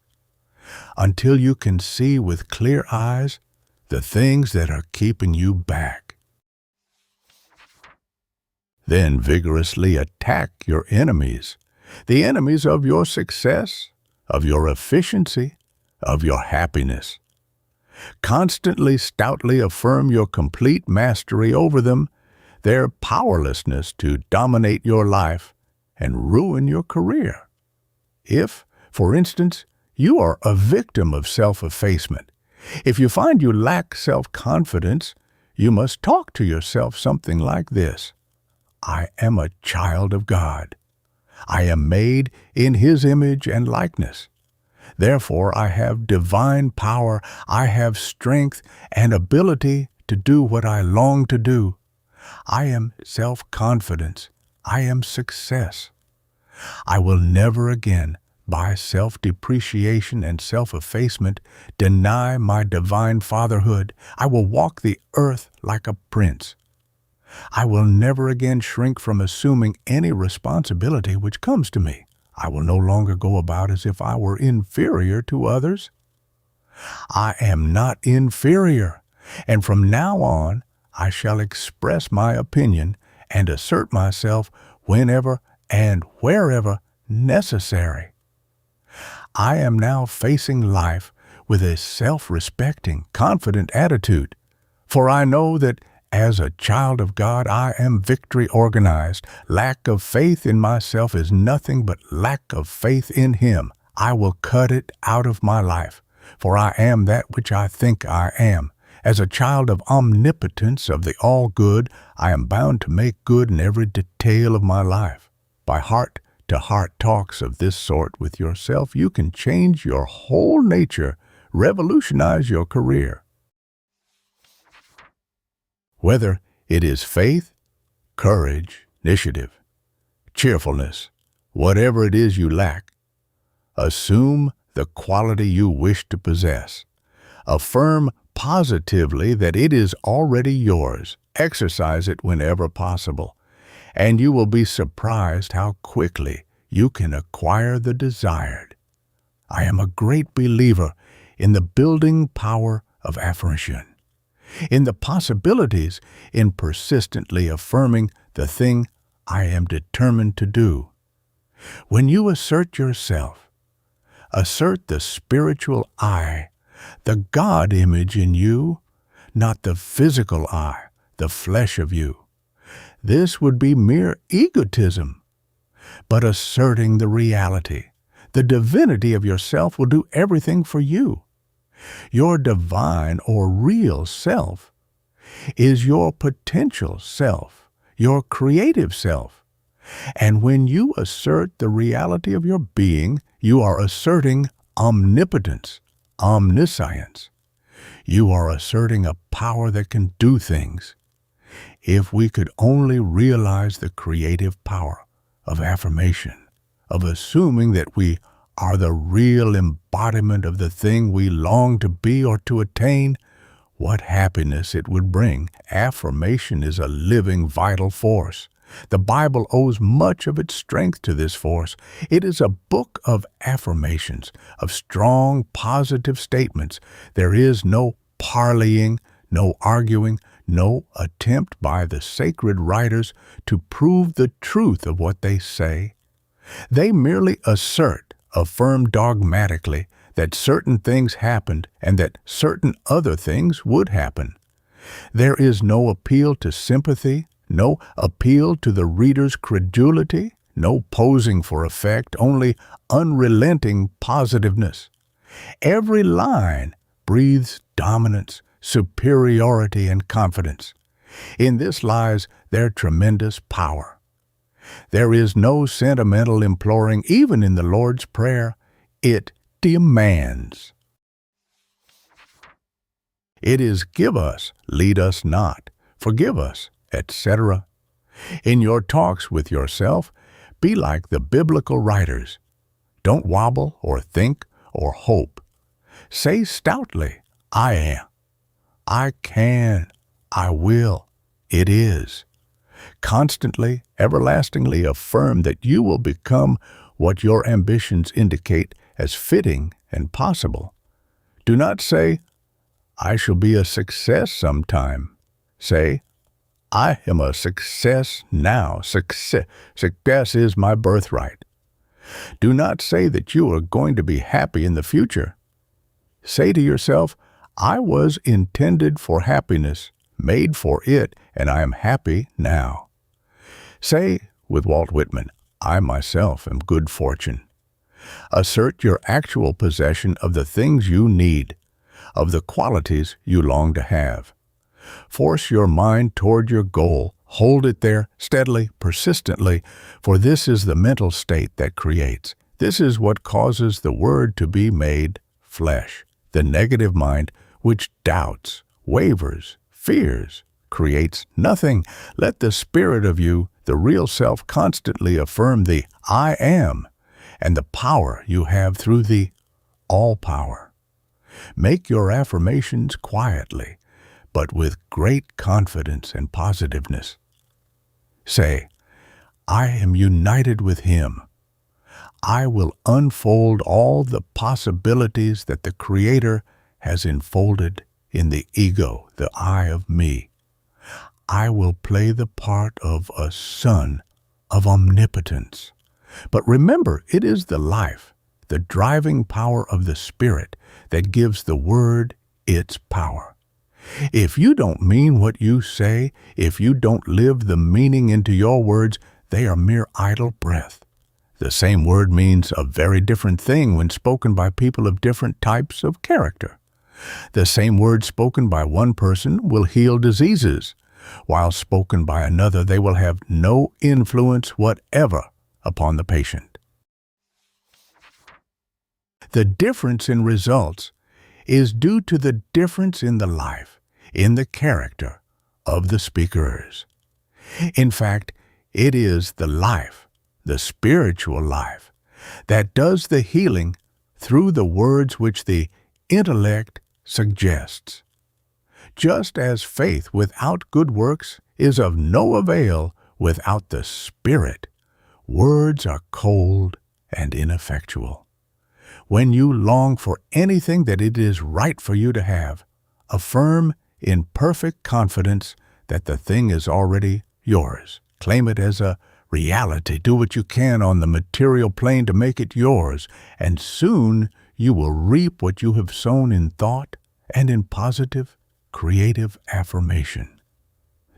until you can see with clear eyes the things that are keeping you back. Then vigorously attack your enemies, the enemies of your success, of your efficiency, of your happiness. Constantly, stoutly affirm your complete mastery over them, their powerlessness to dominate your life and ruin your career. If, for instance, you are a victim of self-effacement, if you find you lack self-confidence, you must talk to yourself something like this: I am a child of God. I am made in His image and likeness. Therefore, I have divine power, I have strength and ability to do what I long to do. I am self-confidence. I am success. I will never again, by self-depreciation and self-effacement, deny my divine fatherhood. I will walk the earth like a prince. I will never again shrink from assuming any responsibility which comes to me. I will no longer go about as if I were inferior to others. I am not inferior, and from now on I shall express my opinion and assert myself whenever and wherever necessary. I am now facing life with a self-respecting, confident attitude. For I know that as a child of God, I am victory organized. Lack of faith in myself is nothing but lack of faith in Him. I will cut it out of my life, for I am that which I think I am. As a child of omnipotence of the all-good, I am bound to make good in every detail of my life. By heart-to-heart talks of this sort with yourself, you can change your whole nature, revolutionize your career. Whether it is faith, courage, initiative, cheerfulness, whatever it is you lack, assume the quality you wish to possess. Affirm positively that it is already yours. Exercise it whenever possible, and you will be surprised how quickly you can acquire the desired. I am a great believer in the building power of affirmation, in the possibilities in persistently affirming the thing I am determined to do. When you assert yourself, assert the spiritual I, the God image in you, not the physical I, the flesh of you. This would be mere egotism, but asserting the reality, the divinity of yourself will do everything for you. Your divine or real self is your potential self, your creative self. And when you assert the reality of your being, you are asserting omnipotence, omniscience. You are asserting a power that can do things. If we could only realize the creative power of affirmation, of assuming that we are the real embodiment of the thing we long to be or to attain, what happiness it would bring. Affirmation is a living, vital force. The Bible owes much of its strength to this force. It is a book of affirmations, of strong, positive statements. There is no parleying, no arguing, no attempt by the sacred writers to prove the truth of what they say. They merely affirm dogmatically that certain things happened and that certain other things would happen. There is no appeal to sympathy, no appeal to the reader's credulity, no posing for effect, only unrelenting positiveness. Every line breathes dominance, superiority, and confidence. In this lies their tremendous power. There is no sentimental imploring, even in the Lord's Prayer. It demands. It is give us, lead us not, forgive us, etc. In your talks with yourself, be like the biblical writers. Don't wobble or think or hope. Say stoutly, I am. I can. I will. It is. Constantly, everlastingly affirm that you will become what your ambitions indicate as fitting and possible. Do not say, I shall be a success sometime. Say, I am a success now. Success is my birthright. Do not say that you are going to be happy in the future. Say to yourself, I was intended for happiness, made for it, and I am happy now. Say, with Walt Whitman, I myself am good fortune. Assert your actual possession of the things you need, of the qualities you long to have. Force your mind toward your goal. Hold it there steadily, persistently, for this is the mental state that creates. This is what causes the Word to be made flesh. The negative mind, which doubts, wavers, fears, creates nothing. Let the spirit of you, the real self, constantly affirm the I am and the power you have through the all power. Make your affirmations quietly, but with great confidence and positiveness. Say, I am united with Him. I will unfold all the possibilities that the Creator has enfolded in the ego, the I of me. I will play the part of a son of omnipotence. But remember, it is the life, the driving power of the Spirit that gives the Word its power. If you don't mean what you say, if you don't live the meaning into your words, they are mere idle breath. The same word means a very different thing when spoken by people of different types of character. The same word spoken by one person will heal diseases, while spoken by another they will have no influence whatever upon the patient. The difference in results is due to the difference in the life, in the character of the speakers. In fact, it is the life, the spiritual life, that does the healing through the words which the intellect suggests. Just as faith without good works is of no avail without the Spirit, words are cold and ineffectual. When you long for anything that it is right for you to have, affirm in perfect confidence that the thing is already yours. Claim it as a reality. Do what you can on the material plane to make it yours, and soon you will reap what you have sown in thought and in positive, creative affirmation.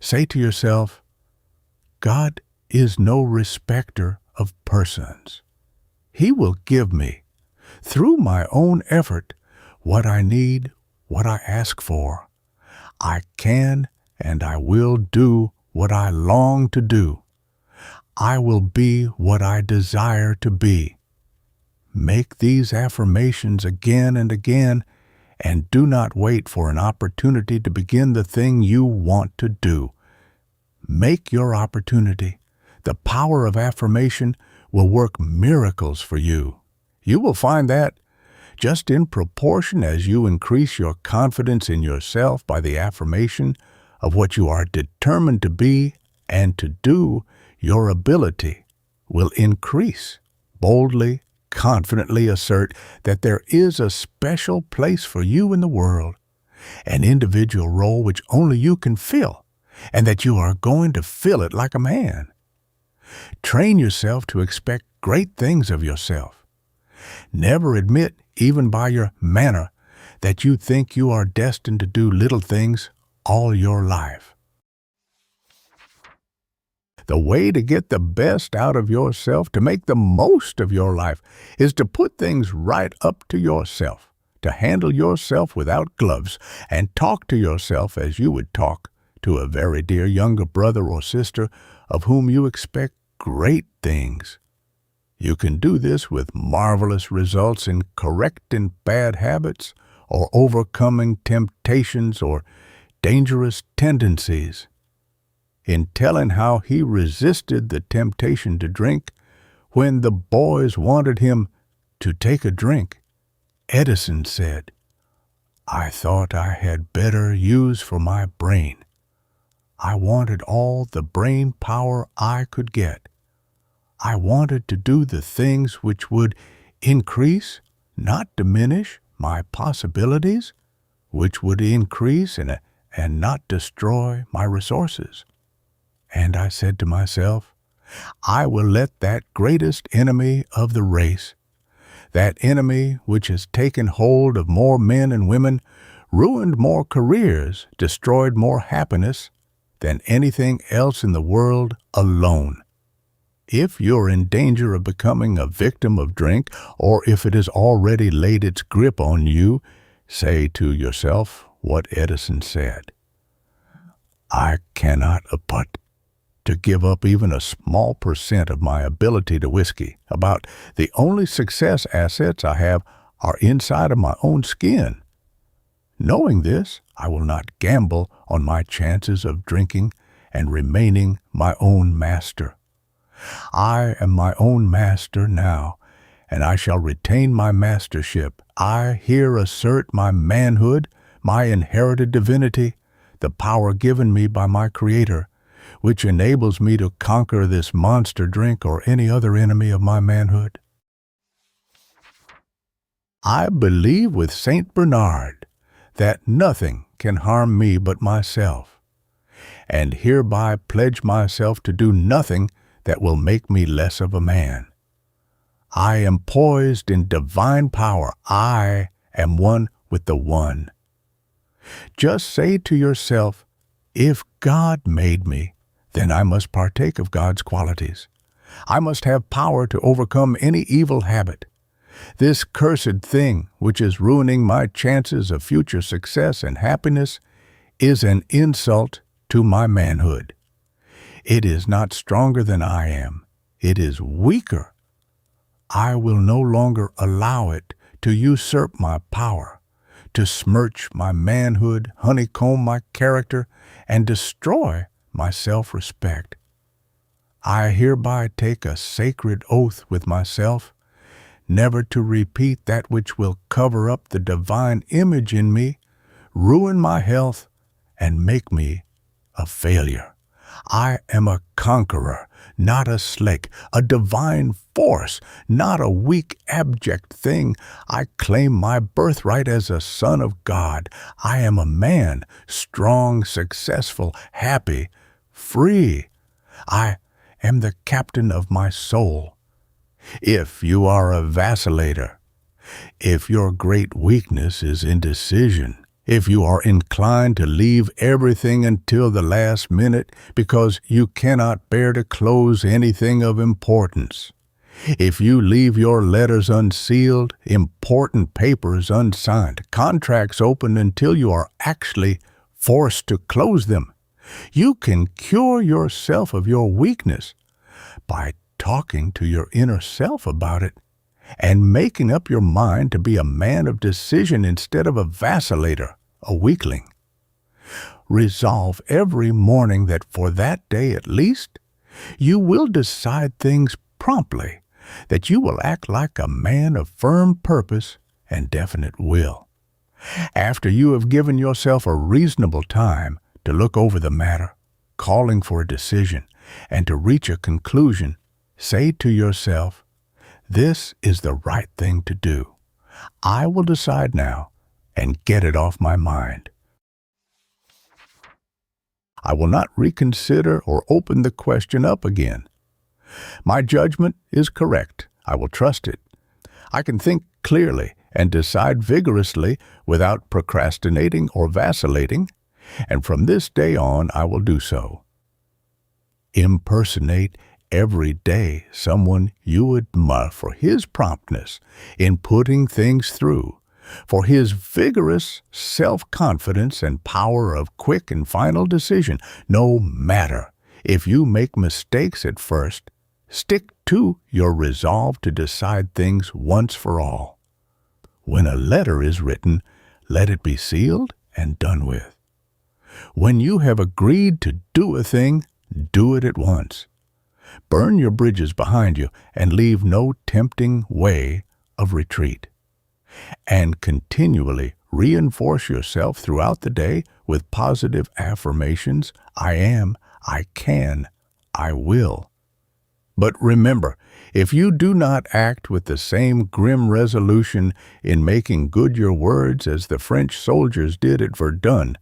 Say to yourself, God is no respecter of persons. He will give me, through my own effort, what I need, what I ask for. I can and I will do what I long to do. I will be what I desire to be. Make these affirmations again and again, and do not wait for an opportunity to begin the thing you want to do. Make your opportunity. The power of affirmation will work miracles for you. You will find that just in proportion as you increase your confidence in yourself by the affirmation of what you are determined to be and to do, your ability will increase. Boldly, confidently assert that there is a special place for you in the world, an individual role which only you can fill, and that you are going to fill it like a man. Train yourself to expect great things of yourself. Never admit, even by your manner, that you think you are destined to do little things all your life. The way to get the best out of yourself, to make the most of your life, is to put things right up to yourself, to handle yourself without gloves, and talk to yourself as you would talk to a very dear younger brother or sister of whom you expect great things. You can do this with marvelous results in correcting bad habits or overcoming temptations or dangerous tendencies. In telling how he resisted the temptation to drink when the boys wanted him to take a drink, Edison said, "I thought I had better use for my brain. I wanted all the brain power I could get. I wanted to do the things which would increase, not diminish, my possibilities, which would increase and not destroy my resources. And I said to myself, I will let that greatest enemy of the race, that enemy which has taken hold of more men and women, ruined more careers, destroyed more happiness than anything else in the world alone. If you're in danger of becoming a victim of drink, or if it has already laid its grip on you, say to yourself what Edison said, I cannot afford to give up even a small % of my ability to whiskey. About the only success assets I have are inside of my own skin. Knowing this, I will not gamble on my chances of drinking and remaining my own master. I am my own master now, and I shall retain my mastership. I here assert my manhood, my inherited divinity, the power given me by my Creator, which enables me to conquer this monster drink or any other enemy of my manhood. I believe with Saint Bernard that nothing can harm me but myself, and hereby pledge myself to do nothing that will make me less of a man. I am poised in divine power. I am one with the One. Just say to yourself, if God made me, then I must partake of God's qualities. I must have power to overcome any evil habit. This cursed thing, which is ruining my chances of future success and happiness, is an insult to my manhood. It is not stronger than I am. It is weaker. I will no longer allow it to usurp my power, to smirch my manhood, honeycomb my character, and destroy my self-respect. I hereby take a sacred oath with myself, never to repeat that which will cover up the divine image in me, ruin my health, and make me a failure. I am a conqueror, not a slick, a divine force, not a weak, abject thing. I claim my birthright as a son of God. I am a man, strong, successful, happy, free. I am the captain of my soul. If you are a vacillator, if your great weakness is indecision, if you are inclined to leave everything until the last minute because you cannot bear to close anything of importance, if you leave your letters unsealed, important papers unsigned, contracts open until you are actually forced to close them, you can cure yourself of your weakness by talking to your inner self about it and making up your mind to be a man of decision instead of a vacillator, a weakling. Resolve every morning that for that day at least, you will decide things promptly, that you will act like a man of firm purpose and definite will. After you have given yourself a reasonable time to look over the matter, calling for a decision, and to reach a conclusion, say to yourself, this is the right thing to do. I will decide now and get it off my mind. I will not reconsider or open the question up again. My judgment is correct. I will trust it. I can think clearly and decide vigorously without procrastinating or vacillating, and from this day on I will do so. Impersonate every day someone you admire for his promptness in putting things through, for his vigorous self-confidence and power of quick and final decision. No matter if you make mistakes at first, stick to your resolve to decide things once for all. When a letter is written, let it be sealed and done with. When you have agreed to do a thing, do it at once. Burn your bridges behind you and leave no tempting way of retreat. And continually reinforce yourself throughout the day with positive affirmations, I am, I can, I will. But remember, if you do not act with the same grim resolution in making good your words as the French soldiers did at Verdun,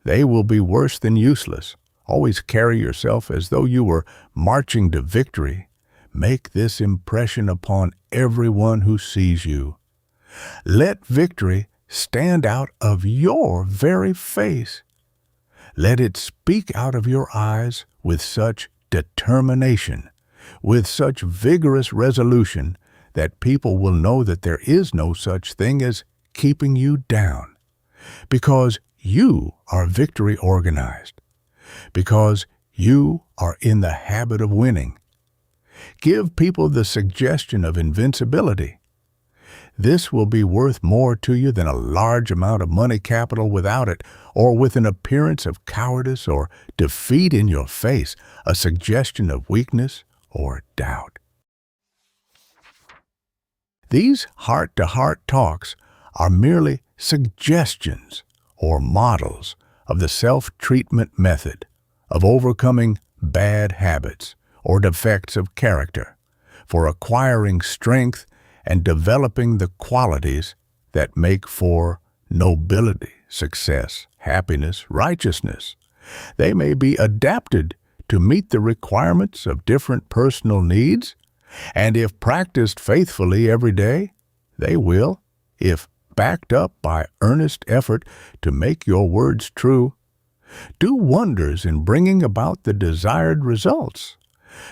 they will be worse than useless. Always carry yourself as though you were marching to victory. Make this impression upon everyone who sees you. Let victory stand out of your very face. Let it speak out of your eyes with such determination, with such vigorous resolution, that people will know that there is no such thing as keeping you down, because you are victory organized, because you are in the habit of winning. Give people the suggestion of invincibility. This will be worth more to you than a large amount of money capital without it, or with an appearance of cowardice or defeat in your face, a suggestion of weakness or doubt. These heart-to-heart talks are merely suggestions or models of the self-treatment method of overcoming bad habits or defects of character, for acquiring strength and developing the qualities that make for nobility, success, happiness, righteousness. They may be adapted to meet the requirements of different personal needs, And if practiced faithfully every day, they will, if backed up by earnest effort to make your words true, do wonders in bringing about the desired results.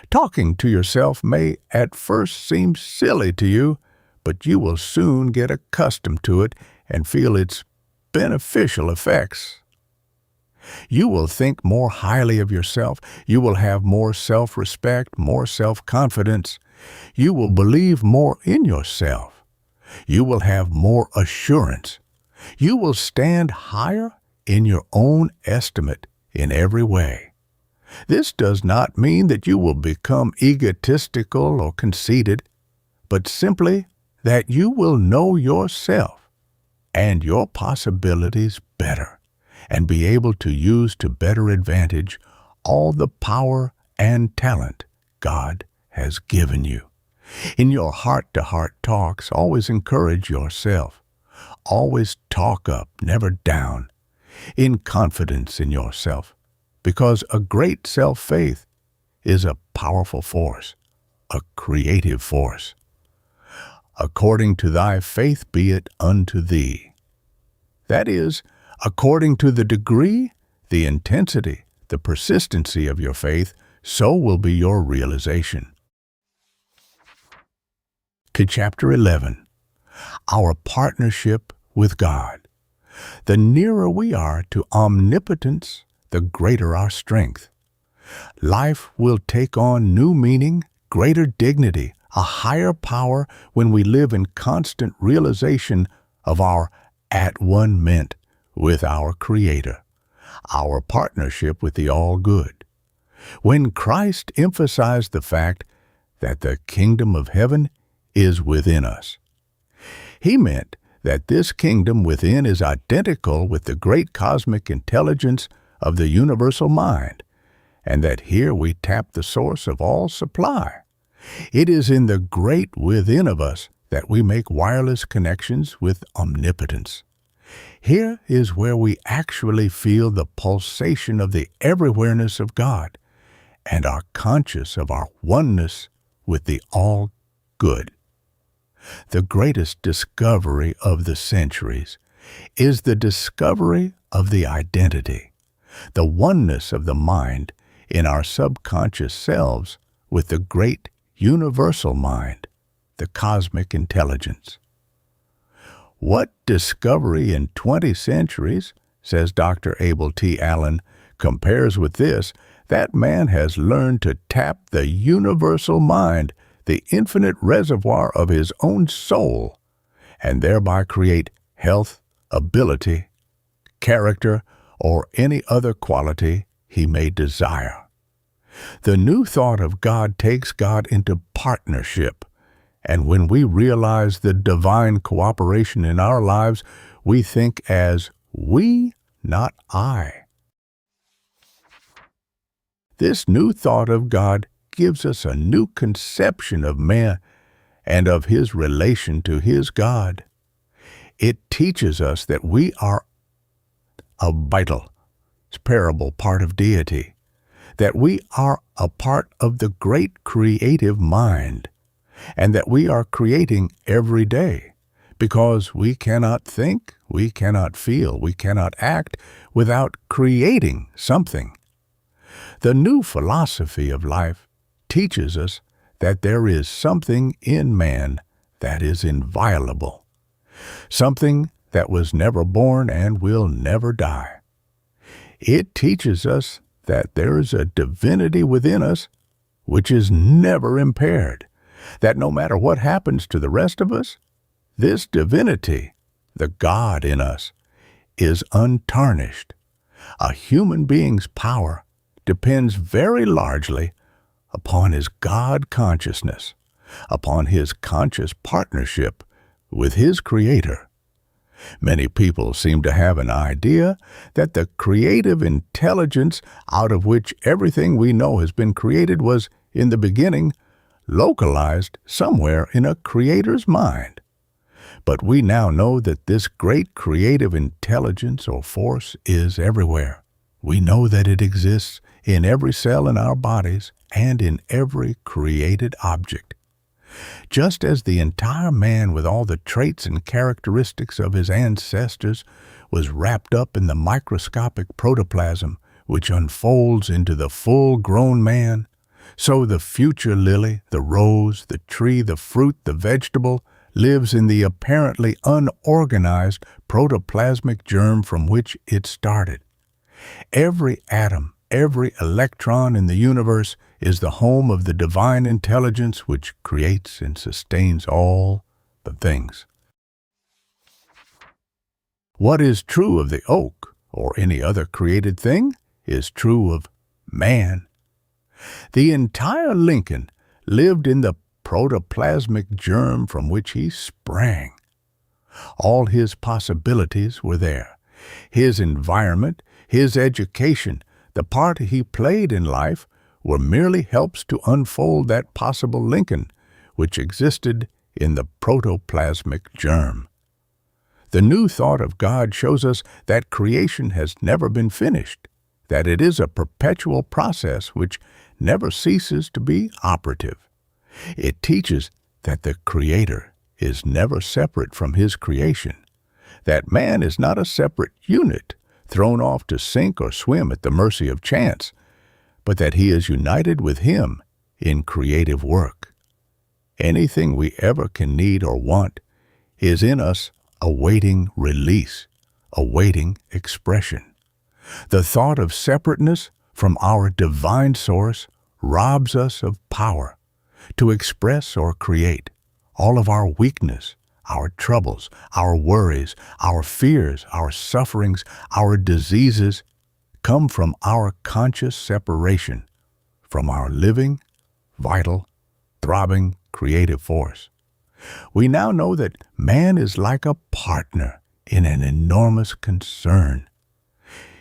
Talking to yourself may at first seem silly to you, but you will soon get accustomed to it and feel its beneficial effects. You will think more highly of yourself. You will have more self-respect, more self-confidence. You will believe more in yourself. You will have more assurance. You will stand higher in your own estimate in every way. This does not mean that you will become egotistical or conceited, but simply that you will know yourself and your possibilities better and be able to use to better advantage all the power and talent God has given you. In your heart-to-heart talks, always encourage yourself. Always talk up, never down, in confidence in yourself, because a great self-faith is a powerful force, a creative force. According to thy faith be it unto thee. That is, according to the degree, the intensity, the persistency of your faith, so will be your realization. To Chapter 11, Our Partnership with God. The nearer we are to omnipotence, the greater our strength. Life will take on new meaning, greater dignity, a higher power when we live in constant realization of our at-one-ment with our Creator, our partnership with the All-Good. When Christ emphasized the fact that the kingdom of heaven is within us, He meant that this kingdom within is identical with the great cosmic intelligence of the universal mind, and that here we tap the source of all supply. It is in the great within of us that we make wireless connections with omnipotence. Here is where we actually feel the pulsation of the everywhereness of God and are conscious of our oneness with the All-Good. The greatest discovery of the centuries is the discovery of the identity, the oneness of the mind in our subconscious selves with the great universal mind, the cosmic intelligence. What discovery in 20 centuries, says Dr. Abel T. Allen, compares with this? That man has learned to tap the universal mind, the infinite reservoir of his own soul, and thereby create health, ability, character, or any other quality he may desire. The new thought of God takes God into partnership, and when we realize the divine cooperation in our lives, we think as we, not I. This new thought of God gives us a new conception of man and of his relation to his God. It teaches us that we are a vital, separable part of deity, that we are a part of the great creative mind, and that we are creating every day, because we cannot think, we cannot feel, we cannot act without creating something. The new philosophy of life teaches us that there is something in man that is inviolable, something that was never born and will never die. It teaches us that there is a divinity within us which is never impaired, that no matter what happens to the rest of us, this divinity, the God in us, is untarnished. A human being's power depends very largely upon his God consciousness, upon his conscious partnership with his Creator. Many people seem to have an idea that the creative intelligence out of which everything we know has been created was, in the beginning, localized somewhere in a creator's mind. But we now know that this great creative intelligence or force is everywhere. We know that it exists in every cell in our bodies and in every created object. Just as the entire man with all the traits and characteristics of his ancestors was wrapped up in the microscopic protoplasm which unfolds into the full-grown man, so the future lily, the rose, the tree, the fruit, the vegetable, lives in the apparently unorganized protoplasmic germ from which it started. Every atom, every electron in the universe is the home of the divine intelligence which creates and sustains all the things. What is true of the oak or any other created thing is true of man. The entire Lincoln lived in the protoplasmic germ from which he sprang. All his possibilities were there. His environment, his education, the part he played in life were merely helps to unfold that possible Lincoln which existed in the protoplasmic germ. The new thought of God shows us that creation has never been finished, that it is a perpetual process which never ceases to be operative. It teaches that the Creator is never separate from His creation, that man is not a separate unit thrown off to sink or swim at the mercy of chance, but that he is united with Him in creative work. Anything we ever can need or want is in us awaiting release, awaiting expression. The thought of separateness from our divine source robs us of power to express or create. All of our weakness, our troubles, our worries, our fears, our sufferings, our diseases come from our conscious separation from our living, vital, throbbing, creative force. We now know that man is like a partner in an enormous concern.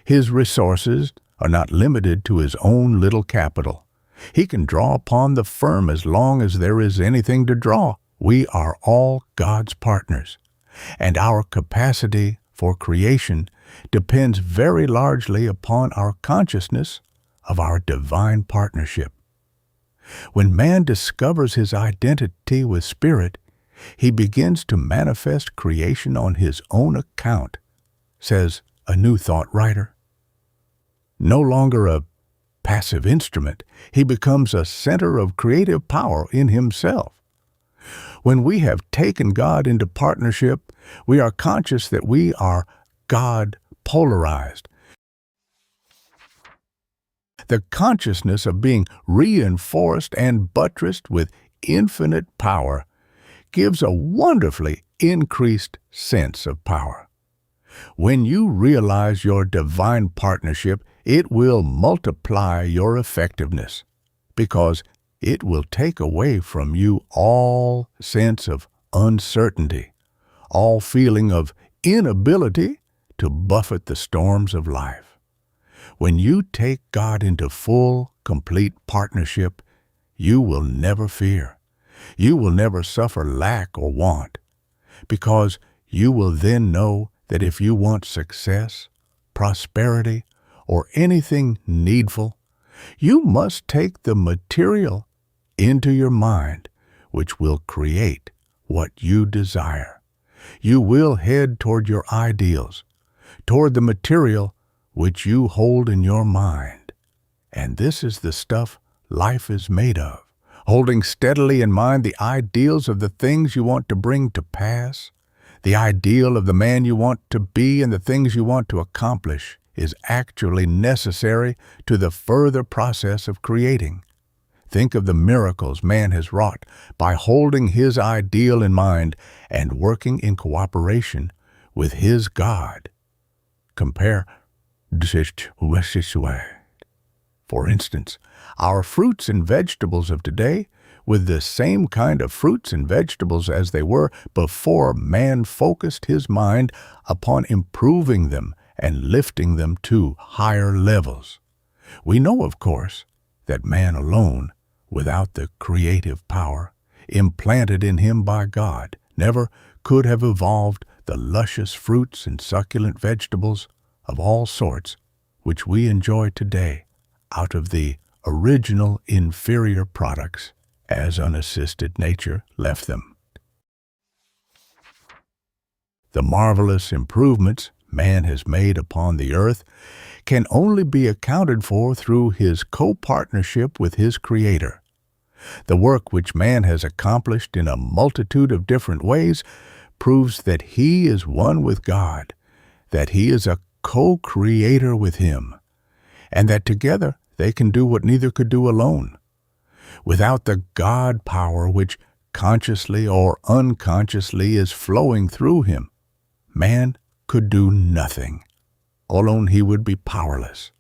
His resources are not limited to his own little capital. He can draw upon the firm as long as there is anything to draw. We are all God's partners, and our capacity for creation depends very largely upon our consciousness of our divine partnership. When man discovers his identity with Spirit, he begins to manifest creation on his own account, says a New Thought writer. No longer a passive instrument, he becomes a center of creative power in himself. When we have taken God into partnership, we are conscious that we are God polarized. The consciousness of being reinforced and buttressed with infinite power gives a wonderfully increased sense of power. When you realize your divine partnership, it will multiply your effectiveness, because it will take away from you all sense of uncertainty, all feeling of inability to buffet the storms of life. When you take God into full, complete partnership, you will never fear. You will never suffer lack or want, because you will then know that if you want success, prosperity, or anything needful, you must take the material into your mind, which will create what you desire. You will head toward your ideals, toward the material which you hold in your mind. And this is the stuff life is made of, holding steadily in mind the ideals of the things you want to bring to pass, the ideal of the man you want to be and the things you want to accomplish is actually necessary to the further process of creating. Think of the miracles man has wrought by holding his ideal in mind and working in cooperation with his God. Compare. For instance, our fruits and vegetables of today with the same kind of fruits and vegetables as they were before man focused his mind upon improving them and lifting them to higher levels. We know, of course, that man alone, without the creative power implanted in him by God, never could have evolved the luscious fruits and succulent vegetables of all sorts which we enjoy today out of the original inferior products as unassisted nature left them. The marvelous improvements man has made upon the earth can only be accounted for through his co-partnership with his Creator. The work which man has accomplished in a multitude of different ways proves that he is one with God, that he is a co-creator with him, and that together they can do what neither could do alone. Without the God power which consciously or unconsciously is flowing through him, man could do nothing. Alone he would be powerless.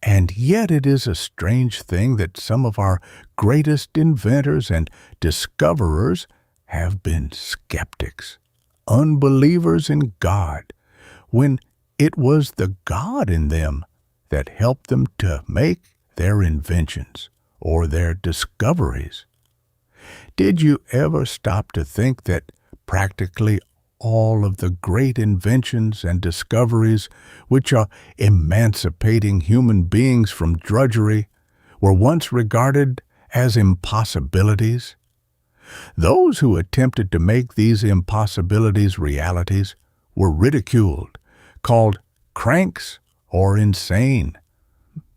And yet it is a strange thing that some of our greatest inventors and discoverers have been skeptics, unbelievers in God, when it was the God in them that helped them to make their inventions or their discoveries. Did you ever stop to think that practically all of the great inventions and discoveries which are emancipating human beings from drudgery were once regarded as impossibilities? Those who attempted to make these impossibilities realities were ridiculed, called cranks or insane.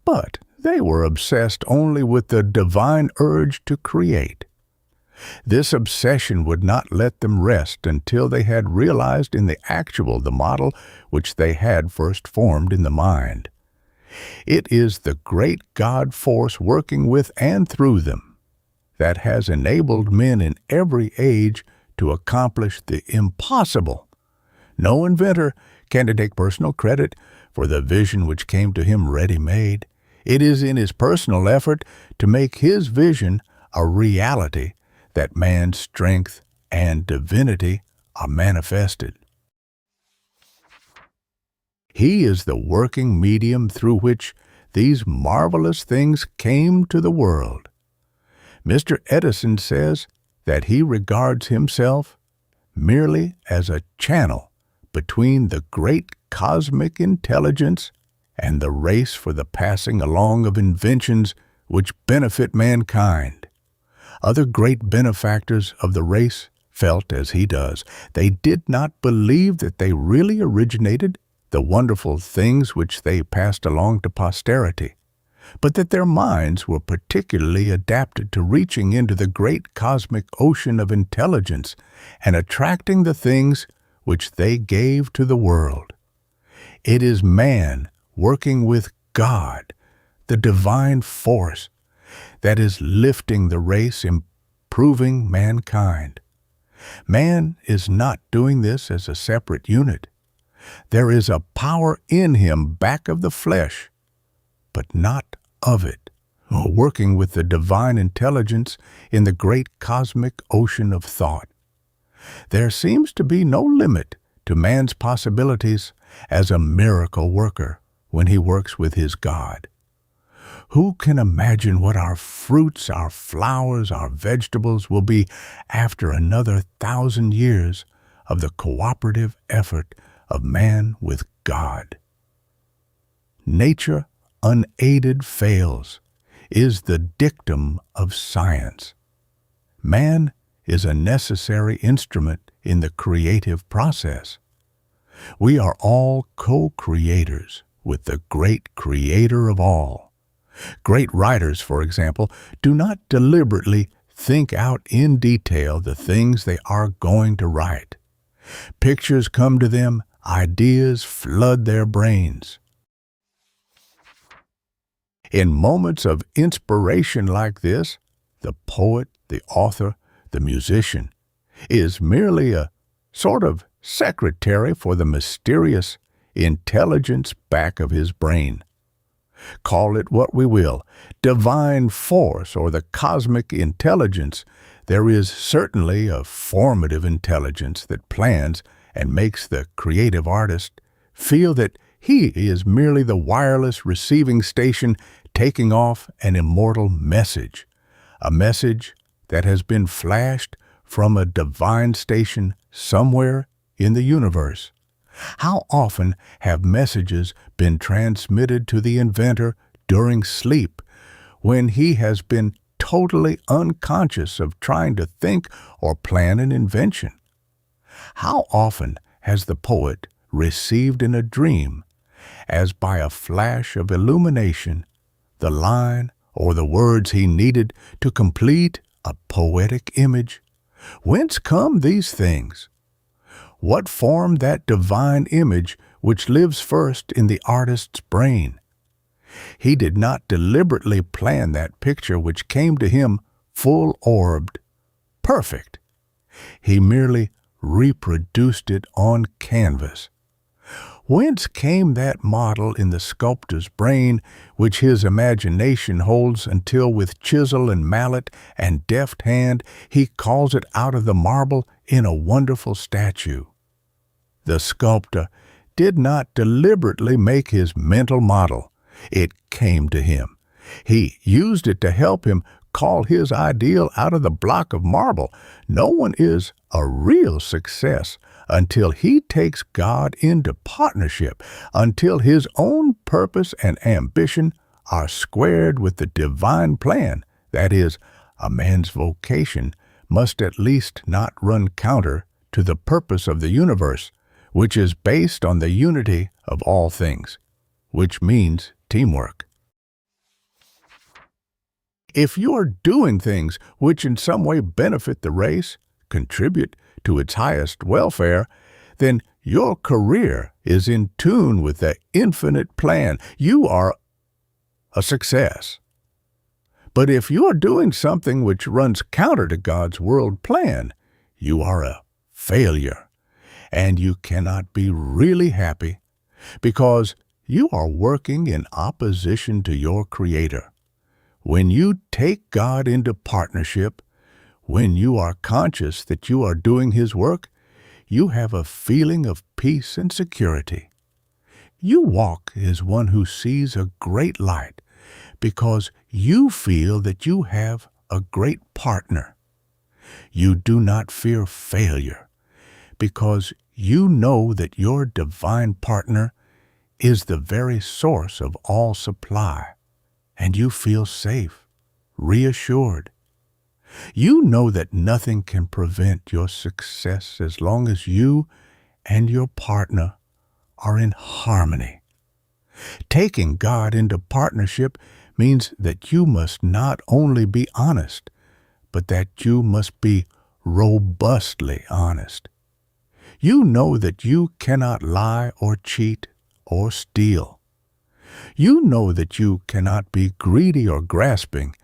But they were obsessed only with the divine urge to create. This obsession would not let them rest until they had realized in the actual the model which they had first formed in the mind. It is the great God force working with and through them that has enabled men in every age to accomplish the impossible. No inventor can take personal credit for the vision which came to him ready-made. It is in his personal effort to make his vision a reality that man's strength and divinity are manifested. He is the working medium through which these marvelous things came to the world. Mr. Edison says that he regards himself merely as a channel between the great cosmic intelligence and the race for the passing along of inventions which benefit mankind. Other great benefactors of the race felt as he does. They did not believe that they really originated the wonderful things which they passed along to posterity, but that their minds were particularly adapted to reaching into the great cosmic ocean of intelligence and attracting the things which they gave to the world. It is man working with God, the divine force, that is lifting the race, improving mankind. Man is not doing this as a separate unit. There is a power in him back of the flesh, but not of it, working with the divine intelligence in the great cosmic ocean of thought. There seems to be no limit to man's possibilities as a miracle worker when he works with his God. Who can imagine what our fruits, our flowers, our vegetables will be after another 1,000 years of the cooperative effort of man with God? Nature unaided fails is the dictum of science. Man is a necessary instrument in the creative process. We are all co-creators with the great Creator of all. Great writers, for example, do not deliberately think out in detail the things they are going to write. Pictures come to them, ideas flood their brains. In moments of inspiration like this, the poet, the author, the musician is merely a sort of secretary for the mysterious intelligence back of his brain. Call it what we will, divine force or the cosmic intelligence, there is certainly a formative intelligence that plans and makes the creative artist feel that he is merely the wireless receiving station taking off an immortal message, a message that has been flashed from a divine station somewhere in the universe. How often have messages been transmitted to the inventor during sleep when he has been totally unconscious of trying to think or plan an invention. How often has the poet received in a dream, as by a flash of illumination, the line or the words he needed to complete a poetic image? Whence come these things? What formed that divine image which lives first in the artist's brain? He did not deliberately plan that picture which came to him full-orbed, perfect. He merely reproduced it on canvas. Whence came that model in the sculptor's brain which his imagination holds until with chisel and mallet and deft hand he calls it out of the marble in a wonderful statue? The sculptor did not deliberately make his mental model. It came to him. He used it to help him call his ideal out of the block of marble. No one is a real success until he takes God into partnership, until his own purpose and ambition are squared with the divine plan. That is, a man's vocation must at least not run counter to the purpose of the universe, which is based on the unity of all things, which means teamwork. If you are doing things which in some way benefit the race, contribute to its highest welfare, then your career is in tune with the infinite plan. You are a success. But if you are doing something which runs counter to God's world plan, you are a failure, and you cannot be really happy because you are working in opposition to your Creator. When you take God into partnership, when you are conscious that you are doing His work, you have a feeling of peace and security. You walk as one who sees a great light because you feel that you have a great partner. You do not fear failure because you know that your divine partner is the very source of all supply, and you feel safe, reassured. You know that nothing can prevent your success as long as you and your partner are in harmony. Taking God into partnership means that you must not only be honest, but that you must be robustly honest. You know that you cannot lie or cheat or steal. You know that you cannot be greedy or grasping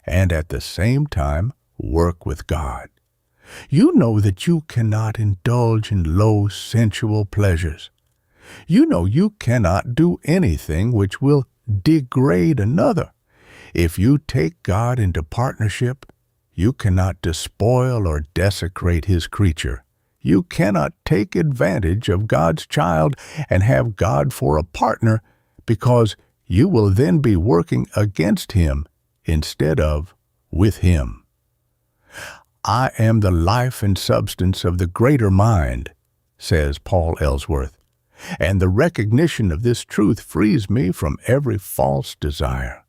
and at the same time work with God. You know that you cannot indulge in low sensual pleasures. You know you cannot do anything which will degrade another. If you take God into partnership, you cannot despoil or desecrate His creature. You cannot take advantage of God's child and have God for a partner, because you will then be working against Him instead of with Him. I am the life and substance of the greater mind, says Paul Ellsworth, and the recognition of this truth frees me from every false desire.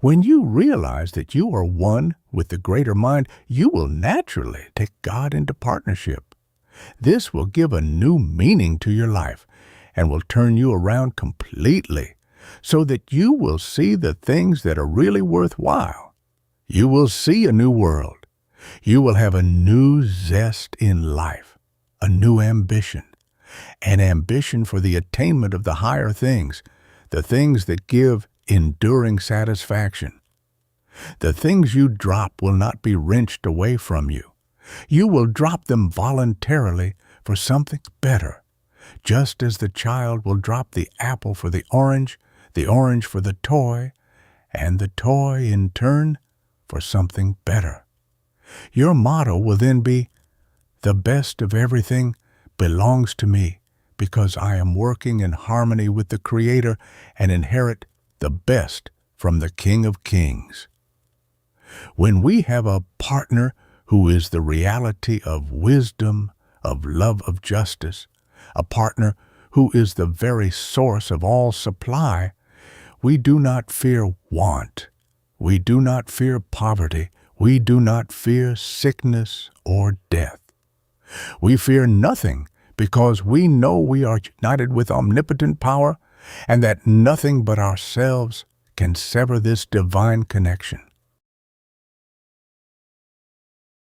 When you realize that you are one with the greater mind, you will naturally take God into partnership. This will give a new meaning to your life and will turn you around completely so that you will see the things that are really worthwhile. You will see a new world. You will have a new zest in life, a new ambition, an ambition for the attainment of the higher things, the things that give enduring satisfaction. The things you drop will not be wrenched away from you. You will drop them voluntarily for something better, just as the child will drop the apple for the orange for the toy, and the toy in turn for something better. Your motto will then be, "The best of everything belongs to me because I am working in harmony with the Creator and inherit the best from the King of Kings." When we have a partner who is the reality of wisdom, of love, of justice, a partner who is the very source of all supply, we do not fear want We do not fear poverty. We do not fear sickness or death. We fear nothing because we know we are united with omnipotent power and that nothing but ourselves can sever this divine connection.